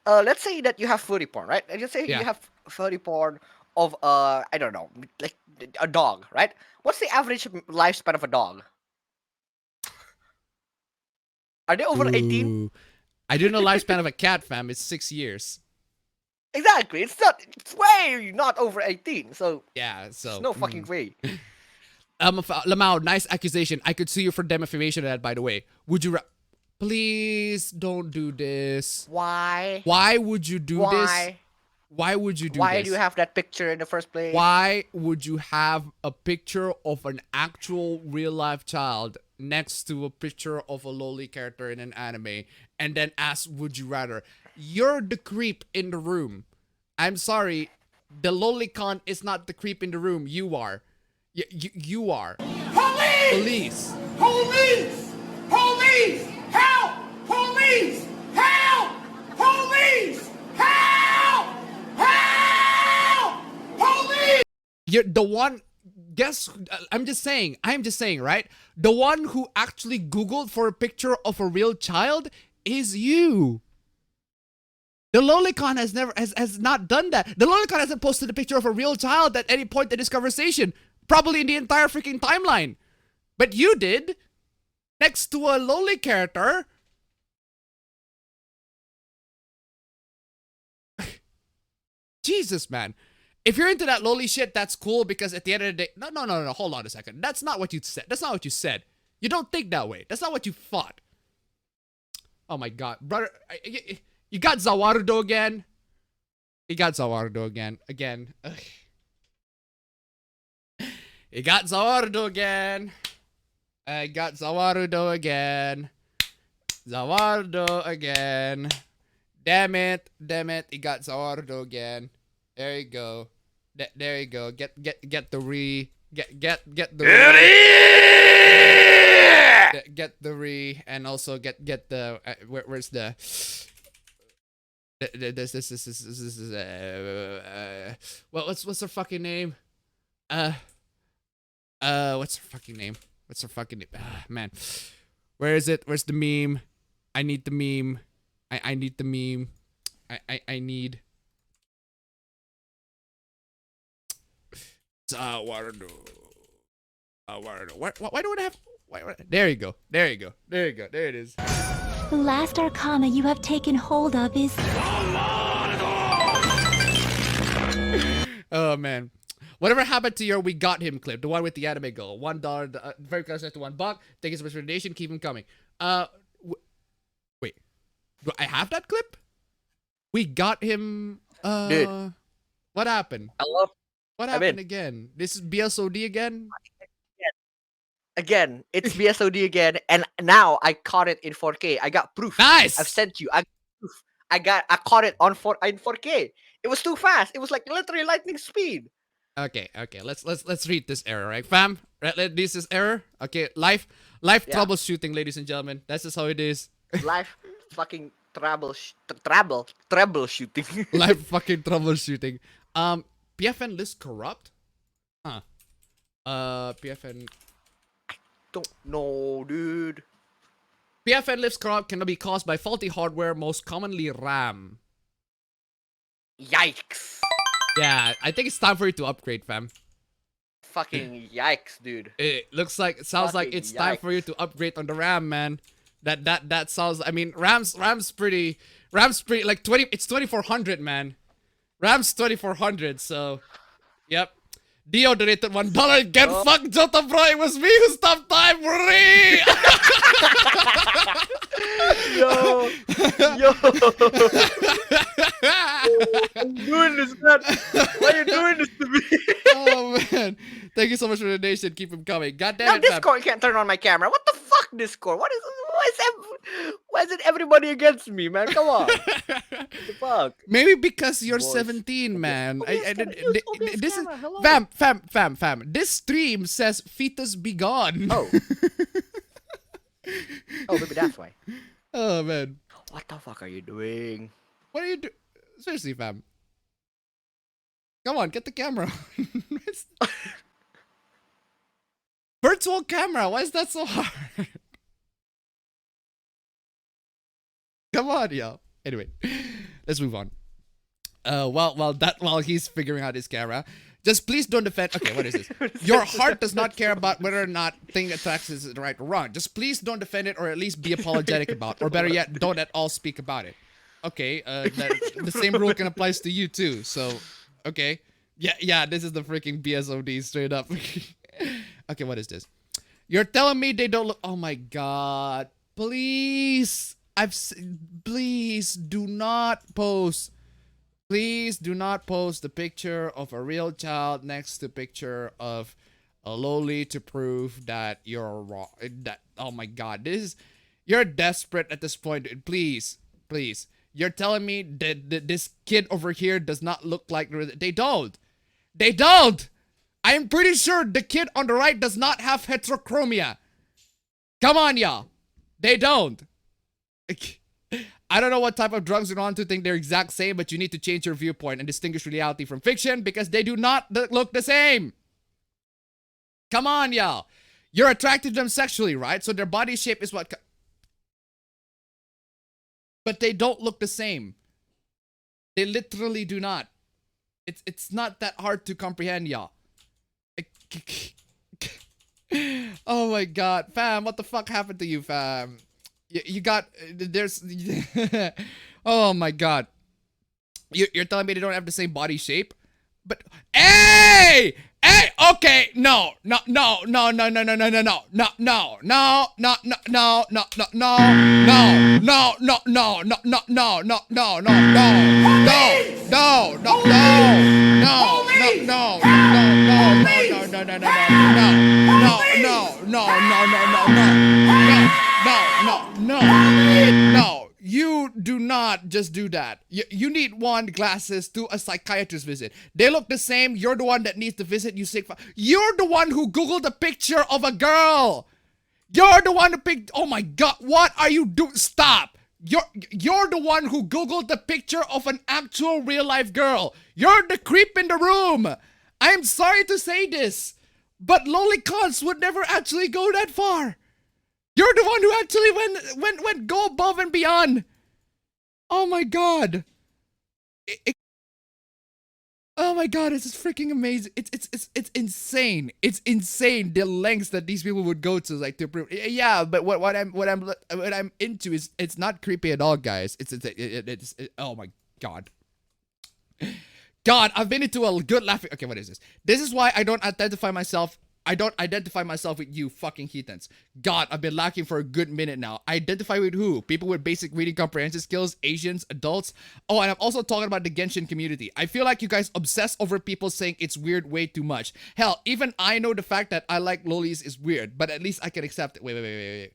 let's say that you have furry porn, right? Let's say Yeah. you have furry porn of I don't know, like a dog, right? What's the average lifespan of a dog? Are they over 18? Ooh. I do know lifespan of a cat, fam. It's 6 years. Exactly. It's not. It's way not over 18. So Yeah, so. there's no fucking way. Lamau, nice accusation. I could sue you for defamation of that, by the way. Would you... Please don't do this. Why? Why would you do this? Why would you do Why this? do you have that picture in the first place? Why would you have a picture of an actual real-life child next to a picture of a loli character in an anime and then ask, would you rather? You're the creep in the room. I'm sorry. The lolicon is not the creep in the room. You are. You are. Police! Police! Police! Police! Help! Police! Help! Police! Help! Help! Police! You're the one. Guess. I'm just saying, right? The one who actually Googled for a picture of a real child is you. The lolicon has not done that. The lolicon hasn't posted a picture of a real child at any point in this conversation. Probably in the entire freaking timeline. But you did. Next to a loli character. Jesus, man. If you're into that loli shit, that's cool because at the end of the day... No. Hold on a second. That's not what you said. That's not what you said. You don't think that way. That's not what you thought. Oh my god. Brother, you got Zawarudo again? You got Zawarudo again. Ugh. You got Zawarudo again. I got Zawarudo again. Zawarudo again. Damn it. You got Zawarudo again. There you go. There you go. Get the re. Get the re. Get the re, and also get the where's the this is well, what's her fucking name? What's her fucking name? Man, where is it? Where's the meme? I need the meme. I need the meme. I need. Zawarudo. Why do I have? There you go. There it is. The last arcana you have taken hold of is... Oh, man. Whatever happened to your We Got Him clip? The one with the anime girl. $1, very close to $1. Thank you so much for the donation. Keep him coming. Wait. Do I have that clip? We got him. Dude. What happened? What happened again? This is BSOD again? Again, it's BSOD again, and now I caught it in 4K. I got proof. Nice. I've sent you. I caught it in 4K. It was too fast. It was like literally lightning speed. Okay. Let's read this error, right, fam? This is error. Okay, live troubleshooting, ladies and gentlemen. That's just how it is. Live fucking troubleshooting. Live fucking troubleshooting. PFN list corrupt? Huh. PFN. Don't know, dude. PFN list corrupt cannot be caused by faulty hardware, most commonly RAM. Yikes. Yeah, I think it's time for you to upgrade, fam. Fucking yikes, dude. It sounds like it's time for you to upgrade on the RAM, man. That sounds. I mean, RAM's pretty like 20. It's 2400, man. RAM's 2400, so yep. Dio donated $1. Get fucked, Jota, bro. It was me who stopped time, bro. Yo. I'm doing this, man. Why are you doing this to me? Oh man. Thank you so much for the donation. Keep him coming. God damn it, Discord can't turn on my camera. What the fuck, Discord? Why is it everybody against me, man? Come on. What the fuck? Maybe because you're 17, man. This is fam. This stream says Fetus be gone. Oh. Oh, maybe that's why. Oh man. What the fuck are you doing? What are you doing? Seriously, fam. Come on, get the camera. Virtual camera. Why is that so hard? Come on, yo. Anyway, let's move on. While he's figuring out his camera, just please don't defend. Okay, what is this? Your heart does not care about whether or not thing attacks is right or wrong. Just please don't defend it, or at least be apologetic about, or better yet, don't at all speak about it. Okay, the same rule can apply to you too. So, okay, yeah, this is the freaking BSOD straight up. Okay, what is this? You're telling me they don't look? Oh my god! Please, please do not post. Please do not post the picture of a real child next to picture of a loli to prove that you're wrong. That, oh my god, you're desperate at this point. Please, you're telling me that this kid over here does not look like they don't. I'm pretty sure the kid on the right does not have heterochromia. Come on, y'all. They don't. I don't know what type of drugs you're on to think they're exact same, but you need to change your viewpoint and distinguish reality from fiction because they do not look the same. Come on, y'all. You're attracted to them sexually, right? So their body shape is what... But they don't look the same. They literally do not. It's not that hard to comprehend, y'all. Oh my god. Fam, what the fuck happened to you, fam? You got, there's, oh my god. You're telling me they don't have the same body shape? But, hey, okay, no, no, you do not just do that. You need one glasses to a psychiatrist visit. They look the same. You're the one that needs to visit. You're the one who Googled a picture of a girl. You're the one who picked. Oh my god, what are you doing? Stop. You're the one who Googled the picture of an actual real life girl. You're the creep in the room. I am sorry to say this, but lolicons would never actually go that far. You're the one who actually went go above and beyond. Oh my god. Oh my god, it's freaking amazing. It's insane. It's insane the lengths that these people would go to, like, to prove. Yeah, but what I'm into is it's not creepy at all, guys. It's oh my god. God, I've been into a good laughing. Okay, what is this? This is why I don't identify myself. I don't identify myself with you fucking heathens. God, I've been lacking for a good minute now. I identify with who? People with basic reading comprehension skills, Asians, adults. Oh, and I'm also talking about the Genshin community. I feel like you guys obsess over people saying it's weird way too much. Hell, even I know the fact that I like lolis is weird, but at least I can accept it. Wait.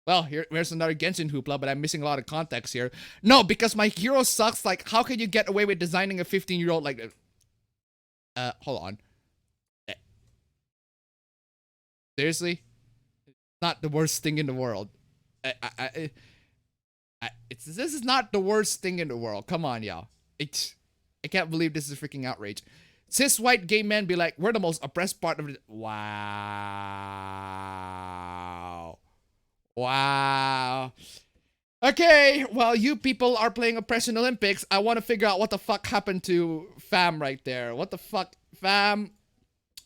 Well, here's another Genshin hoopla, but I'm missing a lot of context here. No, because my hero sucks. Like, how can you get away with designing a 15-year-old like... hold on. Seriously? Not the worst thing in the world. This is not the worst thing in the world. Come on, y'all. I can't believe this is freaking outrage. Cis white gay men be like, we're the most oppressed part of it. Wow. Okay, while you people are playing Oppression Olympics, I want to figure out what the fuck happened to fam right there. What the fuck, fam?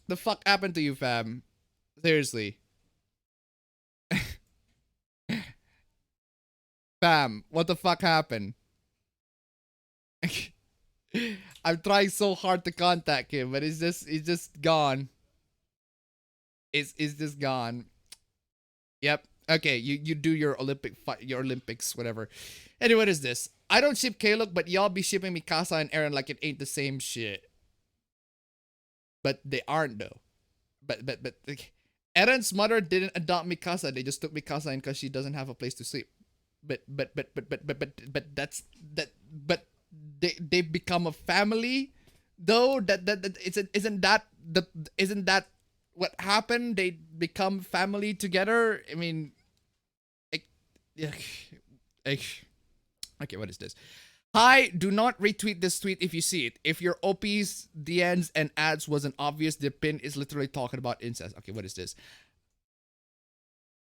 The fuck happened to you, fam? Seriously. Fam, what the fuck happened? I'm trying so hard to contact him, but it's just gone. It's just gone. Yep. Okay, you do your Olympics, whatever. Anyway, what is this? I don't ship K-Look, but y'all be shipping Mikasa and Eren like it ain't the same shit. But they aren't though. But Eren's mother didn't adopt Mikasa. They just took Mikasa in because she doesn't have a place to sleep. But they become a family though. Isn't that what happened? They become family together. I mean, okay, what is this? Hi, do not retweet this tweet if you see it. If your OPs, DNs, and ads wasn't obvious, the pin is literally talking about incest. Okay, what is this?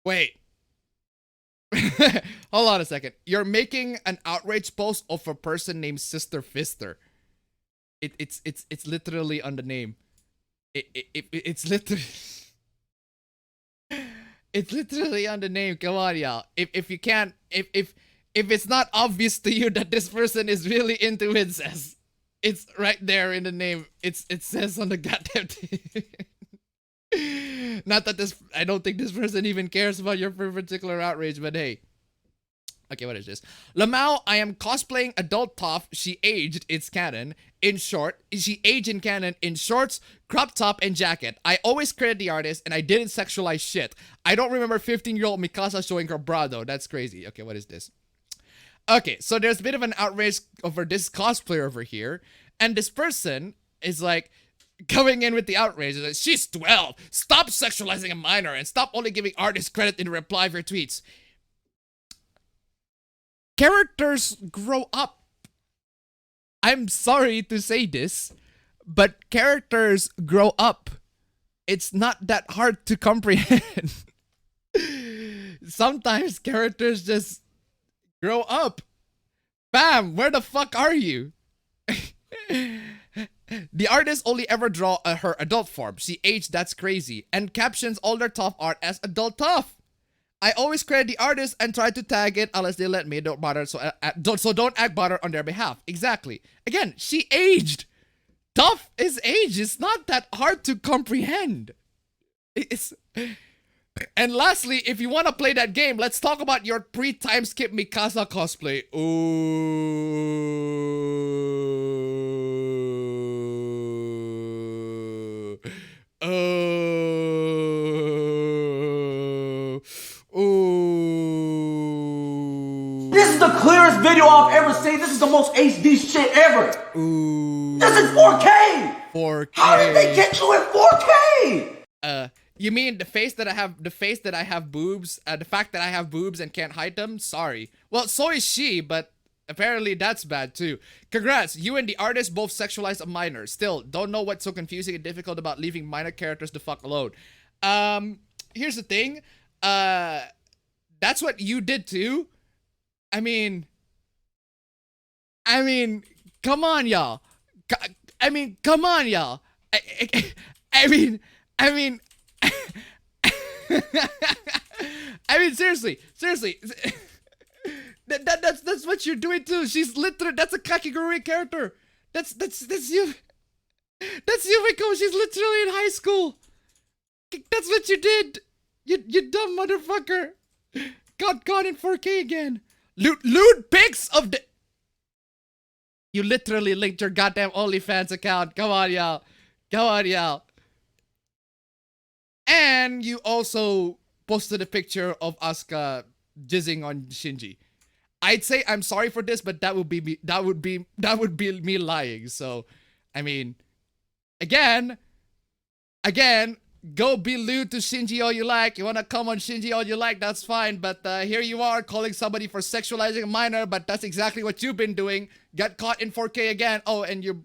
Wait. Hold on a second. You're making an outrage post of a person named Sister Fister. It's literally on the name. It's literally it's literally on the name. Come on, y'all. If you can't if it's not obvious to you that this person is really into incest, it's right there in the name. It says on the goddamn thing. Not that this, I don't think this person even cares about your particular outrage, but hey. Okay, what is this? Lamau, I am cosplaying adult Toph. She aged, it's canon. In short, she aged in canon in shorts, crop top, and jacket. I always credit the artist, and I didn't sexualize shit. I don't remember 15-year-old Mikasa showing her bra, though. That's crazy. Okay, what is this? Okay, so there's a bit of an outrage over this cosplayer over here, and this person is like, coming in with the outrage, like, she's 12. Stop sexualizing a minor and stop only giving artists credit in reply of your tweets. Characters grow up. I'm sorry to say this, but characters grow up. It's not that hard to comprehend. Sometimes characters just grow up. Bam, where the fuck are you? The artist only ever draw her adult form. She aged, that's crazy. And captions all their Toph art as adult Toph. I always credit the artist and try to tag it unless they let me. Don't bother, so don't act bother on their behalf. Exactly. Again, she aged. Toph is aged. It's not that hard to comprehend. And lastly, if you want to play that game, let's talk about your pre-time skip Mikasa cosplay. This is the clearest video I've ever seen. This is the most HD shit ever. This is 4K. 4K. How did they get you in 4K? You mean the face that I have boobs, the fact that I have boobs and can't hide them? Sorry. Well, so is she, but apparently that's bad too. Congrats, you and the artist both sexualized a minor. Still, don't know what's so confusing and difficult about leaving minor characters the fuck alone. Here's the thing. That's what you did too. I mean, come on, y'all. Come on, y'all. I mean, seriously. That's what you're doing too. She's literally, that's a Kakigurui character. That's you. That's Yumiko. She's literally in high school. That's what you did. You dumb motherfucker. Got caught in 4K again. Lewd pics of the... You literally linked your goddamn OnlyFans account. Come on, y'all. And you also posted a picture of Asuka jizzing on Shinji. I'd say I'm sorry for this, but that would be me lying. So, I mean, again, go be lewd to Shinji all you like. You wanna come on Shinji all you like, that's fine. But here you are calling somebody for sexualizing a minor, but that's exactly what you've been doing. Got caught in 4K again. Oh, and you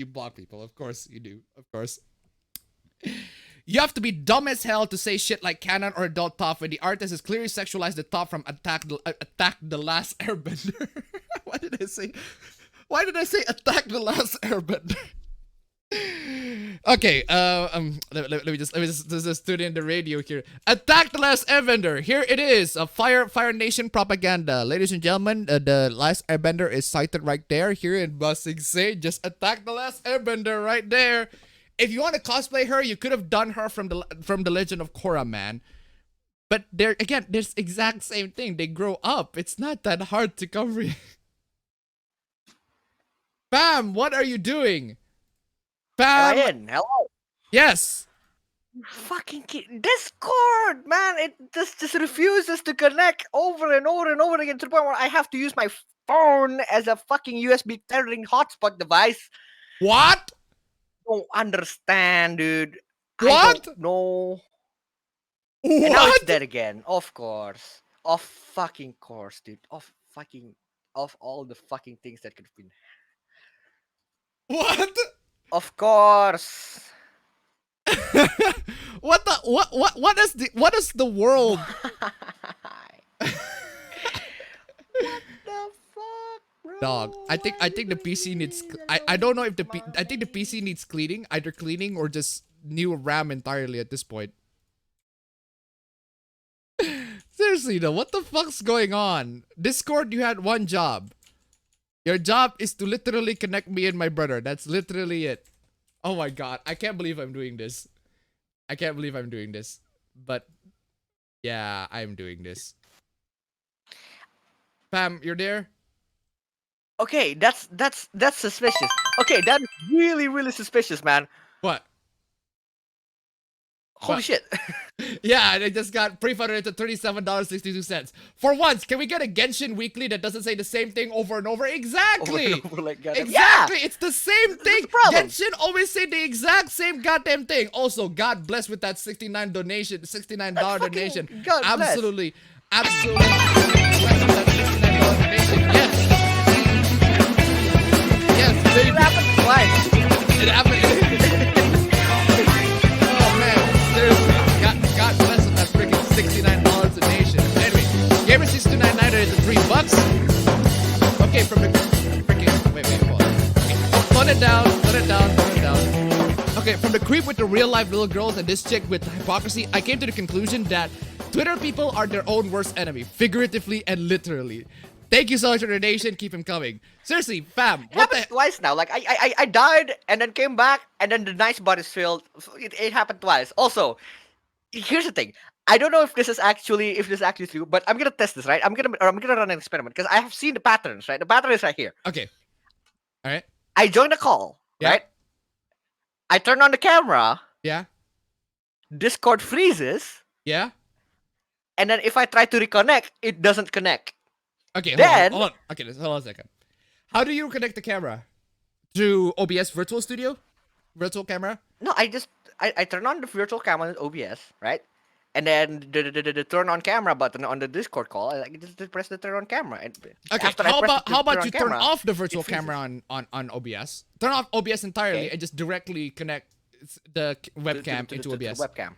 block people. Of course you do. Of course. You have to be dumb as hell to say shit like canon or adult Toph when the artist has clearly sexualized the Toph from Attack the Last Airbender. Why did I say Attack the Last Airbender? Okay, let me just tune in the radio here. Attack the Last Airbender. Here it is. A Fire Nation propaganda. Ladies and gentlemen, the Last Airbender is cited right there. Here in Ba Sing Se. Just attack the Last Airbender right there. If you want to cosplay her, you could have done her from the Legend of Korra, man. But there again, there's exact same thing. They grow up. It's not that hard to comprehend. Bam, what are you doing? Bam. Am I in? Hello. Yes. You fucking Discord, man. It just refuses to connect over and over and over again to the point where I have to use my phone as a fucking USB tethering hotspot device. What? Don't understand, dude. What? I don't know. What? And now it's dead again. Of course. Of fucking course, dude. Of all the fucking things that could have been. What? Of course. What is the world? Dog, I think the PC needs. I don't know if I think the PC needs cleaning, either cleaning or just new RAM entirely at this point. Seriously though, what the fuck's going on? Discord, you had one job. Your job is to literally connect me and my brother. That's literally it. Oh my god, I can't believe I'm doing this. I can't believe I'm doing this. But yeah, I'm doing this. Pam, you're there? Okay, that's suspicious. Okay, that is really suspicious, man. What? Holy shit. Yeah, and I just got pre-funded to $37.62. For once, can we get a Genshin weekly that doesn't say the same thing over and over? Exactly! Over and over like goddamn- Exactly! Yeah! It's the same thing! the problem. Genshin always say the exact same goddamn thing. Also, God bless with that $69 donation. God bless. Absolutely. Absolutely. Bless with that $69 donation. Yes! Yes, baby! It happened twice. It happened. Oh man, seriously. God bless with that freaking $69 donation. Anyway, Gamer6299 is $3. Okay, from the freaking wait, hold on. Okay, tone it down. Okay, from the creep with the real life little girls and this chick with hypocrisy, I came to the conclusion that Twitter people are their own worst enemy, figuratively and literally. Thank you so much for the donation. Keep him coming. Seriously, fam. It happened twice now. Like I died and then came back and then the nice bot is filled. It happened twice. Also, here's the thing. I don't know if this is actually true, but I'm gonna test this, right? I'm gonna run an experiment because I have seen the patterns, right? The pattern is right here. Okay. All right. I join the call, Yeah. right? I turn on the camera. Yeah. Discord freezes. Yeah. And then if I try to reconnect, it doesn't connect. Okay. Then hold on. Okay, hold on a second. How do you connect the camera? Through OBS Virtual Studio? Virtual camera? No, I turn on the virtual camera in OBS, right? And then the turn on camera button on the Discord call, I just press the turn on camera. And Okay, after how I press about you turn camera, off the virtual it freezes. camera on OBS? Turn off OBS entirely Okay. and just directly connect the webcam into to OBS. the webcam.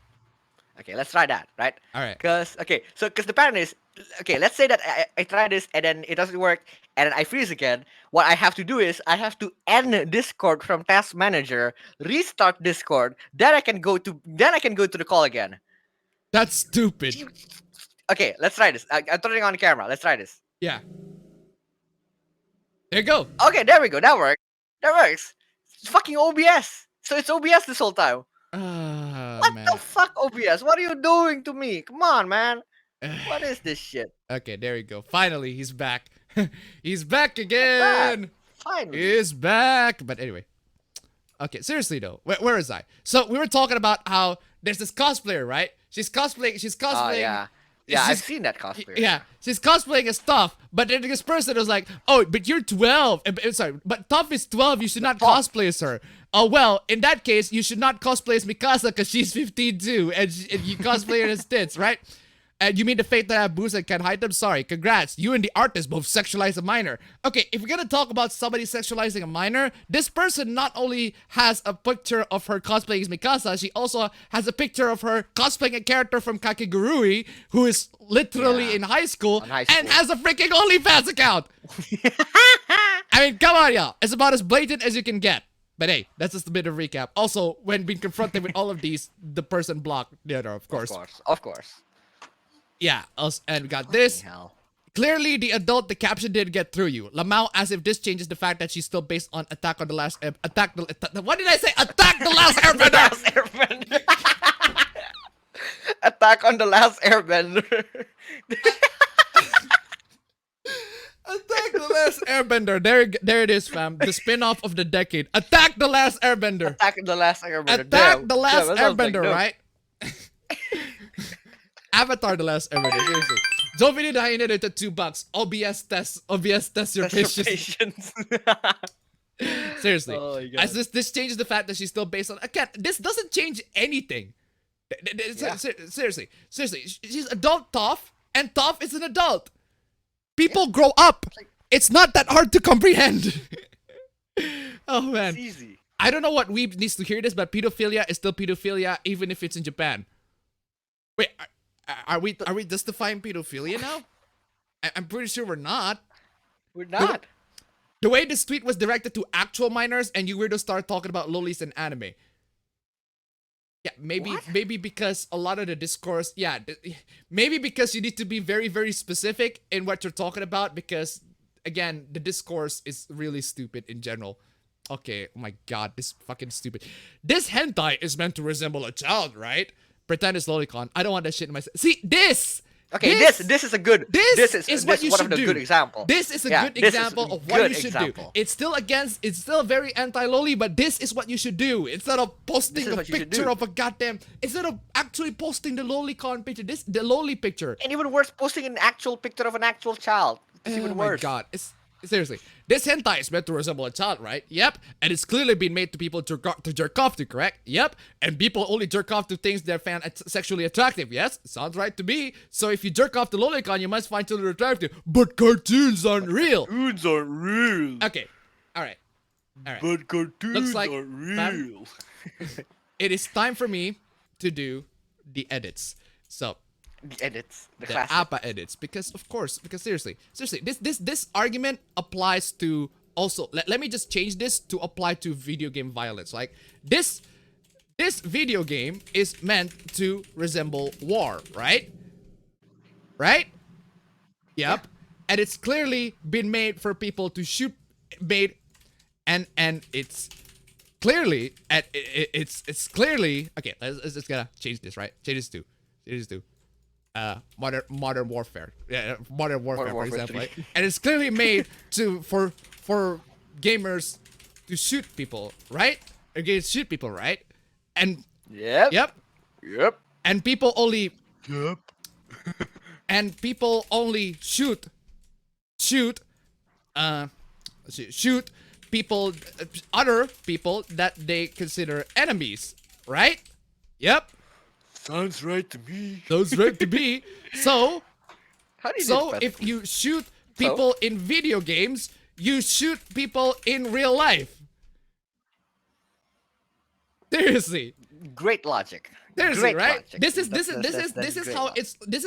Okay, let's try that, right? All right. Because the pattern is, okay, let's say that I try this and then it doesn't work and then I freeze again. What I have to do is I have to end Discord from Task Manager, restart Discord, then I can go to the call again. That's stupid. Okay, let's try this. I'm turning on the camera. Let's try this. Yeah. There you go. Okay, there we go. That worked. That works. It's fucking OBS. So it's OBS this whole time. What Man. the fuck, OBS? What are you doing to me? Come on, man. What is this shit? Okay, there you go. Finally, he's back. He's back again. Finally. He's back. But anyway. Okay, seriously though, where is I? So we were talking about how there's this cosplayer, right? She's cosplaying. Oh, yeah. Yeah, I've she's- seen that cosplayer. Yeah, she's cosplaying as Toph, but then this person was like, "Oh, but you're 12. Sorry, but Toph is 12. You should not cosplay as her." Oh well, in that case, you should not cosplay as Mikasa because she's 15 too, and you cosplay her as tits, right? And you mean the fate that have boobs and can't hide them? Sorry, congrats. You and the artist both sexualize a minor. Okay, if we're gonna talk about somebody sexualizing a minor, this person not only has a picture of her cosplaying as Mikasa, she also has a picture of her cosplaying a character from Kakegurui, who is literally in high school, and has a freaking OnlyFans account. I mean, come on, y'all. It's about as blatant as you can get. But hey, that's just a bit of recap. Also, when being confronted with all of these, the person blocked the other, of course. Of course. Yeah, and we got this. Clearly, the caption didn't get through you. Lamau, as if this changes the fact that she's still based on Attack on the Last... what did I say? Attack the Last Airbender! Attack on the Last Airbender. Attack the Last Airbender. There it is, fam. The spin-off of the decade. Attack the Last Airbender. Attack the Last Airbender. Attack the Last that sounds like Airbender, dope. right? Avatar the Last Airbender, seriously. Don't video the hyena to $2. OBS test your patience. Seriously. Oh my God. As this changes the fact that she's still based on again, this doesn't change anything. Seriously. She's adult Toph, and Toph is an adult. People grow up. It's not that hard to comprehend. Oh man. It's easy. I don't know what weeb needs to hear this, but pedophilia is still pedophilia even if it's in Japan. Wait, are we justifying pedophilia now? I'm pretty sure we're not. We're not. The way this tweet was directed to actual minors, and you were to start talking about lolis and anime. Yeah, maybe because a lot of the discourse, maybe because you need to be very, very specific in what you're talking about, because again, the discourse is really stupid in general. Okay, oh my god, this fucking stupid. This hentai is meant to resemble a child, right? Pretend it's lolicon. I don't want that shit in my... See, this! Okay, this is a good... This is what you should do. Good example. This is a good example of what you should do. It's still very anti-loli, but this is what you should do. Instead of posting a picture of a goddamn... Instead of actually posting the lolicon picture, the loli picture. And even worse, posting an actual picture of an actual child. It's even worse. Oh my god, seriously, this hentai is meant to resemble a child, right? Yep. And it's clearly been made to people to jerk off to, correct? Yep. And people only jerk off to things they're sexually attractive. Yes, sounds right to me. So if you jerk off to lolicon, you must find children attractive. But cartoons aren't real. Cartoons aren't real. Okay. All right. But cartoons aren't real. It is time for me to do the edits. So. The edits, the APA edits, because seriously, this argument applies to also. Let me just change this to apply to video game violence. Like this video game is meant to resemble war, right? Right? Yep. And it's clearly been made for people to shoot, and it's clearly it's clearly okay. Let's just gotta change this, right? Change this to. Modern warfare, modern warfare, for example, right? And it's clearly made for gamers to shoot people, right? Against shoot people, right? And yep, and people only and people only shoot people, other people that they consider enemies, right? Yep. Sounds right to me. Sounds right to me. So, if you shoot people in video games, you shoot people in real life. Seriously. Great logic. Seriously, right? This is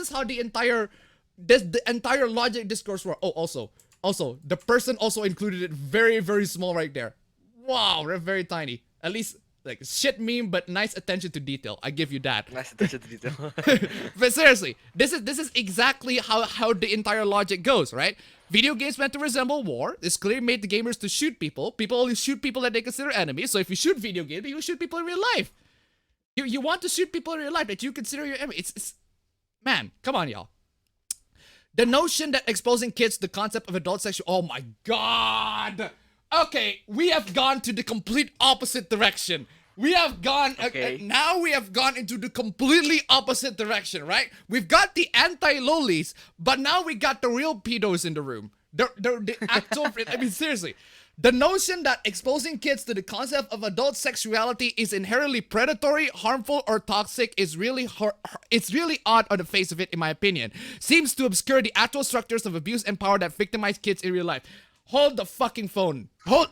how the entire logic discourse works. Oh, also, the person also included it very, very small right there. Wow, they're very tiny. At least. Like shit meme, but nice attention to detail. I give you that. Nice attention to detail. But seriously, this is exactly how the entire logic goes, right? Video games meant to resemble war. It's clearly made the gamers to shoot people. People only shoot people that they consider enemies. So if you shoot video games, you shoot people in real life. You want to shoot people in real life that you consider your enemy. It's man, come on, y'all. The notion that exposing kids to the concept of adult sexual. Oh my god. Okay, we have gone to the complete opposite direction. We have gone, now we have gone into the completely opposite direction, right? We've got the anti-lolis, but now we got the real pedos in the room. The actual, I mean, seriously. The notion that exposing kids to the concept of adult sexuality is inherently predatory, harmful, or toxic is really it's really odd on the face of it, in my opinion. Seems to obscure the actual structures of abuse and power that victimize kids in real life. Hold the fucking phone. Hold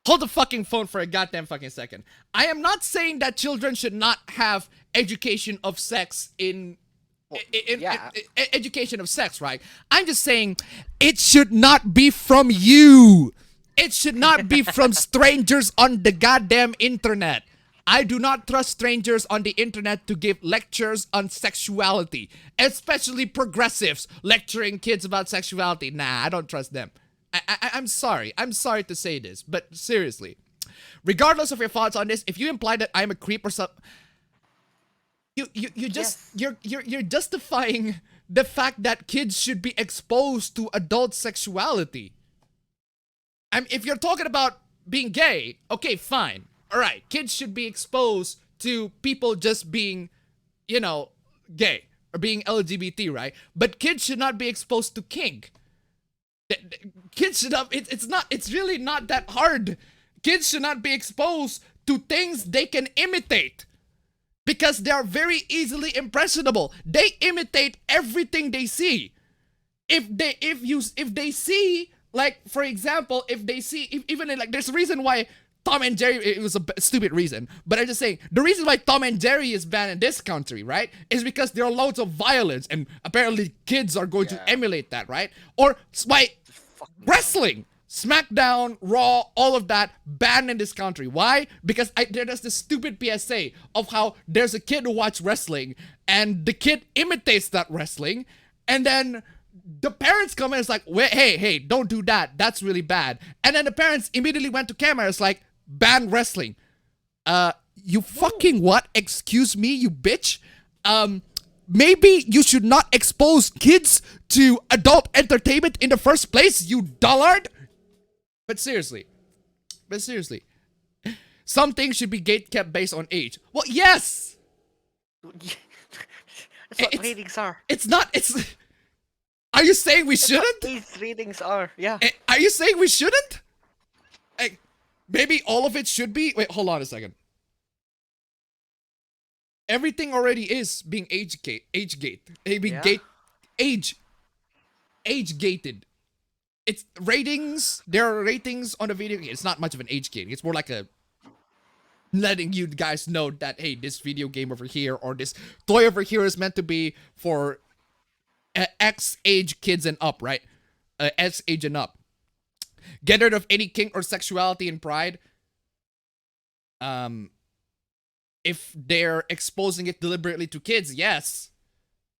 the fucking phone for a goddamn fucking second. I am not saying that children should not have education of sex education of sex, right? I'm just saying it should not be from you. It should not be from strangers on the goddamn internet. I do not trust strangers on the internet to give lectures on sexuality, especially progressives lecturing kids about sexuality. Nah, I don't trust them. I'm sorry. I'm sorry to say this, but seriously, regardless of your thoughts on this, if you imply that I'm a creep or something, you're justifying the fact that kids should be exposed to adult sexuality. If you're talking about being gay, okay, fine. All right, kids should be exposed to people just being, gay or being LGBT, right? But kids should not be exposed to kink. Kids should not. It's really not that hard. Kids should not be exposed to things they can imitate, because they are very easily impressionable. They imitate everything they see. If they see, like, for example, if they see, there's a reason why Tom and Jerry, it was a stupid reason, but I'm just saying, the reason why Tom and Jerry is banned in this country, right, is because there are loads of violence, and apparently kids are going to emulate that, right? Or why wrestling, SmackDown, Raw, all of that banned in this country. Why? Because there's this stupid PSA of how there's a kid who watches wrestling and the kid imitates that wrestling, and then the parents come in and it's like, wait, hey, don't do that. That's really bad. And then the parents immediately went to camera. It's like, ban wrestling. You fucking what? Excuse me, you bitch? Maybe you should not expose kids to adult entertainment in the first place, you dullard. But seriously, some things should be gate-kept based on age. Well, yes! That's what ratings are. It's not, are you saying we shouldn't? These ratings are, yeah. Are you saying we shouldn't? Maybe all of it should be? Wait, hold on a second. Everything already is being age gated. It's ratings. There are ratings on the video. It's not much of an age game. It's more like a letting you guys know that, hey, this video game over here or this toy over here is meant to be for X age kids and up, right? X age and up. Get rid of any kink or sexuality and pride. If they're exposing it deliberately to kids, yes.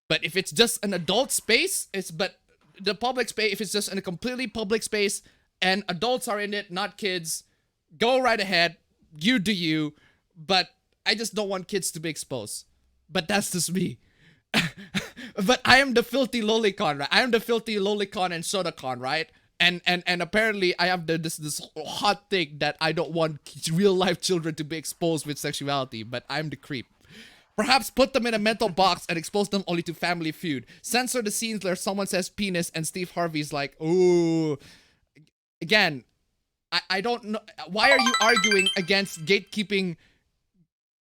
But if it's just an adult space, the public space, if it's just in a completely public space and adults are in it, not kids, go right ahead. You do you. But I just don't want kids to be exposed. But that's just me. But I am the filthy lolicon, right? I am the filthy lolicon and sodacon, right? And apparently I have this hot thing that I don't want real life children to be exposed with sexuality, but I'm the creep. Perhaps put them in a mental box and expose them only to Family Feud. Censor the scenes where someone says penis and Steve Harvey's like, ooh. Again, I don't know. Why are you arguing against gatekeeping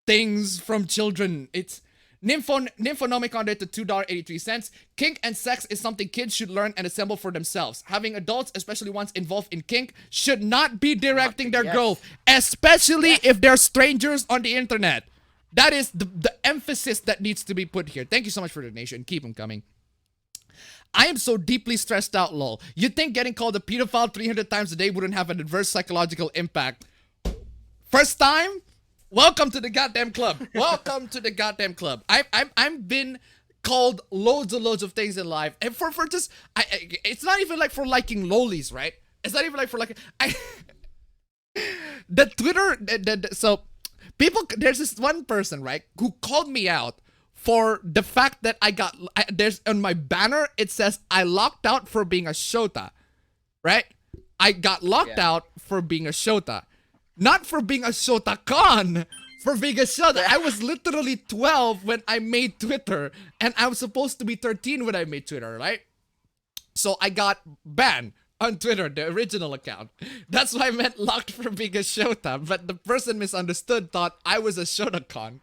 things from children? It's Nymphonomicon to $2.83. Kink and sex is something kids should learn and assemble for themselves. Having adults, especially ones involved in kink, should not be directing their growth, especially if they're strangers on the internet. That is the emphasis that needs to be put here. Thank you so much for the donation. Keep them coming. I am so deeply stressed out, lol. You'd think getting called a pedophile 300 times a day wouldn't have an adverse psychological impact. First time? Welcome to the goddamn club. Welcome to the goddamn club. I've been called loads of things in life, and for just it's not even like for liking lolies, right? It's not even like for liking the Twitter. So people, there's this one person, right, who called me out for the fact that there's on my banner it says I locked out for being a shota, right? I got locked out for being a shota. Not for being a shota-con, for being a shota. I was literally 12 when I made Twitter, and I was supposed to be 13 when I made Twitter, right? So I got banned on Twitter, the original account. That's why I meant locked for being a shota, but the person misunderstood, thought I was a shota-con.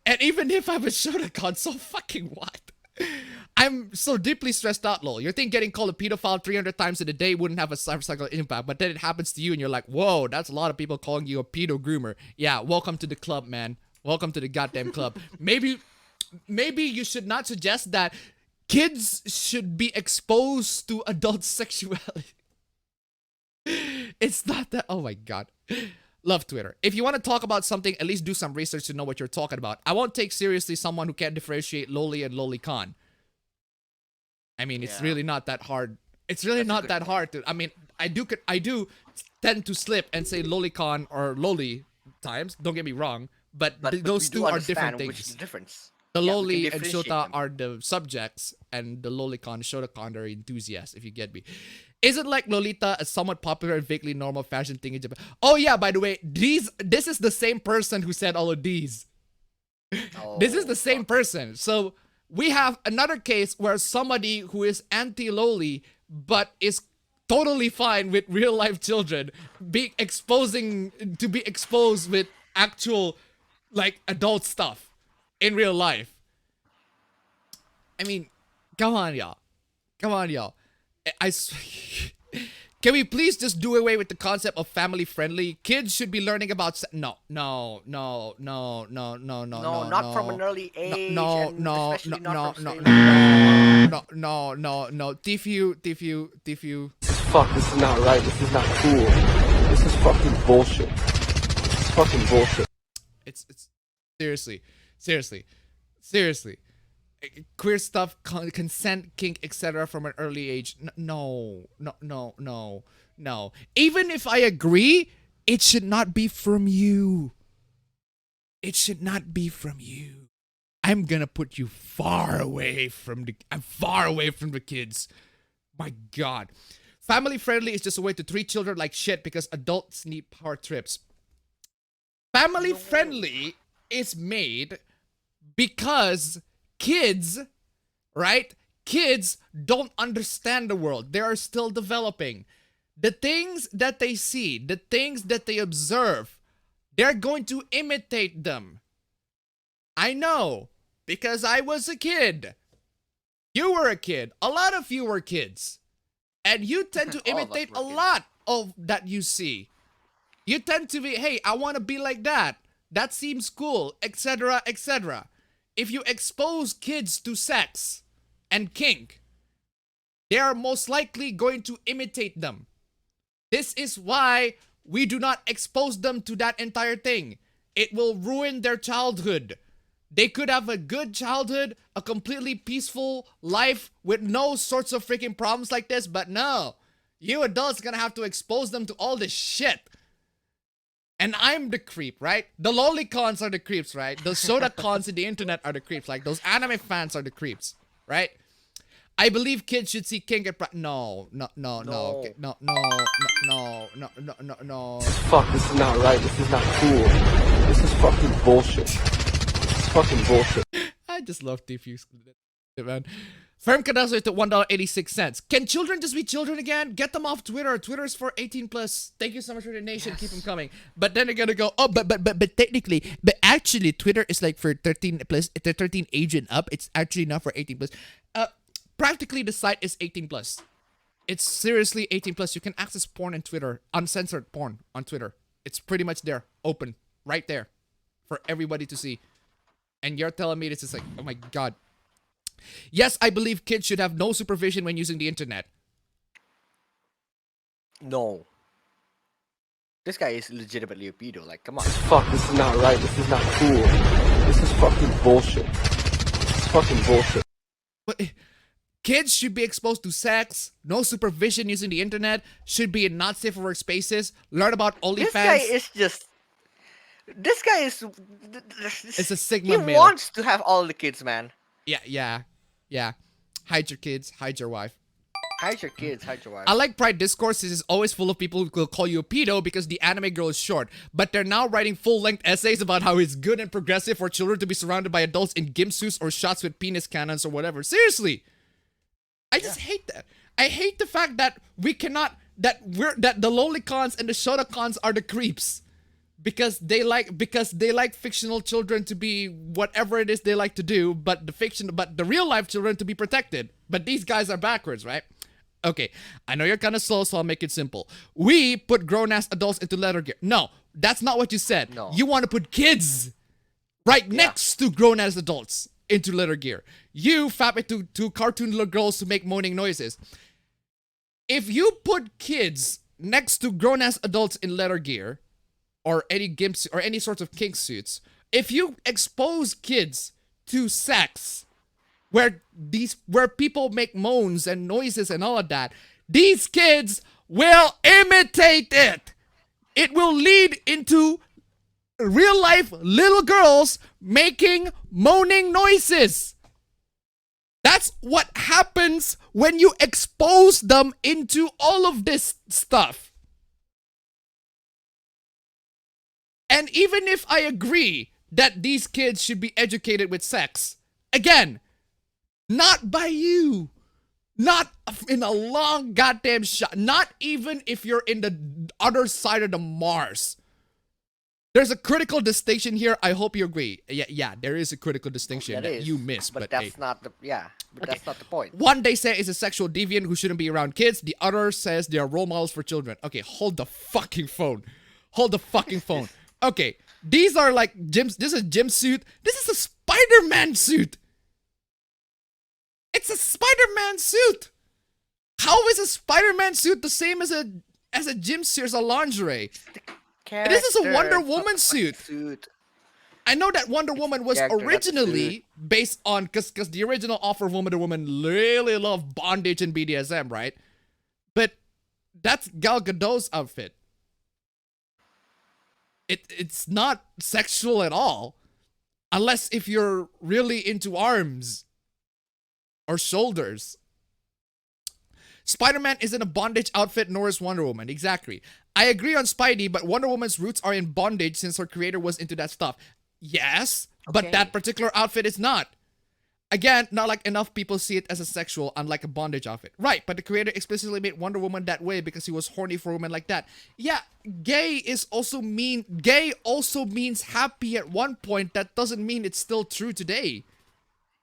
And even if I'm a shota-con, so fucking what? I'm so deeply stressed out, lol. You think getting called a pedophile 300 times in a day wouldn't have a psychological impact, but then it happens to you and you're like, whoa, that's a lot of people calling you a pedo groomer. Yeah, welcome to the club, man. Welcome to the goddamn club. Maybe you should not suggest that kids should be exposed to adult sexuality. It's not that, oh my god. Love Twitter. If you want to talk about something, at least do some research to know what you're talking about. I won't take seriously someone who can't differentiate loli and lolicon. I mean, it's really not that hard. It's really not that hard to. I mean, I do tend to slip and say lolicon or loli times. Don't get me wrong, but those two are different things. Which is the difference? The loli and shota are the subjects, and the lolicon, shotacon are enthusiasts. If you get me. Is it like Lolita, a somewhat popular and vaguely normal fashion thing in Japan? Oh yeah, by the way, this is the same person who said all of these. Oh, this is the same person. So we have another case where somebody who is anti-loli but is totally fine with real life children be exposed with actual like adult stuff in real life. I mean, come on y'all. Can we please just do away with the concept of family friendly? Kids should be learning about no, not from an early age. No. Tifu. Fuck, this is not right. This is not cool. This is fucking bullshit. It's fucking bullshit. It's seriously. Queer stuff, consent, kink, etc. from an early age. No. Even if I agree, it should not be from you. It should not be from you. I'm gonna put you far away from the kids. My God. Family friendly is just a way to treat children like shit because adults need power trips. Family friendly is made because kids, right? Kids don't understand the world. They are still developing. The things that they see, the things that they observe, they're going to imitate them. I know, because I was a kid. You were a kid. A lot of you were kids. And you tend to imitate a lot of that you see. You tend to be, hey, I want to be like that. That seems cool, etc., etc. If you expose kids to sex and kink, they are most likely going to imitate them. This is why we do not expose them to that entire thing. It will ruin their childhood. They could have a good childhood, a completely peaceful life with no sorts of freaking problems like this, but no. You adults are gonna have to expose them to all this shit. And I'm the creep, right? The lolicons are the creeps, right? The soda cons in the internet are the creeps. Like, those anime fans are the creeps, right? I believe kids should see kink and no. Fuck, this is not right. This is not cool. This is fucking bullshit. It's fucking bullshit. I just love diffuse, man. Firm Cadastro to $1.86. Can children just be children again? Get them off Twitter. Twitter's for 18 plus. Thank you so much for the donation. Yes. Keep them coming. But then they're gonna go, oh, but actually, Twitter is like for 13 plus, 13 age and up. It's actually not for 18 plus. Practically the site is 18 plus. It's seriously 18 plus. You can access porn on Twitter, uncensored porn on Twitter. It's pretty much there, open, right there, for everybody to see. And you're telling me this is like, oh my God. Yes, I believe kids should have no supervision when using the internet. No. This guy is legitimately a pedo. Like, come on. Fuck, this is not right. This is not cool. This is fucking bullshit. It's fucking bullshit. But kids should be exposed to sex, no supervision using the internet, should be in not safe for work spaces, learn about OnlyFans. This guy is just... This guy is... It's a Sigma male. He wants to have all the kids, man. Yeah. Hide your kids, hide your wife. Hide your kids, hide your wife. I like Pride Discourse. Is always full of people who will call you a pedo because the anime girl is short. But they're now writing full-length essays about how it's good and progressive for children to be surrounded by adults in gimp suits or shots with penis cannons or whatever. Seriously. I just hate that. I hate the fact that we cannot, that the lolicons and the shotacons are the creeps. Because they like fictional children to be whatever it is they like to do, but the real life children to be protected. But these guys are backwards, right? Okay, I know you're kind of slow, so I'll make it simple. We put grown-ass adults into letter gear. No, that's not what you said. No. You want to put kids right next to grown-ass adults into letter gear. You fap it to cartoon little girls to make moaning noises. If you put kids next to grown-ass adults in letter gear, or any gimps or any sorts of kink suits, if you expose kids to sex, where people make moans and noises and all of that, these kids will imitate it. It will lead into real life little girls making moaning noises. That's what happens when you expose them into all of this stuff. And even if I agree that these kids should be educated with sex, again, not by you. Not in a long goddamn shot. Not even if you're in the other side of the Mars. There's a critical distinction here. I hope you agree. Yeah, there is a critical distinction that you miss. But that's not the that's not the point. One they say is a sexual deviant who shouldn't be around kids. The other says they are role models for children. Okay, hold the fucking phone. Hold the fucking phone. Okay, these are like gyms. This is a gym suit. This is a Spider-Man suit. It's a Spider-Man suit. How is a Spider-Man suit the same as a gym suit, as a lingerie? This is a Wonder Woman suit. I know that Wonder Woman was originally based on, because the original offer of Wonder Woman really loved bondage and BDSM, right? But that's Gal Gadot's outfit. It's not sexual at all, unless if you're really into arms or shoulders. Spider-Man isn't a bondage outfit, nor is Wonder Woman. Exactly. I agree on Spidey, but Wonder Woman's roots are in bondage since her creator was into that stuff. Yes, but that particular outfit is not. Again, not like enough people see it as a sexual, unlike a bondage outfit. Right, but the creator explicitly made Wonder Woman that way because he was horny for women like that. Yeah, gay also means happy at one point. That doesn't mean it's still true today.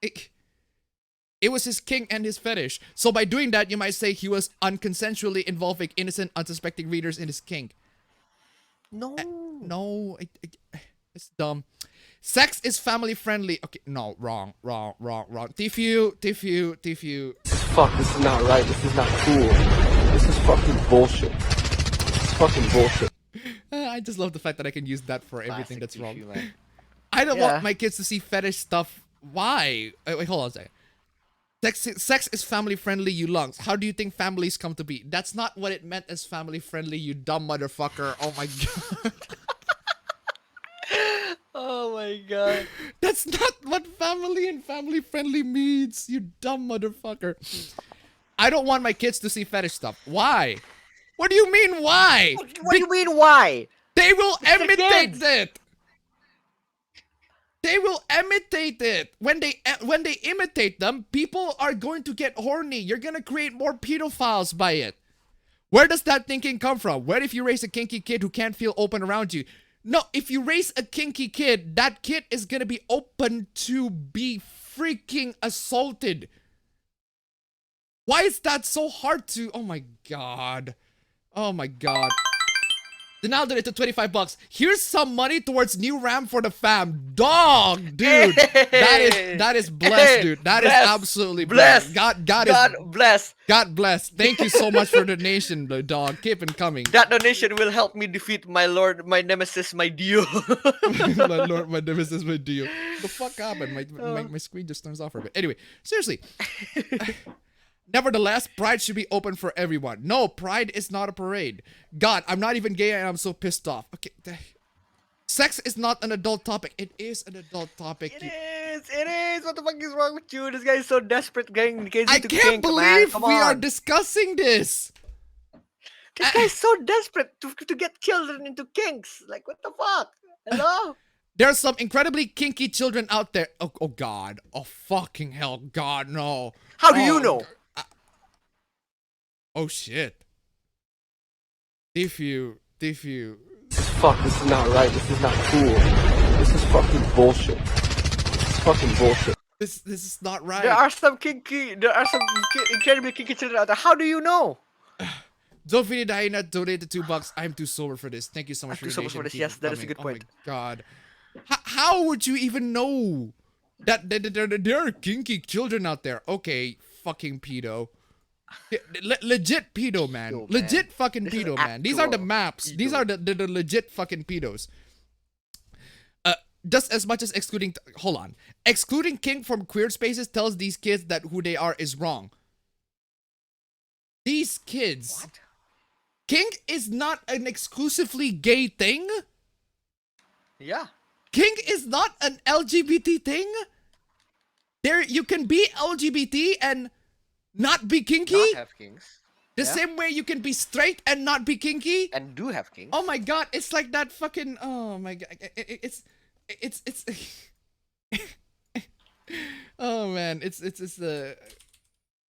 It was his kink and his fetish. So by doing that, you might say he was unconsensually involving innocent, unsuspecting readers in his kink. No. No. It's dumb. Sex is family friendly. Okay, no, wrong. Tfue. Fuck, this is not right. This is not cool. This is fucking bullshit. It's fucking bullshit. I just love the fact that I can use that for everything that's wrong. I don't want my kids to see fetish stuff. Why? Wait, hold on a second. Sex is family friendly, you lungs. How do you think families come to be? That's not what it meant as family friendly, you dumb motherfucker. Oh my god. Oh my god. That's not what family and family friendly means, you dumb motherfucker. I don't want my kids to see fetish stuff. Why? What do you mean why? What do you mean why? They will imitate it. They will imitate it. When they imitate them, people are going to get horny. You're gonna create more pedophiles by it. Where does that thinking come from? What if you raise a kinky kid who can't feel open around you? No, if you raise a kinky kid, that kid is gonna be open to be freaking assaulted. Why is that so hard to... Oh my god. Oh my god. Denal did it to $25. Here's some money towards new RAM for the fam. Dog, dude. That is blessed, dude. That is absolutely blessed. God bless. God bless. Thank you so much for the donation, dog. Keep it coming. That donation will help me defeat my lord, my nemesis, my dio. My lord, my nemesis, my dio. The fuck happened? My screen just turns off for a bit. Anyway, seriously. Nevertheless, Pride should be open for everyone. No, Pride is not a parade. God, I'm not even gay and I'm so pissed off. Okay. Sex is not an adult topic. It is an adult topic. It is. What the fuck is wrong with you? This guy is so desperate getting kids I into can't kink, believe man. we are discussing this. This guy is so desperate to get children into kinks. Like, what the fuck? Hello? There's some incredibly kinky children out there. Oh God. Oh fucking hell. God, no. How do you know? Oh shit. Tfue. Fuck, this is not right. This is not cool. This is fucking bullshit. It's fucking bullshit. This is not right. There are some incredibly kinky children out there. How do you know? Zofini Daina donated $2. I'm too sober for this. Thank you so much for your donation. For this. Yes, that is a good point. Oh my god. How would you even know that there are kinky children out there? Okay, fucking pedo. Legit pedo, man. Legit fucking pedo, man. These are the maps. Pedo. These are the legit fucking pedos. Just as much as excluding... Hold on. Excluding kink from queer spaces tells these kids that who they are is wrong. These kids... What? Kink is not an exclusively gay thing? Yeah. Kink is not an LGBT thing? You can be LGBT and... not be kinky? Not have kinks. The same way you can be straight and not be kinky? And do have kinks. Oh my god, it's like that fucking... Oh my god. It's... Oh man, it's the...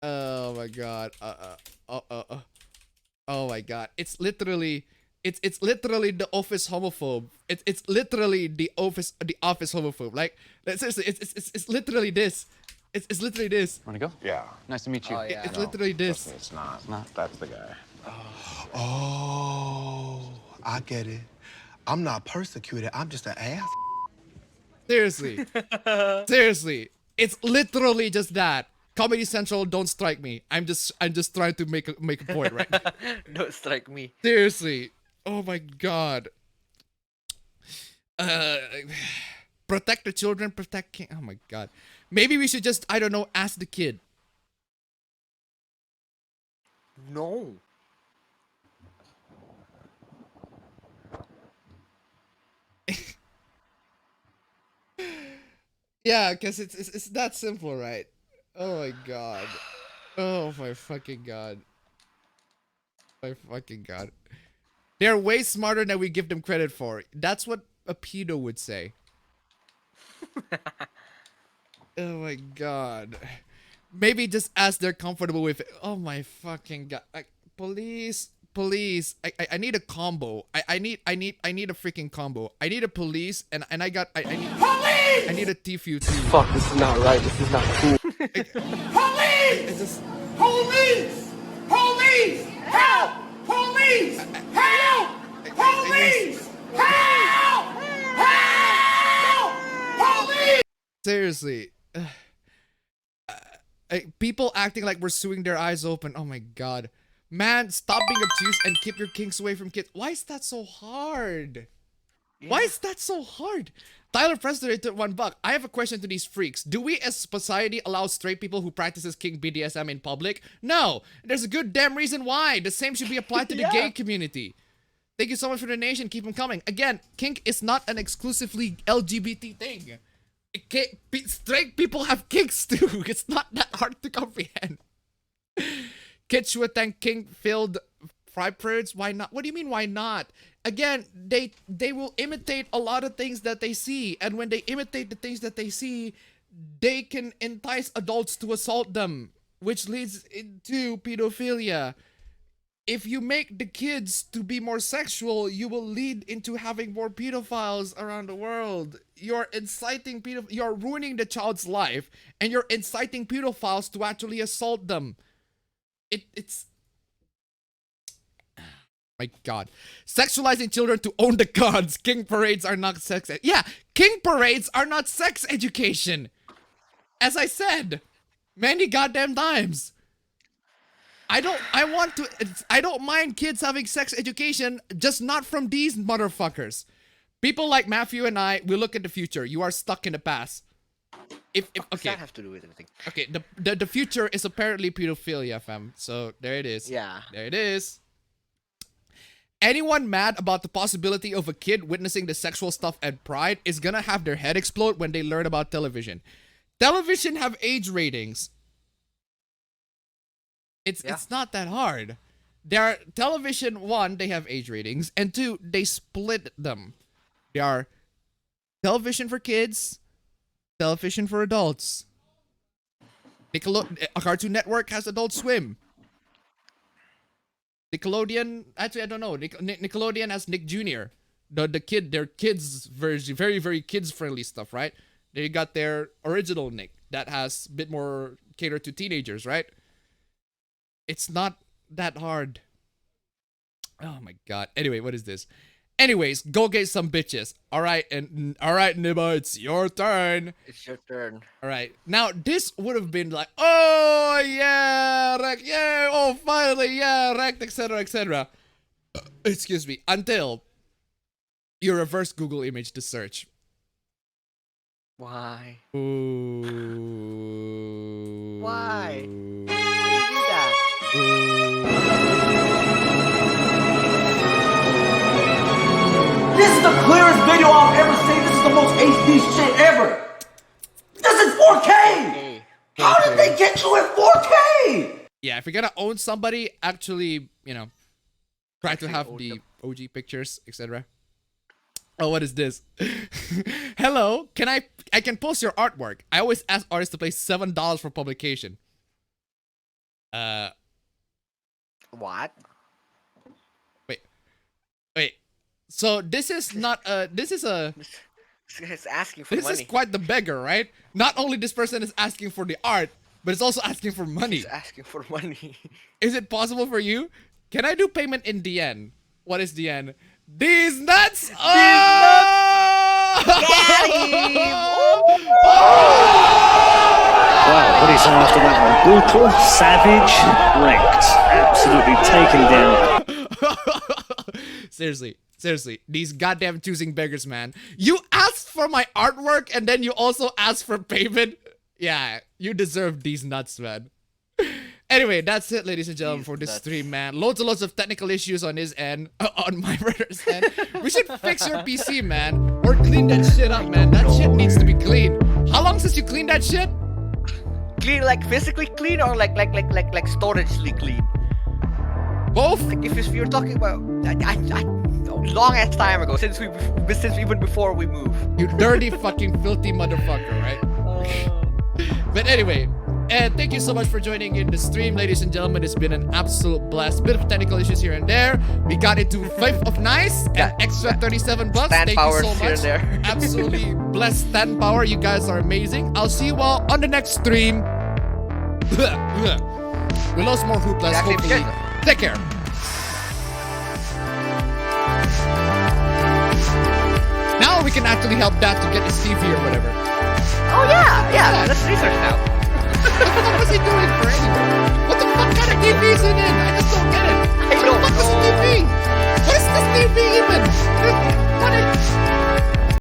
Oh my god. Oh my god. It's literally... It's literally the office homophobe. It's literally the office homophobe. Like seriously, it's literally this. It's literally this. Wanna go? Yeah. Nice to meet you. Oh, yeah. It's literally this. It's not. That's the guy. Oh, I get it. I'm not persecuted. I'm just an ass. Seriously. Seriously. It's literally just that. Comedy Central, don't strike me. I'm just trying to make a point right now. Don't strike me. Seriously. Oh my god. Protect the children, protect king. Oh my god. Maybe we should just, I don't know, ask the kid. No. Yeah, because it's that simple, right? Oh my god. Oh my fucking god. My fucking god. They're way smarter than we give them credit for. That's what a pedo would say. Oh my god. Maybe just as they're comfortable with it. Oh my fucking god. Like, police. I need a combo. I need a freaking combo. I need a police and I need police! I need a Tfue too. Fuck, this is not right. This is not cool. Police! Police! Police! Help! Police! Help! Police! Help! Help! Police! Seriously. People acting like we're suing their eyes open. Oh my god. Man, stop being obtuse and keep your kinks away from kids. Why is that so hard? Yeah. Why is that so hard? Tyler Preston rated $1. I have a question to these freaks. Do we as society allow straight people who practices kink BDSM in public? No. There's a good damn reason why. The same should be applied to the gay community. Thank you so much for the donation. Keep them coming. Again, kink is not an exclusively LGBT thing. Straight people have kinks too. It's not that hard to comprehend. Kids should attend kink-filled fry periods. Why not? What do you mean, why not? Again, they will imitate a lot of things that they see. And when they imitate the things that they see, they can entice adults to assault them, which leads into pedophilia. If you make the kids to be more sexual, you will lead into having more pedophiles around the world. You're inciting you're ruining the child's life, and you're inciting pedophiles to actually assault them. It's my god. Sexualizing children to own the gods. King parades are not sex yeah, king parades are not sex education. As I said many goddamn times. I don't mind kids having sex education, just not from these motherfuckers. People like Matthew and I, we look at the future. You are stuck in the past. Okay. Does that have to do with anything? Okay, the future is apparently pedophilia, fam. So there it is. Yeah. There it is. Anyone mad about the possibility of a kid witnessing the sexual stuff at Pride is gonna have their head explode when they learn about television. Television have age ratings. It's not that hard. There are television, one, they have age ratings, and two, they split them. They are television for kids, television for adults. Cartoon Network has Adult Swim. Nickelodeon, actually I don't know. Nickelodeon has Nick Jr. Their kids version, very, very kids friendly stuff, right? They got their original Nick that has a bit more catered to teenagers, right? It's not that hard. Oh my god. Anyway, what is this? Anyways, go get some bitches. Alright, Nibba, it's your turn. It's your turn. Alright. Now, this would have been like, oh yeah, wrecked, yeah, oh finally, yeah, wrecked, etc., etc. Excuse me. Until you reverse Google image to search. Why? Ooh. Why? Why do you do that? This is the clearest video I've ever seen. This is the most HD shit ever. This is 4K. How did they get you in 4K? Yeah, if you're gonna own somebody, actually, you know, try to have the OG pictures, etc. Oh, what is this? Hello, I can post your artwork. I always ask artists to pay $7 for publication. What? Wait, So this is not this is a It's asking for this money. is quite the beggar, right? Not only this person is asking for the art, but it's also asking for money. He's asking for money. Is it possible for you? Can I do payment in DN? What is DN? These nuts! Wow, what do you say after that one? Brutal, savage, wrecked. Absolutely taken down. Seriously, these goddamn choosing beggars, man. You asked for my artwork and then you also asked for payment? Yeah, you deserve these nuts, man. Anyway, that's it, ladies and gentlemen, for this stream, man. Loads and loads of technical issues on his end, on my brother's end. We should fix your PC, man, or clean that shit up, man. That shit needs to be clean. How long since you cleaned that shit? Clean, like physically clean, or like storagely clean? Both. Like if you're talking about long ass time ago, since even before we moved. You dirty fucking filthy motherfucker, right? But anyway. And thank you so much for joining in the stream, ladies and gentlemen. It's been an absolute blast. Bit of technical issues here and there. We got into 5 of nice and extra 37 bucks. Thank you so much. Absolutely blessed stand power. You guys are amazing. I'll see you all on the next stream. We lost more hooplas, hopefully. Take care. Now we can actually help Dad to get his TV or whatever. Oh yeah, let's research now. What was he doing for anything?